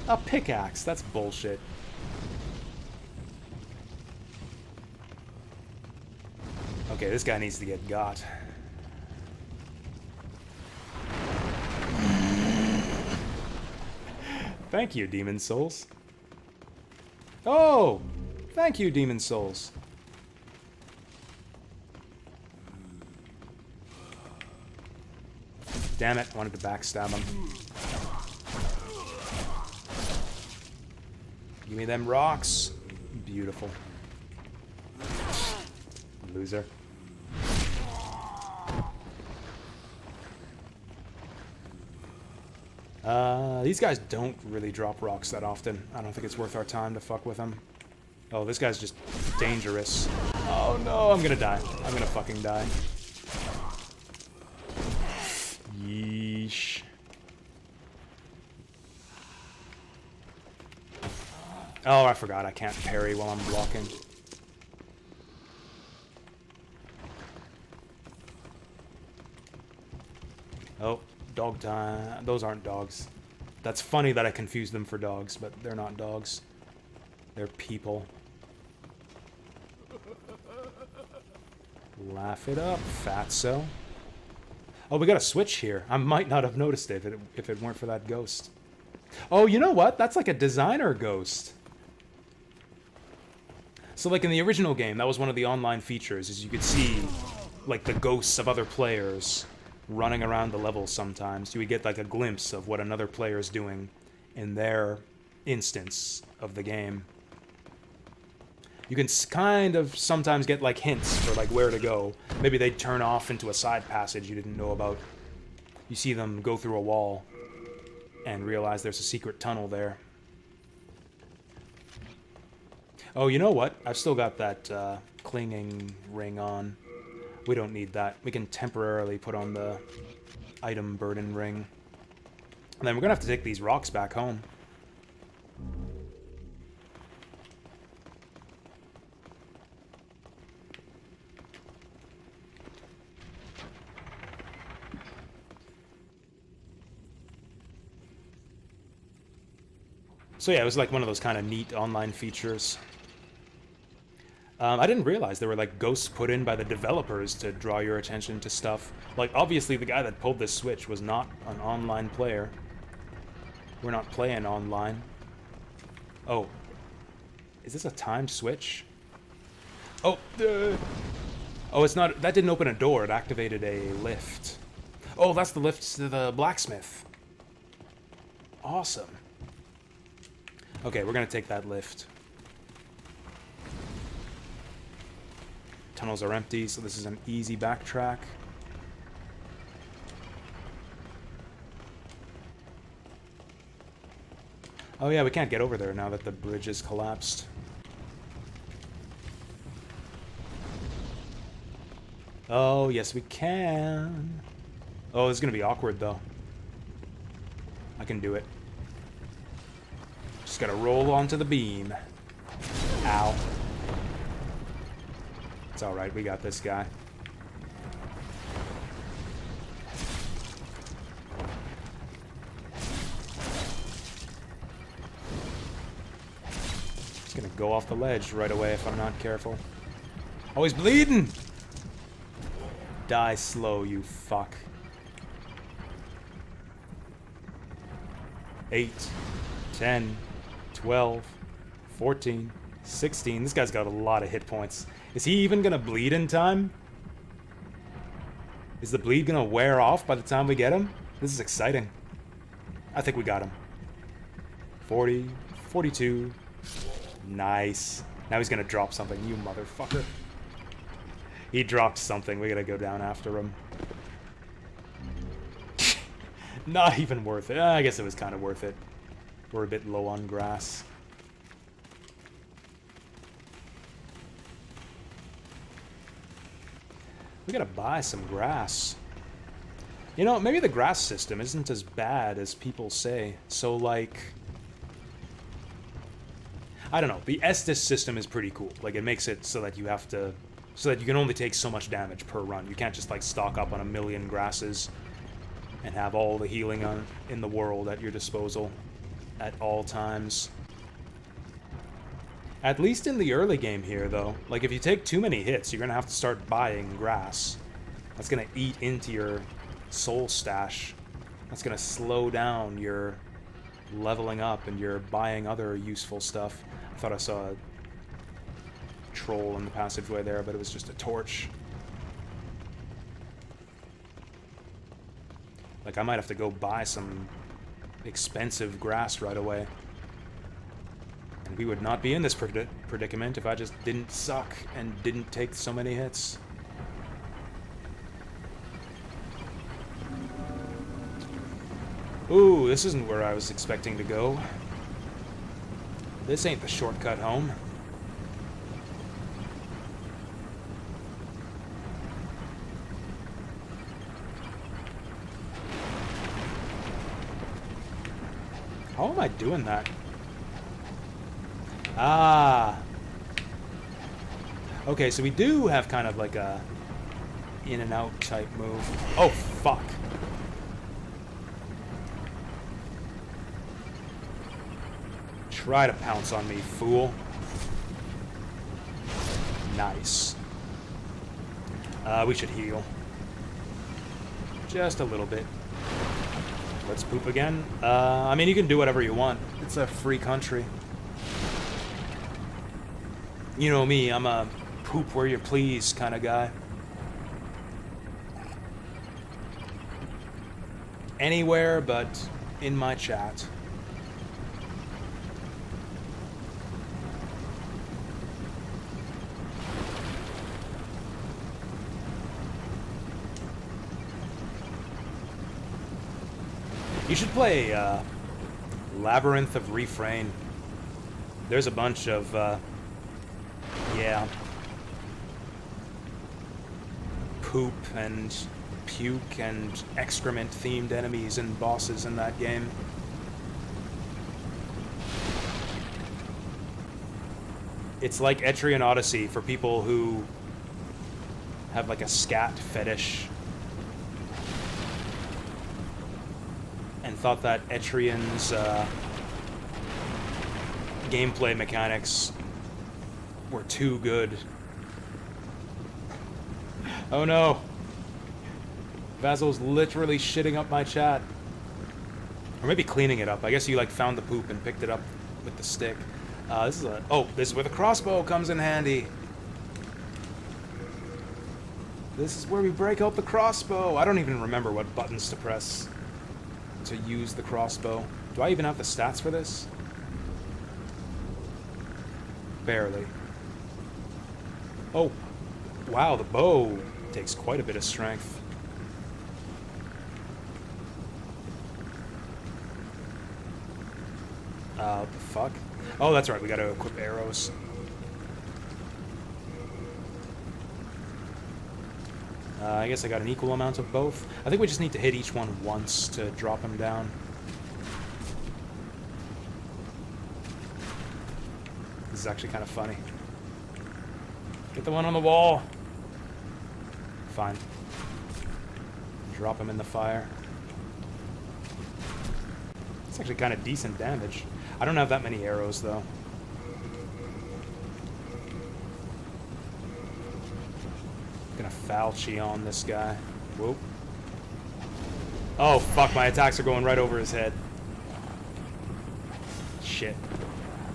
A pickaxe. That's bullshit. Okay, this guy needs to get got. Thank you, Demon Souls. Oh! Thank you, Demon Souls. Damn it, wanted to backstab him. Give me them rocks. Beautiful. Loser. These guys don't really drop rocks that often. I don't think it's worth our time to fuck with them. Oh, this guy's just dangerous. Oh no, I'm gonna die. I'm gonna fucking die. Yeesh. Oh, I forgot I can't parry while I'm blocking. Oh, dog time. Those aren't dogs. That's funny that I confused them for dogs, but they're not dogs. They're people. Laugh it up, fatso. Oh, we got a switch here. I might not have noticed it if it weren't for that ghost. Oh, you know what? That's like a designer ghost. So like in the original game, that was one of the online features, is you could see like the ghosts of other players running around the level sometimes. You would get like a glimpse of what another player is doing in their instance of the game. You can kind of sometimes get like hints for like where to go. Maybe they'd turn off into a side passage you didn't know about. You see them go through a wall and realize there's a secret tunnel there. Oh, you know what? I've still got that clinging ring on. We don't need that. We can temporarily put on the item burden ring. And then we're gonna have to take these rocks back home. So yeah, it was like one of those kind of neat online features. I didn't realize there were like ghosts put in by the developers to draw your attention to stuff. Like obviously the guy that pulled this switch was not an online player. We're not playing online. Oh. Is this a timed switch? Oh, oh, it's not. That didn't open a door. It activated a lift. Oh, that's the lift to the blacksmith. Awesome. Okay, we're gonna take that lift. Tunnels are empty, so this is an easy backtrack. Oh yeah, we can't get over there now that the bridge is collapsed. Oh, yes we can. Oh, this is gonna be awkward though. I can do it. Just gotta roll onto the beam. Ow. It's alright, we got this guy. He's gonna go off the ledge right away if I'm not careful. Oh, he's bleeding! Die slow, you fuck. 8, 10, 12, 14, 16. This guy's got a lot of hit points. Is he even gonna bleed in time? Is the bleed gonna wear off by the time we get him? This is exciting. I think we got him. 40, 42. Nice. Now he's gonna drop something, you motherfucker. He dropped something. We gotta go down after him. Not even worth it. I guess it was kind of worth it. We're a bit low on grass. We gotta buy some grass. You know, maybe the grass system isn't as bad as people say. So, like... I don't know. The Estus system is pretty cool. Like, it makes it so that you have to... So that you can only take so much damage per run. You can't just, like, stock up on 1,000,000 grasses and have all the healing in the world at your disposal at all times. At least in the early game here, though. Like, if you take too many hits, you're gonna have to start buying grass. That's gonna eat into your soul stash. That's gonna slow down your leveling up and your buying other useful stuff. I thought I saw a troll in the passageway there, but it was just a torch. Like, I might have to go buy some expensive grass right away. And we would not be in this predicament if I just didn't suck and didn't take so many hits. Ooh, this isn't where I was expecting to go. This ain't the shortcut home. How am I doing that? Ah. Okay, so we do have kind of like a in and out type move. Oh, fuck. Try to pounce on me, fool. Nice. We should heal. Just a little bit. Let's poop again. I mean, you can do whatever you want. It's a free country. You know me, I'm a poop where you please kind of guy. Anywhere but in my chat. You should play Labyrinth of Refrain. There's a bunch of, yeah, poop and puke and excrement themed enemies and bosses in that game. It's like Etrian Odyssey for people who have like a scat fetish and thought that Etrian's gameplay mechanics were too good. Oh no! Basil's literally shitting up my chat. Or maybe cleaning it up. I guess you like found the poop and picked it up with the stick. This is where the crossbow comes in handy. This is where we break out the crossbow. I don't even remember what buttons to press to use the crossbow. Do I even have the stats for this? Barely. Oh, wow, the bow takes quite a bit of strength. What the fuck? Oh, that's right, we gotta equip arrows. I guess I got an equal amount of both. I think we just need to hit each one once to drop them down. This is actually kind of funny. Get the one on the wall. Fine. Drop him in the fire. It's actually kind of decent damage. I don't have that many arrows, though. Gonna Falchi on this guy. Whoop. Oh, fuck, my attacks are going right over his head. Shit.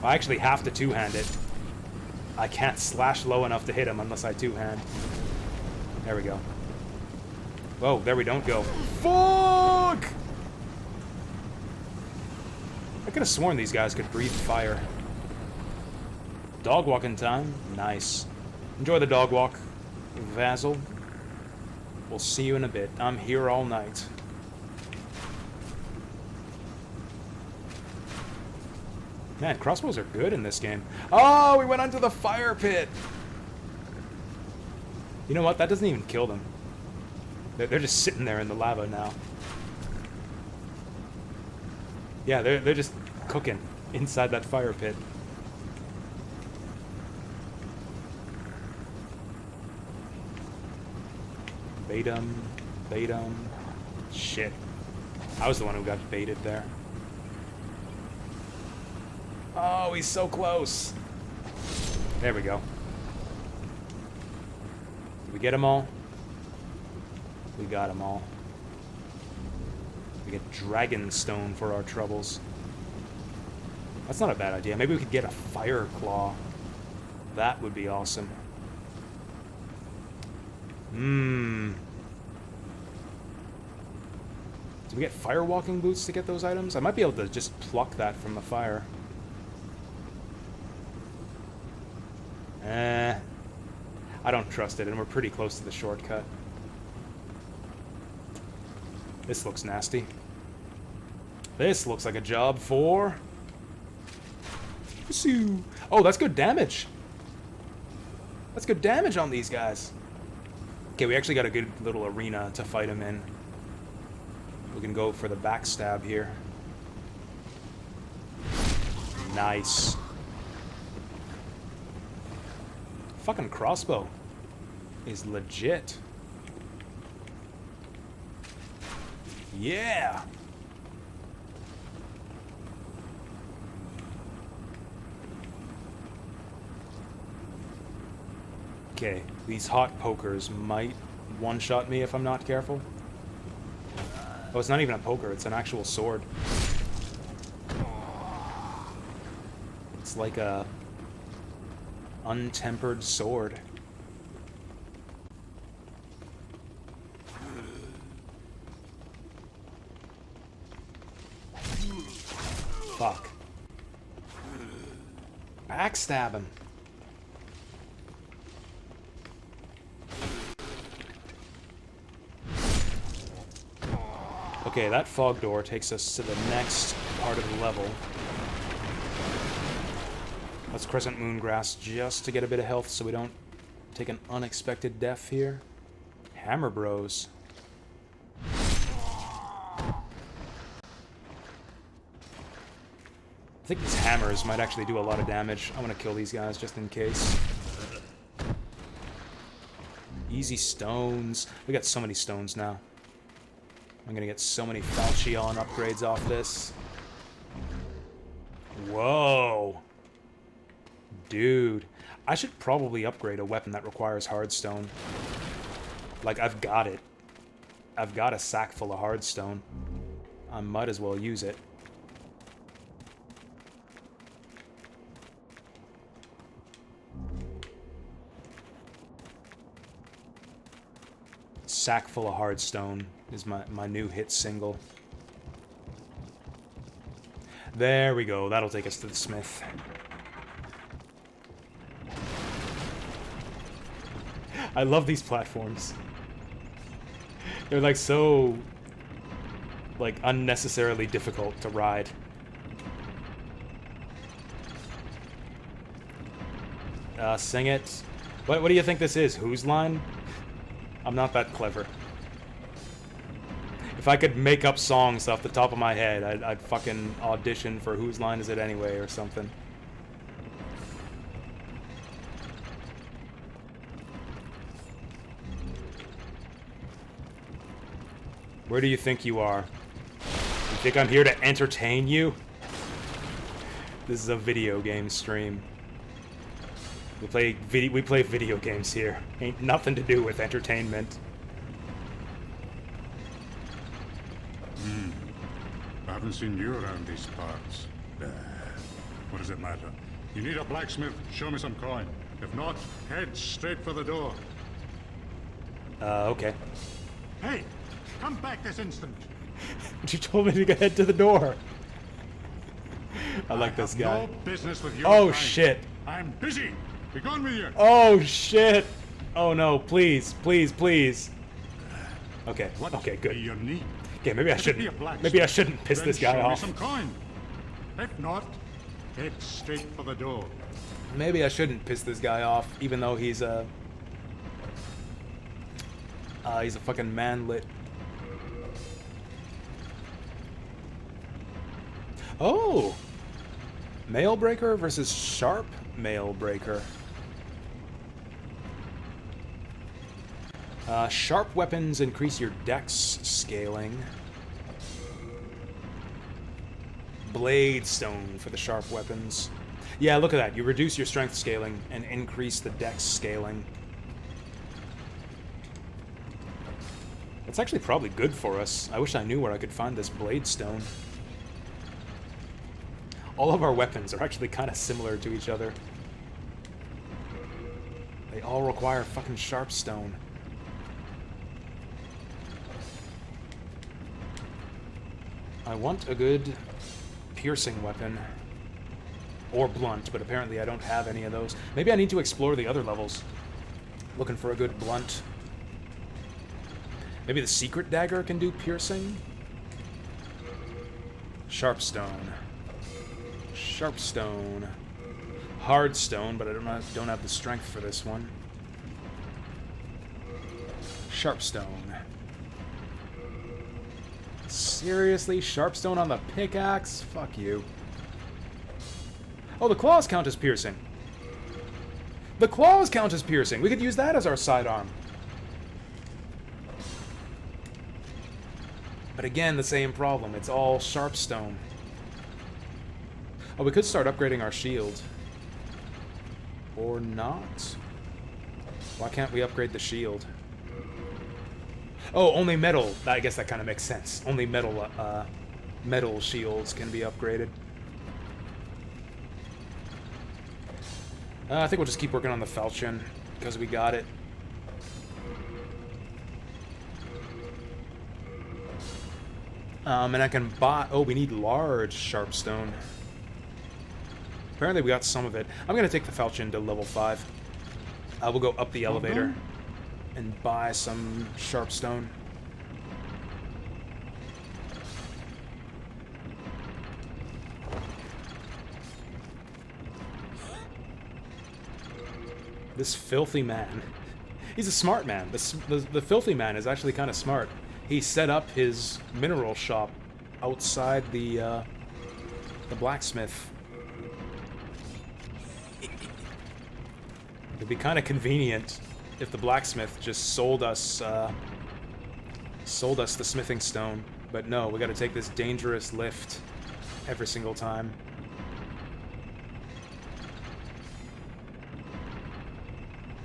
I actually have to two-hand it. I can't slash low enough to hit him unless I two-hand. There we go. Whoa, there we don't go. Fuck! I could have sworn these guys could breathe fire. Dog walking time. Nice. Enjoy the dog walk, Vasil. We'll see you in a bit. I'm here all night. Man, crossbows are good in this game. Oh, we went onto the fire pit! You know what? That doesn't even kill them. They're just sitting there in the lava now. Yeah, they're just cooking inside that fire pit. Bait 'em, bait 'em. Shit. I was the one who got baited there. Oh, he's so close. There we go. Did we get them all? We got them all. We get dragon stone for our troubles. That's not a bad idea. Maybe we could get a fire claw. That would be awesome. Do we get firewalking boots to get those items? I might be able to just pluck that from the fire. I don't trust it, and we're pretty close to the shortcut. This looks nasty. This looks like a job for... Jasu. Oh, that's good damage. That's good damage on these guys. Okay, we actually got a good little arena to fight him in. We can go for the backstab here. Nice. Fucking crossbow is legit. Yeah. Okay, these hot pokers might one-shot me if I'm not careful. Oh, it's not even a poker, it's an actual sword. It's like a untempered sword. Fuck. Backstab him. Okay, that fog door takes us to the next part of the level. Let's Crescent Moongrass just to get a bit of health so we don't take an unexpected death here. Hammer Bros. I think these hammers might actually do a lot of damage. I want to kill these guys just in case. Easy stones. We got so many stones now. I'm gonna get so many Falchion upgrades off this. Whoa. Dude. I should probably upgrade a weapon that requires hardstone. Like, I've got it. I've got a sack full of hardstone. I might as well use it. Sack full of hardstone is my new hit single. There we go. That'll take us to the smith. I love these platforms. They're like so like unnecessarily difficult to ride. Sing it. What do you think this is? Whose Line? I'm not that clever. If I could make up songs off the top of my head, I'd fucking audition for Whose Line Is It Anyway or something. Where do you think you are? You think I'm here to entertain you? This is a video game stream. We play video games here. Ain't nothing to do with entertainment. I haven't seen you around these parts. What does it matter? You need a blacksmith, show me some coin. If not, head straight for the door. Okay. Hey, come back this instant. You told me to go head to the door. I like this guy. No business with your Oh kind. shit. I'm busy. Be gone with you. Oh shit. Oh no, please, please, please. Okay. Okay, good. Your need? Okay, maybe I shouldn't. Maybe I shouldn't piss this guy off. Show me some coin. If not, head straight for the door. Maybe I shouldn't piss this guy off, even though he's a fucking manlet. Oh! Mail Breaker versus Sharp Mail Breaker. Sharp weapons increase your dex scaling. Blade Stone for the sharp weapons. Yeah, look at that. You reduce your strength scaling and increase the dex scaling. It's actually probably good for us. I wish I knew where I could find this Blade Stone. All of our weapons are actually kind of similar to each other. They all require fucking sharp stone. I want a good piercing weapon. Or blunt, but apparently I don't have any of those. Maybe I need to explore the other levels. Looking for a good blunt. Maybe the secret dagger can do piercing? Sharpstone. Sharpstone. Hardstone, but I don't have the strength for this one. Sharpstone. Seriously? Sharpstone on the pickaxe? Fuck you. Oh, the claws count as piercing. The claws count as piercing. We could use that as our sidearm. But again, the same problem. It's all sharpstone. Oh, we could start upgrading our shield. Or not. Why can't we upgrade the shield? Oh, only metal. I guess that kind of makes sense. Only metal, metal shields can be upgraded. I think we'll just keep working on the falchion, because we got it. And I can buy... Oh, we need large sharpstone. Apparently we got some of it. I'm going to take the falchion to level 5. We'll go up the elevator and buy some sharpstone. This filthy man. He's a smart man. The filthy man is actually kind of smart. He set up his mineral shop outside the blacksmith. It'd be kind of convenient if the blacksmith just sold us the smithing stone. But no, we got to take this dangerous lift every single time.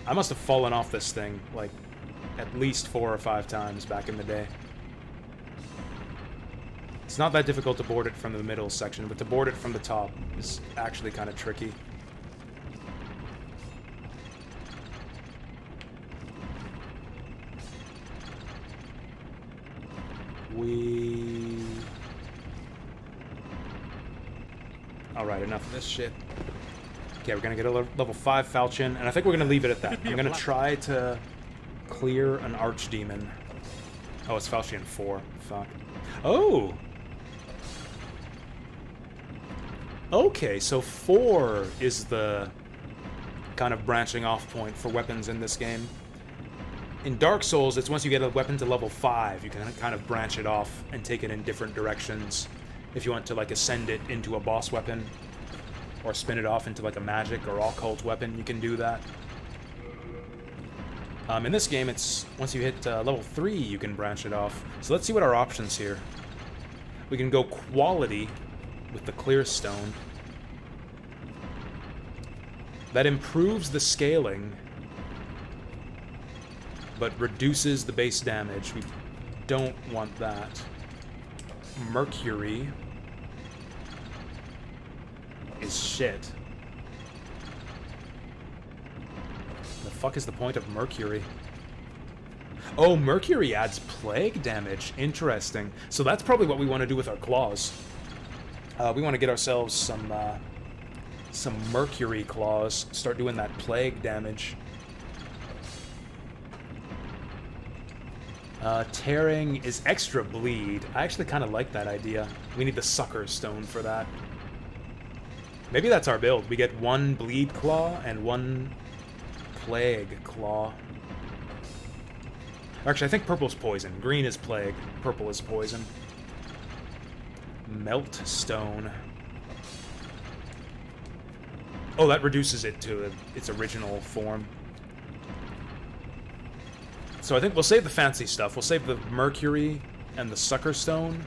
I must have fallen off this thing, like, at least 4 or 5 times back in the day. It's not that difficult to board it from the middle section, but to board it from the top is actually kind of tricky. Alright, enough of this shit. Okay, we're gonna get a level 5 falchion, and I think we're gonna leave it at that. I'm gonna try to clear an archdemon. Oh, it's falchion 4. Fuck. Oh! Okay, so 4 is the kind of branching off point for weapons in this game. In Dark Souls, it's once you get a weapon to level 5, you can kind of branch it off and take it in different directions. If you want to, like, ascend it into a boss weapon, or spin it off into, like, a magic or occult weapon, you can do that. In this game, it's once you hit level 3, you can branch it off. So let's see what our options here. We can go quality with the clear stone. That improves the scaling, but reduces the base damage. We don't want that. Mercury is shit. The fuck is the point of Mercury? Oh, Mercury adds plague damage. Interesting. So that's probably what we want to do with our claws. We want to get ourselves some Mercury claws. Start doing that plague damage. Tearing is extra bleed. I actually kind of like that idea. We need the sucker stone for that. Maybe that's our build. We get 1 bleed claw and 1 plague claw. Actually, I think purple's poison. Green is plague. Purple is poison. Melt stone. Oh, that reduces it to its original form. So I think we'll save the fancy stuff. We'll save the mercury and the sucker stone.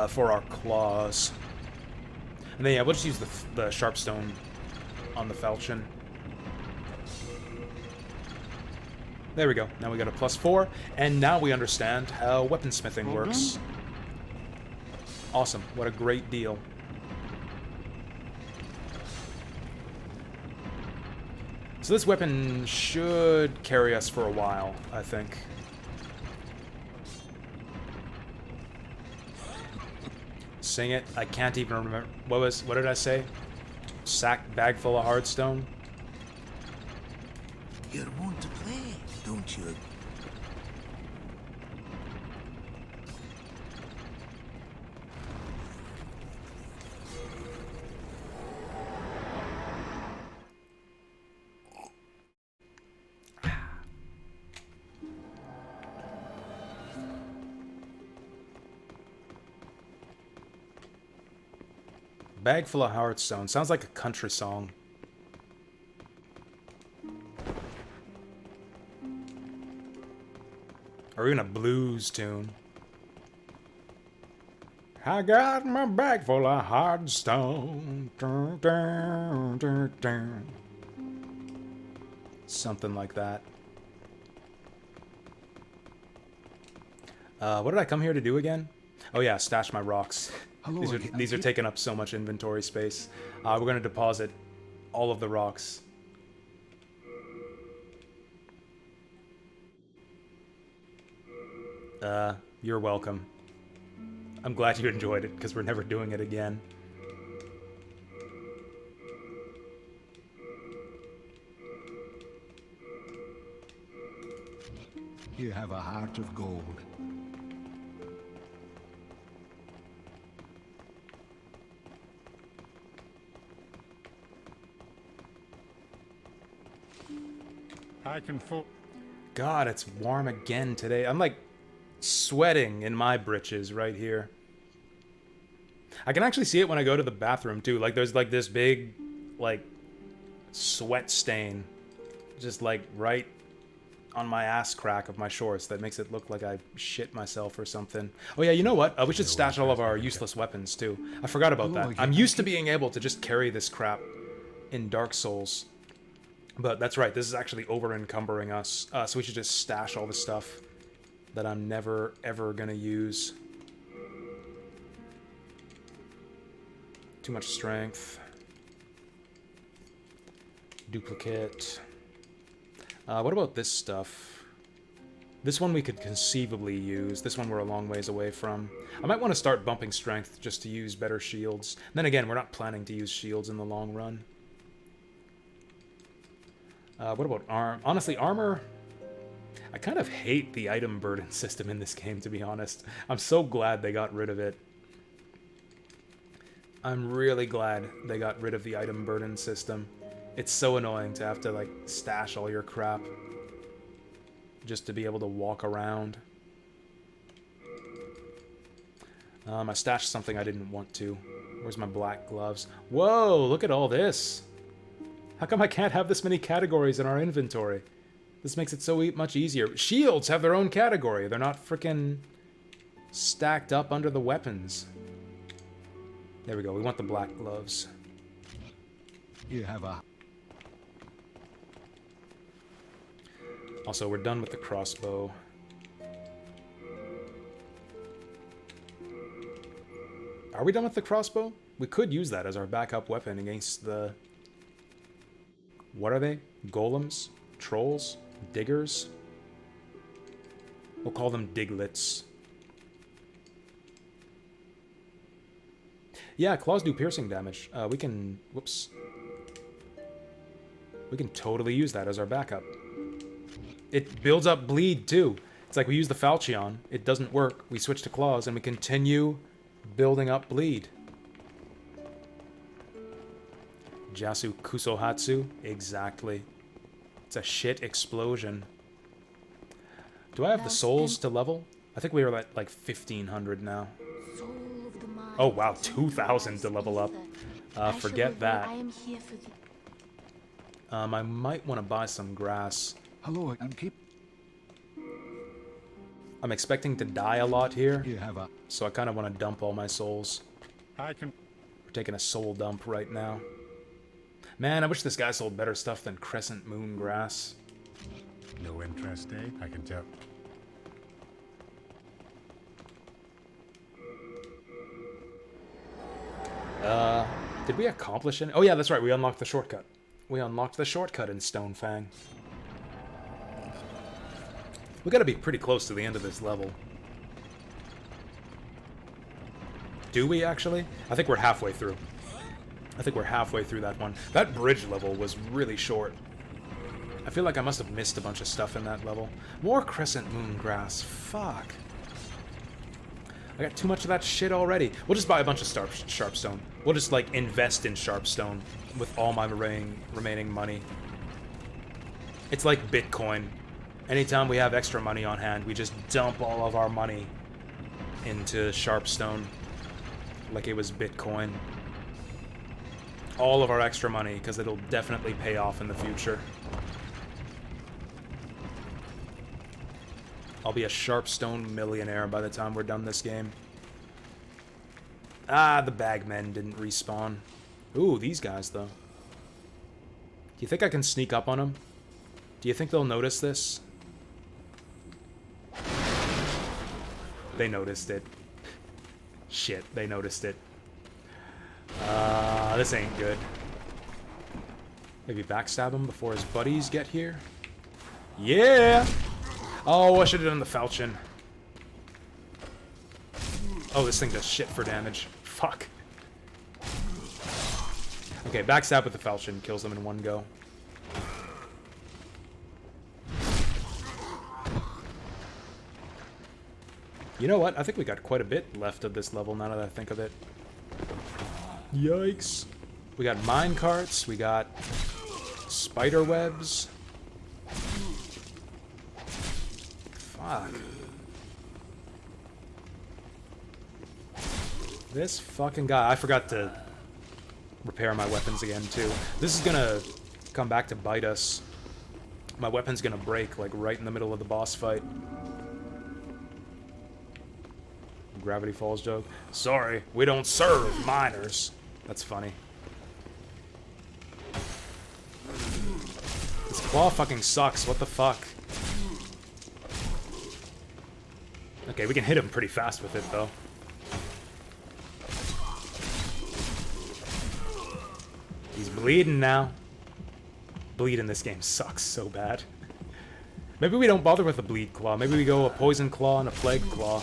For our claws. And then, yeah, we'll just use the sharpstone on the falchion. There we go. Now we got a +4, and now we understand how weaponsmithing works. Awesome. What a great deal. So this weapon should carry us for a while, I think. Sing it. I can't even remember. What did I say? Bag full of hardstone? You're want to play, don't you? Bag full of heartstone. Sounds like a country song. Or even a blues tune. I got my bag full of heartstone. Dun, dun, dun, dun. Something like that. What did I come here to do again? Oh yeah, stash my rocks. Hello, These are taking up so much inventory space. We're going to deposit all of the rocks. You're welcome. I'm glad you enjoyed it, because we're never doing it again. You have a heart of gold. I can God, it's warm again today. I'm like sweating in my britches right here. I can actually see it when I go to the bathroom too. Like there's like this big like sweat stain just like right on my ass crack of my shorts that makes it look like I shit myself or something. Oh yeah, you know what? We should stash all of our useless weapons too. I forgot about that. I'm used to being able to just carry this crap in Dark Souls. But that's right, this is actually over-encumbering us. So we should just stash all the stuff that I'm never, ever gonna use. Too much strength. Duplicate. What about this stuff? This one we could conceivably use. This one we're a long ways away from. I might want to start bumping strength just to use better shields. Then again, we're not planning to use shields in the long run. What about arm? Honestly, armor... I kind of hate the item burden system in this game, to be honest. I'm so glad they got rid of it. I'm really glad they got rid of the item burden system. It's so annoying to have to, like, stash all your crap just to be able to walk around. I stashed something I didn't want to. Where's my black gloves? Whoa, look at all this! How come I can't have this many categories in our inventory? This makes it so much easier. Shields have their own category. They're not frickin' stacked up under the weapons. There we go. We want the black gloves. You have a... Also, we're done with the crossbow. Are we done with the crossbow? We could use that as our backup weapon against the... What are they? Golems? Trolls? Diggers? We'll call them diglets. Yeah, claws do piercing damage. We can... Whoops. We can totally use that as our backup. It builds up bleed, too. It's like we use the falchion. It doesn't work. We switch to claws, and we continue building up bleed. Jasu Kusohatsu? Exactly. It's a shit explosion. Do I have the souls to level? I think we are at like 1,500 now. Oh wow, 2,000 to level up. Forget that. I might want to buy some grass. Hello, and keep... I'm expecting to die a lot here, You have a... so I kind of want to dump all my souls. I can... We're taking a soul dump right now. Man, I wish this guy sold better stuff than crescent moon grass. No interest, eh? I can tell. Did we accomplish it? Oh yeah, that's right, we unlocked the shortcut. We unlocked the shortcut in Stonefang. We gotta be pretty close to the end of this level. Do we, actually? I think we're halfway through. I think we're halfway through that one. That bridge level was really short. I feel like I must have missed a bunch of stuff in that level. More crescent moon grass. Fuck. I got too much of that shit already. We'll just buy a bunch of sharpstone. We'll just, like, invest in sharpstone with all my remaining money. It's like Bitcoin. Anytime we have extra money on hand, we just dump all of our money into sharpstone. Like it was Bitcoin. all of our extra money, because it'll definitely pay off in the future. I'll be a Sharpstone millionaire by the time we're done this game. Ah, the bagmen didn't respawn. Ooh, these guys, though. Do you think I can sneak up on them? Do you think they'll notice this? They noticed it. Shit, they noticed it. This ain't good. Maybe backstab him before his buddies get here? Yeah! Oh, I should have done the falchion. Oh, this thing does shit for damage. Fuck. Okay, backstab with the falchion kills them in one go. You know what? I think we got quite a bit left of this level now that I think of it. Yikes. We got mine carts, we got spider webs. Fuck. This fucking guy. I forgot to repair my weapons again, too. This is gonna come back to bite us. My weapon's gonna break, like, right in the middle of the boss fight. Gravity Falls joke. Sorry, we don't serve minors. That's funny. This claw fucking sucks. What the fuck? Okay, we can hit him pretty fast with it, though. He's bleeding now. Bleed in this game sucks so bad. Maybe we don't bother with a bleed claw. Maybe we go a poison claw and a plague claw.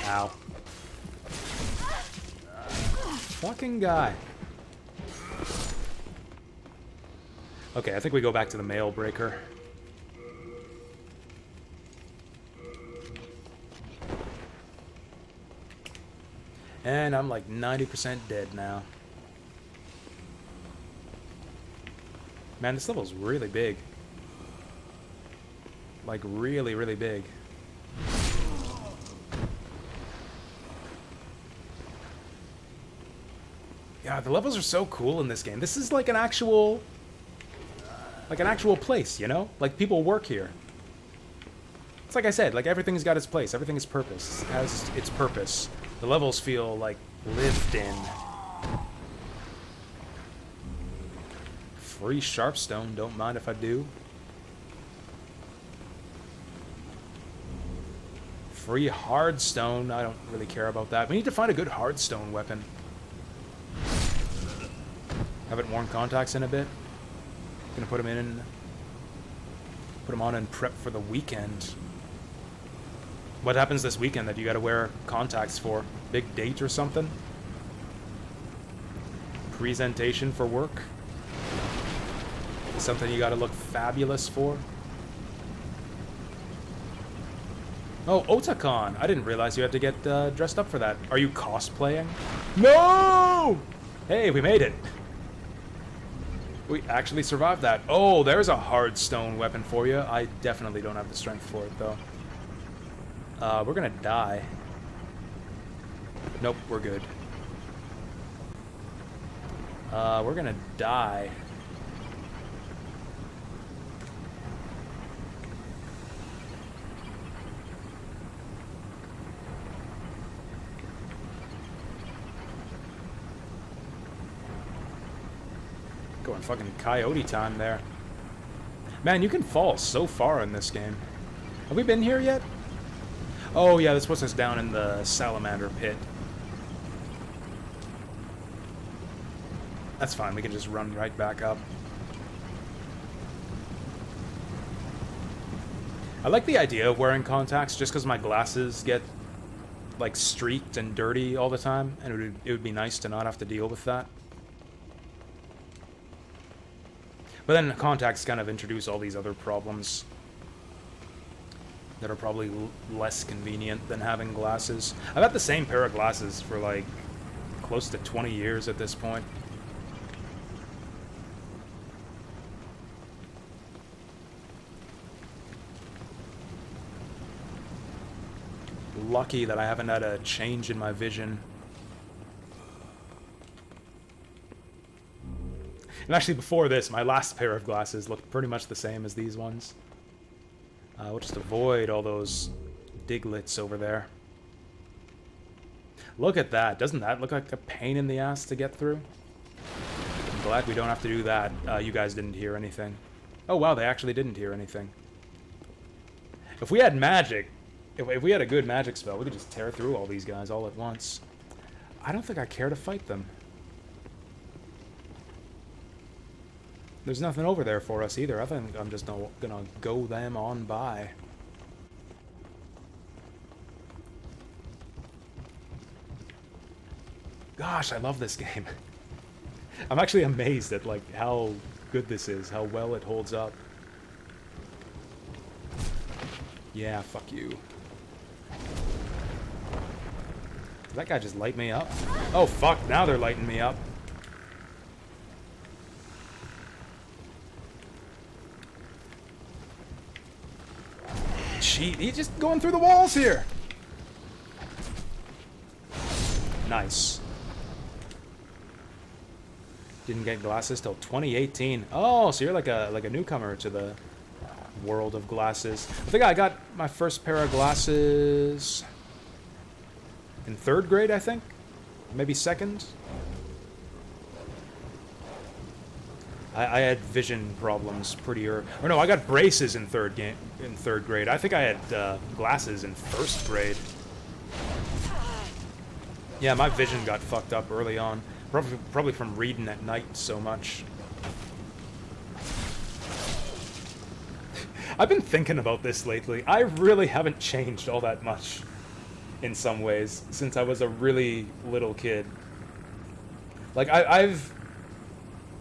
Ow. Fucking guy. Okay, I think we go back to the mail breaker. And I'm like 90% dead now. Man, this level's really big. Like really, really big. Yeah, the levels are so cool in this game. This is like an actual place, you know? Like people work here. It's like I said, like everything's got its place. Everything is purpose. It has its purpose. The levels feel like lived in. Free Sharpstone, don't mind if I do. Free Hardstone, I don't really care about that. We need to find a good Hardstone weapon. Haven't worn contacts in a bit. Gonna put them on and prep for the weekend. What happens this weekend that you gotta wear contacts for? Big date or something? Presentation for work? Something you gotta look fabulous for? Oh, Otakon! I didn't realize you had to get dressed up for that. Are you cosplaying? No! Hey, we made it! We actually survived that. Oh, there's a hard stone weapon for you. I definitely don't have the strength for it, though. We're gonna die. Nope, we're good. We're gonna die. Going fucking coyote time there. Man, you can fall so far in this game. Have we been here yet? Oh yeah, this puts us down in the salamander pit. That's fine, we can just run right back up. I like the idea of wearing contacts just because my glasses get like streaked and dirty all the time, and it would be nice to not have to deal with that. But then contacts kind of introduce all these other problems that are probably less convenient than having glasses. I've had the same pair of glasses for like close to 20 years at this point. lucky that I haven't had a change in my vision. And actually before this, my last pair of glasses looked pretty much the same as these ones. We'll just avoid all those diglets over there. Look at that. Doesn't that look like a pain in the ass to get through? I'm glad we don't have to do that. You guys didn't hear anything. Oh wow, they actually didn't hear anything. If we had magic, if we had a good magic spell, we could just tear through all these guys all at once. I don't think I care to fight them. There's nothing over there for us either. I think I'm just gonna go them on by. Gosh, I love this game. I'm actually amazed at like how good this is, how well it holds up. Yeah, fuck you. Did that guy just light me up? Oh fuck, now they're lighting me up. Cheat, he's just going through the walls here. Nice. Didn't get glasses till 2018. Oh, so you're like a newcomer to the world of glasses. I think I got my first pair of glasses in 3rd grade, I think. Maybe 2nd. I had vision problems pretty early. Or no, I got braces in 3rd grade. I think I had glasses in 1st grade. Yeah, my vision got fucked up early on. Probably from reading at night so much. I've been thinking about this lately. I really haven't changed all that much in some ways since I was a really little kid. Like, I've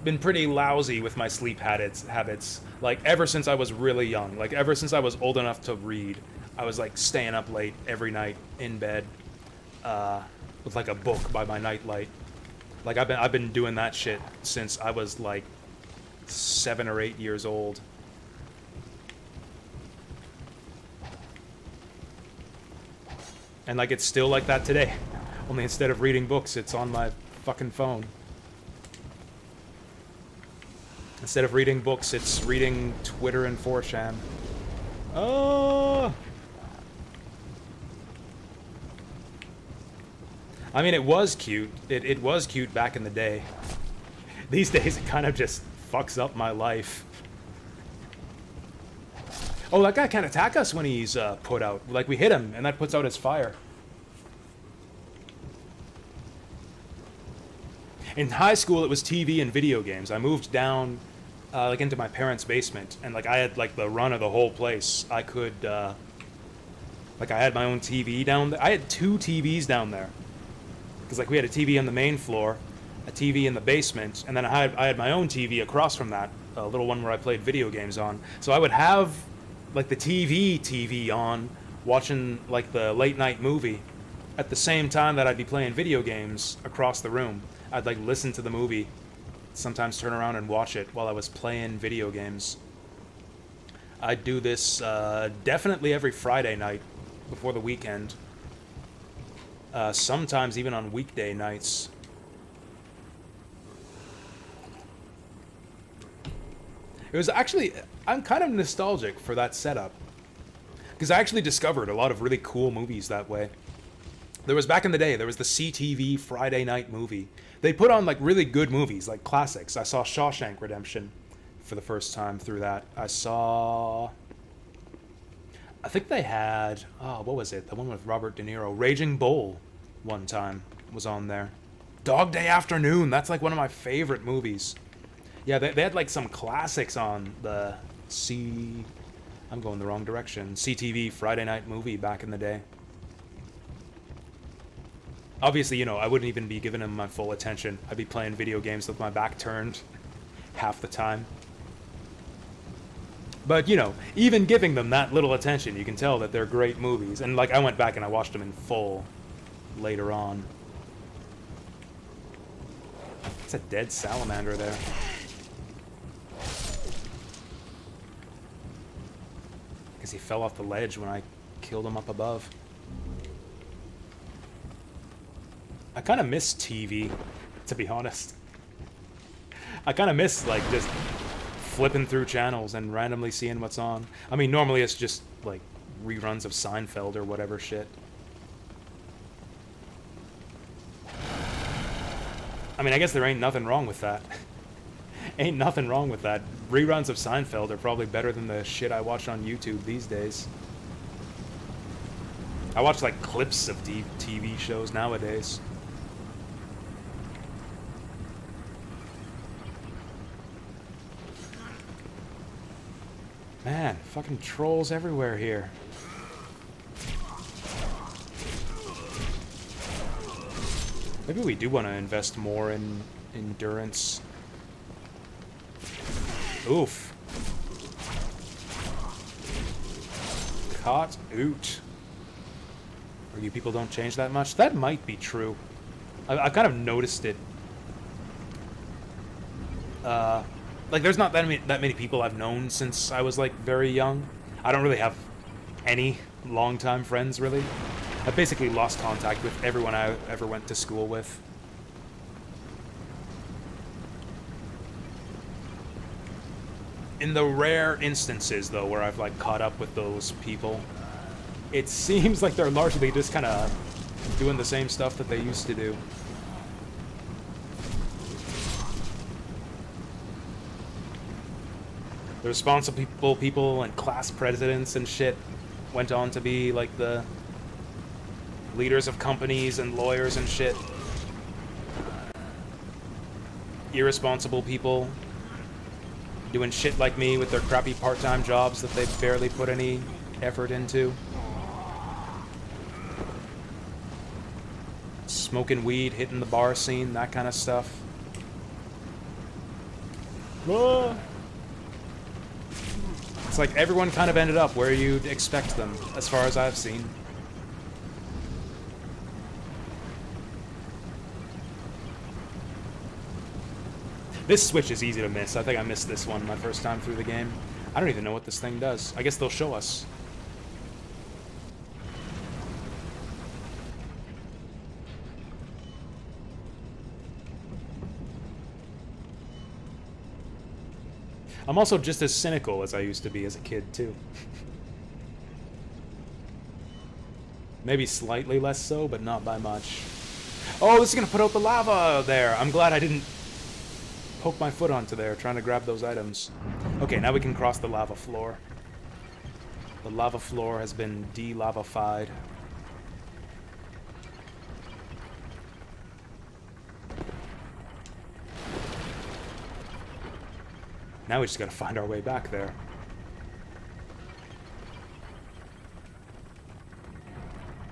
been pretty lousy with my sleep habits. Like, ever since I was really young. Like, ever since I was old enough to read. I was, like, staying up late every night in bed with, like, a book by my nightlight. Like, I've been doing that shit since I was, like, 7 or 8 years old. And, like, it's still like that today. Only instead of reading books, it's on my fucking phone. Instead of reading books, it's reading Twitter and 4chan. Oh! I mean, it was cute. It was cute back in the day. These days, it kind of just fucks up my life. Oh, that guy can't attack us when he's put out. Like, we hit him, and that puts out his fire. In high school, it was TV and video games. I moved down, like, into my parents' basement, and, like, I had, like, the run of the whole place. I could, like, I had my own TV down there. I had 2 TVs down there. Because, like, we had a TV on the main floor, a TV in the basement, and then I had my own TV across from that, a little one where I played video games on. So I would have, like, the TV on, watching, like, the late-night movie, at the same time that I'd be playing video games across the room. I'd, like, listen to the movie, sometimes turn around and watch it while I was playing video games. I'd do this definitely every Friday night before the weekend. Sometimes even on weekday nights. It was actually, I'm kind of nostalgic for that setup. Because I actually discovered a lot of really cool movies that way. There was, back in the day, there was the CTV Friday night movie. They put on, like, really good movies, like classics. I saw Shawshank Redemption for the first time through that. I think they had, oh, what was it? The one with Robert De Niro. Raging Bull, one time, was on there. Dog Day Afternoon, that's, like, one of my favorite movies. Yeah, they had, like, some classics on the I'm going the wrong direction. CTV Friday night movie back in the day. Obviously, you know, I wouldn't even be giving them my full attention. I'd be playing video games with my back turned half the time. But, you know, even giving them that little attention, you can tell that they're great movies. And, like, I went back and I watched them in full later on. It's a dead salamander there. Because he fell off the ledge when I killed him up above. kind of miss TV, to be honest. I kind of miss, like, just flipping through channels and randomly seeing what's on. I mean, normally it's just, like, reruns of Seinfeld or whatever shit. I mean, I guess there ain't nothing wrong with that. Ain't nothing wrong with that. Reruns of Seinfeld are probably better than the shit I watch on YouTube these days. I watch, like, clips of TV shows nowadays. Man, fucking trolls everywhere here. Maybe we do want to invest more in endurance. Oof. Caught out. Or you people don't change that much? That might be true. I kind of noticed it. Like, there's not that many people I've known since I was, like, very young. I don't really have any longtime friends, really. I basically lost contact with everyone I ever went to school with. In the rare instances, though, where I've, like, caught up with those people, it seems like they're largely just kind of doing the same stuff that they used to do. The responsible people and class presidents and shit went on to be, like, the leaders of companies and lawyers and shit. Irresponsible people doing shit like me with their crappy part-time jobs that they barely put any effort into. Smoking weed, hitting the bar scene, that kind of stuff. Ah. It's like everyone kind of ended up where you'd expect them, as far as I've seen. This switch is easy to miss. I think I missed this one my first time through the game. I don't even know what this thing does. I guess they'll show us. I'm also just as cynical as I used to be as a kid, too. Maybe slightly less so, but not by much. Oh, this is gonna put out the lava there. I'm glad I didn't poke my foot onto there trying to grab those items. Okay, now we can cross the lava floor. The lava floor has been de-lavafied. Now we just gotta find our way back there.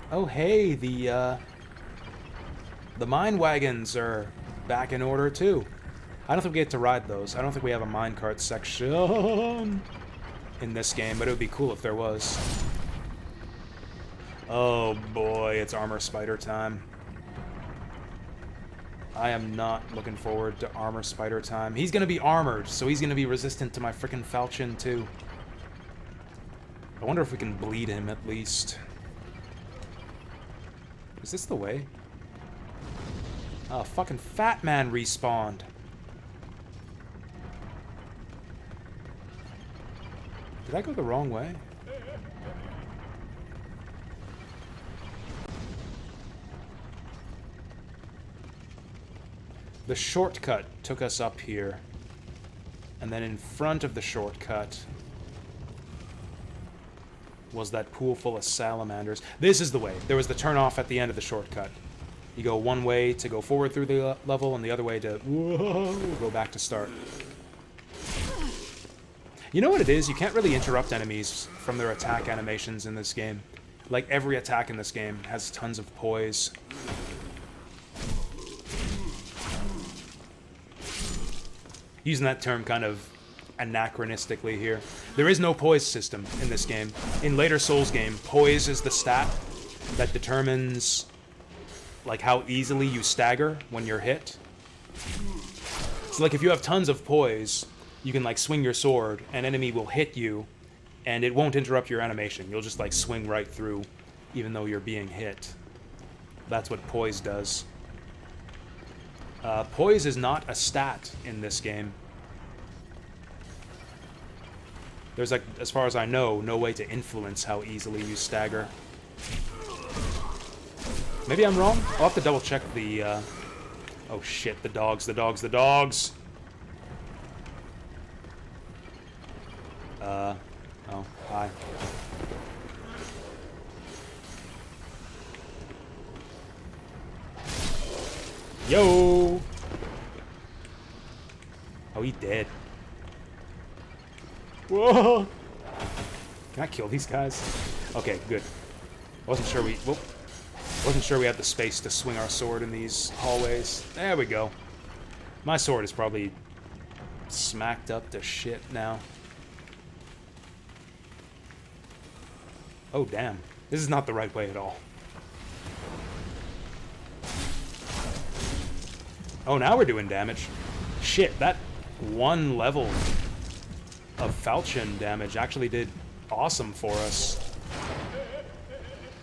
Oh hey, the mine wagons are back in order too. I don't think we get to ride those. I don't think we have a minecart section in this game, but it would be cool if there was. Oh boy, it's armor spider time. I am not looking forward to armor spider time. He's gonna be armored, so he's gonna be resistant to my frickin' falchion too. I wonder if we can bleed him at least. Is this the way? Oh, fucking Fat Man respawned. Did I go the wrong way? The shortcut took us up here. And then in front of the shortcut was that pool full of salamanders. This is the way. There was the turn-off at the end of the shortcut. You go one way to go forward through the level, and the other way to go back to start. You know what it is? You can't really interrupt enemies from their attack animations in this game. Like, every attack in this game has tons of poise. Using that term kind of anachronistically here. There is no poise system in this game. In later Souls game, poise is the stat that determines like how easily you stagger when you're hit. So like if you have tons of poise, you can like swing your sword, an enemy will hit you, and it won't interrupt your animation. You'll just like swing right through, even though you're being hit. That's what poise does. Poise is not a stat in this game. There's, like, as far as I know, no way to influence how easily you stagger. Maybe I'm wrong? I'll have to double check the, Oh shit, the dogs, the dogs, the dogs! Oh, hi. Yo! Oh, he dead. Whoa! Can I kill these guys? Okay, good. Wasn't sure we had the space to swing our sword in these hallways. There we go. My sword is probably smacked up to shit now. Oh, damn. This is not the right way at all. Oh, now we're doing damage. Shit, that one level of falchion damage actually did awesome for us.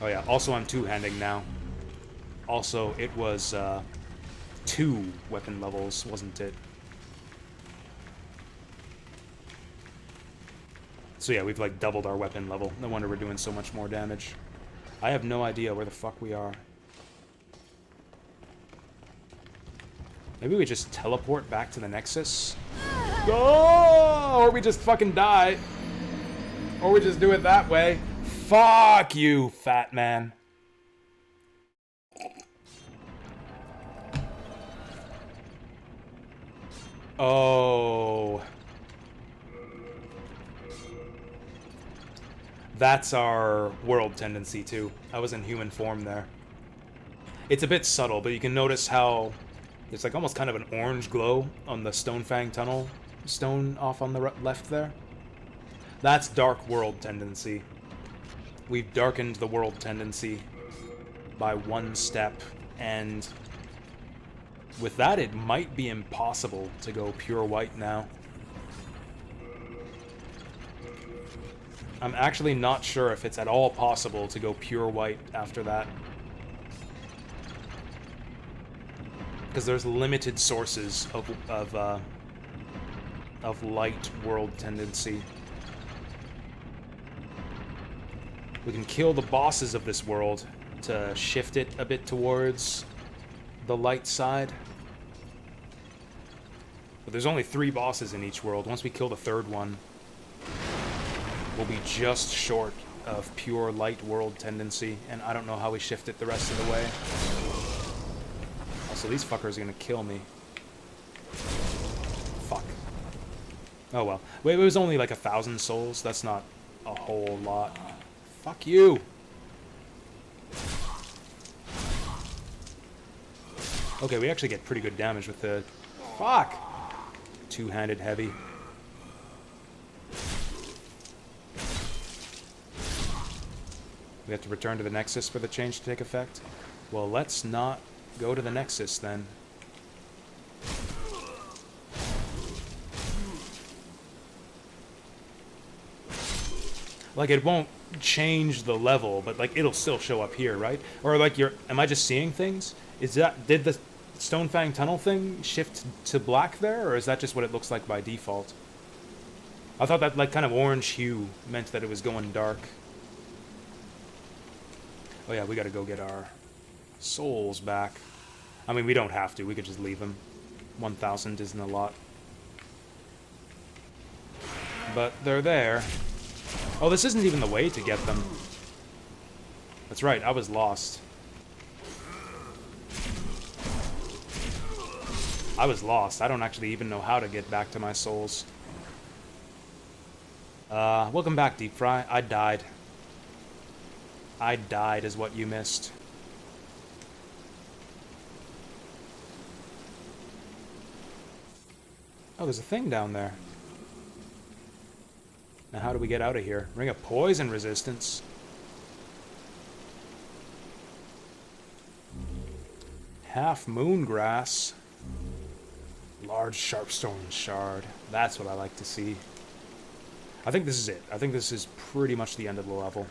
Oh yeah, also I'm two-handing now. Also, it was 2 weapon levels, wasn't it? So yeah, we've like doubled our weapon level. No wonder we're doing so much more damage. I have no idea where the fuck we are. Maybe we just teleport back to the Nexus? Oh! Or we just fucking die. Or we just do it that way. Fuck you, fat man. Oh. That's our world tendency, too. I was in human form there. It's a bit subtle, but you can notice how there's like almost kind of an orange glow on the Stonefang Tunnel stone off on the left there. That's dark world tendency. We've darkened the world tendency by 1 step, and with that it might be impossible to go pure white now. I'm actually not sure if it's at all possible to go pure white after that. Because there's limited sources of light world tendency. We can kill the bosses of this world to shift it a bit towards the light side. But there's only 3 bosses in each world. Once we kill the 3rd one, we'll be just short of pure light world tendency, and I don't know how we shift it the rest of the way. Also, these fuckers are gonna kill me. Fuck. Oh well. Wait, it was only like 1,000 souls. That's not a whole lot. Fuck you! Okay, we actually get pretty good damage with the... Fuck! Two-handed heavy. We have to return to the Nexus for the change to take effect? Well, let's not go to the Nexus then. Like, it won't change the level, but like it'll still show up here, right? Or like am I just seeing things? Did the Stonefang Tunnel thing shift to black there, or is that just what it looks like by default? I thought that like kind of orange hue meant that it was going dark. Oh yeah, we gotta go get our souls back. I mean, we don't have to, we could just leave them. 1,000 isn't a lot. But they're there. Oh, this isn't even the way to get them. That's right, I was lost. I was lost. I don't actually even know how to get back to my souls. Welcome back, Deep Fry. I died. I died is what you missed. Oh, there's a thing down there. Now how do we get out of here? Ring of Poison Resistance. Half Moon Grass. Large Sharpstone Shard. That's what I like to see. I think this is it. I think this is pretty much the end of the level.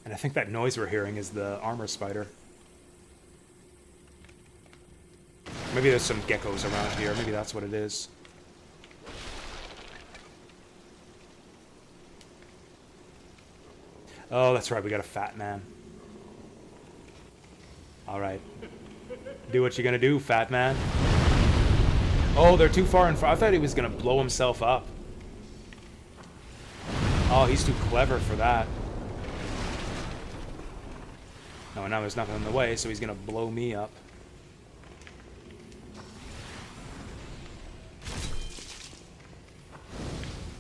And I think that noise we're hearing is the armor spider. Maybe there's some geckos around here. Maybe that's what it is. Oh, that's right. We got a fat man. All right. Do what you're gonna do, fat man. Oh, they're too far in front. I thought he was gonna blow himself up. Oh, he's too clever for that. No, now there's nothing in the way, so he's gonna blow me up.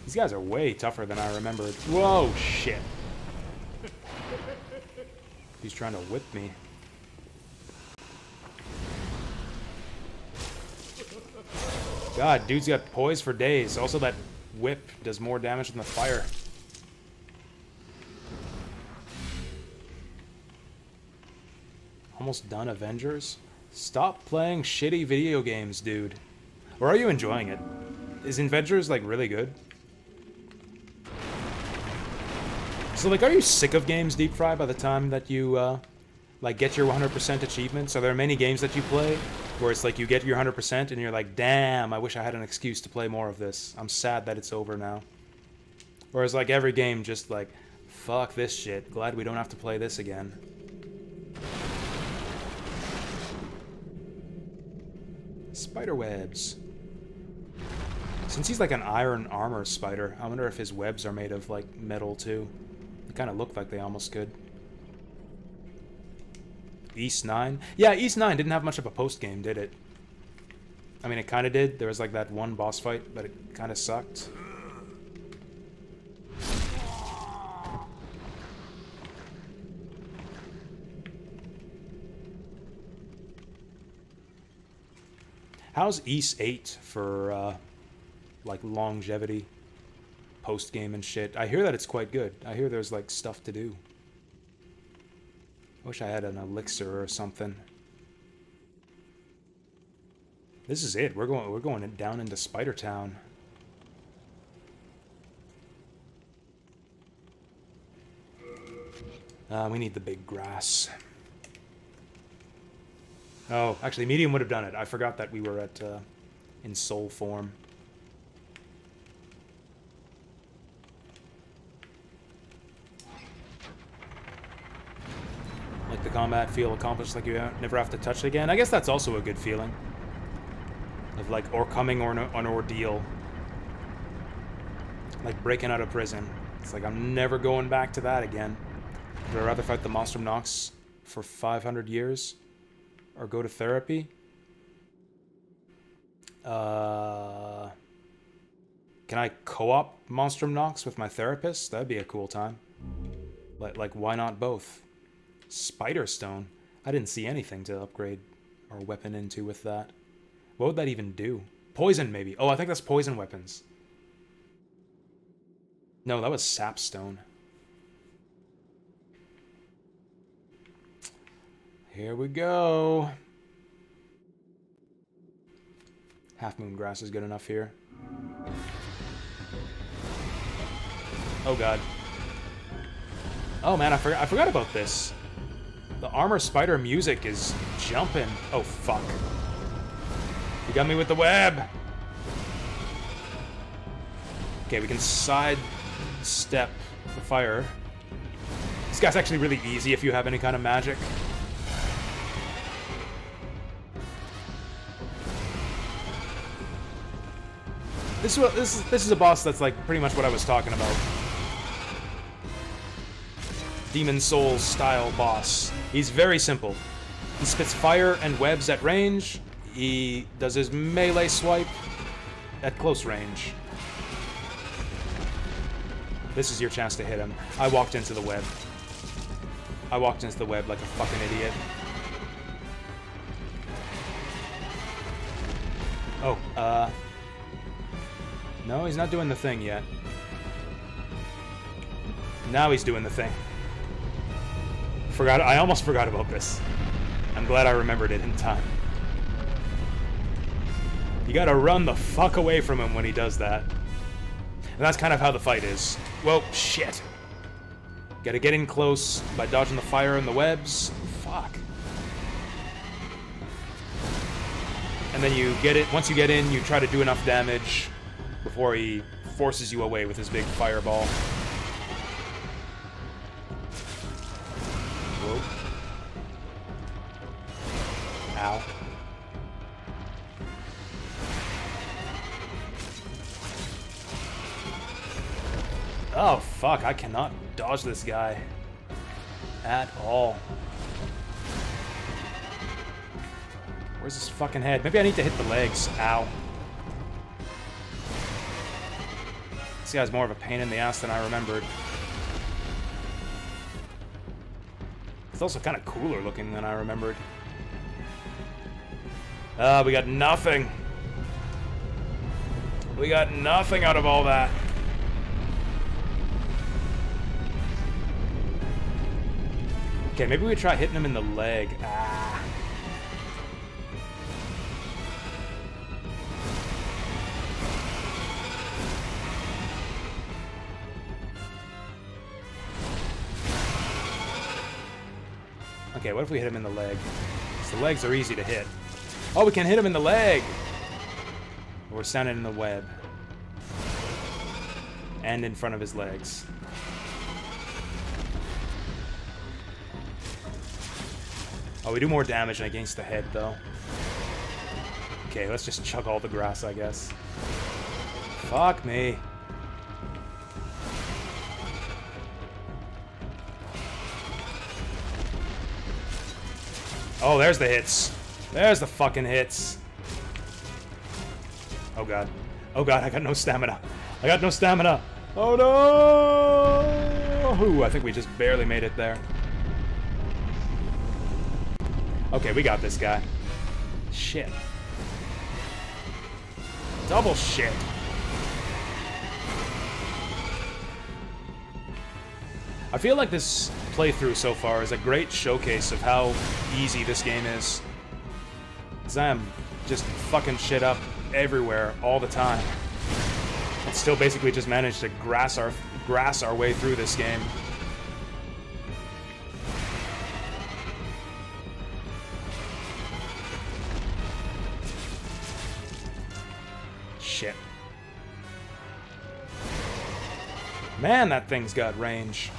These guys are way tougher than I remembered. Whoa, shit. He's trying to whip me. God, dude's got poise for days. Also, that whip does more damage than the fire. Almost done, Avengers? Stop playing shitty video games, dude. Or are you enjoying it? Is Avengers, like, really good? So, like, are you sick of games, Deep Fry, by the time that you, like, get your 100% achievements? Are there many games that you play where it's like you get your 100% and you're like, damn, I wish I had an excuse to play more of this. I'm sad that it's over now. Or is, like, every game just like, fuck this shit. Glad we don't have to play this again. Spiderwebs. Since he's like an iron armor spider, I wonder if his webs are made of, like, metal too. They kind of look like they almost could. East 9? Yeah, East 9 didn't have much of a post-game, did it? I mean, it kind of did. There was, like, that one boss fight, but it kind of sucked. How's East 8 for, like, longevity, post-game and shit? I hear that it's quite good. I hear there's, like, stuff to do. I wish I had an elixir or something. This is it. We're going down into Spider Town. We need the big grass. Oh, actually, medium would have done it. I forgot that we were at in soul form. Like the combat, feel accomplished, like you never have to touch it again. I guess that's also a good feeling. Of like, or coming or an ordeal. Like breaking out of prison. It's like, I'm never going back to that again. Would I rather fight the Monstrum Nox for 500 years? Or go to therapy? Can I co-op Monstrum Nox with my therapist? That'd be a cool time. Like, why not both? Spider Stone? I didn't see anything to upgrade our weapon into with that. What would that even do? Poison, maybe. Oh, I think that's poison weapons. No, that was Sapstone. Here we go. Half Moon Grass is good enough here. Oh god. Oh man, I forgot about this. The Armor Spider music is jumping. Oh fuck. You got me with the web. Okay, we can side step the fire. This guy's actually really easy if you have any kind of magic. This is a boss that's like pretty much what I was talking about. Demon Souls style boss. He's very simple. He spits fire and webs at range. He does his melee swipe at close range. This is your chance to hit him. I walked into the web. I walked into the web like a fucking idiot. Oh, no, he's not doing the thing yet. Now he's doing the thing. I almost forgot about this. I'm glad I remembered it in time. You gotta run the fuck away from him when he does that. And that's kind of how the fight is. Whoa, shit. Gotta get in close by dodging the fire and the webs. Fuck. And then you get it, once you get in, you try to do enough damage before he forces you away with his big fireball. Whoa. Ow. Oh, fuck, I cannot dodge this guy at all. Where's his fucking head? Maybe I need to hit the legs. Ow. This guy's more of a pain in the ass than I remembered. It's also kind of cooler looking than I remembered. We got nothing. We got nothing out of all that. Okay, maybe we try hitting him in the leg. Ah. Okay, what if we hit him in the leg? The legs are easy to hit. Oh, we can hit him in the leg! We're standing in the web. And in front of his legs. Oh, we do more damage against the head, though. Okay, let's just chug all the grass, I guess. Fuck me. Oh, there's the hits. There's the fucking hits. Oh god. Oh god, I got no stamina. I got no stamina. Oh no! Ooh, I think we just barely made it there. Okay, we got this guy. Shit. Double shit. I feel like this playthrough so far is a great showcase of how easy this game is. Because I am just fucking shit up everywhere all the time. And still basically just managed to grass our way through this game. Shit. Man, that thing's got range.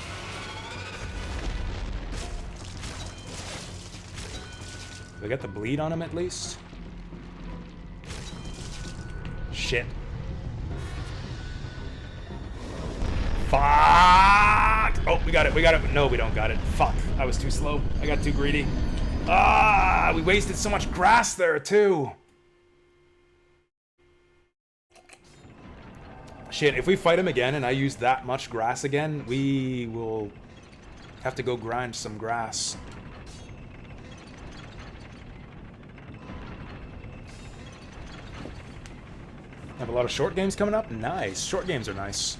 We got the bleed on him at least? Shit. Fuck! Oh, we got it, we got it. No, we don't got it. Fuck, I was too slow. I got too greedy. Ah, we wasted so much grass there, too. Shit, if we fight him again and I use that much grass again, we will have to go grind some grass. Have a lot of short games coming up? Nice. Short games are nice.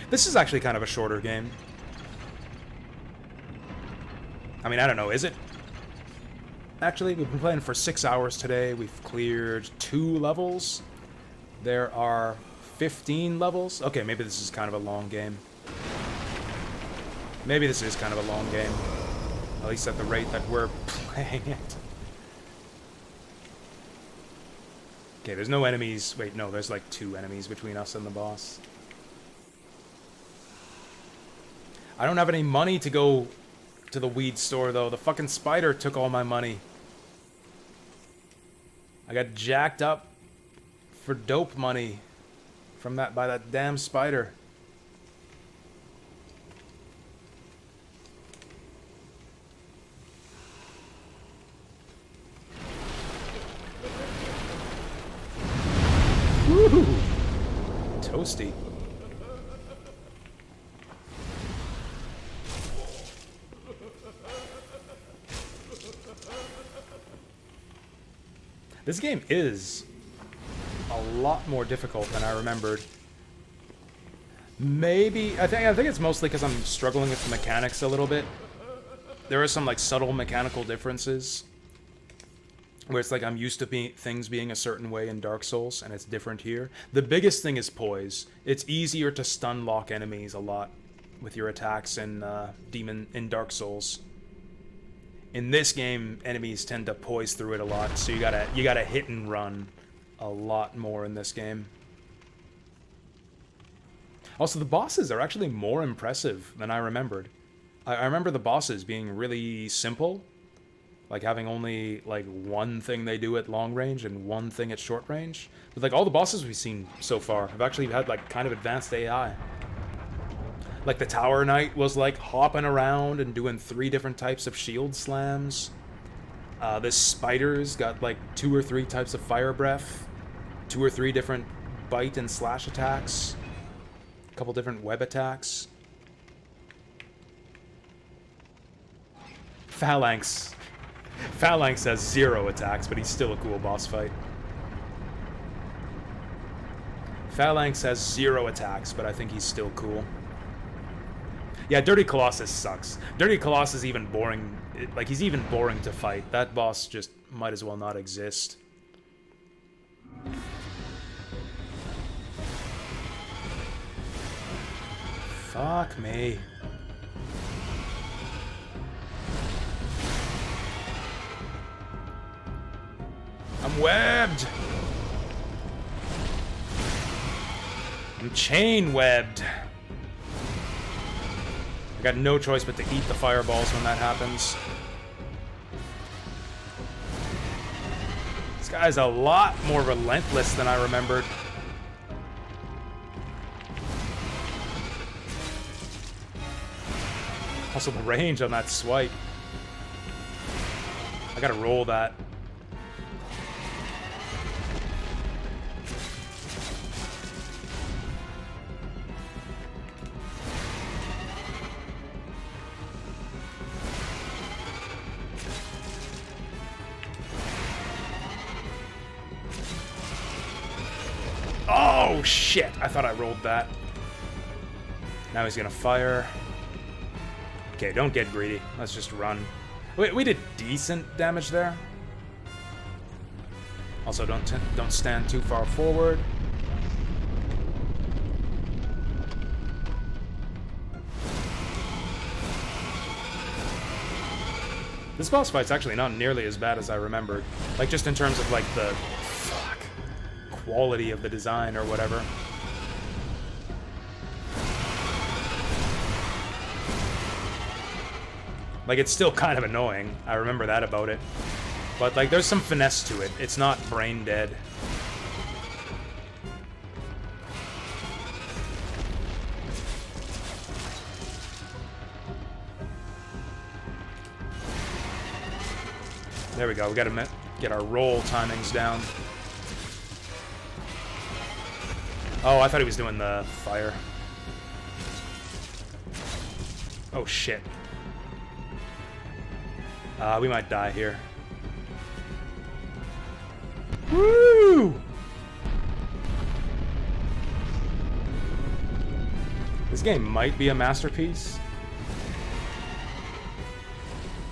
This is actually kind of a shorter game. I mean, I don't know, is it? Actually, we've been playing for 6 hours today. We've cleared 2 levels. There are 15 levels. Okay, maybe this is kind of a long game. Maybe this is kind of a long game. At least at the rate that we're playing it. Okay, there's no enemies. Wait, no, there's like 2 enemies between us and the boss. I don't have any money to go to the weed store, though. The fucking spider took all my money. I got jacked up for dope money from by that damn spider. Woo! Toasty. This game is a lot more difficult than I remembered. Maybe I think it's mostly because I'm struggling with the mechanics a little bit. There are some like subtle mechanical differences where it's like I'm used to things being a certain way in Dark Souls, and it's different here. The biggest thing is poise. It's easier to stun lock enemies a lot with your attacks in Dark Souls. In this game, enemies tend to poise through it a lot, so you gotta hit and run a lot more in this game. Also, the bosses are actually more impressive than I remembered. I remember the bosses being really simple, like having only like one thing they do at long range and one thing at short range. But like all the bosses we've seen so far have actually had like kind of advanced AI. Like the Tower Knight was like hopping around and doing 3 different types of shield slams. This spider's got like 2 or 3 types of fire breath, 2 or 3 different bite and slash attacks, a couple different web attacks. Phalanx has 0 attacks, but he's still a cool boss fight. Phalanx has 0 attacks, but I think he's still cool. Yeah, Dirty Colossus sucks. Dirty Colossus is even boring. Like, he's even boring to fight. That boss just might as well not exist. Fuck me. I'm webbed. I'm chain webbed. I got no choice but to eat the fireballs when that happens. This guy's a lot more relentless than I remembered. Also, the range on that swipe. I gotta roll that. Oh, shit. I thought I rolled that. Now he's gonna fire. Okay, don't get greedy. Let's just run. We did decent damage there. Also, don't stand too far forward. This boss fight's actually not nearly as bad as I remembered. Like, just in terms of, like, the quality of the design or whatever. Like, it's still kind of annoying. I remember that about it. But, like, there's some finesse to it. It's not brain dead. There we go. We gotta get our roll timings down. Oh, I thought he was doing the fire. Oh, shit. We might die here. Woo! This game might be a masterpiece.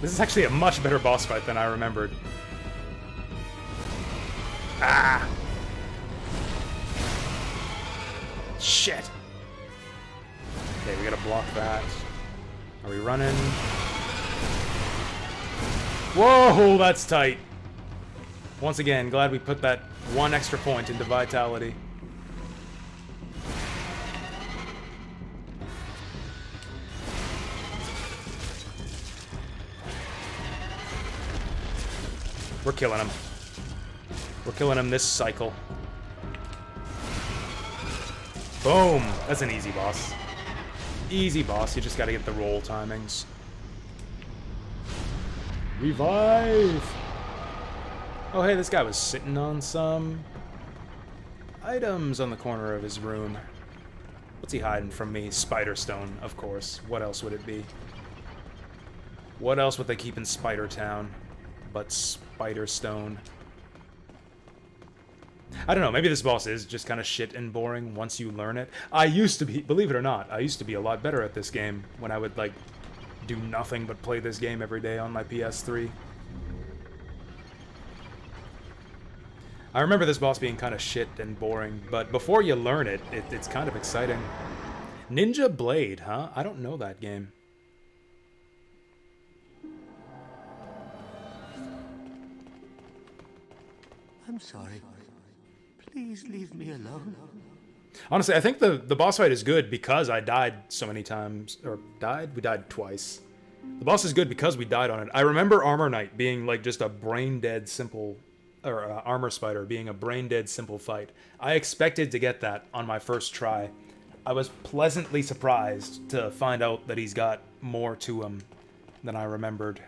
This is actually a much better boss fight than I remembered. Ah! Shit! Okay, we gotta block that. Are we running? Whoa, that's tight. Once again, glad we put that 1 extra point into vitality. We're killing him. We're killing him this cycle. Boom! That's an easy boss. Easy boss, you just gotta get the roll timings. Revive! Oh hey, this guy was sitting on some items on the corner of his room. What's he hiding from me? Spider Stone, of course. What else would it be? What else would they keep in Spider Town but Spider Stone? I don't know, maybe this boss is just kind of shit and boring once you learn it. I used to be, believe it or not, I used to be a lot better at this game when I would, like, do nothing but play this game every day on my PS3. I remember this boss being kind of shit and boring, but before you learn it, it's kind of exciting. Ninja Blade, huh? I don't know that game. I'm sorry. Please leave me alone. Honestly, I think the boss fight is good because I died so many times. Or died? We died twice. The boss is good because we died on it. I remember Armor Knight being like just a brain-dead simple... Or Armor Spider being a brain-dead simple fight. I expected to get that on my first try. I was pleasantly surprised to find out that he's got more to him than I remembered.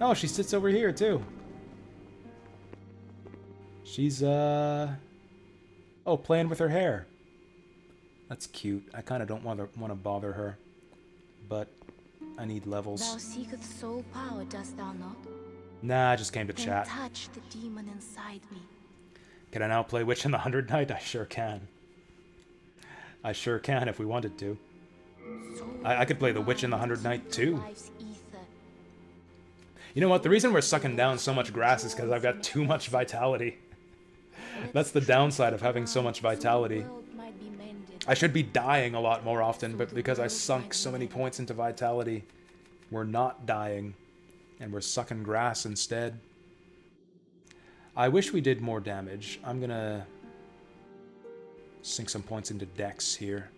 Oh, she sits over here, too. She's, oh, playing with her hair. That's cute. I kind of don't want to bother her. But I need levels. Thou seekest soul power, dost thou not? Nah, I just came to Then chat. touch the demon inside me. Can I now play Witch in the 100 Knight? I sure can. I sure can if we wanted to. I could play the Witch in the 100 Knight too. You know what? The reason we're sucking down so much grass is because I've got too much vitality. That's the downside of having so much vitality. I should be dying a lot more often, but because I sunk so many points into vitality, we're not dying, and we're sucking grass instead. I wish we did more damage. I'm gonna sink some points into Dex here.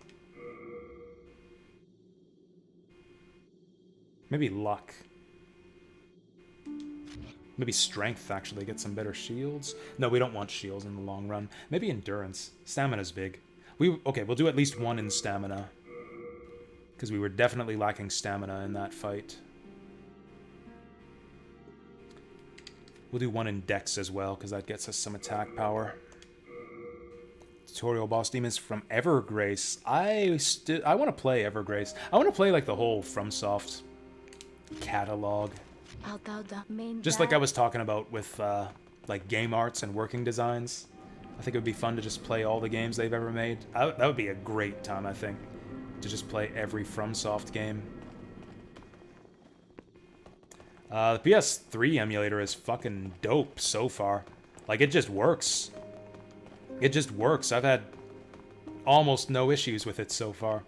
Maybe luck. Maybe strength, actually. Get some better shields. No, we don't want shields in the long run. Maybe endurance. Stamina's big. Okay, we'll do at least one in stamina. Because we were definitely lacking stamina in that fight. We'll do one in Dex as well, because that gets us some attack power. Tutorial boss demons from Evergrace. I want to play Evergrace. I want to play like the whole FromSoft catalog. Just like I was talking about with like game arts and working designs. I think it would be fun to just play all the games they've ever made. That would be a great time, I think, to just play every FromSoft game. The PS3 emulator is fucking dope so far. Like, it just works. It just works. I've had almost no issues with it so far.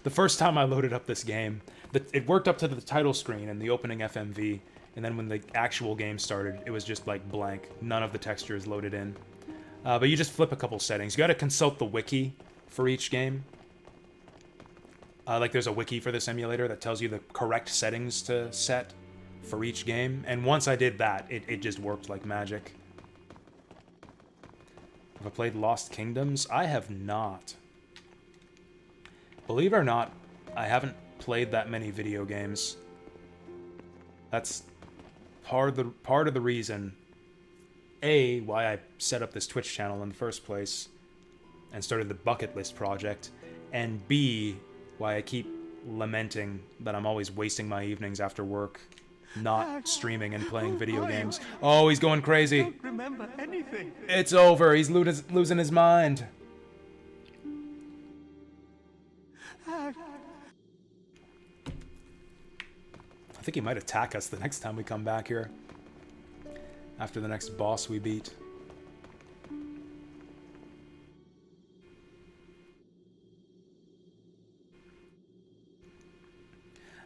The first time I loaded up this game, it worked up to the title screen and the opening FMV, and then when the actual game started, it was just like blank. None of the textures loaded in. But you just flip a couple settings. You gotta consult the wiki for each game. Like there's a wiki for this emulator that tells you the correct settings to set for each game. And once I did that, it just worked like magic. Have I played Lost Kingdoms? I have not. Believe it or not, I haven't played that many video games. That's part of the reason, A, why I set up this Twitch channel in the first place and started the bucket list project, and B, why I keep lamenting that I'm always wasting my evenings after work not streaming and playing video games. Oh, he's going crazy. I don't remember anything. It's over. He's losing his mind. I think he might attack us the next time we come back here. After the next boss we beat.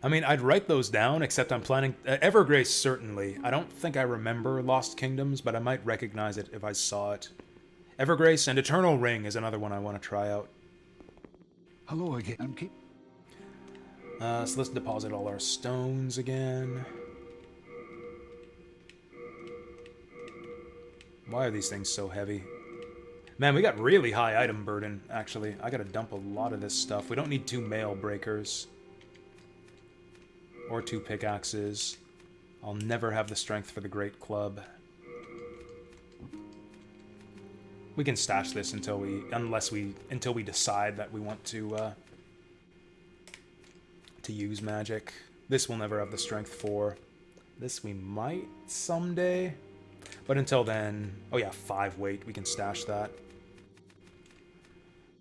I mean, I'd write those down, except I'm planning... Evergrace, certainly. I don't think I remember Lost Kingdoms, but I might recognize it if I saw it. Evergrace and Eternal Ring is another one I want to try out. Hello again. So let's deposit all our stones again. Why are these things so heavy? Man, we got really high item burden, actually. I gotta dump a lot of this stuff. We don't need 2 mail breakers. Or 2 pickaxes. I'll never have the strength for the Great Club. We can stash this until we decide that we want to use magic. This we'll never have the strength for. This we might someday. But until then... Oh yeah, 5 weight. We can stash that.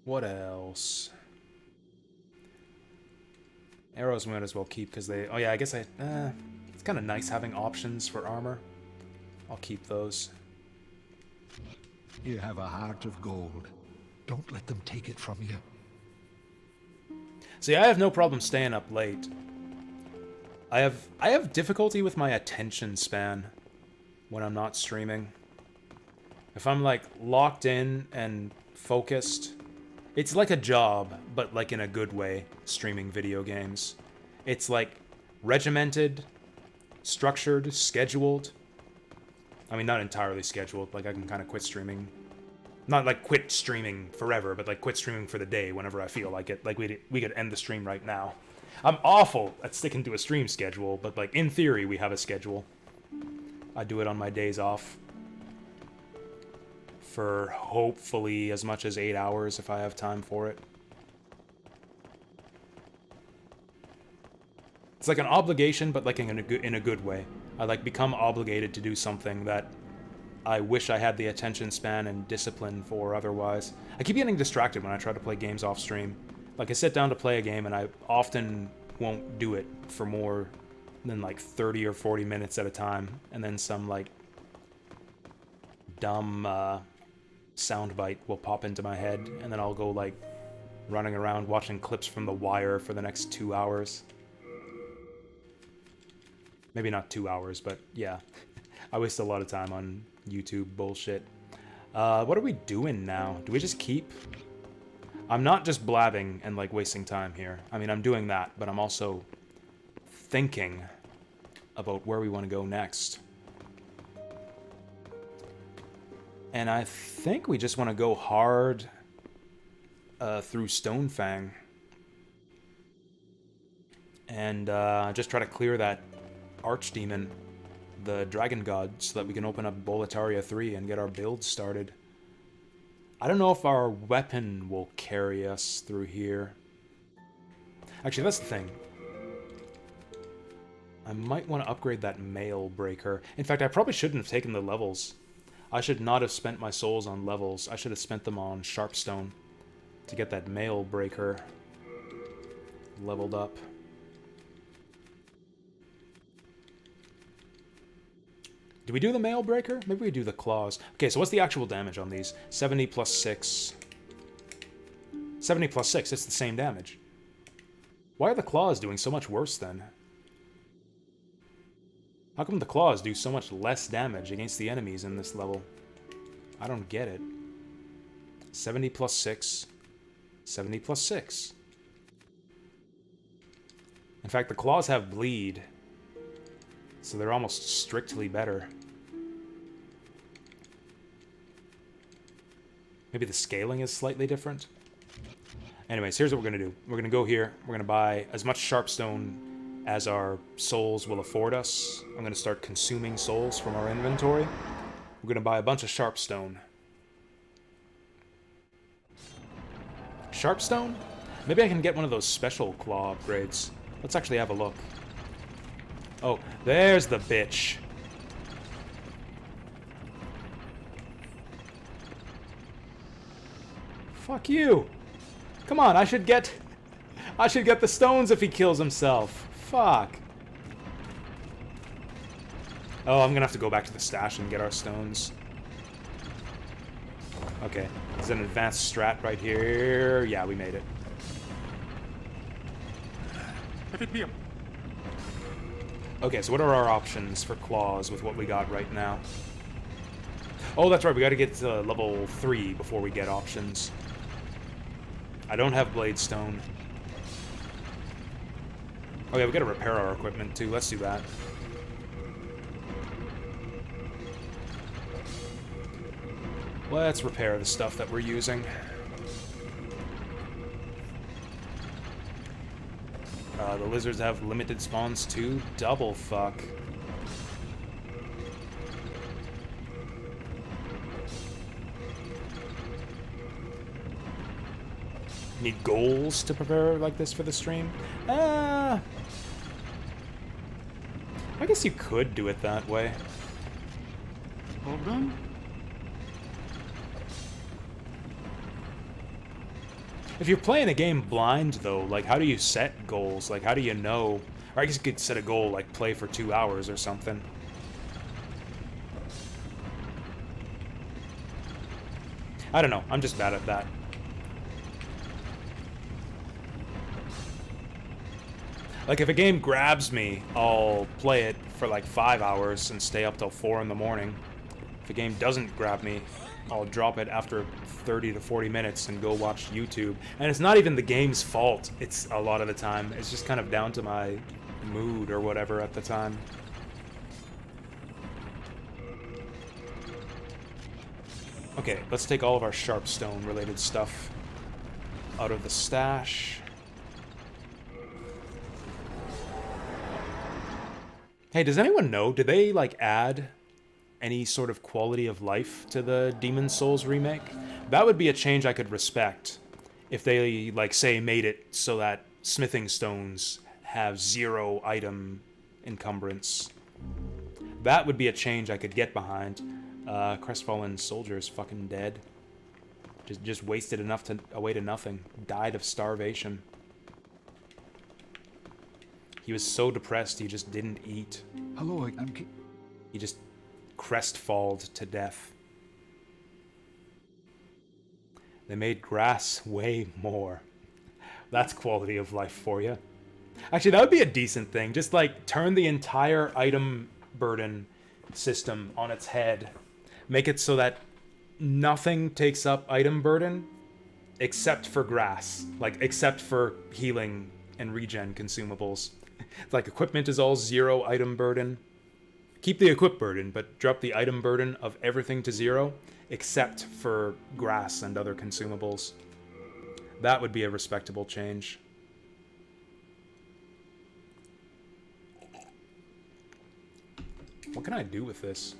What else? Arrows we might as well keep because they... Oh yeah, I guess it's kind of nice having options for armor. I'll keep those. You have a heart of gold. Don't let them take it from you. See, I have no problem staying up late. I have difficulty with my attention span when I'm not streaming. If I'm like locked in and focused, it's like a job, but like in a good way, streaming video games. It's like regimented, structured, scheduled. I mean, not entirely scheduled, like I can kind of quit streaming. Not like quit streaming forever, but like quit streaming for the day whenever I feel like it. Like we could end the stream right now. I'm awful at sticking to a stream schedule, but like in theory we have a schedule. I do it on my days off. For hopefully as much as 8 hours if I have time for it. It's like an obligation, but like in a good way. I like become obligated to do something that I wish I had the attention span and discipline for otherwise. I keep getting distracted when I try to play games off stream. Like I sit down to play a game and I often won't do it for more than like 30 or 40 minutes at a time. And then some like dumb soundbite will pop into my head and then I'll go like running around watching clips from The Wire for the next 2 hours. Maybe not 2 hours, but yeah. I waste a lot of time on YouTube bullshit. What are we doing now? Do we just keep... I'm not just blabbing and like wasting time here. I mean, I'm doing that, but I'm also thinking about where we want to go next. And I think we just want to go hard through Stonefang. And just try to clear that Archdemon, the Dragon God, so that we can open up Boletaria 3 and get our build started. I don't know if our weapon will carry us through here. Actually, that's the thing. I might want to upgrade that Mail Breaker. In fact, I probably shouldn't have taken the levels. I should not have spent my souls on levels. I should have spent them on Sharpstone to get that Mail Breaker leveled up. Do we do the Mail Breaker? Maybe we do the Claws. Okay, so what's the actual damage on these? 70 plus 6. 70 plus 6, it's the same damage. Why are the Claws doing so much worse then? How come the Claws do so much less damage against the enemies in this level? I don't get it. 70 plus 6. 70 plus 6. In fact, the Claws have bleed. So they're almost strictly better. Maybe the scaling is slightly different. Anyways, here's what we're going to do. We're going to go here. We're going to buy as much Sharpstone as our souls will afford us. I'm going to start consuming souls from our inventory. We're going to buy a bunch of Sharpstone. Sharpstone? Maybe I can get one of those special claw upgrades. Let's actually have a look. Oh, there's the bitch. Fuck you. Come on, I should get the stones if he kills himself. Fuck. Oh, I'm gonna have to go back to the stash and get our stones. Okay, there's an advanced strat right here. Yeah, we made it. Okay, so what are our options for claws with what we got right now? Oh, that's right, we gotta get to level 3 before we get options. I don't have Bladestone. Oh yeah, we gotta repair our equipment too, let's do that. Let's repair the stuff that we're using. The lizards have limited spawns too. Double fuck. Need goals to prepare like this for the stream? I guess you could do it that way. All done? If you're playing a game blind, though, like, how do you set goals? Like, how do you know? Or I guess you could set a goal, like, play for 2 hours or something. I don't know. I'm just bad at that. Like, if a game grabs me, I'll play it for like 5 hours and stay up till 4 in the morning. If a game doesn't grab me, I'll drop it after 30 to 40 minutes and go watch YouTube. And it's not even the game's fault, it's a lot of the time. It's just kind of down to my mood or whatever at the time. Okay, let's take all of our Sharpstone related stuff out of the stash. Hey, does anyone know, did they, like, add any sort of quality of life to the Demon's Souls remake? That would be a change I could respect if they, like, say, made it so that smithing stones have 0 item encumbrance. That would be a change I could get behind. Crestfallen soldier is fucking dead. Just wasted enough away to nothing. Died of starvation. He was so depressed he just didn't eat. Hello, He just crestfalled to death. They made grass way more. That's quality of life for you. Actually, that would be a decent thing. Just like turn the entire item burden system on its head. Make it so that nothing takes up item burden except for grass. Like, except for healing and regen consumables. Like, equipment is all 0 item burden. Keep the equip burden, but drop the item burden of everything to 0, except for grass and other consumables. That would be a respectable change. What can I do with this?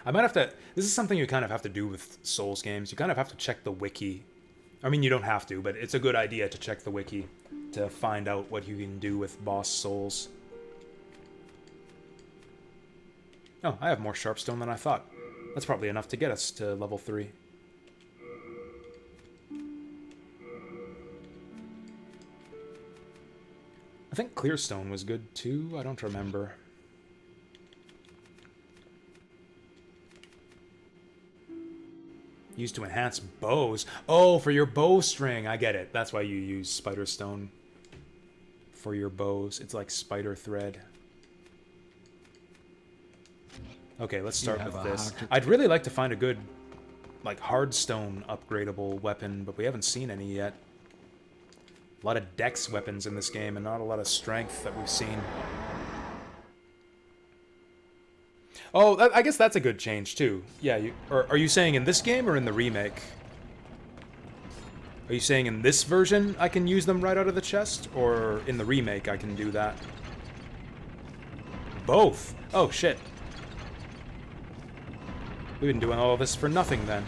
I might have to... This is something you kind of have to do with Souls games. You kind of have to check the wiki. I mean, you don't have to, but it's a good idea to check the wiki to find out what you can do with boss souls. Oh, I have more Sharpstone than I thought. That's probably enough to get us to level 3. I think Clearstone was good too, I don't remember. Used to enhance bows. Oh, for your bowstring. I get it. That's why you use Spider Stone for your bows. It's like spider thread. Okay, let's start with this. I'd really like to find a good, like, hardstone upgradable weapon, but we haven't seen any yet. A lot of dex weapons in this game and not a lot of strength that we've seen. Oh, I guess that's a good change, too. Yeah, are you saying in this game or in the remake? Are you saying in this version I can use them right out of the chest? Or in the remake I can do that? Both! Oh, shit. We've been doing all of this for nothing, then.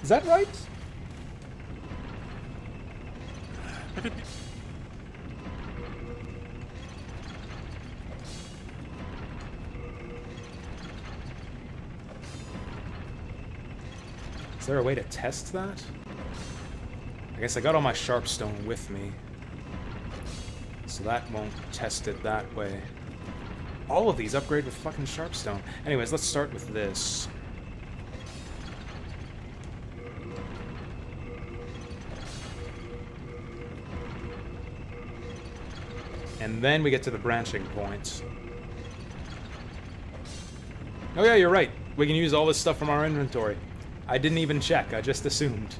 Is that right? Is there a way to test that? I guess I got all my Sharpstone with me. So that won't test it that way. All of these upgrade with fucking Sharpstone. Anyways, let's start with this. And then we get to the branching point. Oh yeah, you're right. We can use all this stuff from our inventory. I didn't even check, I just assumed.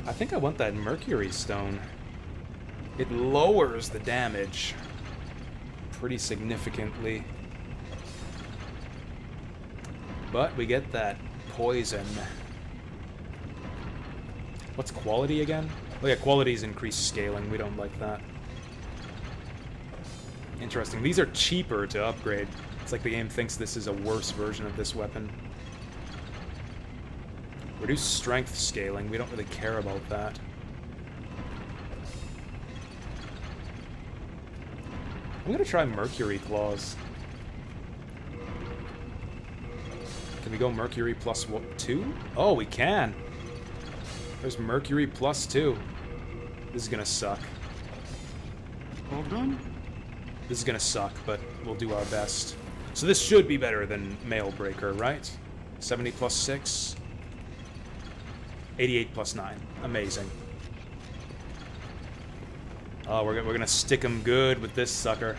I think I want that Mercury Stone. It lowers the damage pretty significantly. But we get that poison. What's quality again? Oh yeah, quality is increased scaling. We don't like that. Interesting. These are cheaper to upgrade. It's like the game thinks this is a worse version of this weapon. Reduce strength scaling. We don't really care about that. I'm gonna try Mercury Claws. Can we go Mercury plus 2? Oh, we can! There's Mercury plus 2. This is gonna suck. All done? This is gonna suck, but we'll do our best. So this should be better than Mail Breaker, right? 70 plus 6. 88 plus 9. Amazing. Oh, we're gonna stick him good with this sucker.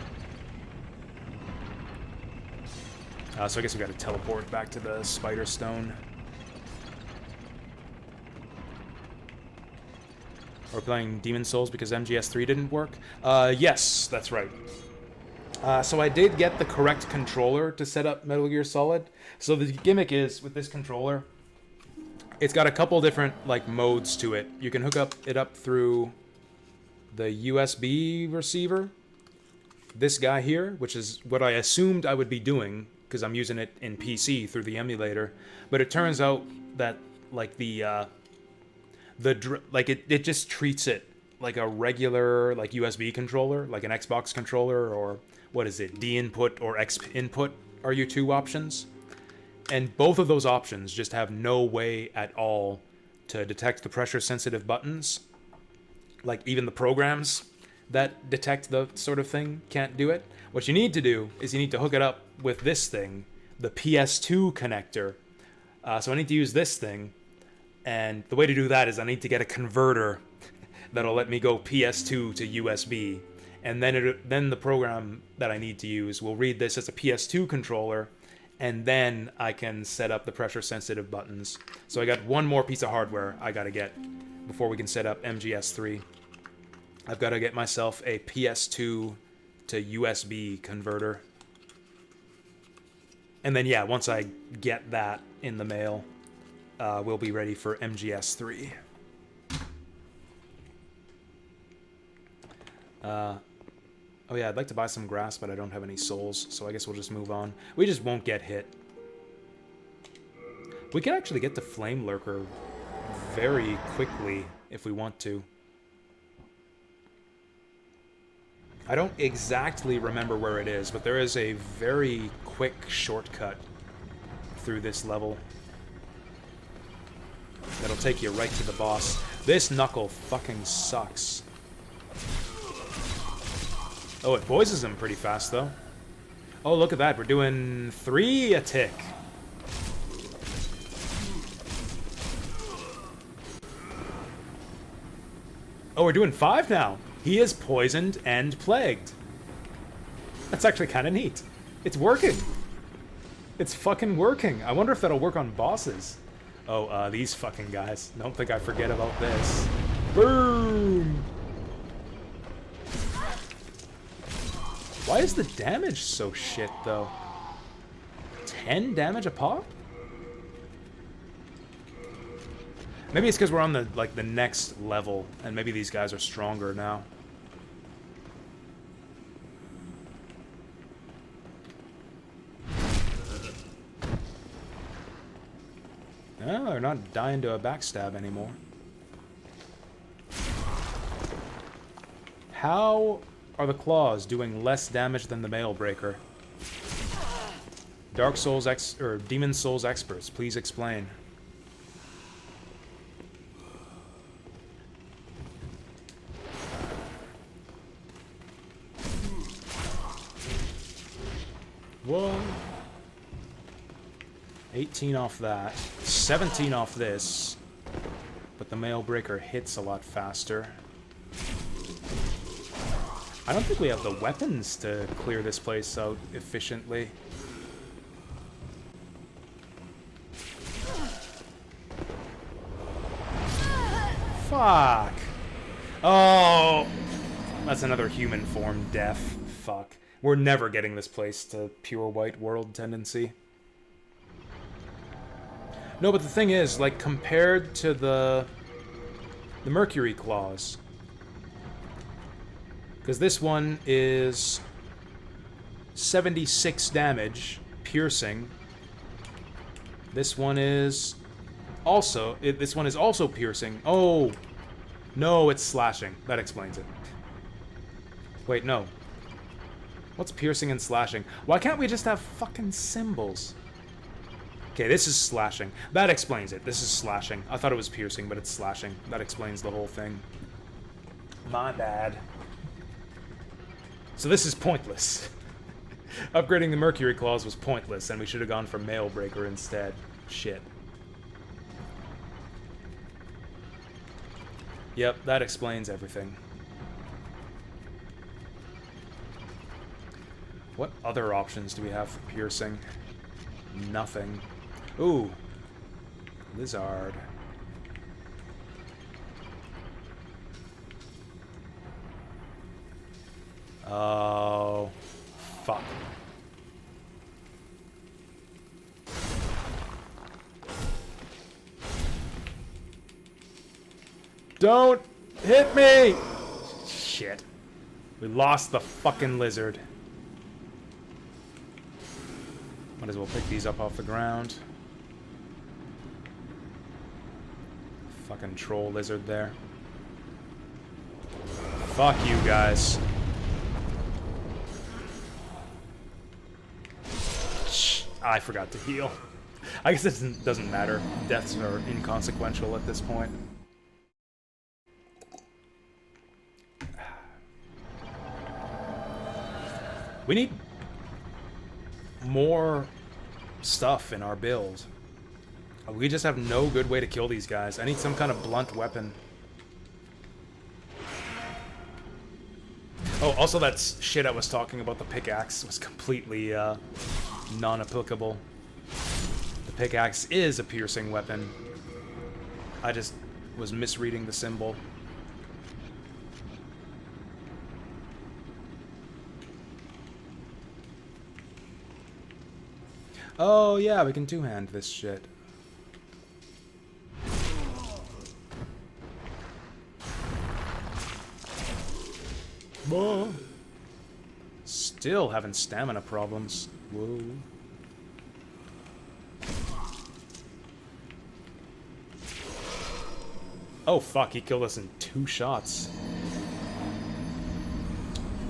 So I guess we gotta teleport back to the Spider Stone. We're playing Demon Souls because MGS3 didn't work? Yes, that's right. So I did get the correct controller to set up Metal Gear Solid. So the gimmick is, with this controller, it's got a couple different, like, modes to it. You can hook it up through the USB receiver. This guy here, which is what I assumed I would be doing, because I'm using it in PC through the emulator. But it turns out that, like, it just treats it like a regular, like, USB controller, like an Xbox controller, or what is it, D input or X input are your two options. And both of those options just have no way at all to detect the pressure sensitive buttons. Like, even the programs that detect the sort of thing can't do it. What you need to do is you need to hook it up with this thing, the PS2 connector. So I need to use this thing, and the way to do that is I need to get a converter that'll let me go PS2 to USB, and then the program that I need to use will read this as a PS2 controller, and then I can set up the pressure-sensitive buttons. So I got one more piece of hardware I gotta get before we can set up MGS3. I've got to get myself a PS2 to USB converter. And then, yeah, once I get that in the mail, we'll be ready for MGS3. Oh yeah, I'd like to buy some grass, but I don't have any souls, so I guess we'll just move on. We just won't get hit. We can actually get to Flame Lurker very quickly if we want to. I don't exactly remember where it is, but there is a very quick shortcut through this level that'll take you right to the boss. This knuckle fucking sucks. Oh, it poisons him pretty fast, though. Oh, look at that. We're doing 3 a tick. Oh, we're doing 5 now. He is poisoned and plagued. That's actually kind of neat. It's working. It's fucking working. I wonder if that'll work on bosses. Oh, these fucking guys. Don't think I forget about this. Boom! Why is the damage so shit, though? 10 damage a pop? Maybe it's because we're on the next level, and maybe these guys are stronger now. No, they're not dying to a backstab anymore. How are the claws doing less damage than the Mail Breaker? Dark Souls or Demon Souls experts, please explain. Whoa. 18 off that. 17 off this. But the Mail Breaker hits a lot faster. I don't think we have the weapons to clear this place out efficiently. Fuck. Oh. That's another human form death. Fuck. We're never getting this place to pure white world tendency. No, but the thing is, like, compared to the Mercury Claws, because this one is 76 damage, piercing. This one is also piercing. Oh, no, it's slashing. That explains it. Wait, no. What's piercing and slashing? Why can't we just have fucking symbols? Okay, this is slashing. That explains it. This is slashing. I thought it was piercing, but it's slashing. That explains the whole thing. My bad. So this is pointless. Upgrading the Mercury Claws was pointless, and we should have gone for Mailbreaker instead. Shit. Yep, that explains everything. What other options do we have for piercing? Nothing. Ooh. Lizard. Oh. Fuck. Don't hit me! Shit. We lost the fucking lizard. Might as well pick these up off the ground. Fucking troll lizard there. Fuck you guys. Shh, I forgot to heal. I guess it doesn't matter. Deaths are inconsequential at this point. We need more stuff in our build. We just have no good way to kill these guys. I need some kind of blunt weapon. Oh, also that shit I was talking about, the pickaxe, was completely non-applicable. The pickaxe is a piercing weapon. I just was misreading the symbol. Oh yeah, we can two-hand this shit. Whoa. Still having stamina problems. Whoa. Oh fuck, he killed us in 2 shots.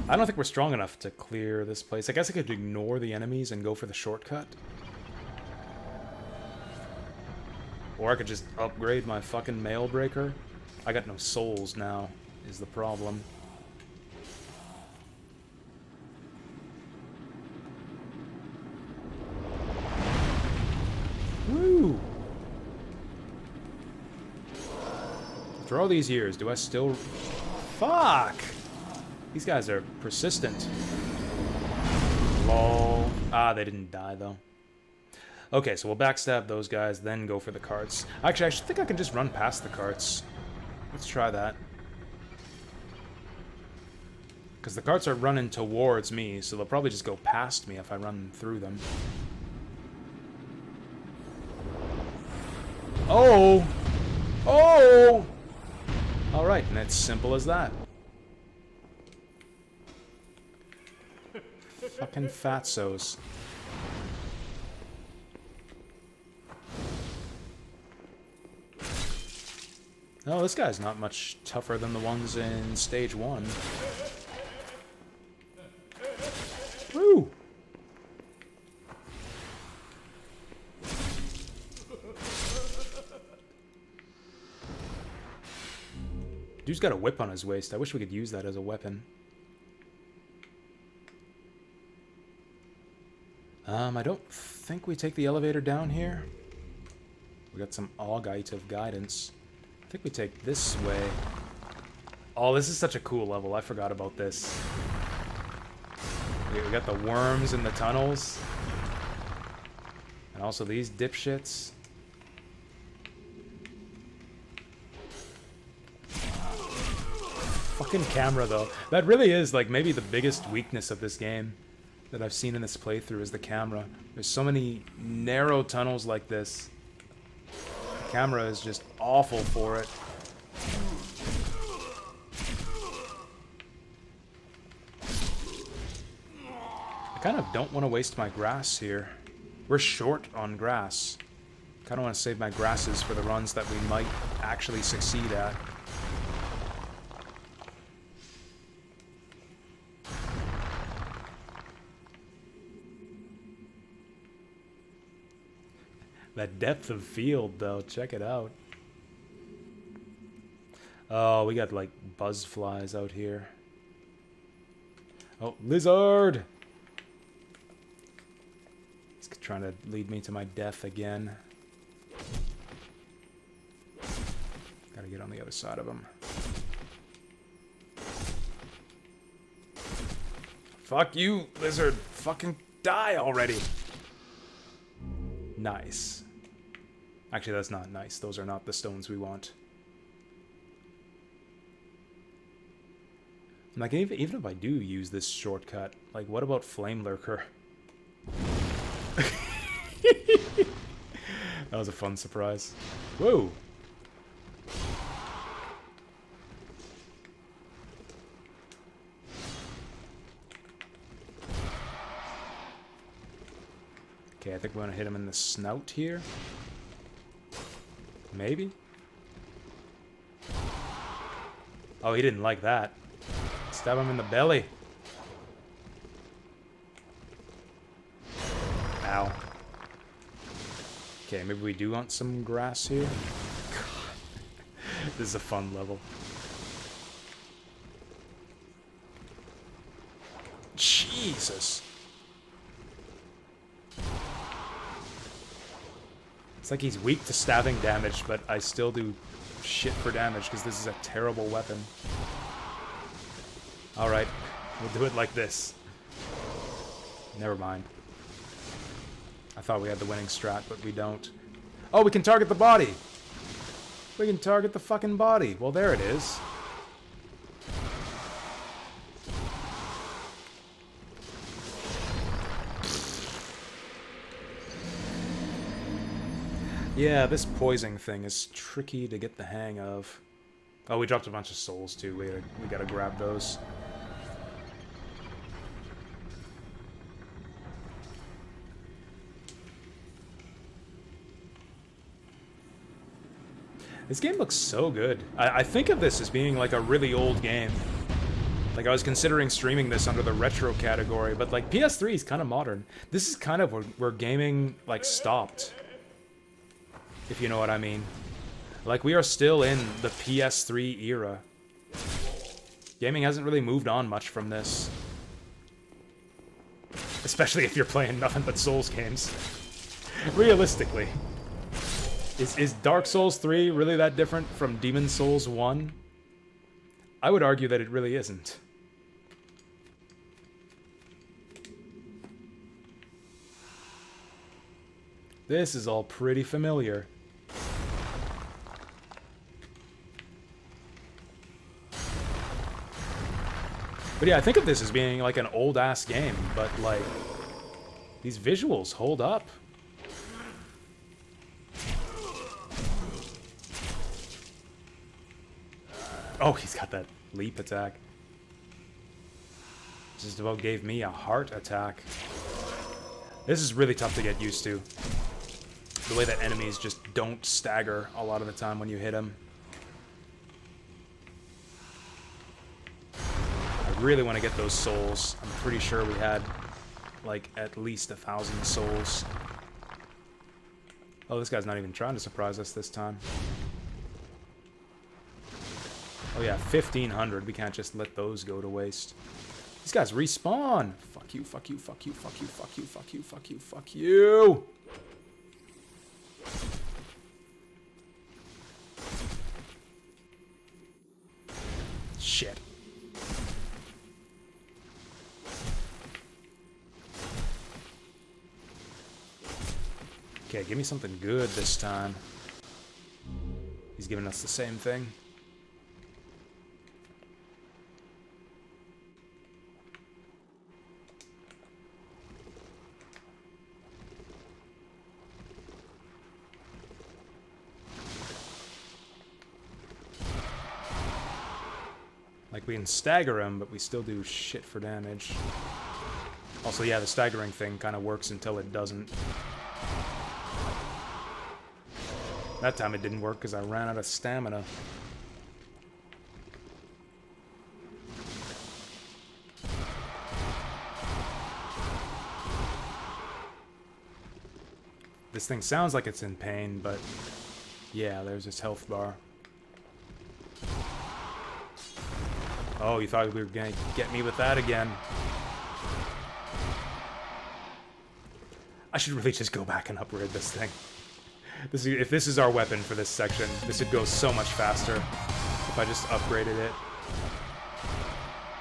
I don't think we're strong enough to clear this place. I guess I could ignore the enemies and go for the shortcut. Or I could just upgrade my fucking Mailbreaker. I got no souls now, is the problem. Woo! After all these years, do I still... Fuck! These guys are persistent. Lol. Ah, they didn't die, though. Okay, so we'll backstab those guys, then go for the carts. Actually, I think I can just run past the carts. Let's try that. Because the carts are running towards me, so they'll probably just go past me if I run through them. Oh! Oh! Alright, and it's simple as that. Fucking fatsos. Oh, this guy's not much tougher than the ones in stage 1. Woo! Dude's got a whip on his waist. I wish we could use that as a weapon. I don't think we take the elevator down here. We got some augite of guidance. I think we take this way. Oh, this is such a cool level. I forgot about this. We got the worms in the tunnels. And also these dipshits. Fucking camera, though. That really is, like, maybe the biggest weakness of this game that I've seen in this playthrough is the camera. There's so many narrow tunnels like this. The camera is just awful for it. I kind of don't want to waste my grass here. We're short on grass. Kind of want to save my grasses for the runs that we might actually succeed at. That depth of field, though, check it out. Oh, we got, like, buzz flies out here. Oh, lizard! trying to lead me to my death again. Gotta get on the other side of him. Fuck you, lizard. Fucking die already. Nice. Actually, that's not nice. Those are not the stones we want. Like, even if I do use this shortcut, like, what about Flame Lurker? That was a fun surprise. Whoa! Okay, I think we're gonna hit him in the snout here. Maybe? Oh, he didn't like that. Stab him in the belly. Ow. Okay, maybe we do want some grass here. This is a fun level. Jesus. It's like he's weak to stabbing damage, but I still do shit for damage because this is a terrible weapon. Alright, we'll do it like this. Never mind. I thought we had the winning strat, but we don't. Oh, we can target the body! We can target the fucking body. Well, there it is. Yeah, this poison thing is tricky to get the hang of. Oh, we dropped a bunch of souls too. We gotta grab those. This game looks so good. I think of this as being like a really old game. Like, I was considering streaming this under the retro category, but like PS3 is kind of modern. This is kind of where gaming like stopped, if you know what I mean. Like, we are still in the PS3 era. Gaming hasn't really moved on much from this. Especially if you're playing nothing but Souls games. Realistically. Is Dark Souls 3 really that different from Demon Souls 1? I would argue that it really isn't. This is all pretty familiar. But yeah, I think of this as being like an old-ass game, but like, these visuals hold up. Oh, he's got that leap attack. Just about gave me a heart attack. This is really tough to get used to. The way that enemies just don't stagger a lot of the time when you hit them. I really want to get those souls. I'm pretty sure we had like at least 1,000 souls. Oh, this guy's not even trying to surprise us this time. Oh yeah, 1,500. We can't just let those go to waste. These guys respawn. Fuck you, fuck you, fuck you, fuck you, fuck you, fuck you, fuck you, fuck you. Shit. Okay, give me something good this time. He's giving us the same thing. Like, we can stagger him, but we still do shit for damage. Also, yeah, the staggering thing kind of works until it doesn't. That time it didn't work because I ran out of stamina. This thing sounds like it's in pain, but yeah, there's his health bar. Oh, you thought we were gonna get me with that again. I should really just go back and upgrade this thing. If this is our weapon for this section, this would go so much faster if I just upgraded it.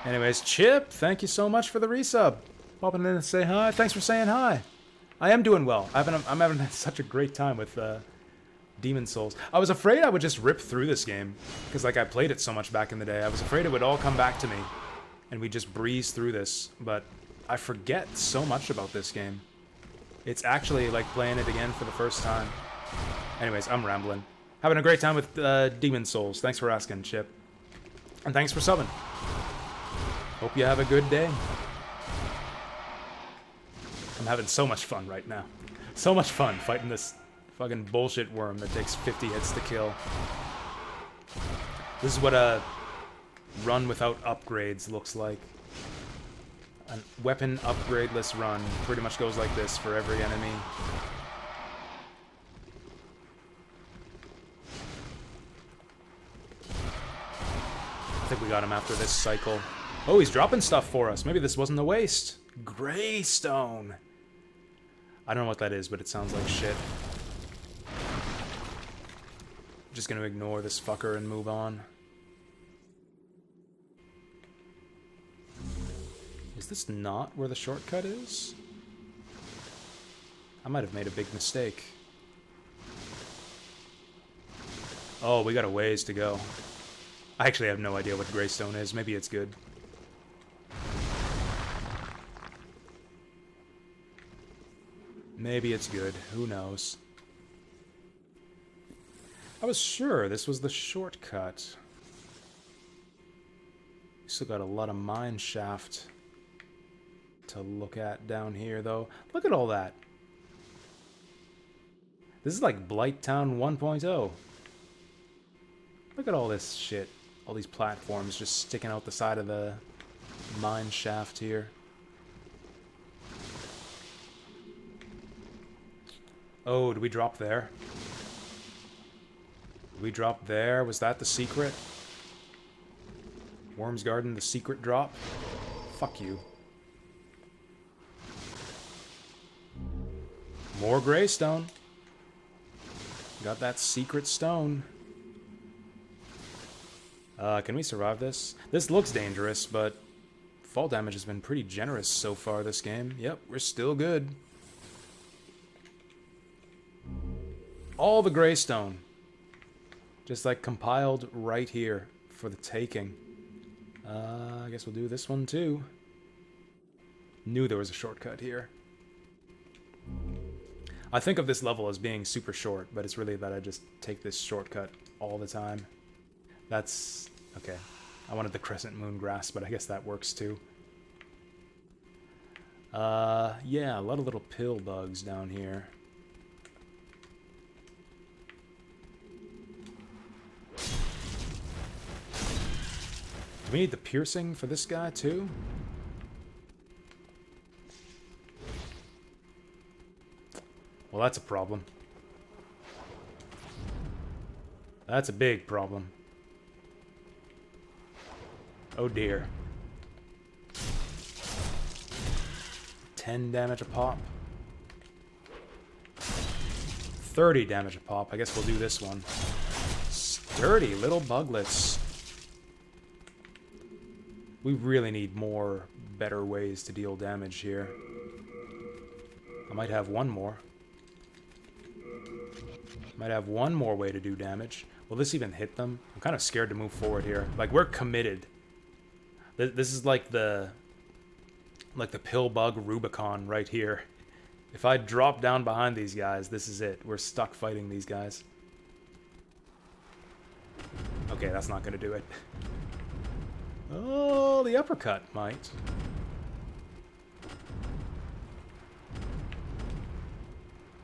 Anyways, Chip, thank you so much for the resub. Popping in to say hi. Thanks for saying hi. I am doing well. I'm having such a great time with Demon Souls. I was afraid I would just rip through this game because like I played it so much back in the day. I was afraid it would all come back to me and we just breeze through this, but I forget so much about this game. It's actually like playing it again for the first time. Anyways, I'm rambling. Having a great time with Demon Souls. Thanks for asking, Chip. And thanks for subbing. Hope you have a good day. I'm having so much fun right now. So much fun fighting this fucking bullshit worm that takes 50 hits to kill. This is what a run without upgrades looks like. A weapon upgradeless run pretty much goes like this for every enemy. I think we got him after this cycle. Oh, he's dropping stuff for us. Maybe this wasn't a waste. Greystone. I don't know what that is, but it sounds like shit. Just gonna ignore this fucker and move on. Is this not where the shortcut is? I might have made a big mistake. Oh, we got a ways to go. I actually have no idea what Greystone is. Maybe it's good. Maybe it's good. Who knows? I was sure this was the shortcut. Still got a lot of mine shaft to look at down here, though. Look at all that. This is like Blighttown 1.0. Look at all this shit. All these platforms just sticking out the side of the mine shaft here. Oh, did we drop there? Did we drop there? Was that the secret? Worm's Garden, the secret drop? Fuck you. More Greystone. Got that secret stone. Can we survive this? This looks dangerous, but fall damage has been pretty generous so far this game. Yep, we're still good. All the Greystone. Just like compiled right here for the taking. I guess we'll do this one too. Knew there was a shortcut here. I think of this level as being super short, but it's really that I just take this shortcut all the time. That's... okay. I wanted the Crescent Moon Grass, but I guess that works too. Yeah, a lot of little pill bugs down here. Do we need the piercing for this guy too? Well, that's a problem. That's a big problem. Oh dear. 10 damage a pop. 30 damage a pop. I guess we'll do this one. Sturdy little buglets. We really need more better ways to deal damage here. I might have one more. Might have one more way to do damage. Will this even hit them? I'm kind of scared to move forward here. Like, we're committed. This is like the pill bug Rubicon right here. If I drop down behind these guys, this is it. We're stuck fighting these guys. Okay, that's not going to do it. Oh, the uppercut might.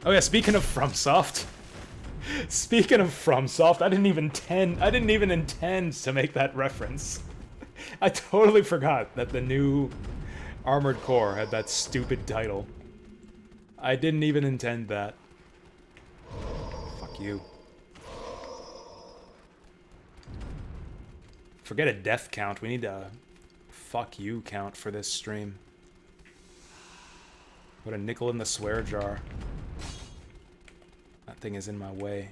Oh yeah, speaking of FromSoft. Speaking of FromSoft, I didn't even intend to make that reference. I totally forgot that the new Armored Core had that stupid title. I didn't even intend that. Fuck you. Forget a death count. We need a fuck you count for this stream. Put a nickel in the swear jar. That thing is in my way.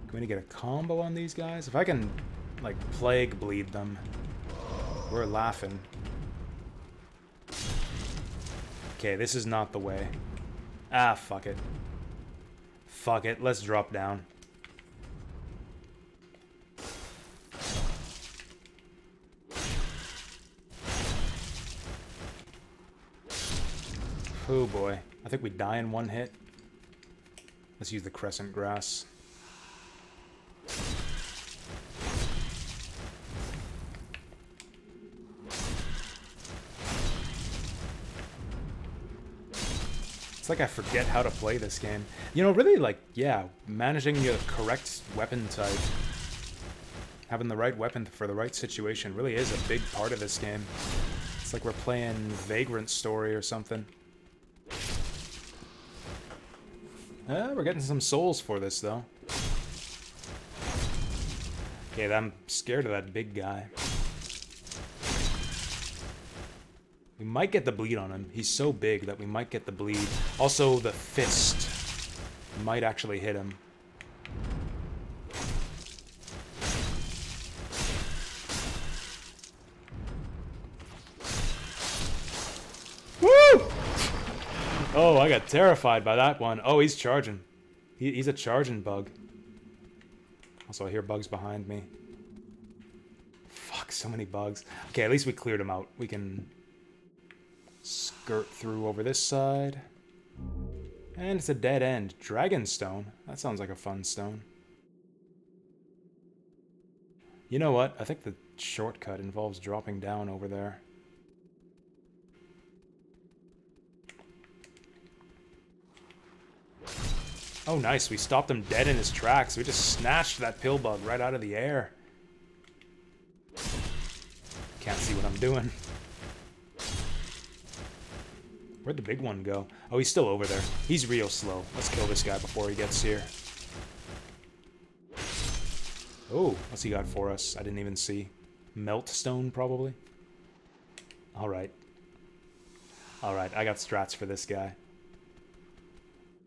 Can we get a combo on these guys? If I can, like, plague bleed them, we're laughing. Okay, this is not the way. Ah, fuck it. Fuck it, let's drop down. Oh boy, I think we die in one hit. Let's use the crescent grass. It's like I forget how to play this game. You know, really, like, yeah, managing the correct weapon type, having the right weapon for the right situation really is a big part of this game. It's like we're playing Vagrant Story or something. We're getting some souls for this, though. Okay, I'm scared of that big guy. We might get the bleed on him. He's so big that we might get the bleed. Also, the fist might actually hit him. Woo! Oh, I got terrified by that one. Oh, he's charging. He's a charging bug. Also, I hear bugs behind me. Fuck, so many bugs. Okay, at least we cleared him out. We can skirt through over this side. And it's a dead end. Dragonstone. That sounds like a fun stone. You know what? I think the shortcut involves dropping down over there. Oh, nice. We stopped him dead in his tracks. We just snatched that pill bug right out of the air. Can't see what I'm doing. Where'd the big one go? Oh, he's still over there. He's real slow. Let's kill this guy before he gets here. Oh, what's he got for us? I didn't even see. Meltstone, probably? Alright. Alright, I got strats for this guy.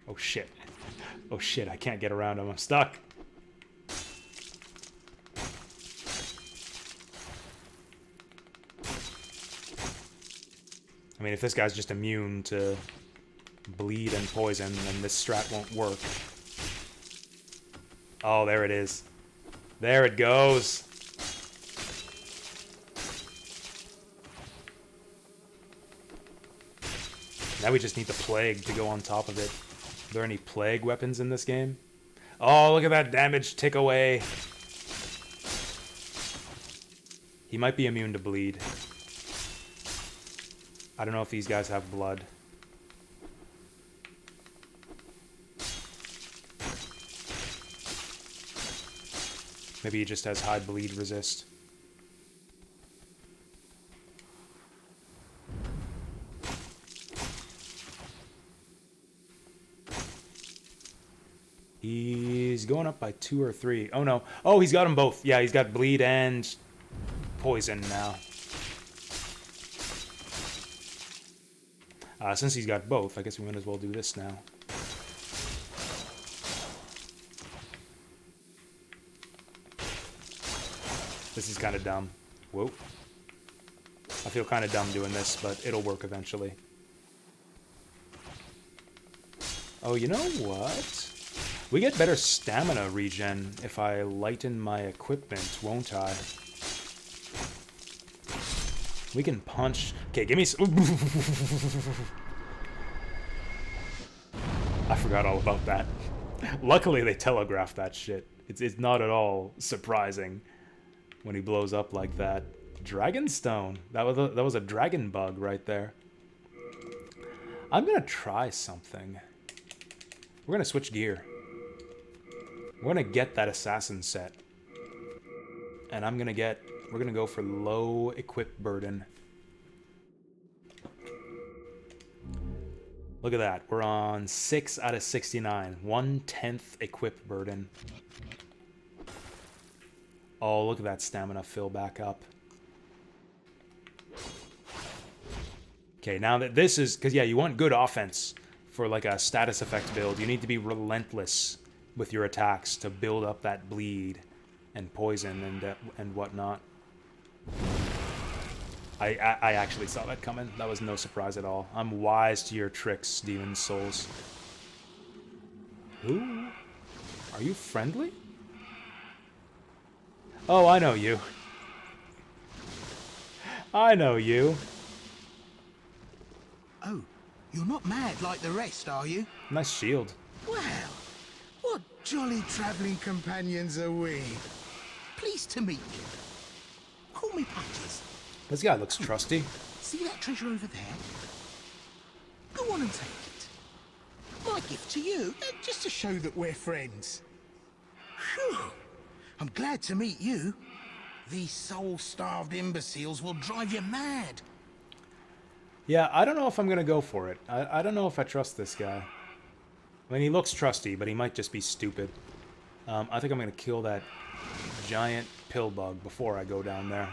Oh, shit. Oh, shit, I can't get around him. I'm stuck. I mean, if this guy's just immune to bleed and poison, then this strat won't work. Oh, there it is. There it goes. Now we just need the plague to go on top of it. Are there any plague weapons in this game? Oh, look at that damage tick away. He might be immune to bleed. I don't know if these guys have blood. Maybe he just has high bleed resist. He's going up by 2 or 3. Oh no. Oh, he's got them both. Yeah, he's got bleed and poison now. Since he's got both, I guess we might as well do this now. This is kind of dumb. Whoa. I feel kind of dumb doing this, but it'll work eventually. Oh, you know what? We get better stamina regen if I lighten my equipment, won't I? We can punch... Okay, give me some... I forgot all about that. Luckily, they telegraphed that shit. It's not at all surprising when he blows up like that. Dragonstone. That was a dragon bug right there. I'm gonna try something. We're gonna switch gear. We're gonna get that assassin set. And we're gonna go for low equip burden. Look at that. We're on 6 out of 69. 1/10 equip burden. Oh, look at that stamina fill back up. Okay, now that this is... Because, yeah, you want good offense for, like, a status effect build. You need to be relentless with your attacks to build up that bleed and poison and whatnot. I actually saw that coming. That was no surprise at all. I'm wise to your tricks, Demon Souls. Who? Are you friendly? Oh, I know you. I know you. Oh, you're not mad like the rest, are you? Nice shield. Well, what jolly travelling companions are we? Pleased to meet you. Call me Patches. This guy looks trusty. See that treasure over there? Go on and take it. My gift to you, just to show that we're friends. Phew. I'm glad to meet you. These soul-starved imbeciles will drive you mad. Yeah, I don't know if I'm going to go for it. I don't know if I trust this guy. I mean, he looks trusty, but he might just be stupid. I think I'm going to kill that giant pill bug before I go down there.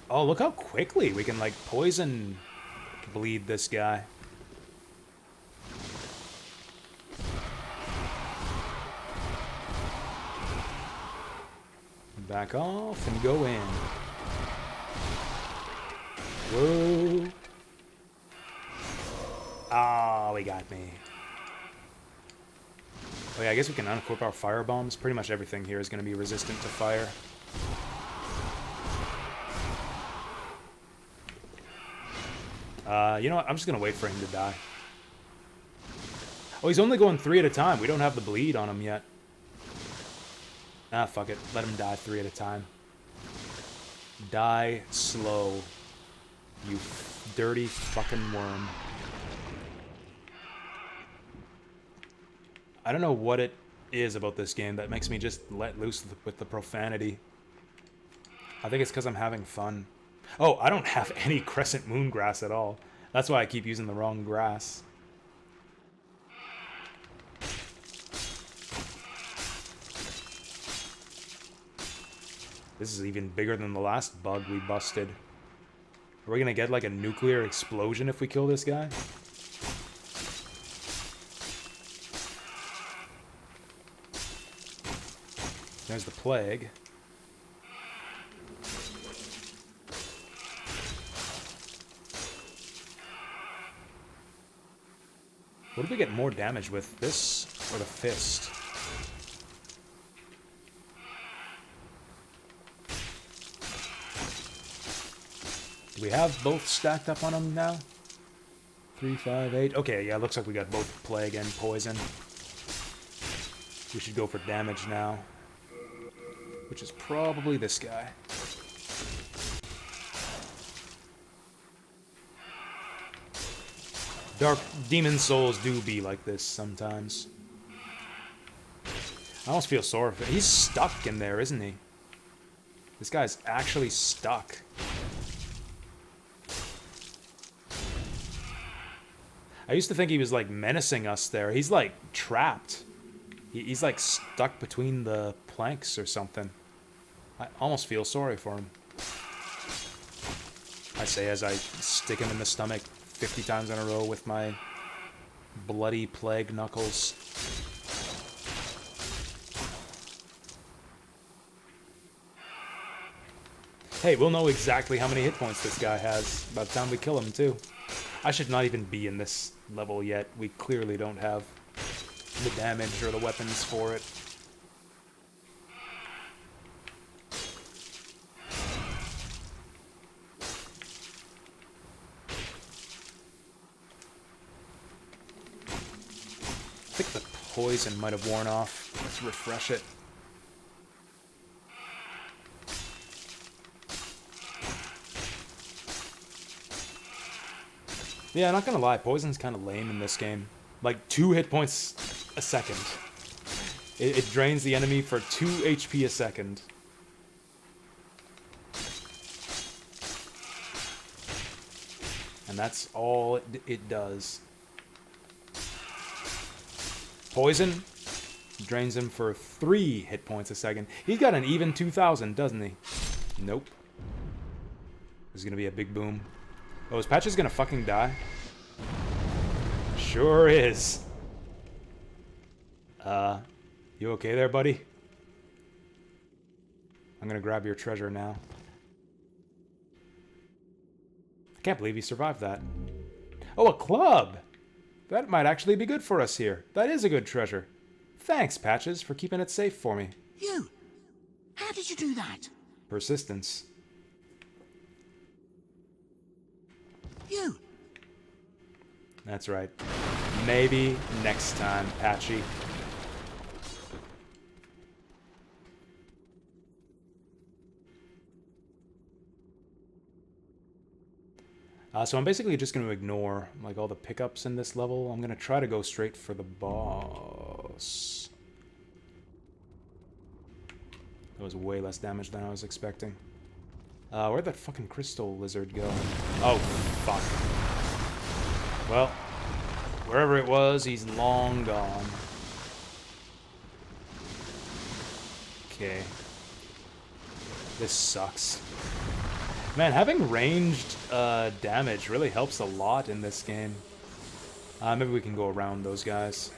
Oh, look how quickly we can, like, poison bleed this guy. Back off and go in. Whoa. Ah, he got me. Oh yeah, I guess we can unequip our fire bombs. Pretty much everything here is going to be resistant to fire. You know what? I'm just going to wait for him to die. Oh, he's only going 3 at a time. We don't have the bleed on him yet. Ah, fuck it. Let him die 3 at a time. Die slow. You dirty fucking worm. I don't know what it is about this game that makes me just let loose with the profanity. I think it's because I'm having fun. Oh, I don't have any crescent moon grass at all. That's why I keep using the wrong grass. This is even bigger than the last bug we busted. Are we gonna get like a nuclear explosion if we kill this guy? There's the plague. What did we get more damage with, this or the fist? Do we have both stacked up on him now? 3, 5, 8. Okay, yeah, looks like we got both plague and poison. We should go for damage now. Which is probably this guy. Dark demon souls do be like this sometimes. I almost feel sorry for him. He's stuck in there, isn't he? This guy's actually stuck. I used to think he was like menacing us there. He's like trapped. He's like stuck between the planks or something. I almost feel sorry for him. I say as I stick him in the stomach 50 times in a row with my bloody plague knuckles. Hey, we'll know exactly how many hit points this guy has by the time we kill him, too. I should not even be in this level yet. We clearly don't have the damage or the weapons for it. I think the poison might have worn off. Let's refresh it. Yeah, not gonna lie, poison's kind of lame in this game. Like, 2 hit points a second. It drains the enemy for 2 HP a second. And And that's all it does. Poison drains him for 3 hit points a second. He's got an even 2,000, doesn't he? Nope. There's gonna be a big boom. Oh, is Patches gonna fucking die? Sure is. You okay there, buddy? I'm gonna grab your treasure now. I can't believe he survived that. Oh, a club! That might actually be good for us here. That is a good treasure. Thanks, Patches, for keeping it safe for me. You! How did you do that? Persistence. You! That's right. Maybe next time, Patchy. So I'm basically just going to ignore like all the pickups in this level. I'm going to try to go straight for the boss. That was way less damage than I was expecting. Where'd that fucking crystal lizard go? Oh, fuck. Well, wherever it was, he's long gone. Okay. This sucks. Man, having ranged damage really helps a lot in this game. Maybe we can go around those guys.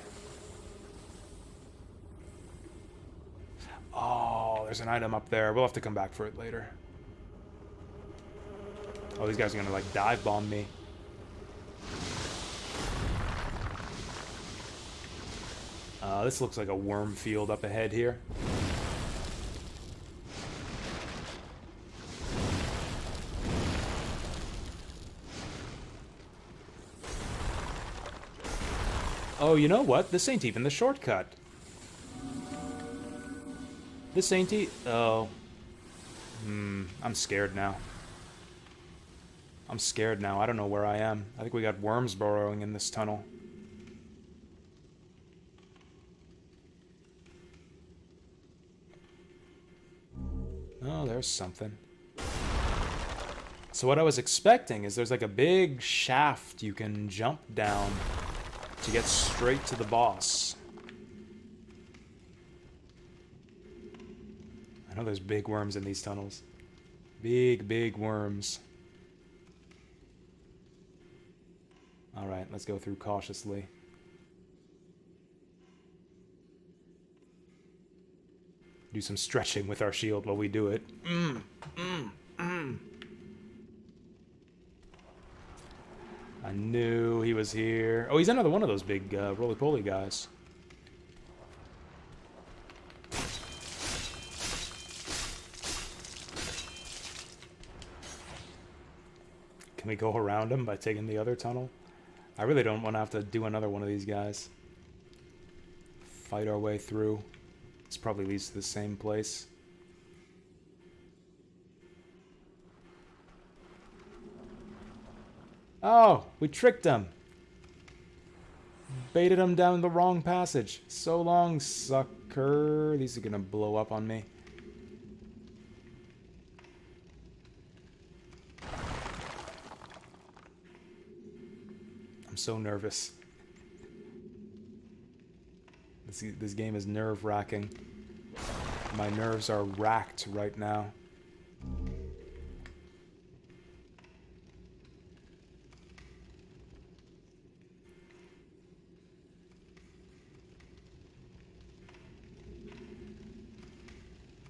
Oh, there's an item up there. We'll have to come back for it later. Oh, these guys are gonna like dive bomb me. This looks like a worm field up ahead here. Oh, you know what? This ain't even the shortcut. This ain't oh. I'm scared now. I'm scared now. I don't know where I am. I think we got worms burrowing in this tunnel. Oh, there's something. So what I was expecting is there's like a big shaft you can jump down to get straight to the boss. I know there's big worms in these tunnels. Big, big worms. Alright, let's go through cautiously. Do some stretching with our shield while we do it. I knew he was here. Oh, he's another one of those big roly-poly guys. Can we go around him by taking the other tunnel? I really don't want to have to do another one of these guys. Fight our way through. This probably leads to the same place. Oh, we tricked him. Baited him down the wrong passage. So long, sucker. These are gonna blow up on me. I'm so nervous. This game is nerve-wracking. My nerves are racked right now.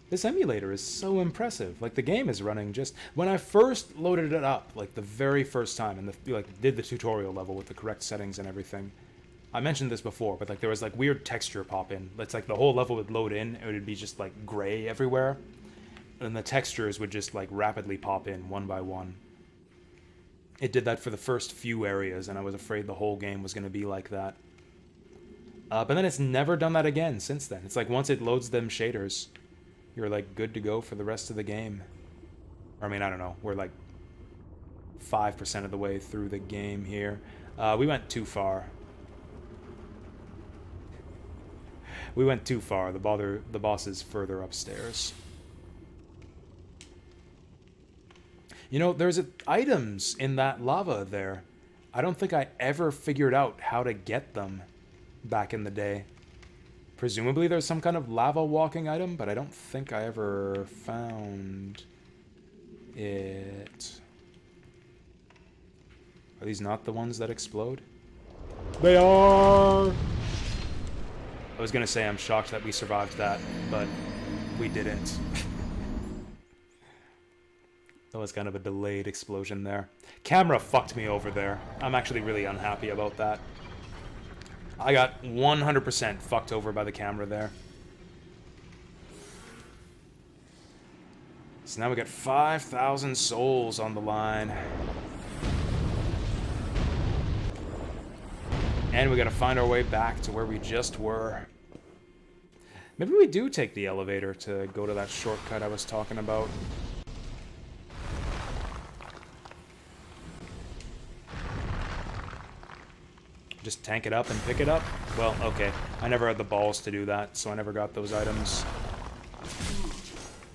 This emulator is so impressive. Like, the game is running just... When I first loaded it up, like, the very first time, and did the tutorial level with the correct settings and everything, I mentioned this before, but, like, there was, like, weird texture pop-in. It's like the whole level would load in, and it would be just, like, gray everywhere. And the textures would just, like, rapidly pop in, one by one. It did that for the first few areas, and I was afraid the whole game was going to be like that. But then it's never done that again since then. It's like, once it loads them shaders... You're, like, good to go for the rest of the game. I mean, I don't know. We're, like, 5% of the way through the game here. We went too far. We went too far. The boss is further upstairs. You know, there's items in that lava there. I don't think I ever figured out how to get them back in the day. Presumably there's some kind of lava walking item, but I don't think I ever found it. Are these not the ones that explode? They are! I was gonna say I'm shocked that we survived that, but we didn't. That was kind of a delayed explosion there. Camera fucked me over there. I'm actually really unhappy about that. I got 100% fucked over by the camera there. So now we got 5,000 souls on the line. And we gotta find our way back to where we just were. Maybe we do take the elevator to go to that shortcut I was talking about. Just tank it up and pick it up? Well, okay. I never had the balls to do that, so I never got those items.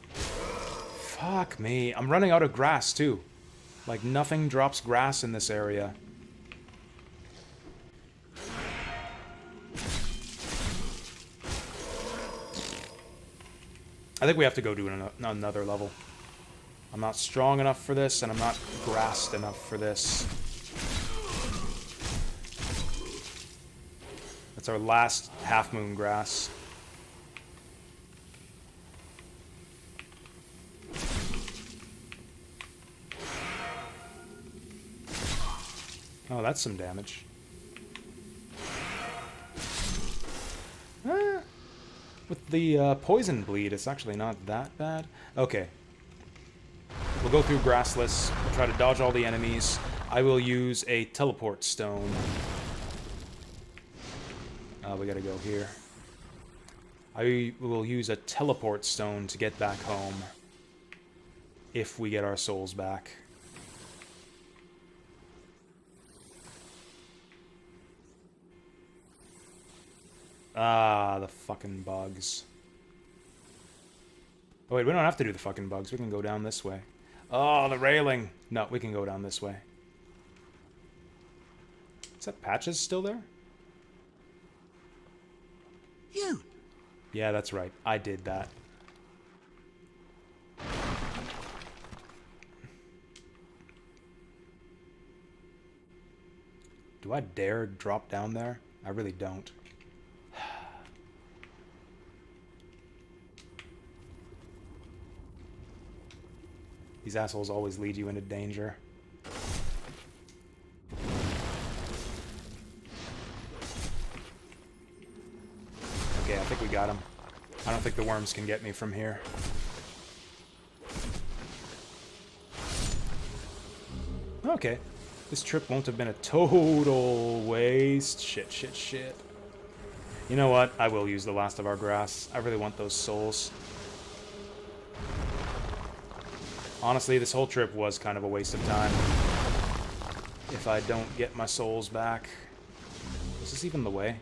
Fuck me. I'm running out of grass, too. Like, nothing drops grass in this area. I think we have to go do another level. I'm not strong enough for this, and I'm not grassed enough for this. That's our last half-moon grass. Oh, that's some damage. With the poison bleed, it's actually not that bad. Okay. We'll go through grassless. We'll try to dodge all the enemies. I will use a teleport stone. We gotta go here. I will use a teleport stone to get back home. If we get our souls back. Ah, the fucking bugs. Oh wait, we don't have to do the fucking bugs. We can go down this way. Oh, the railing. No, we can go down this way. Is that Patches still there? You! Yeah, that's right. I did that. Do I dare drop down there? I really don't. These assholes always lead you into danger. Okay, I think we got him. I don't think the worms can get me from here. Okay. This trip won't have been a total waste. Shit, shit, shit. You know what? I will use the last of our grass. I really want those souls. Honestly, this whole trip was kind of a waste of time. If I don't get my souls back. Is this even the way?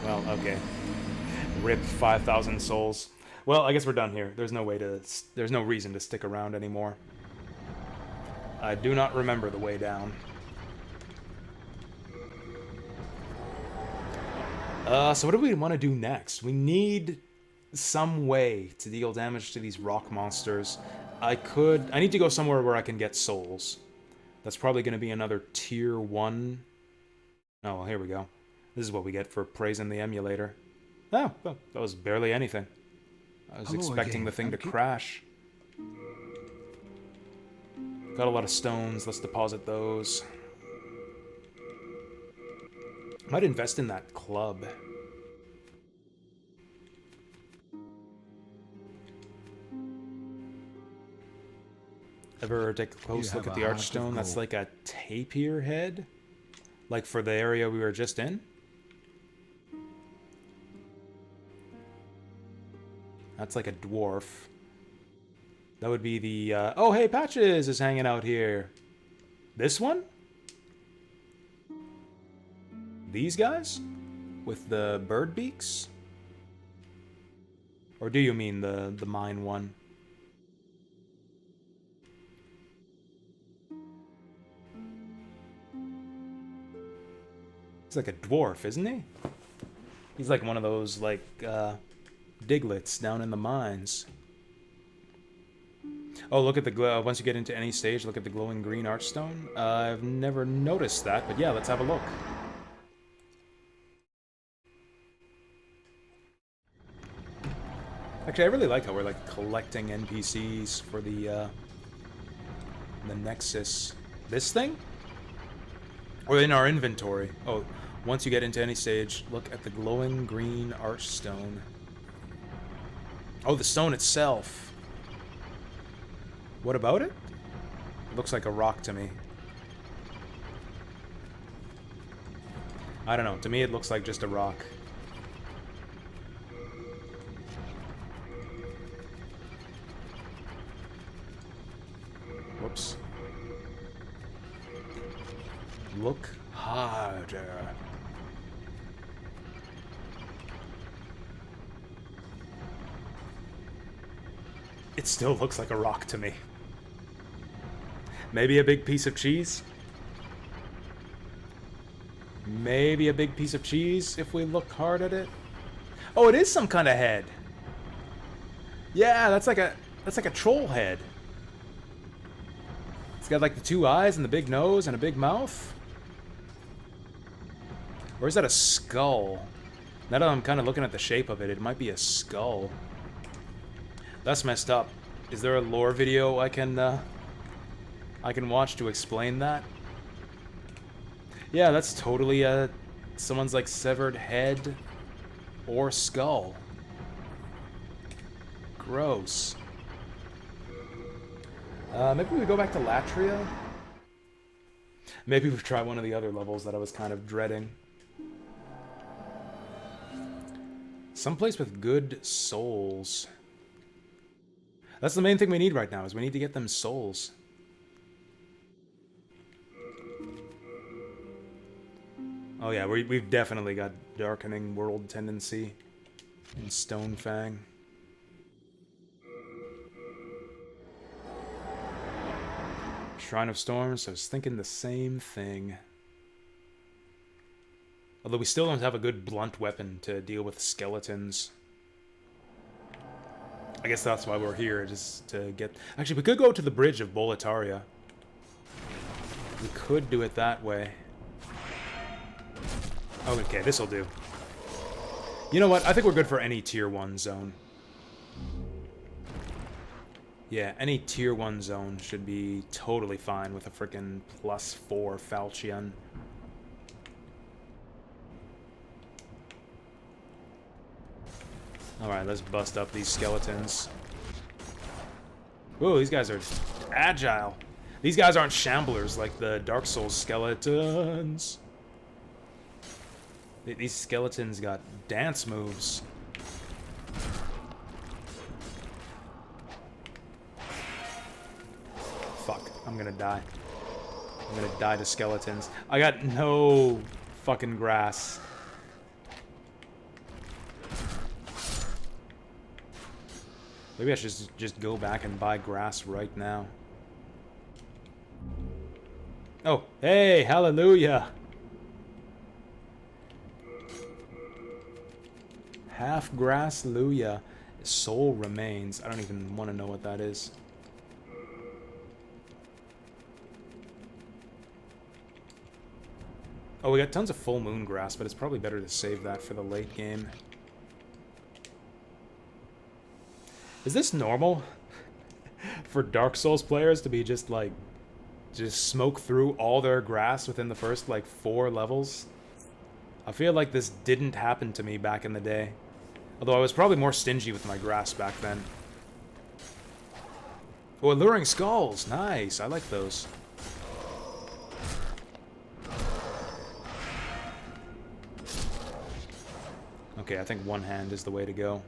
Well, okay. Rip 5,000 souls. Well, I guess we're done here. There's no reason to stick around anymore. I do not remember the way down. So what do we want to do next? We need some way to deal damage to these rock monsters. I need to go somewhere where I can get souls. That's probably going to be another tier 1. Oh, well, here we go. This is what we get for praising the emulator. Oh, well, that was barely anything. I was expecting the thing to crash. Got a lot of stones. Let's deposit those. Might invest in that club. Ever take a close look at the archstone? That's like a tapir head? Like for the area we were just in? That's like a dwarf. That would be the, oh hey, Patches is hanging out here. This one? These guys? With the bird beaks? Or do you mean the mine one? He's like a dwarf, isn't he? He's like one of those, like, diglets down in the mines. Oh, look at the once you get into any stage, look at the glowing green archstone. I've never noticed that, but yeah, let's have a look. Actually, I really like how we're like collecting NPCs for the Nexus. This thing? Or in our inventory. Oh, once you get into any stage, look at the glowing green archstone. Oh, the stone itself. What about it? It looks like a rock to me. I don't know. To me, it looks like just a rock. Whoops. Look harder. It still looks like a rock to me. Maybe a big piece of cheese? Maybe a big piece of cheese if we look hard at it? Oh, it is some kind of head. Yeah, that's like a troll head. It's got like the two eyes and the big nose and a big mouth. Or is that a skull? Now that I'm kind of looking at the shape of it, it might be a skull. That's messed up. Is there a lore video I can watch to explain that? Yeah, that's totally someone's like severed head or skull. Gross. Maybe we go back to Latria? Maybe we try one of the other levels that I was kind of dreading. Someplace with good souls. That's the main thing we need right now, is we need to get them souls. Oh yeah, we've definitely got Darkening World tendency in Stonefang. Shrine of Storms, I was thinking the same thing. Although we still don't have a good blunt weapon to deal with skeletons. I guess that's why we're here, just to get... Actually, we could go to the bridge of Boletaria. We could do it that way. Oh, okay, this'll do. You know what? I think we're good for any Tier 1 zone. Yeah, any Tier 1 zone should be totally fine with a frickin' +4 Falchion. Alright, let's bust up these skeletons. Whoa, these guys are agile. These guys aren't shamblers like the Dark Souls skeletons. These skeletons got dance moves. Fuck, I'm gonna die. I'm gonna die to skeletons. I got no fucking grass. Maybe I should just go back and buy grass right now. Oh, hey, hallelujah! Half grass, Luya. Soul remains. I don't even want to know what that is. Oh, we got tons of full moon grass, but it's probably better to save that for the late game. Is this normal for Dark Souls players to be just like, just smoke through all their grass within the first like 4 levels? I feel like this didn't happen to me back in the day. Although I was probably more stingy with my grass back then. Oh, alluring skulls! Nice, I like those. Okay, I think one hand is the way to go.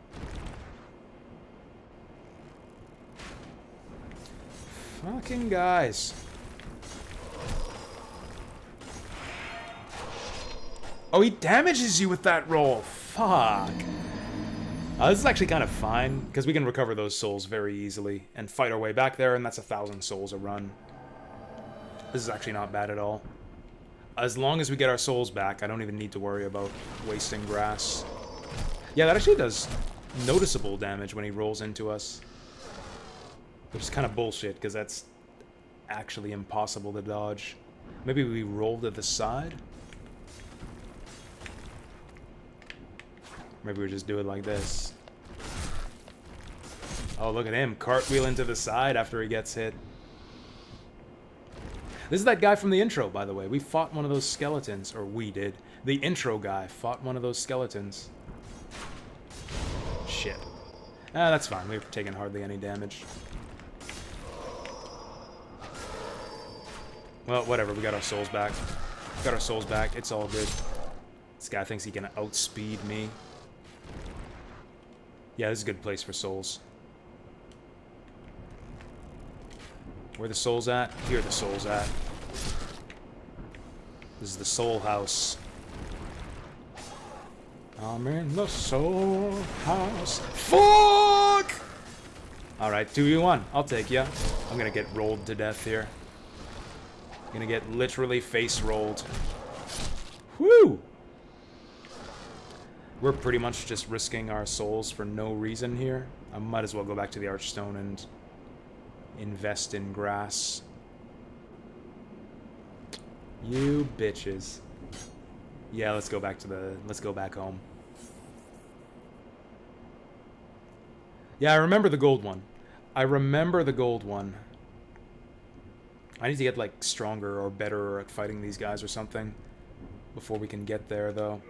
Fucking guys. Oh, he damages you with that roll. Fuck. This is actually kind of fine, because we can recover those souls very easily and fight our way back there, and that's 1,000 souls a run. This is actually not bad at all. As long as we get our souls back, I don't even need to worry about wasting grass. Yeah, that actually does noticeable damage when he rolls into us. Which is kind of bullshit, because that's actually impossible to dodge. Maybe we roll to the side? Maybe we just do it like this. Oh, look at him, cartwheeling to the side after he gets hit. This is that guy from the intro, by the way. We fought one of those skeletons, or we did. The intro guy fought one of those skeletons. Shit. Ah, that's fine. We've taken hardly any damage. Well, whatever. We got our souls back. We got our souls back. It's all good. This guy thinks he can outspeed me. Yeah, this is a good place for souls. Where the souls at? Here are the souls at. This is the soul house. I'm in the soul house. Fuck! Alright, 2v1. I'll take ya. I'm gonna get rolled to death here. I'm gonna get literally face rolled. Woo! We're pretty much just risking our souls for no reason here. I might as well go back to the Archstone and invest in grass. You bitches. Yeah, let's go back home. Yeah, I remember the gold one. I need to get, like, stronger or better at fighting these guys or something before we can get there, though.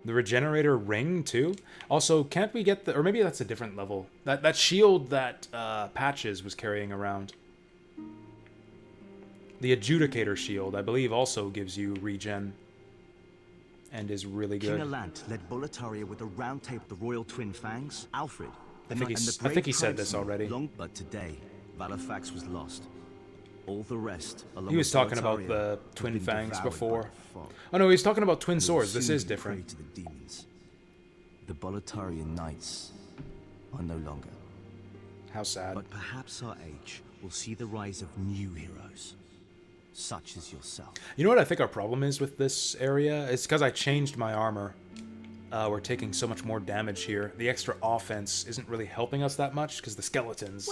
The regenerator ring, too? Also, can't we get the... Or maybe that's a different level. That shield that Patches was carrying around. The Adjudicator shield, I believe, also gives you regen. And is really good. King Alant led Boletaria with the round table of the royal twin fangs. Alfred, I think he said this already. But today, Valifax was lost. All the rest, along he was with talking about Boletaria, the twin had been fangs devoured before. by the fog. Oh no, he was talking about twin Will swords. This soon is be prey different. to the demons. The Boletarian knights are no longer. How sad. But perhaps our age will see the rise of new heroes, such as yourself. You know what I think our problem is with this area? It's because I changed my armor. We're taking so much more damage here. The extra offense isn't really helping us that much because the skeletons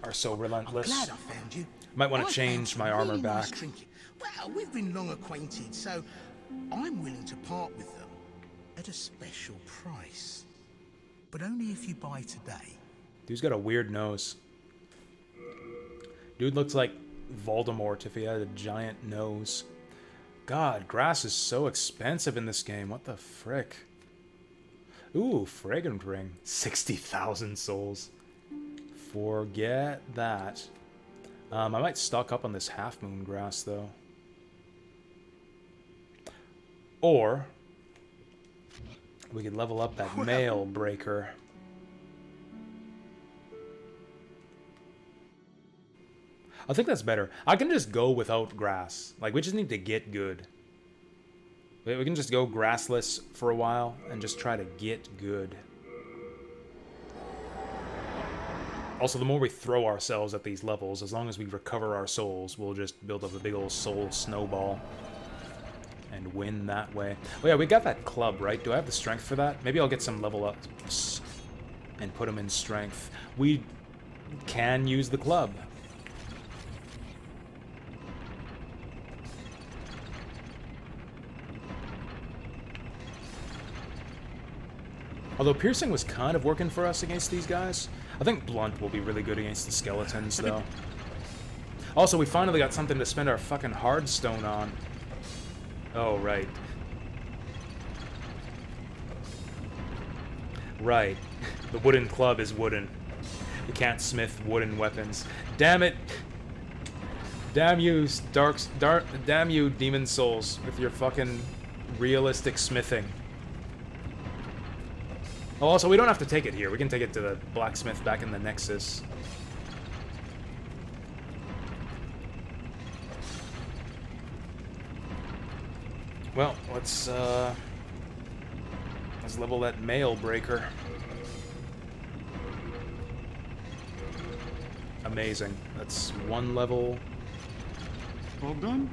are so relentless. I'm glad I found you. Might want I to change found my some armor really nice back. trinket. Well, we've been long acquainted, so I'm willing to part with them at a special price. But only if you buy today. Dude's got a weird nose. Dude looks like Voldemort if he had a giant nose. God, grass is so expensive in this game. What the frick? Ooh, fragrant ring. 60,000 souls. Forget that. I might stock up on this half-moon grass, though. Or we could level up that mail breaker. I think that's better. I can just go without grass. Like, we just need to get good. We can just go grassless for a while and just try to get good. Also, the more we throw ourselves at these levels, as long as we recover our souls, we'll just build up a big old soul snowball and win that way. Oh yeah, we got that club, right? Do I have the strength for that? Maybe I'll get some level ups and put them in strength. We can use the club. Although piercing was kind of working for us against these guys. I think blunt will be really good against the skeletons, though. Also, we finally got something to spend our fucking hardstone on. Oh, right. Right. The wooden club is wooden. You can't smith wooden weapons. Damn it! Damn you, damn you, demon souls, with your fucking realistic smithing. Oh, also, we don't have to take it here. We can take it to the blacksmith back in the Nexus. Well, let's level that mail breaker. Amazing. That's one level. All done?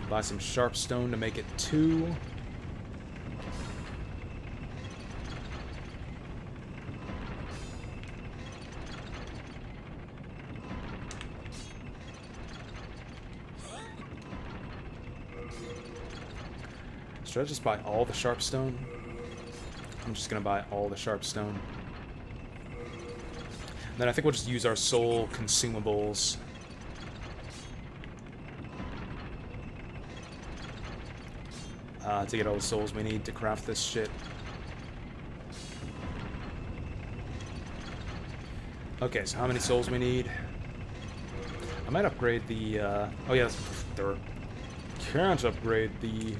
Buy some sharp stone to make it 2. Should I just buy all the sharp stone? I'm just gonna buy all the sharp stone. Then I think we'll just use our soul consumables. To get all the souls we need to craft this shit. Okay, so how many souls we need? I might upgrade the, oh yeah, can't upgrade the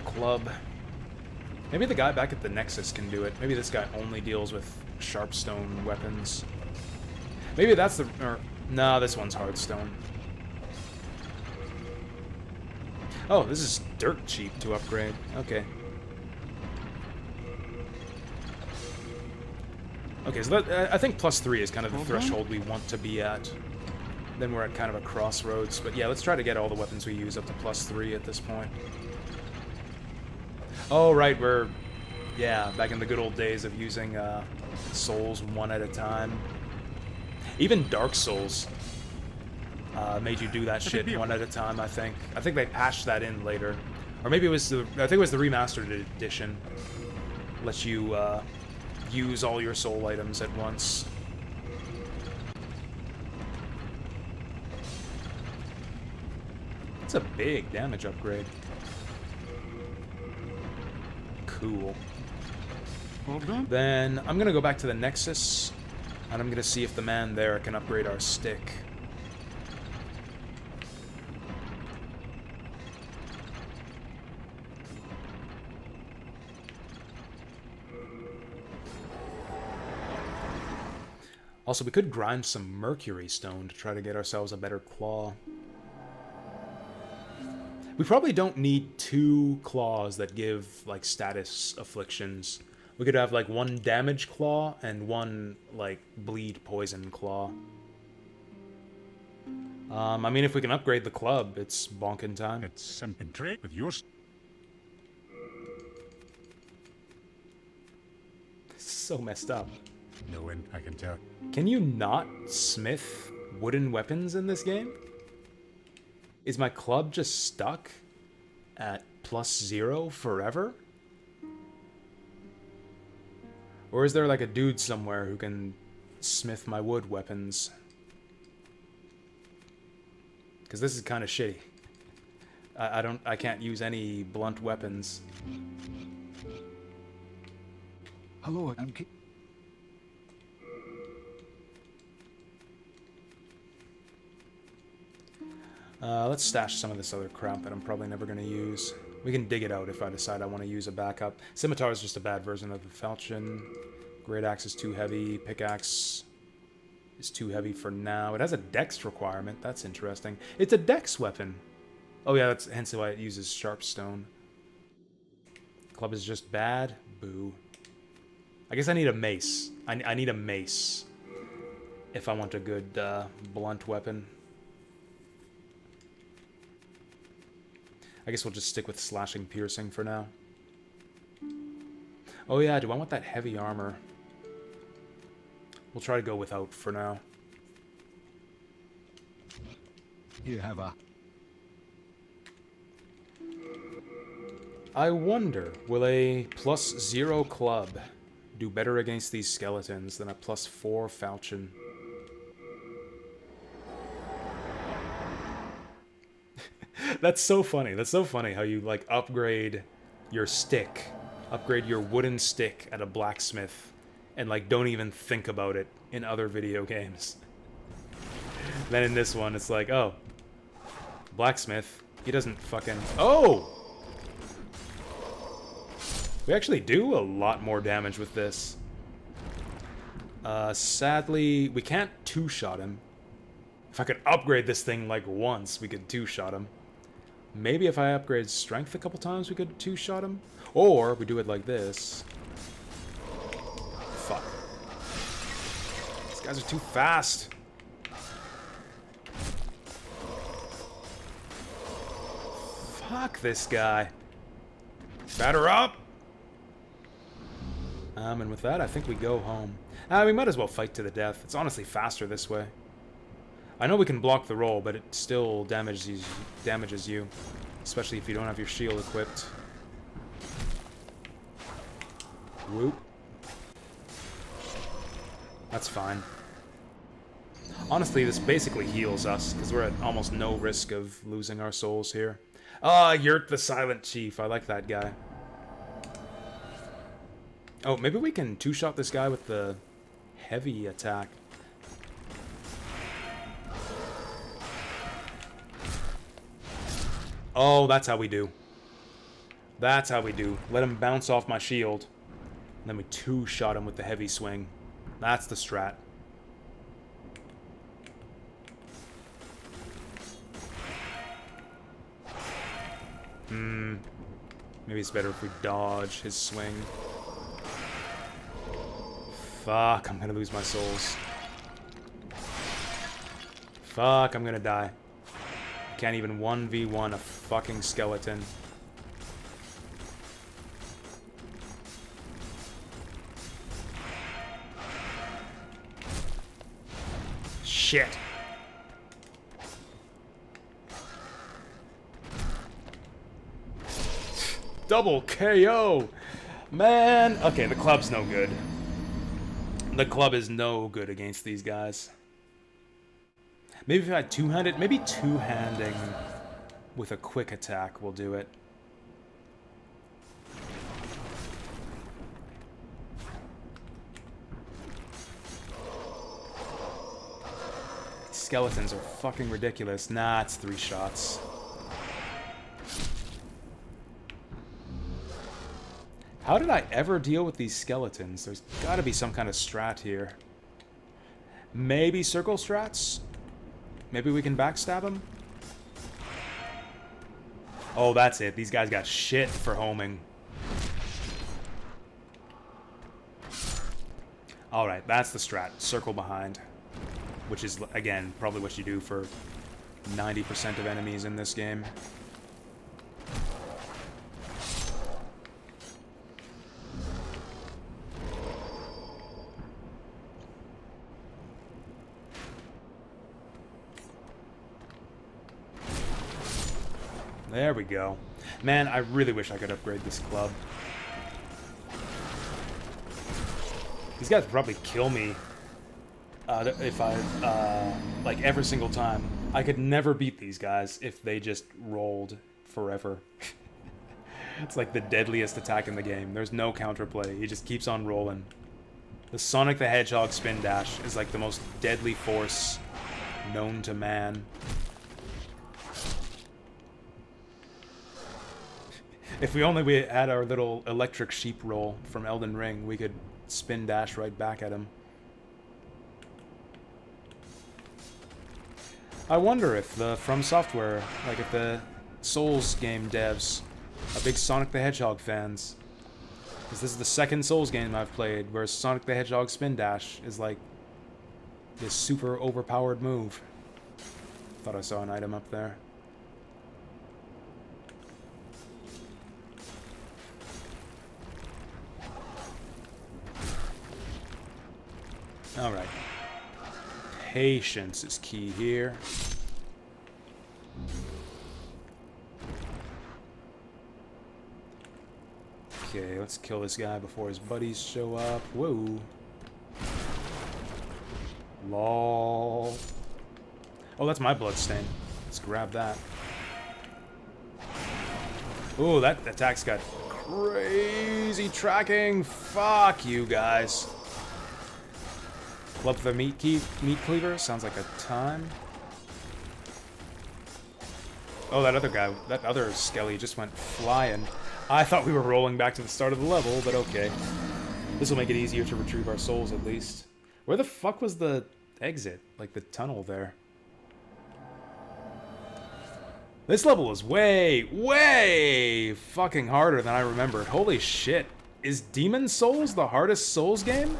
club. Maybe the guy back at the Nexus can do it. Maybe this guy only deals with sharpstone weapons. Maybe that's the... no, this one's hardstone. Oh, this is dirt cheap to upgrade. Okay. Okay, so that, I think +3 is kind of the threshold we want to be at. Then we're at kind of a crossroads. But yeah, let's try to get all the weapons we use up to +3 at this point. Oh, right, we're... yeah, back in the good old days of using souls one at a time. Even Dark Souls made you do that shit one at a time, I think. I think they patched that in later. Or maybe it was the... I think it was the remastered edition. Lets you use all your soul items at once. It's a big damage upgrade. Cool. Then I'm gonna go back to the Nexus, and I'm gonna see if the man there can upgrade our stick. Also, we could grind some mercury stone to try to get ourselves a better claw. We probably don't need 2 claws that give, like, status afflictions. We could have, like, 1 damage claw and 1, like, bleed poison claw. I mean, if we can upgrade the club, it's bonking time. It's something trade with yours. So messed up. No one, I can tell. Can you not smith wooden weapons in this game? Is my club just stuck at +0 forever? Or is there like a dude somewhere who can smith my wood weapons? Because this is kind of shitty. I can't use any blunt weapons. Hello, I'm... Let's stash some of this other crap that I'm probably never going to use. We can dig it out if I decide I want to use a backup. Scimitar is just a bad version of the falchion. Great axe is too heavy. Pickaxe is too heavy for now. It has a dex requirement. That's interesting. It's a dex weapon. Oh yeah, that's hence why it uses sharpstone. Club is just bad. Boo. I guess I need a mace. I need a mace if I want a good blunt weapon. I guess we'll just stick with slashing piercing for now. Oh yeah, do I want that heavy armor? We'll try to go without for now. You have a... I wonder, will a +0 club do better against these skeletons than a +4 falchion? That's so funny. That's so funny how you, like, upgrade your stick, upgrade your wooden stick at a blacksmith, and, like, don't even think about it in other video games. Then in this one, it's like, oh, blacksmith, he doesn't fucking... Oh! We actually do a lot more damage with this. Sadly, we can't two-shot him. If I could upgrade this thing, like, once, we could two-shot him. Maybe if I upgrade strength a couple times, we could two-shot him. Or we do it like this. Fuck. These guys are too fast. Fuck this guy. Batter up! And with that, I think we go home. We might as well fight to the death. It's honestly faster this way. I know we can block the roll, but it still damages you. Especially if you don't have your shield equipped. Whoop. That's fine. Honestly, this basically heals us, because we're at almost no risk of losing our souls here. Ah, Yurt the Silent Chief. I like that guy. Oh, maybe we can two-shot this guy with the heavy attack. Oh, that's how we do. That's how we do. Let him bounce off my shield. And then we two-shot him with the heavy swing. That's the strat. Maybe it's better if we dodge his swing. Fuck, I'm gonna lose my souls. Fuck, I'm gonna die. Can't even 1v1 a fucking skeleton. Shit. Double KO! Man! Okay, the club's no good. The club is no good against these guys. Maybe if I two-handed, maybe two-handing with a quick attack will do it. Skeletons are fucking ridiculous. Nah, it's 3 shots. How did I ever deal with these skeletons? There's gotta be some kind of strat here. Maybe circle strats? Maybe we can backstab him? Oh, that's it. These guys got shit for homing. Alright, that's the strat. Circle behind. Which is, again, probably what you do for 90% of enemies in this game. There we go. Man, I really wish I could upgrade this club. These guys would probably kill me if I, like, every single time. I could never beat these guys if they just rolled forever. It's like the deadliest attack in the game. There's no counterplay. He just keeps on rolling. The Sonic the Hedgehog spin dash is like the most deadly force known to man. If we only had our little electric sheep roll from Elden Ring, we could spin dash right back at him. I wonder if the From Software, like if the Souls game devs are big Sonic the Hedgehog fans. Because this is the second Souls game I've played where Sonic the Hedgehog spin dash is like this super overpowered move. Thought I saw an item up there. Alright. Patience is key here. Okay, let's kill this guy before his buddies show up. Whoa. Lol. Oh, that's my bloodstain. Let's grab that. Ooh, that attack's got crazy tracking. Fuck you guys. Club the meat cleaver sounds like a time. Oh, that other guy, that other skelly just went flying. I thought we were rolling back to the start of the level, but okay. This will make it easier to retrieve our souls at least. Where the fuck was the exit? Like the tunnel there. This level is way, way fucking harder than I remembered. Holy shit. Is Demon Souls the hardest Souls game?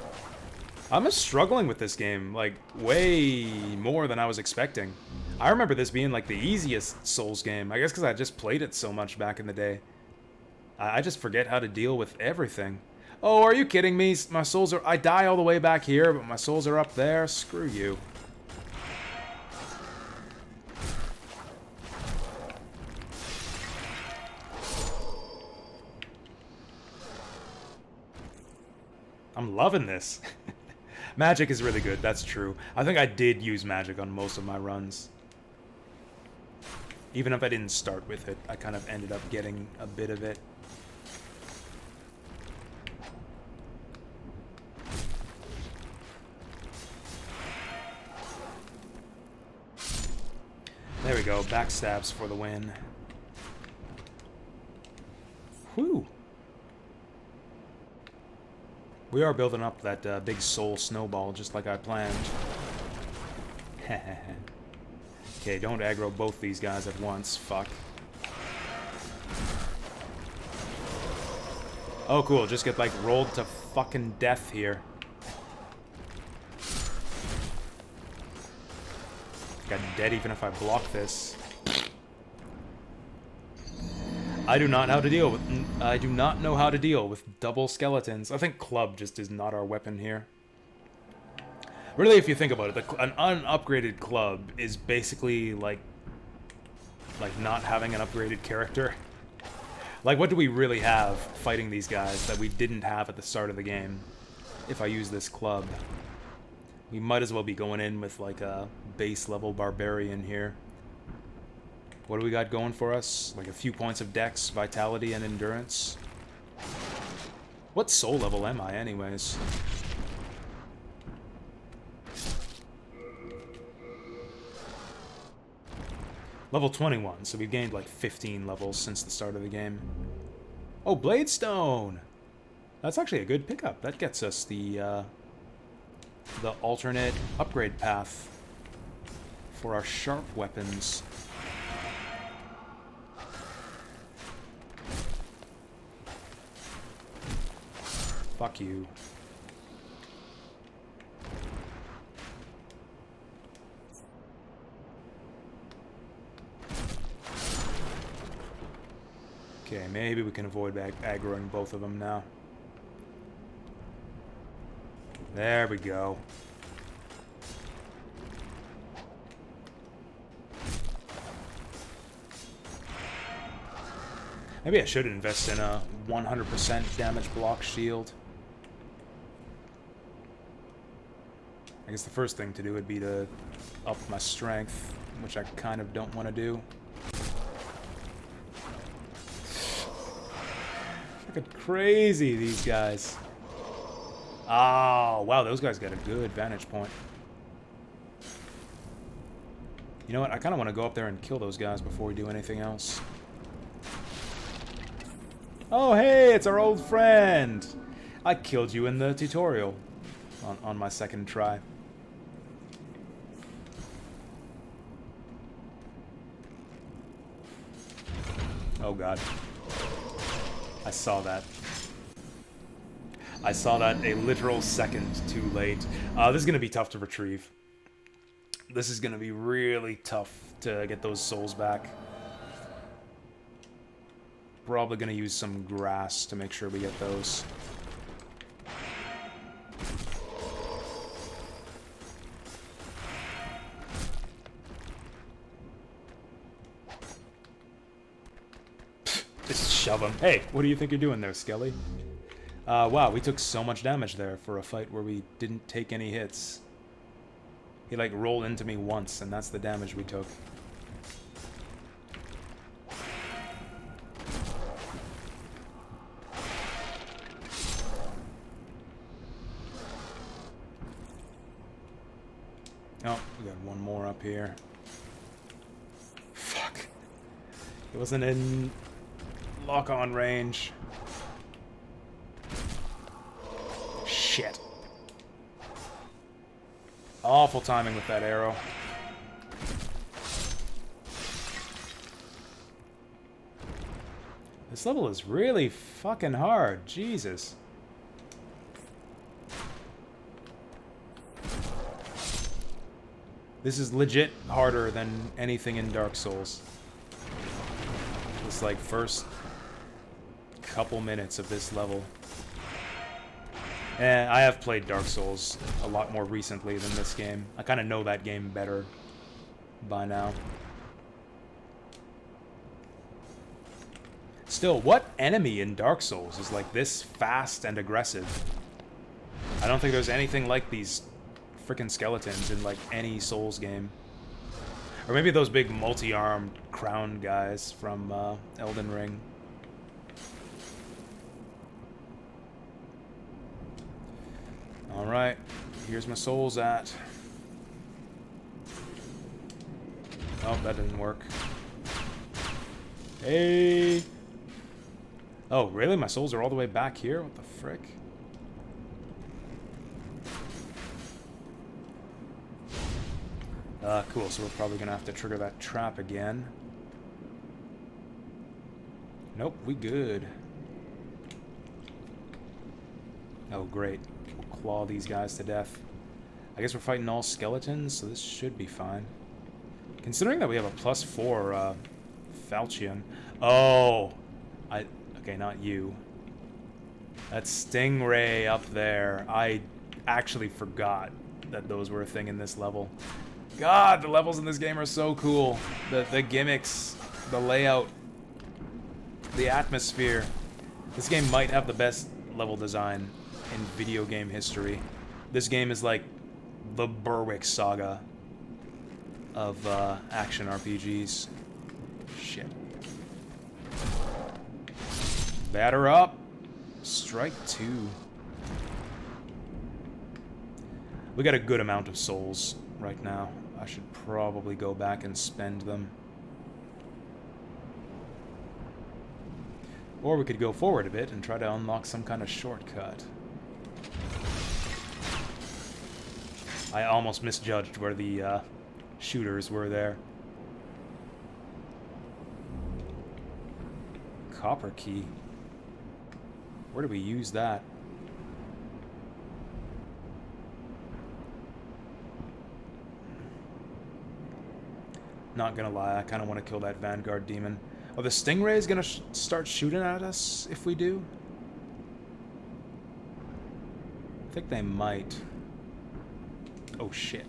I'm just struggling with this game, like, way more than I was expecting. I remember this being, like, the easiest Souls game. I guess because I just played it so much back in the day. I just forget how to deal with everything. Oh, are you kidding me? My souls are... I die all the way back here, but my souls are up there? Screw you. I'm loving this. Magic is really good, that's true. I think I did use magic on most of my runs. Even if I didn't start with it, I kind of ended up getting a bit of it. There we go, backstabs for the win. Whew. We are building up that big soul snowball just like I planned. Okay, don't aggro both these guys at once. Fuck. Oh, cool. Just get, like, rolled to fucking death here. Got dead even if I block this. I do not know how to deal with... I do not know how to deal with double skeletons. I think club just is not our weapon here. Really, if you think about it, an unupgraded club is basically like not having an upgraded character. Like, what do we really have fighting these guys that we didn't have at the start of the game? If I use this club, we might as well be going in with like a base level barbarian here. What do we got going for us? Like a few points of dex, vitality, and endurance. What soul level am I, anyways? Level 21, so we've gained like 15 levels since the start of the game. Oh, Bladestone! That's actually a good pickup. That gets us the alternate upgrade path for our sharp weapons. Fuck you. Okay, maybe we can avoid aggroing both of them now. There we go. Maybe I should invest in a 100% damage block shield. I guess the first thing to do would be to up my strength, which I kind of don't want to do. Fucking crazy, these guys. Oh, wow, those guys got a good vantage point. You know what? I kind of want to go up there and kill those guys before we do anything else. Oh, hey, it's our old friend. I killed you in the tutorial on my second try. Oh, God. I saw that. I saw that a literal second too late. This is going to be tough to retrieve. This is going to be really tough to get those souls back. Probably going to use some grass to make sure we get those. Just shove him. Hey, what do you think you're doing there, Skelly? Wow, we took so much damage there for a fight where we didn't take any hits. He, like, rolled into me once, and that's the damage we took. Oh, we got one more up here. Fuck. It wasn't in lock-on range. Shit. Awful timing with that arrow. This level is really fucking hard. Jesus. This is legit harder than anything in Dark Souls. This, like, first couple minutes of this level. And I have played Dark Souls a lot more recently than this game. I kind of know that game better by now. Still, what enemy in Dark Souls is like this fast and aggressive? I don't think there's anything like these freaking skeletons in like any Souls game. Or maybe those big multi-armed crowned guys from Elden Ring. Alright, here's my souls at. Oh, that didn't work. Hey! Oh, really? My souls are all the way back here? What the frick? Cool, so we're probably gonna have to trigger that trap again. Nope, we good. Oh, great. We'll claw these guys to death. I guess we're fighting all skeletons, so this should be fine. Considering that we have a +4, falchion. Oh! Okay, not you. That stingray up there. I actually forgot that those were a thing in this level. God, the levels in this game are so cool. The gimmicks, the layout, the atmosphere. This game might have the best level design in video game history. This game is like the Berwick saga of action RPGs. Shit. Batter up. Strike 2. We got a good amount of souls right now. I should probably go back and spend them. Or we could go forward a bit and try to unlock some kind of shortcut. I almost misjudged where the shooters were there. Copper key. Where do we use that? Not gonna lie, I kind of want to kill that Vanguard demon. Oh, the Stingray is gonna start shooting at us if we do? I think they might. Oh, shit.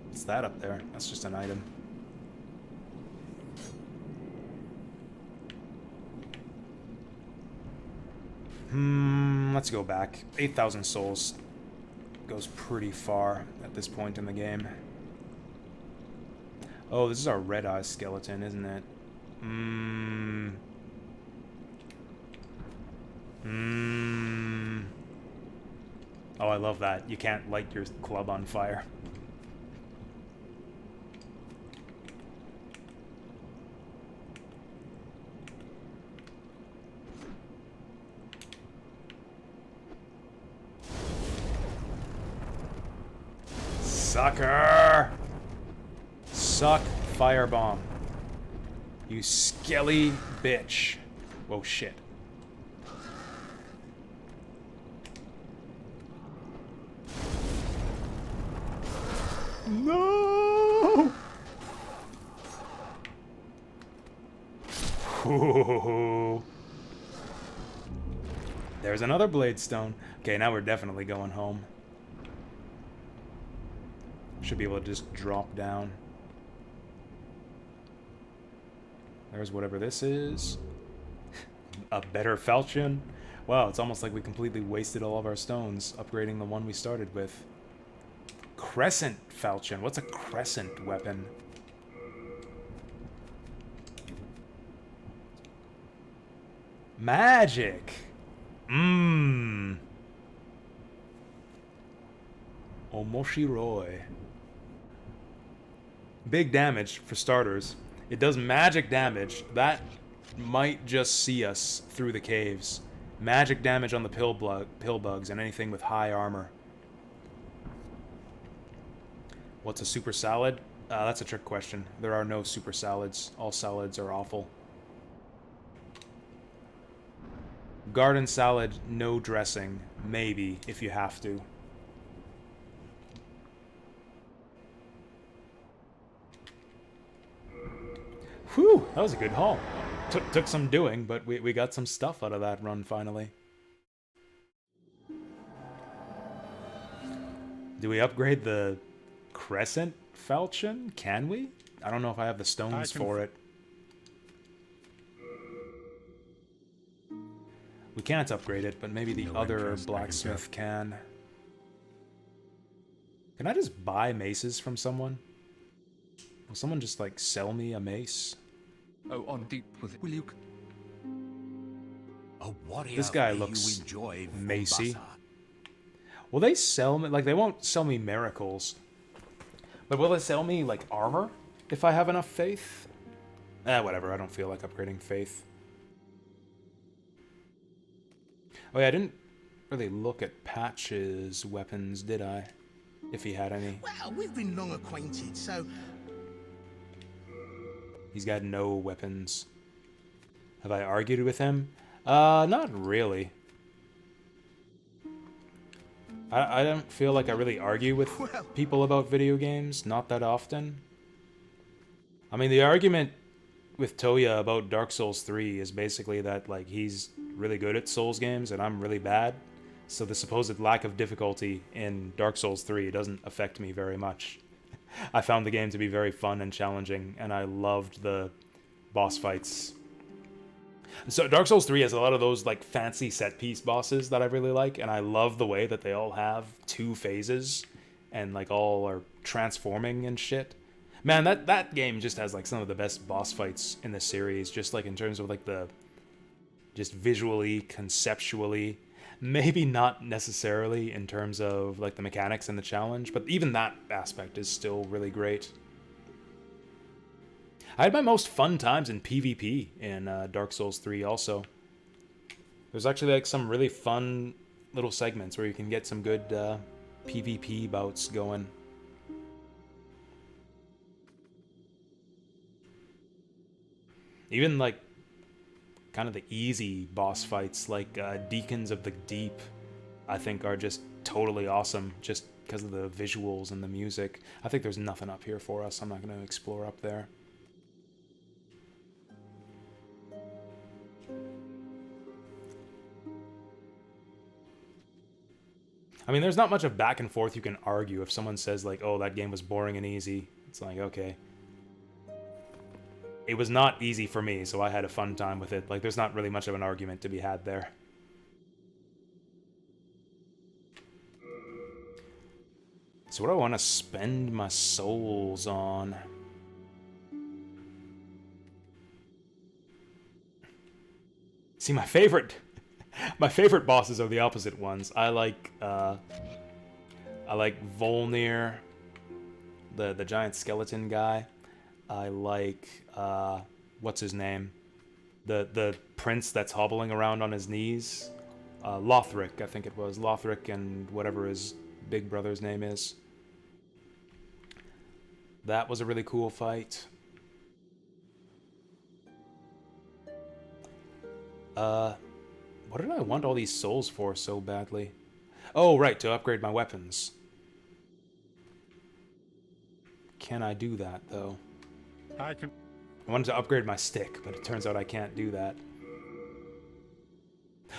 What's that up there? That's just an item. Let's go back. 8,000 souls goes pretty far at this point in the game. Oh, this is our red eye skeleton, isn't it? Oh, I love that. You can't light your club on fire. Sucker! Suck firebomb. You skelly bitch. Whoa, shit. No! Ooh. There's another blade stone. Okay, now we're definitely going home. Should be able to just drop down. There's whatever this is. A better falchion. Wow, it's almost like we completely wasted all of our stones upgrading the one we started with. Crescent falchion. What's a crescent weapon? Magic. Omoshiroi. Big damage for starters. It does magic damage. That might just see us through the caves. Magic damage on the pill bugs and anything with high armor. What's a super salad? That's a trick question. There are no super salads. All salads are awful. Garden salad, no dressing. Maybe, if you have to. Whew, that was a good haul. Took some doing, but we got some stuff out of that run finally. Do we upgrade the Crescent Falchion? Can we? I don't know if I have the stones for it. We can't upgrade it, but maybe the other blacksmith can. Can I just buy maces from someone? Will someone just, like, sell me a mace? Oh, on deep with it. Will you? A warrior This guy may looks you enjoy macy. Mombasa. Will they sell me, like, they won't sell me miracles. But will they sell me, like, armor if I have enough faith? Whatever, I don't feel like upgrading faith. Oh yeah, I didn't really look at Patch's weapons, did I? If he had any. Well, we've been long acquainted, so... He's got no weapons. Have I argued with him? Not really. I don't feel like I really argue with people about video games, not that often. I mean, the argument with Toya about Dark Souls 3 is basically that, like, he's really good at Souls games and I'm really bad. So the supposed lack of difficulty in Dark Souls 3 doesn't affect me very much. I found the game to be very fun and challenging, and I loved the boss fights. So Dark Souls 3 has a lot of those, like, fancy set-piece bosses that I really like, and I love the way that they all have 2 phases and, like, all are transforming and shit. Man, that game just has, like, some of the best boss fights in the series, just, like, in terms of, like, the... just visually, conceptually. Maybe not necessarily in terms of, like, the mechanics and the challenge, but even that aspect is still really great. I had my most fun times in PvP in Dark Souls 3 also. There's actually, like, some really fun little segments where you can get some good PvP bouts going. Even, like, kind of the easy boss fights, like Deacons of the Deep, I think are just totally awesome, just because of the visuals and the music. I think there's nothing up here for us. I'm not going to explore up there. I mean, there's not much of back and forth you can argue if someone says, like, oh, that game was boring and easy. It's like, okay. It was not easy for me, so I had a fun time with it. Like, there's not really much of an argument to be had there. So what do I want to spend my souls on? See, my favorite bosses are the opposite ones. I like Volnir, the giant skeleton guy. I like, what's his name? The prince that's hobbling around on his knees. Lothric, I think it was. Lothric and whatever his big brother's name is. That was a really cool fight. What did I want all these souls for so badly? Oh, right, to upgrade my weapons. Can I do that, though? I wanted to upgrade my stick, but it turns out I can't do that.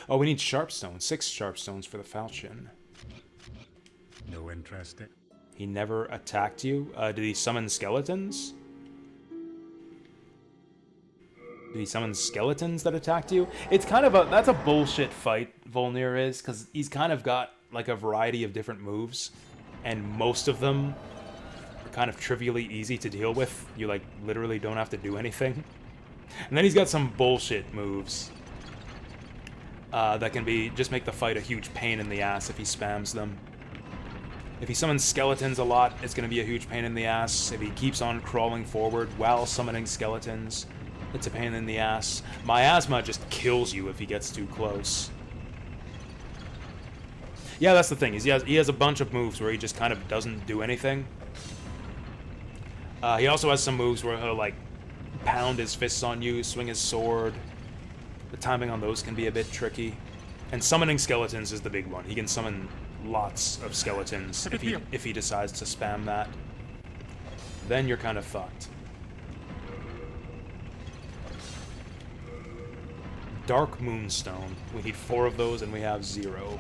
Oh, we need sharpstones. 6 sharpstones for the falchion. No interest. He never attacked you? Did he summon skeletons? Did he summon skeletons that attacked you? It's kind of that's a bullshit fight, Volnir is, because he's kind of got, like, a variety of different moves, and most of them kind of trivially easy to deal with. You, like, literally don't have to do anything. And then he's got some bullshit moves that can just make the fight a huge pain in the ass if he spams them. If he summons skeletons a lot, it's going to be a huge pain in the ass. If he keeps on crawling forward while summoning skeletons, it's a pain in the ass. Miasma just kills you if he gets too close. Yeah, that's the thing. He has a bunch of moves where he just kind of doesn't do anything. He also has some moves where he'll, like, pound his fists on you, swing his sword. The timing on those can be a bit tricky. And summoning skeletons is the big one. He can summon lots of skeletons if he decides to spam that. Then you're kind of fucked. Dark Moonstone. We need 4 of those and we have 0.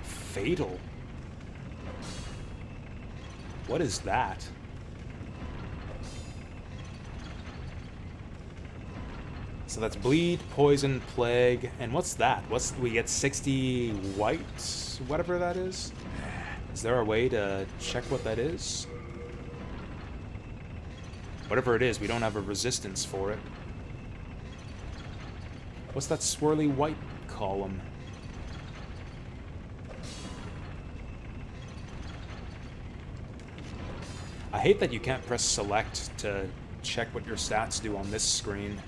Fatal? What is that? So that's bleed, poison, plague, and what's that? We get 60 white, whatever that is? Is there a way to check what that is? Whatever it is, we don't have a resistance for it. What's that swirly white column? I hate that you can't press select to check what your stats do on this screen.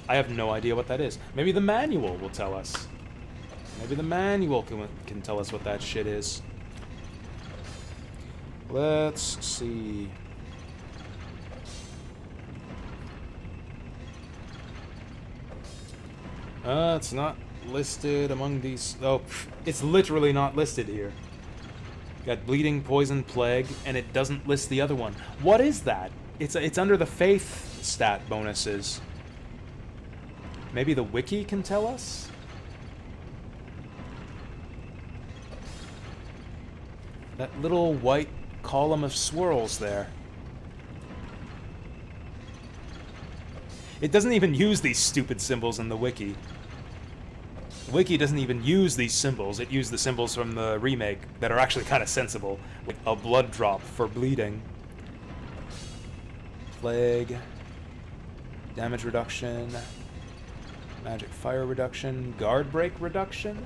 I have no idea what that is. Maybe the manual will tell us. Maybe the manual can tell us what that shit is. Let's see. It's not listed among these. Oh, it's literally not listed here. Got bleeding, poison, plague, and it doesn't list the other one. What is that? It's under the faith stat bonuses. Maybe the wiki can tell us? That little white column of swirls there. It doesn't even use these stupid symbols in the wiki. The wiki doesn't even use these symbols. It used the symbols from the remake that are actually kind of sensible. With a blood drop for bleeding. Plague. Damage reduction. Magic fire reduction. Guard break reduction.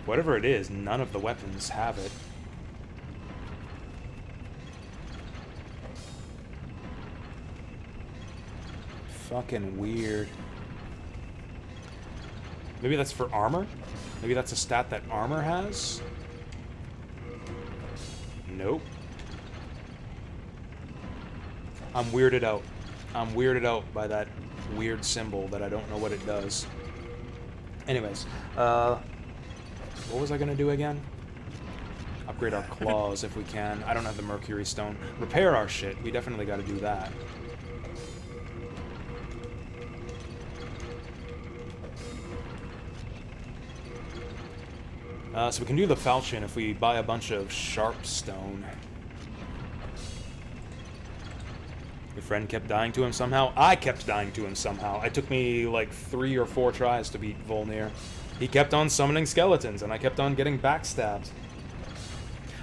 Whatever it is, none of the weapons have it. Fucking weird. Maybe that's for armor? Maybe that's a stat that armor has? Nope. I'm weirded out. I'm weirded out by that weird symbol that I don't know what it does. Anyways, what was I gonna do again? Upgrade our claws if we can. I don't have the Mercury Stone. Repair our shit. We definitely gotta do that. So we can do the falchion if we buy a bunch of sharp stone. Your friend kept dying to him somehow? I kept dying to him somehow. It took me like 3 or 4 tries to beat Volnir. He kept on summoning skeletons, and I kept on getting backstabbed.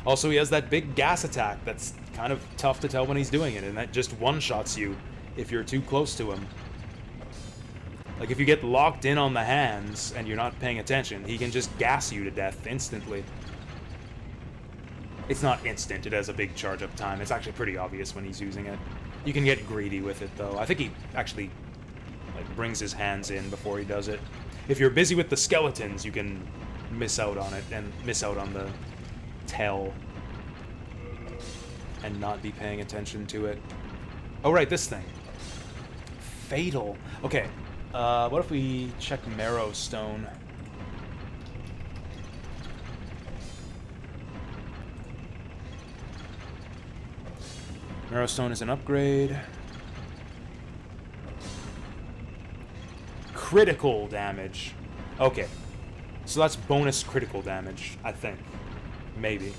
Also, he has that big gas attack that's kind of tough to tell when he's doing it, and that just one-shots you if you're too close to him. Like, if you get locked in on the hands and you're not paying attention, he can just gas you to death instantly. It's not instant, it has a big charge-up time. It's actually pretty obvious when he's using it. You can get greedy with it, though. I think he actually, like, brings his hands in before he does it. If you're busy with the skeletons, you can miss out on it, and miss out on the tell. And not be paying attention to it. Oh, right, this thing. Fatal. Okay. What if we check Marrow Stone? Marrow Stone is an upgrade. Critical damage. Okay. So that's bonus critical damage, I think. Maybe.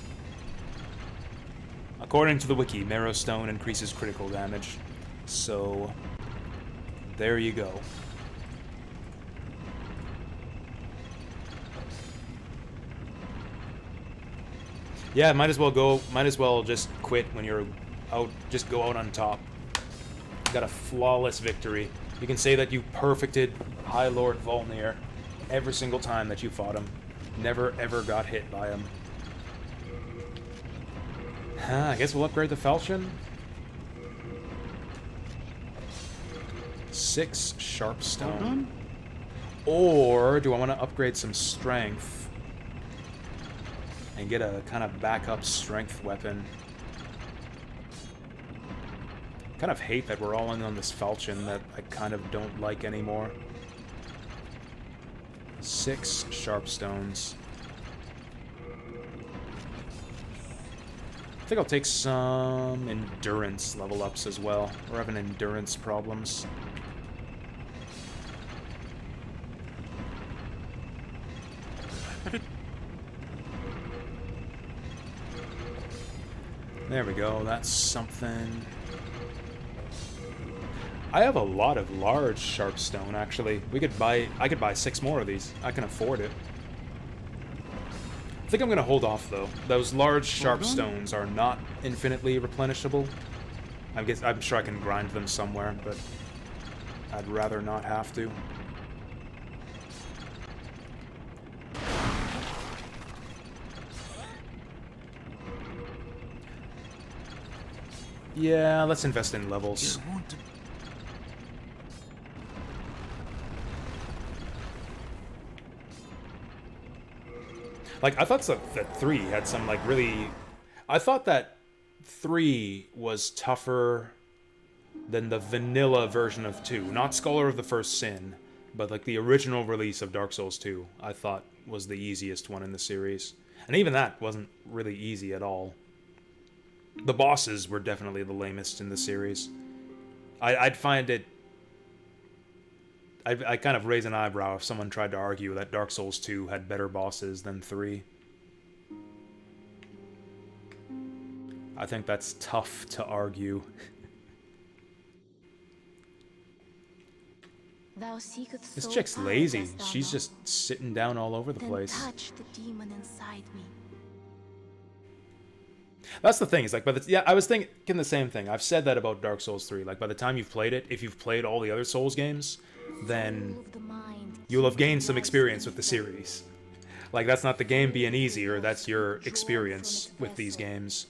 According to the wiki, Marrow Stone increases critical damage. So, there you go. Yeah, might as well just quit when you're out, just go out on top. Got a flawless victory. You can say that you perfected High Lord Volnir every single time that you fought him. Never ever got hit by him. I guess we'll upgrade the Falchion. 6 sharp All stone. done? Or do I want to upgrade some strength and get a kind of backup strength weapon? Kind of hate that we're all in on this falchion that I kind of don't like anymore. 6 sharp stones. I think I'll take some endurance level ups as well. We're having endurance problems. There we go, that's something. I have a lot of large sharp stone, actually. I could buy 6 more of these. I can afford it. I think I'm gonna hold off, though. Those large sharp stones are not infinitely replenishable. I'm sure I can grind them somewhere, but I'd rather not have to. Yeah, let's invest in levels. Like, I thought that 3 had some, like, really... I thought that 3 was tougher than the vanilla version of 2. Not Scholar of the First Sin, but, like, the original release of Dark Souls 2, I thought was the easiest one in the series. And even that wasn't really easy at all. The bosses were definitely the lamest in the series. I'd find it... I kind of raise an eyebrow if someone tried to argue that Dark Souls 2 had better bosses than 3. I think that's tough to argue. This chick's lazy. She's just sitting down all over the place. Touch the demon inside me. That's the thing, is like, yeah, I was thinking the same thing. I've said that about Dark Souls 3. Like, by the time you've played it, if you've played all the other Souls games, then you'll have gained some experience with the series. Like, that's not the game being easier, that's your experience with these games.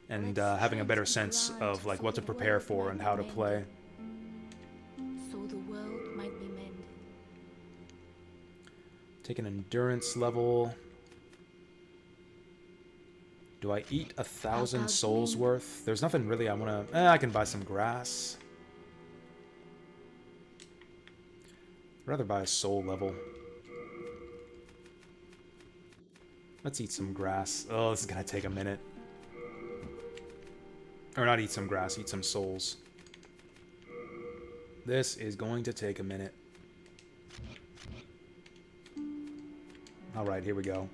And having a better sense of, like, what to prepare for and how to play. So the world might be mended. Take an endurance level. Do I eat 1,000 souls worth? There's nothing really I want to... I can buy some grass. I'd rather buy a soul level. Let's eat some grass. Oh, this is going to take a minute. Or not eat some grass, eat some souls. This is going to take a minute. Alright, here we go.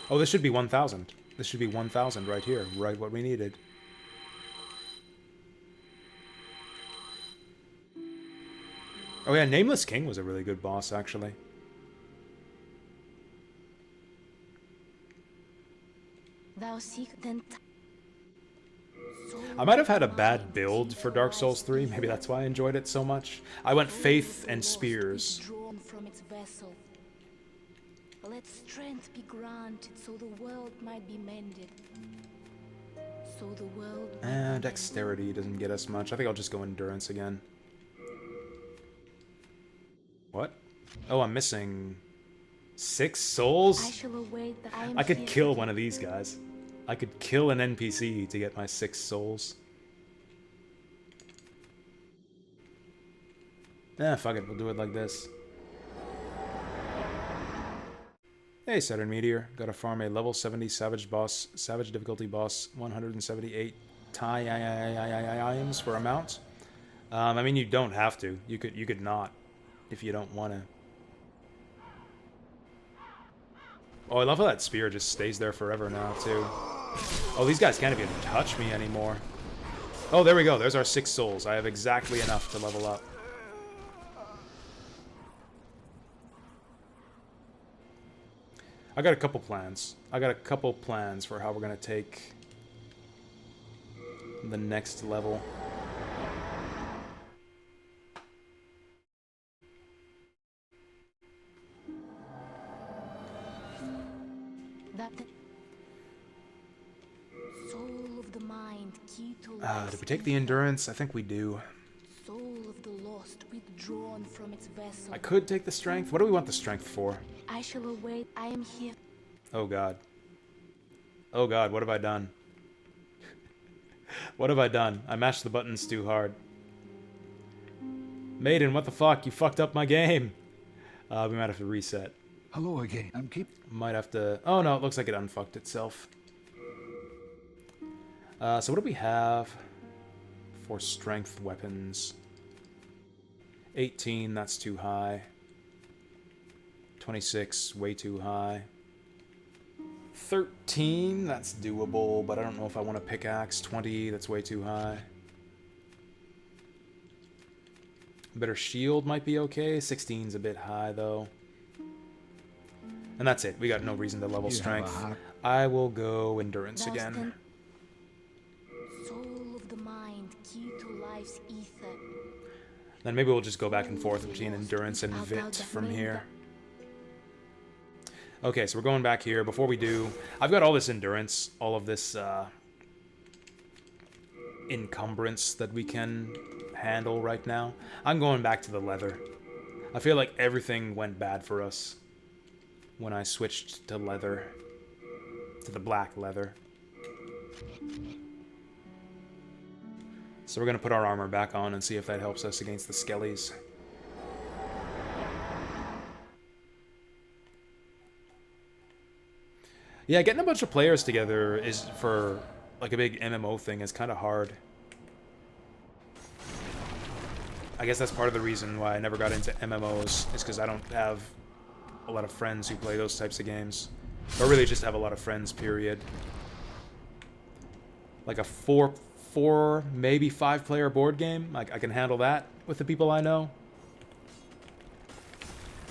Oh, this should be 1,000. This should be 1,000 right here. Right what we needed. Oh yeah, Nameless King was a really good boss, actually. Thou seek then... I might have had a bad build for Dark Souls 3. Maybe that's why I enjoyed it so much. I went Faith and Spears. Drawn from its vessel. Let strength be granted so the world might be mended. So the world... Dexterity doesn't get us much. I think I'll just go Endurance again. What? Oh, I'm missing 6 souls? I could kill one of these guys. I could kill an NPC to get my 6 souls. Fuck it, we'll do it like this. Hey, Saturn Meteor. Gotta farm a level 70 Savage boss, Savage difficulty boss, 178 items for a mount. I mean, you don't have to. You could not, if you don't want to. Oh, I love how that spear just stays there forever now, too. Oh, these guys can't even touch me anymore. Oh, there we go. There's our 6 souls. I have exactly enough to level up. I got a couple plans. I got a couple plans for how we're going to take the next level. Did we take the endurance? I think we do. from its vessel. I could take the strength. What do we want the strength for? I shall await. I am here. Oh god. Oh god, what have I done? What have I done? I mashed the buttons too hard. Maiden, what the fuck? You fucked up my game. We might have to reset. Hello again. Might have to... Oh no, it looks like it unfucked itself. So what do we have for strength weapons? 18, that's too high. 26, way too high. 13, that's doable, but I don't know if I want a pickaxe. 20, that's way too high. Better shield might be okay. 16's a bit high, though. And that's it. We got no reason to level strength. I will go endurance again. Soul of the mind, key to life's ether. Then maybe we'll just go back and forth between endurance and vit from here. Okay, so we're going back here. Before we do, I've got all this endurance, all of this encumbrance that we can handle right now. I'm going back to the leather. I feel like everything went bad for us when I switched to leather, to the black leather. So we're going to put our armor back on and see if that helps us against the skellies. Yeah, getting a bunch of players together is, for like a big MMO thing, is kind of hard. I guess that's part of the reason why I never got into MMOs, is because I don't have a lot of friends who play those types of games. Or really just have a lot of friends, period. Like a four, maybe 5-player board game, like I can handle that with the people I know.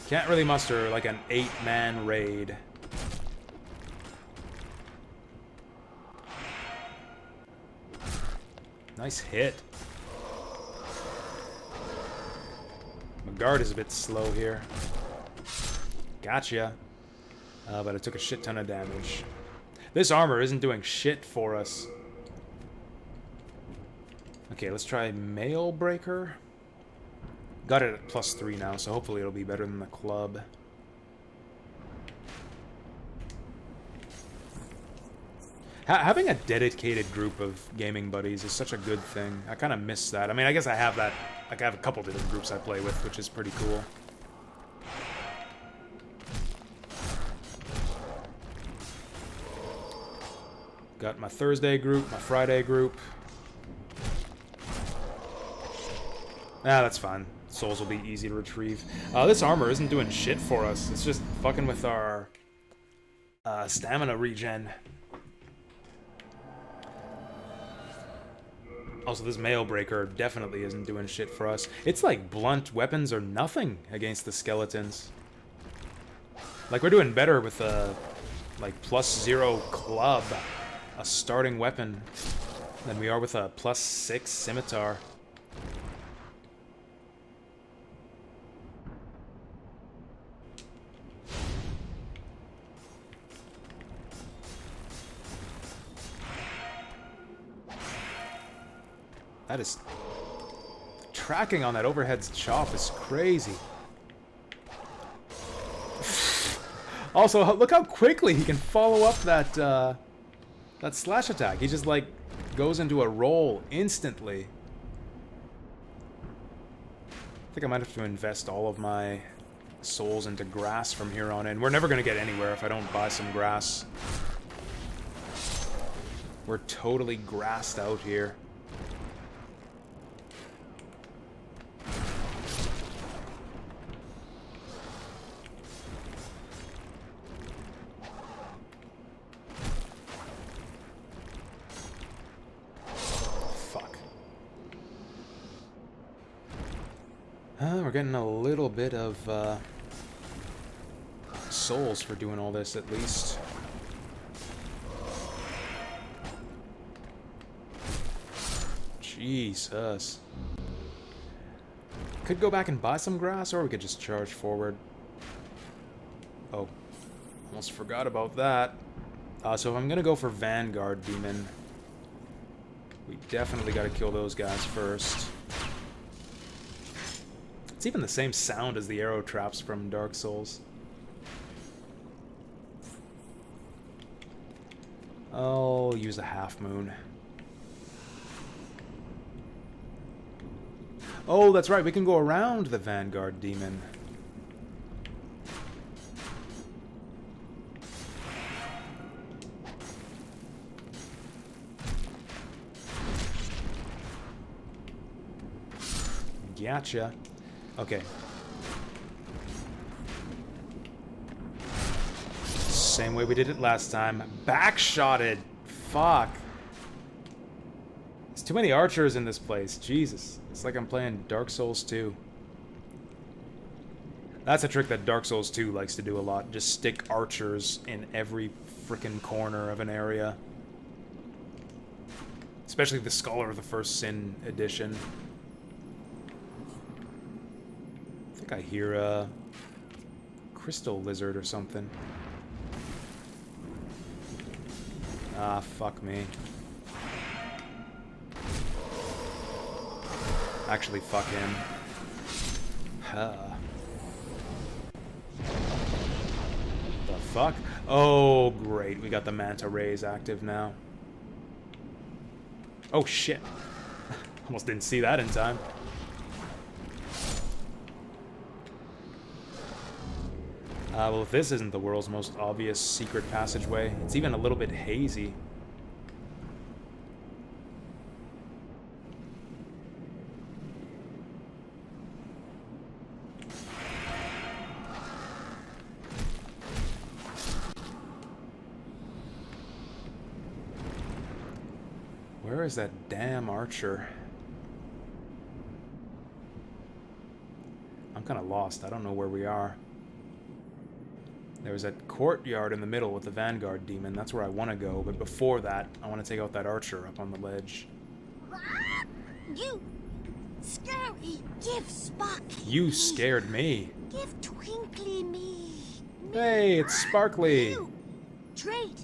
Can't really muster like an 8-man raid. Nice hit. My guard is a bit slow here. Gotcha. But it took a shit ton of damage. This armor isn't doing shit for us. Okay, let's try Mail Breaker. Got it at +3 now, so hopefully it'll be better than the club. Having a dedicated group of gaming buddies is such a good thing. I kind of miss that. I mean, I guess I have that. Like, I have a couple different groups I play with, which is pretty cool. Got my Thursday group, my Friday group. Ah, that's fine. Souls will be easy to retrieve. This armor isn't doing shit for us. It's just fucking with our stamina regen. Also, this Mail Breaker definitely isn't doing shit for us. It's like blunt weapons or nothing against the skeletons. Like, we're doing better with a, like, +0 club, a starting weapon, than we are with a +6 scimitar. That is... Tracking on that overhead chop is crazy. Also, look how quickly he can follow up that, that slash attack. He just, like, goes into a roll instantly. I think I might have to invest all of my souls into grass from here on in. We're never going to get anywhere if I don't buy some grass. We're totally grassed out here. We're getting a little bit of souls for doing all this, at least. Jesus. Could go back and buy some grass, or we could just charge forward. Oh, almost forgot about that. So if I'm gonna go for Vanguard Demon, we definitely gotta kill those guys first. It's It's even the same sound as the arrow traps from Dark Souls. I'll use a half moon. Oh, that's right, we can go around the Vanguard Demon. Gotcha. Okay. Same way we did it last time. Backshotted! Fuck. There's too many archers in this place. Jesus. It's like I'm playing Dark Souls 2. That's a trick that Dark Souls 2 likes to do a lot. Just stick archers in every frickin' corner of an area. Especially the Scholar of the First Sin edition. I think I hear a crystal lizard or something. Ah, fuck me. Actually, fuck him. The fuck? Oh, great. We got the manta rays active now. Oh, shit. Almost didn't see that in time. Well, if this isn't the world's most obvious secret passageway, it's even a little bit hazy. Where is that damn archer? I'm kind of lost. I don't know where we are. There's that courtyard in the middle with the Vanguard Demon. That's where I want to go. But before that, I want to take out that archer up on the ledge. You scary, give Sparkly. You scared me. Give Twinkly me. Hey, it's Sparkly. You trade.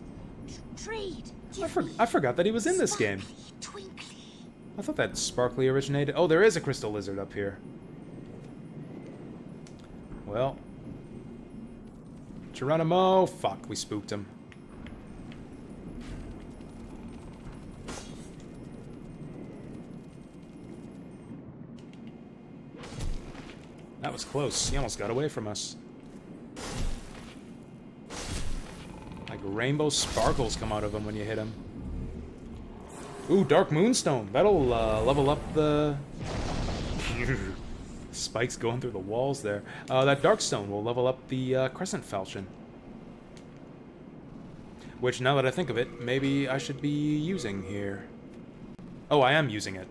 I forgot that he was in this game. Twinkly. I thought that Sparkly originated. Oh, there is a crystal lizard up here. Well. Geronimo! Fuck, we spooked him. That was close. He almost got away from us. Like rainbow sparkles come out of him when you hit him. Ooh, Dark Moonstone. That'll level up the... Spikes going through the walls there. That Darkstone will level up the Crescent Falchion. Which, now that I think of it, maybe I should be using here. Oh, I am using it.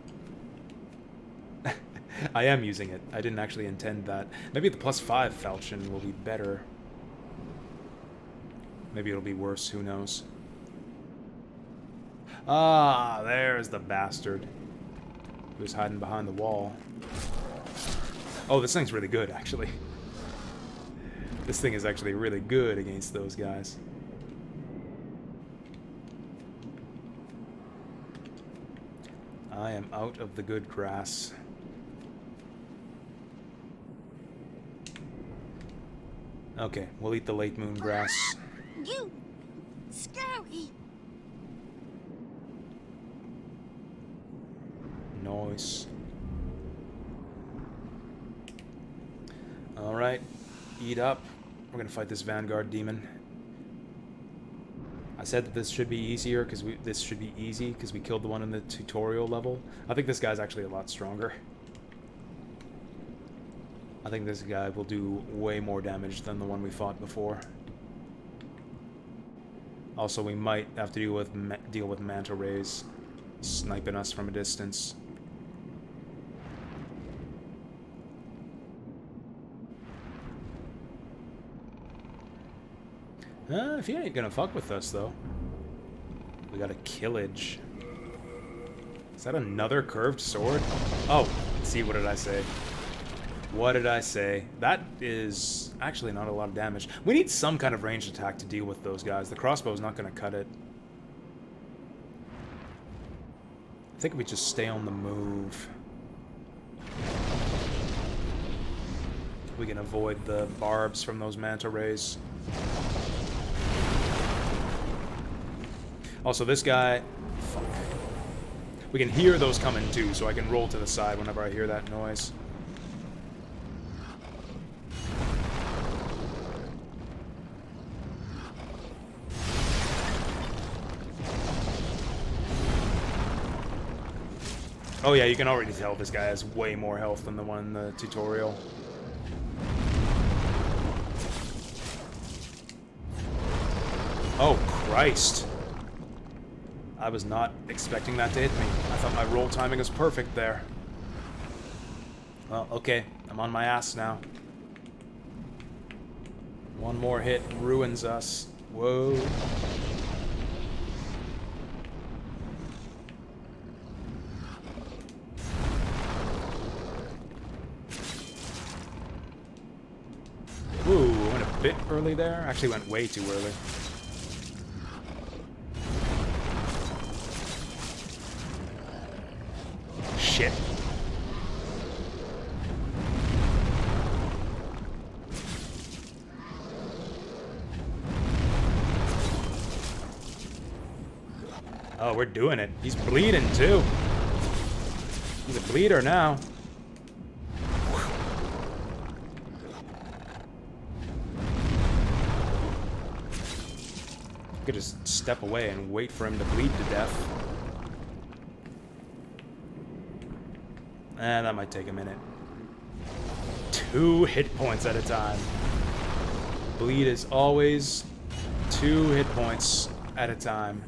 I am using it. I didn't actually intend that. Maybe the +5 Falchion will be better. Maybe it'll be worse, who knows. Ah, there's the bastard. Who's hiding behind the wall. Oh, this thing's really good, actually. This thing is actually really good against those guys. I am out of the good grass. Okay, we'll eat the late moon grass. You scary. Nice. Alright, eat up. We're gonna fight this Vanguard Demon. I said that this should be easier because this should be easy because we killed the one in the tutorial level. I think this guy's actually a lot stronger. I think this guy will do way more damage than the one we fought before. Also, we might have to deal with manta rays sniping us from a distance. If he ain't gonna fuck with us, though. We got a Killage. Is that another curved sword? Oh, see, what did I say? What did I say? That is actually not a lot of damage. We need some kind of ranged attack to deal with those guys. The crossbow's not gonna cut it. I think we just stay on the move. We can avoid the barbs from those manta rays. Also, this guy... Fuck. We can hear those coming too, so I can roll to the side whenever I hear that noise. Oh yeah, you can already tell this guy has way more health than the one in the tutorial. Oh, Christ. I was not expecting that to hit me. I thought my roll timing was perfect there. Well, okay. I'm on my ass now. One more hit ruins us. Whoa. Ooh, went a bit early there. Actually went way too early. Shit. Oh, we're doing it. He's bleeding too. He's a bleeder now. I could just step away and wait for him to bleed to death. And that might take a minute. 2 hit points at a time. Bleed is always 2 hit points at a time.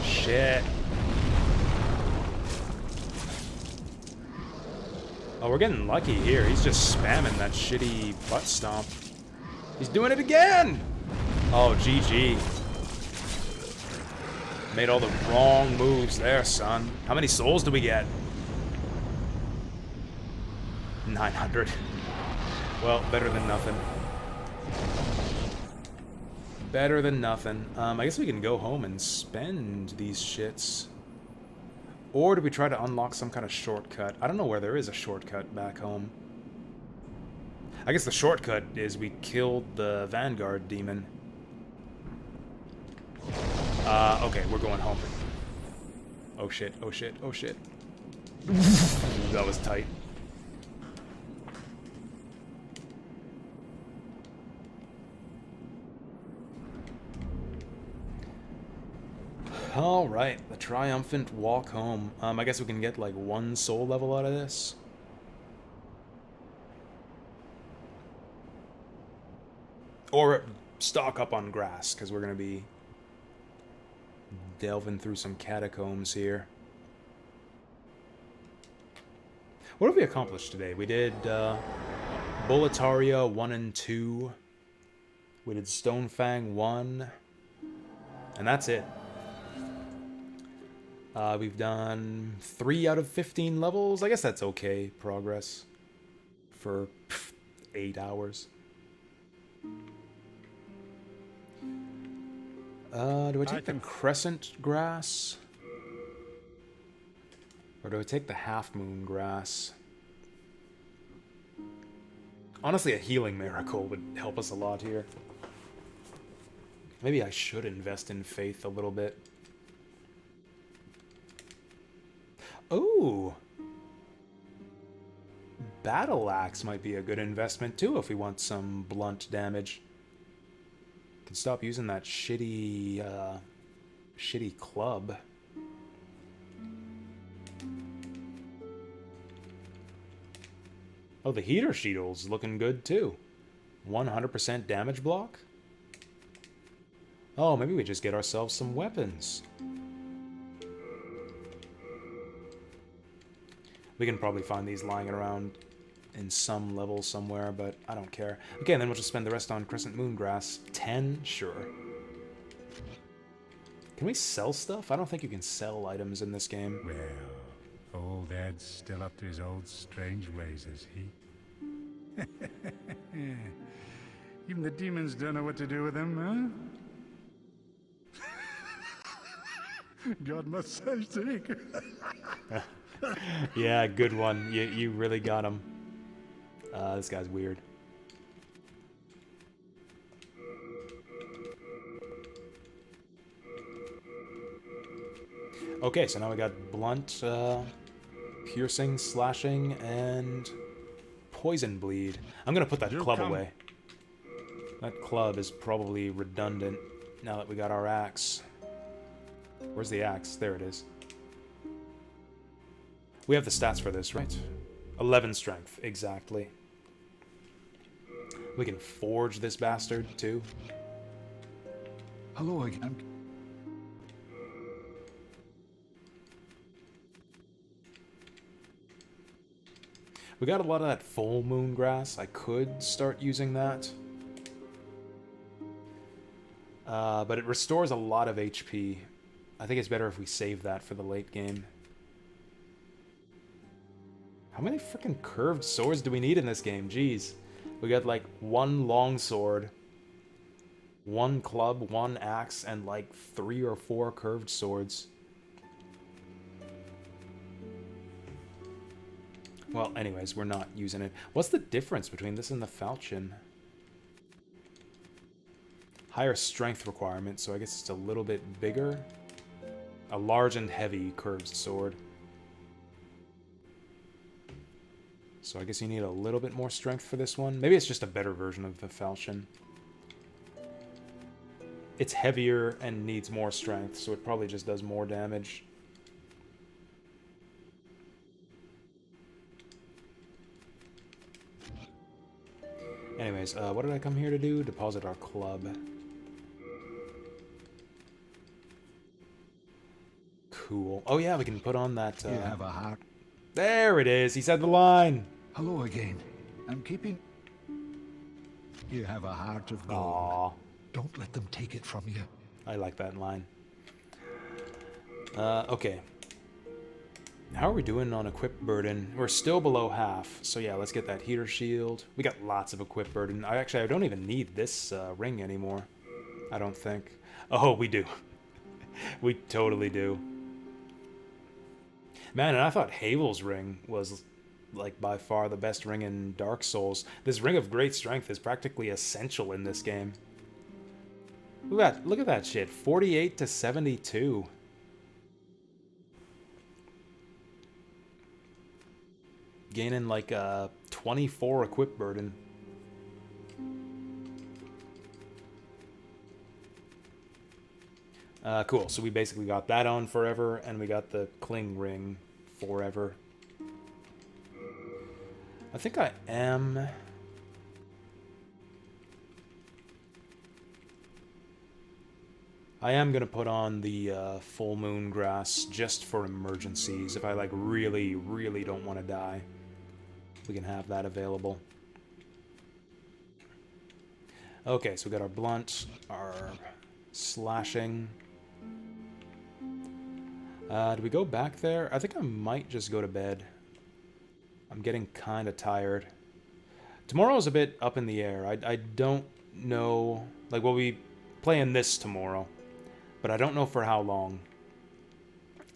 Shit. Oh, we're getting lucky here. He's just spamming that shitty butt stomp. He's doing it again! Oh, GG. Made all the wrong moves there, son. How many souls do we get? 900. Well, better than nothing. Better than nothing. I guess we can go home and spend these shits. Or do we try to unlock some kind of shortcut? I don't know where there is a shortcut back home. I guess the shortcut is we killed the Vanguard demon. Okay, we're going home. Oh shit, oh shit, oh shit. That was tight. Alright, the triumphant walk home. I guess we can get like 1 soul level out of this. Or stock up on grass, because we're going to be delving through some catacombs here. What have we accomplished today? We did Boletaria 1 and 2. We did Stonefang 1. And that's it. We've done 3 out of 15 levels. I guess that's okay progress for 8 hours. Do I take the crescent grass? Or do I take the half moon grass? Honestly, a healing miracle would help us a lot here. Maybe I should invest in faith a little bit. Oh! Battle Axe might be a good investment too if we want some blunt damage. Can stop using that shitty club. Oh, the heater shield's looking good too. 100% damage block? Oh, maybe we just get ourselves some weapons. We can probably find these lying around in some level somewhere, but I don't care. Okay, and then we'll just spend the rest on Crescent Moon Grass. 10? Sure. Can we sell stuff? I don't think you can sell items in this game. Well, old Ed's still up to his old strange ways, is he? Even the demons don't know what to do with him, huh? God must say, Yeah, good one. You really got him. This guy's weird. Okay, so now we got blunt, piercing, slashing, and poison bleed. I'm gonna put that club away. That club is probably redundant now that we got our axe. Where's the axe? There it is. We have the stats for this, right? 11 strength, exactly. We can forge this bastard, too. Hello again. We got a lot of that full moon grass. I could start using that. But it restores a lot of HP. I think it's better if we save that for the late game. How many freaking curved swords do we need in this game? Jeez. We got like one long sword, one club, one axe, and like 3 or 4 curved swords. Well, anyways, we're not using it. What's the difference between this and the falchion? Higher strength requirement, so I guess it's a little bit bigger. A large and heavy curved sword. So I guess you need a little bit more strength for this one. Maybe it's just a better version of the falchion. It's heavier and needs more strength, so it probably just does more damage. Anyways, what did I come here to do? Deposit our club. Cool. Oh yeah, we can put on that... You have a heart. There it is! He said the line! Hello again. I'm keeping... You have a heart of gold. Aww. Don't let them take it from you. I like that line. Okay. How are we doing on equip burden? We're still below half, so yeah, let's get that heater shield. We got lots of equip burden. I don't even need this ring anymore. I don't think. Oh, we do. We totally do. Man, and I thought Havel's ring was like by far the best ring in Dark Souls. This ring of great strength is practically essential in this game. Look at that shit. 48 to 72. Gaining like 24 equip burden. Cool, so we basically got that on forever, and we got the cling ring forever. I think I am... gonna put on the full moon grass just for emergencies. If I like really, really don't want to die, we can have that available. Okay, so we got our blunt, our slashing. Do we go back there? I think I might just go to bed. I'm getting kind of tired. Tomorrow's a bit up in the air. I don't know... Like, we'll be playing this tomorrow, but I don't know for how long.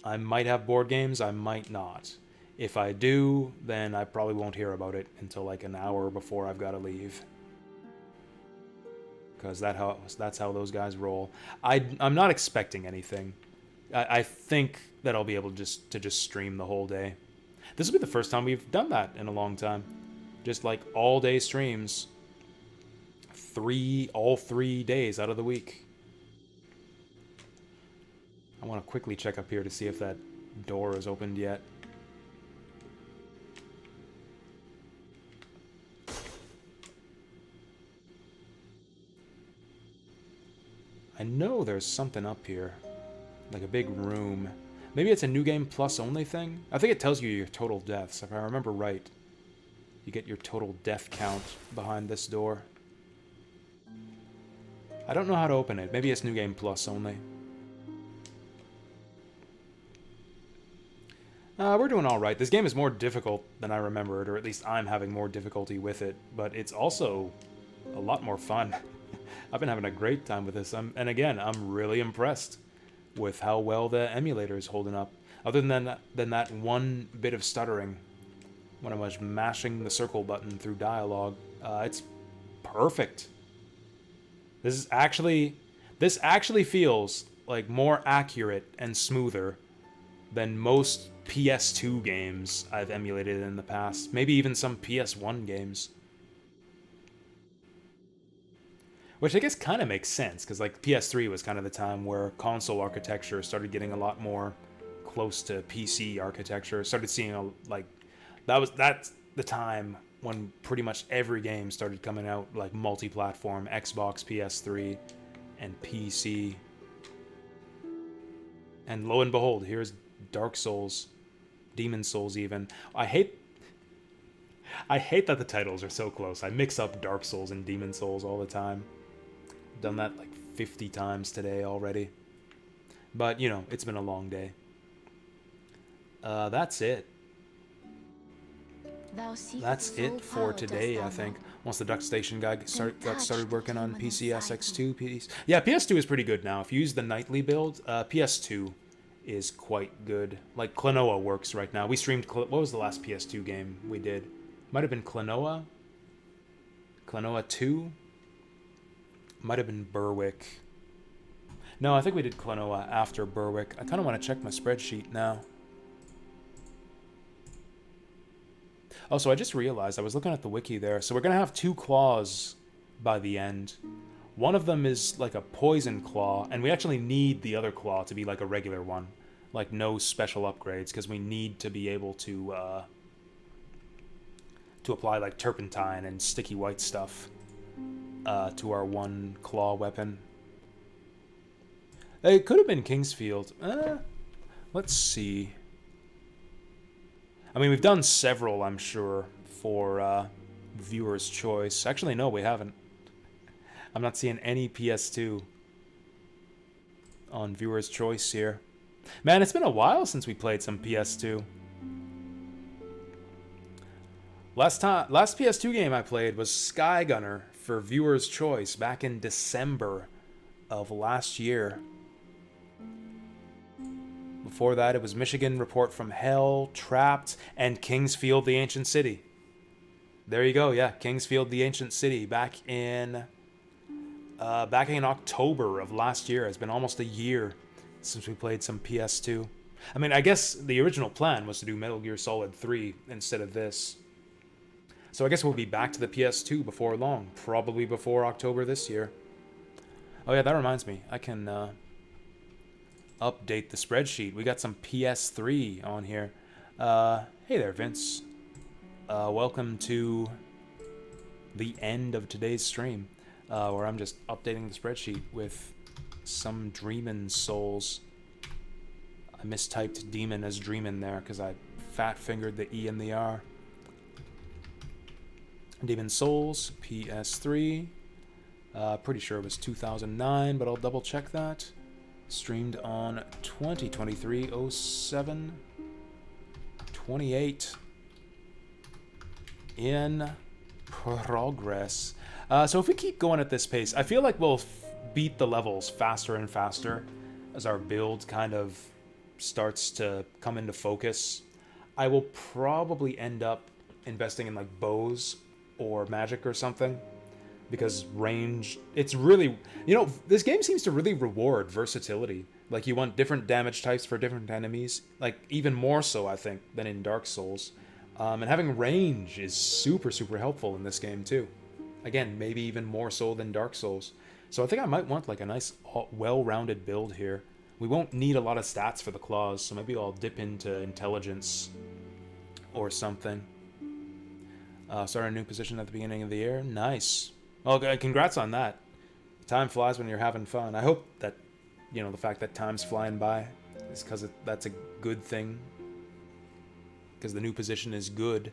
I might have board games, I might not. If I do, then I probably won't hear about it until like an hour before I've got to leave. Because that's how those guys roll. I'm not expecting anything. I think that I'll be able to just stream the whole day. This will be the first time we've done that in a long time. Just like all day streams. All 3 days out of the week. I want to quickly check up here to see if that door is opened yet. I know there's something up here. Like a big room. Maybe it's a New Game Plus only thing? I think it tells you your total deaths, if I remember right. You get your total death count behind this door. I don't know how to open it. Maybe it's New Game Plus only. We're doing alright. This game is more difficult than I remembered, or at least I'm having more difficulty with it, but it's also a lot more fun. I've been having a great time with this, and again, I'm really impressed with how well the emulator is holding up. Other than that one bit of stuttering, when I was mashing the circle button through dialogue. It's perfect. This actually feels like more accurate and smoother than most PS2 games I've emulated in the past. Maybe even some PS1 games. Which I guess kind of makes sense, because like PS3 was kind of the time where console architecture started getting a lot more close to PC architecture. Started seeing that's the time when pretty much every game started coming out like multi-platform, Xbox, PS3, and PC. And lo and behold, here's Dark Souls, Demon Souls even. I hate that the titles are so close. I mix up Dark Souls and Demon Souls all the time. Done that like 50 times today already. But, you know, it's been a long day. That's it. That's it for today, I think. Once the Duck Station guy got started working on PCSX2 piece. Yeah, PS2 is pretty good now. If you use the nightly build, PS2 is quite good. Like, Klonoa works right now. We streamed... What was the last PS2 game we did? Might have been Klonoa? Klonoa 2? Might have been Berwick. No, I think we did Klonoa after Berwick. I kind of want to check my spreadsheet now. Oh, so I just realized, I was looking at the wiki there. So we're going to have 2 claws by the end. One of them is like a poison claw, and we actually need the other claw to be like a regular one. Like no special upgrades, because we need to be able to apply like turpentine and sticky white stuff to our 1 claw weapon. It could have been Kingsfield. Let's see. I mean, we've done several, I'm sure, for viewer's choice. Actually, no, we haven't. I'm not seeing any PS2 on viewer's choice here. Man, it's been a while since we played some PS2. Last PS2 game I played was Skygunner for viewer's choice back in December of last year. Before that, it was Michigan Report from Hell, Trapped, and Kingsfield the Ancient City. There you go, yeah, Kingsfield the Ancient City back in October of last year. It's been almost a year since we played some PS2. I mean, I guess the original plan was to do Metal Gear Solid 3 instead of this. So I guess we'll be back to the PS2 before long, probably before October this year. Oh yeah, that reminds me, I can update the spreadsheet. We got some PS3 on here. Hey there, Vince. Welcome to the end of today's stream, where I'm just updating the spreadsheet with some Dreamin' Souls. I mistyped Demon as Dreamin' there because I fat-fingered the E and the R. Demon Souls, PS3. Pretty sure it was 2009, but I'll double check that. Streamed on 2023-07-28 in progress. So if we keep going at this pace, I feel like we'll beat the levels faster and faster as our build kind of starts to come into focus. I will probably end up investing in like bows or magic or something, because range, it's really, you know, this game seems to really reward versatility. Like, you want different damage types for different enemies, like even more so, I think, than in Dark Souls. And having range is super, super helpful in this game too. Again, maybe even more so than Dark Souls. So I think I might want like a nice, well-rounded build here. We won't need a lot of stats for the claws, so maybe I'll dip into intelligence or something. Start a new position at the beginning of the year. Nice. Well, congrats on that. Time flies when you're having fun. I hope that, you know, the fact that time's flying by is because that's a good thing. Because the new position is good.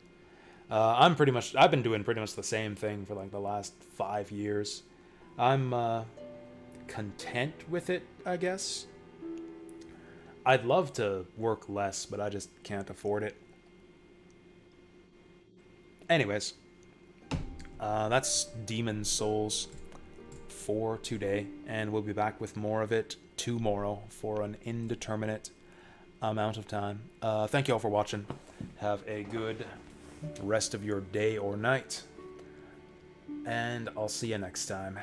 I've been doing pretty much the same thing for like the last 5 years. I'm content with it, I guess. I'd love to work less, but I just can't afford it. Anyways. That's Demon Souls for today, and we'll be back with more of it tomorrow for an indeterminate amount of time. Thank you all for watching. Have a good rest of your day or night. And I'll see you next time.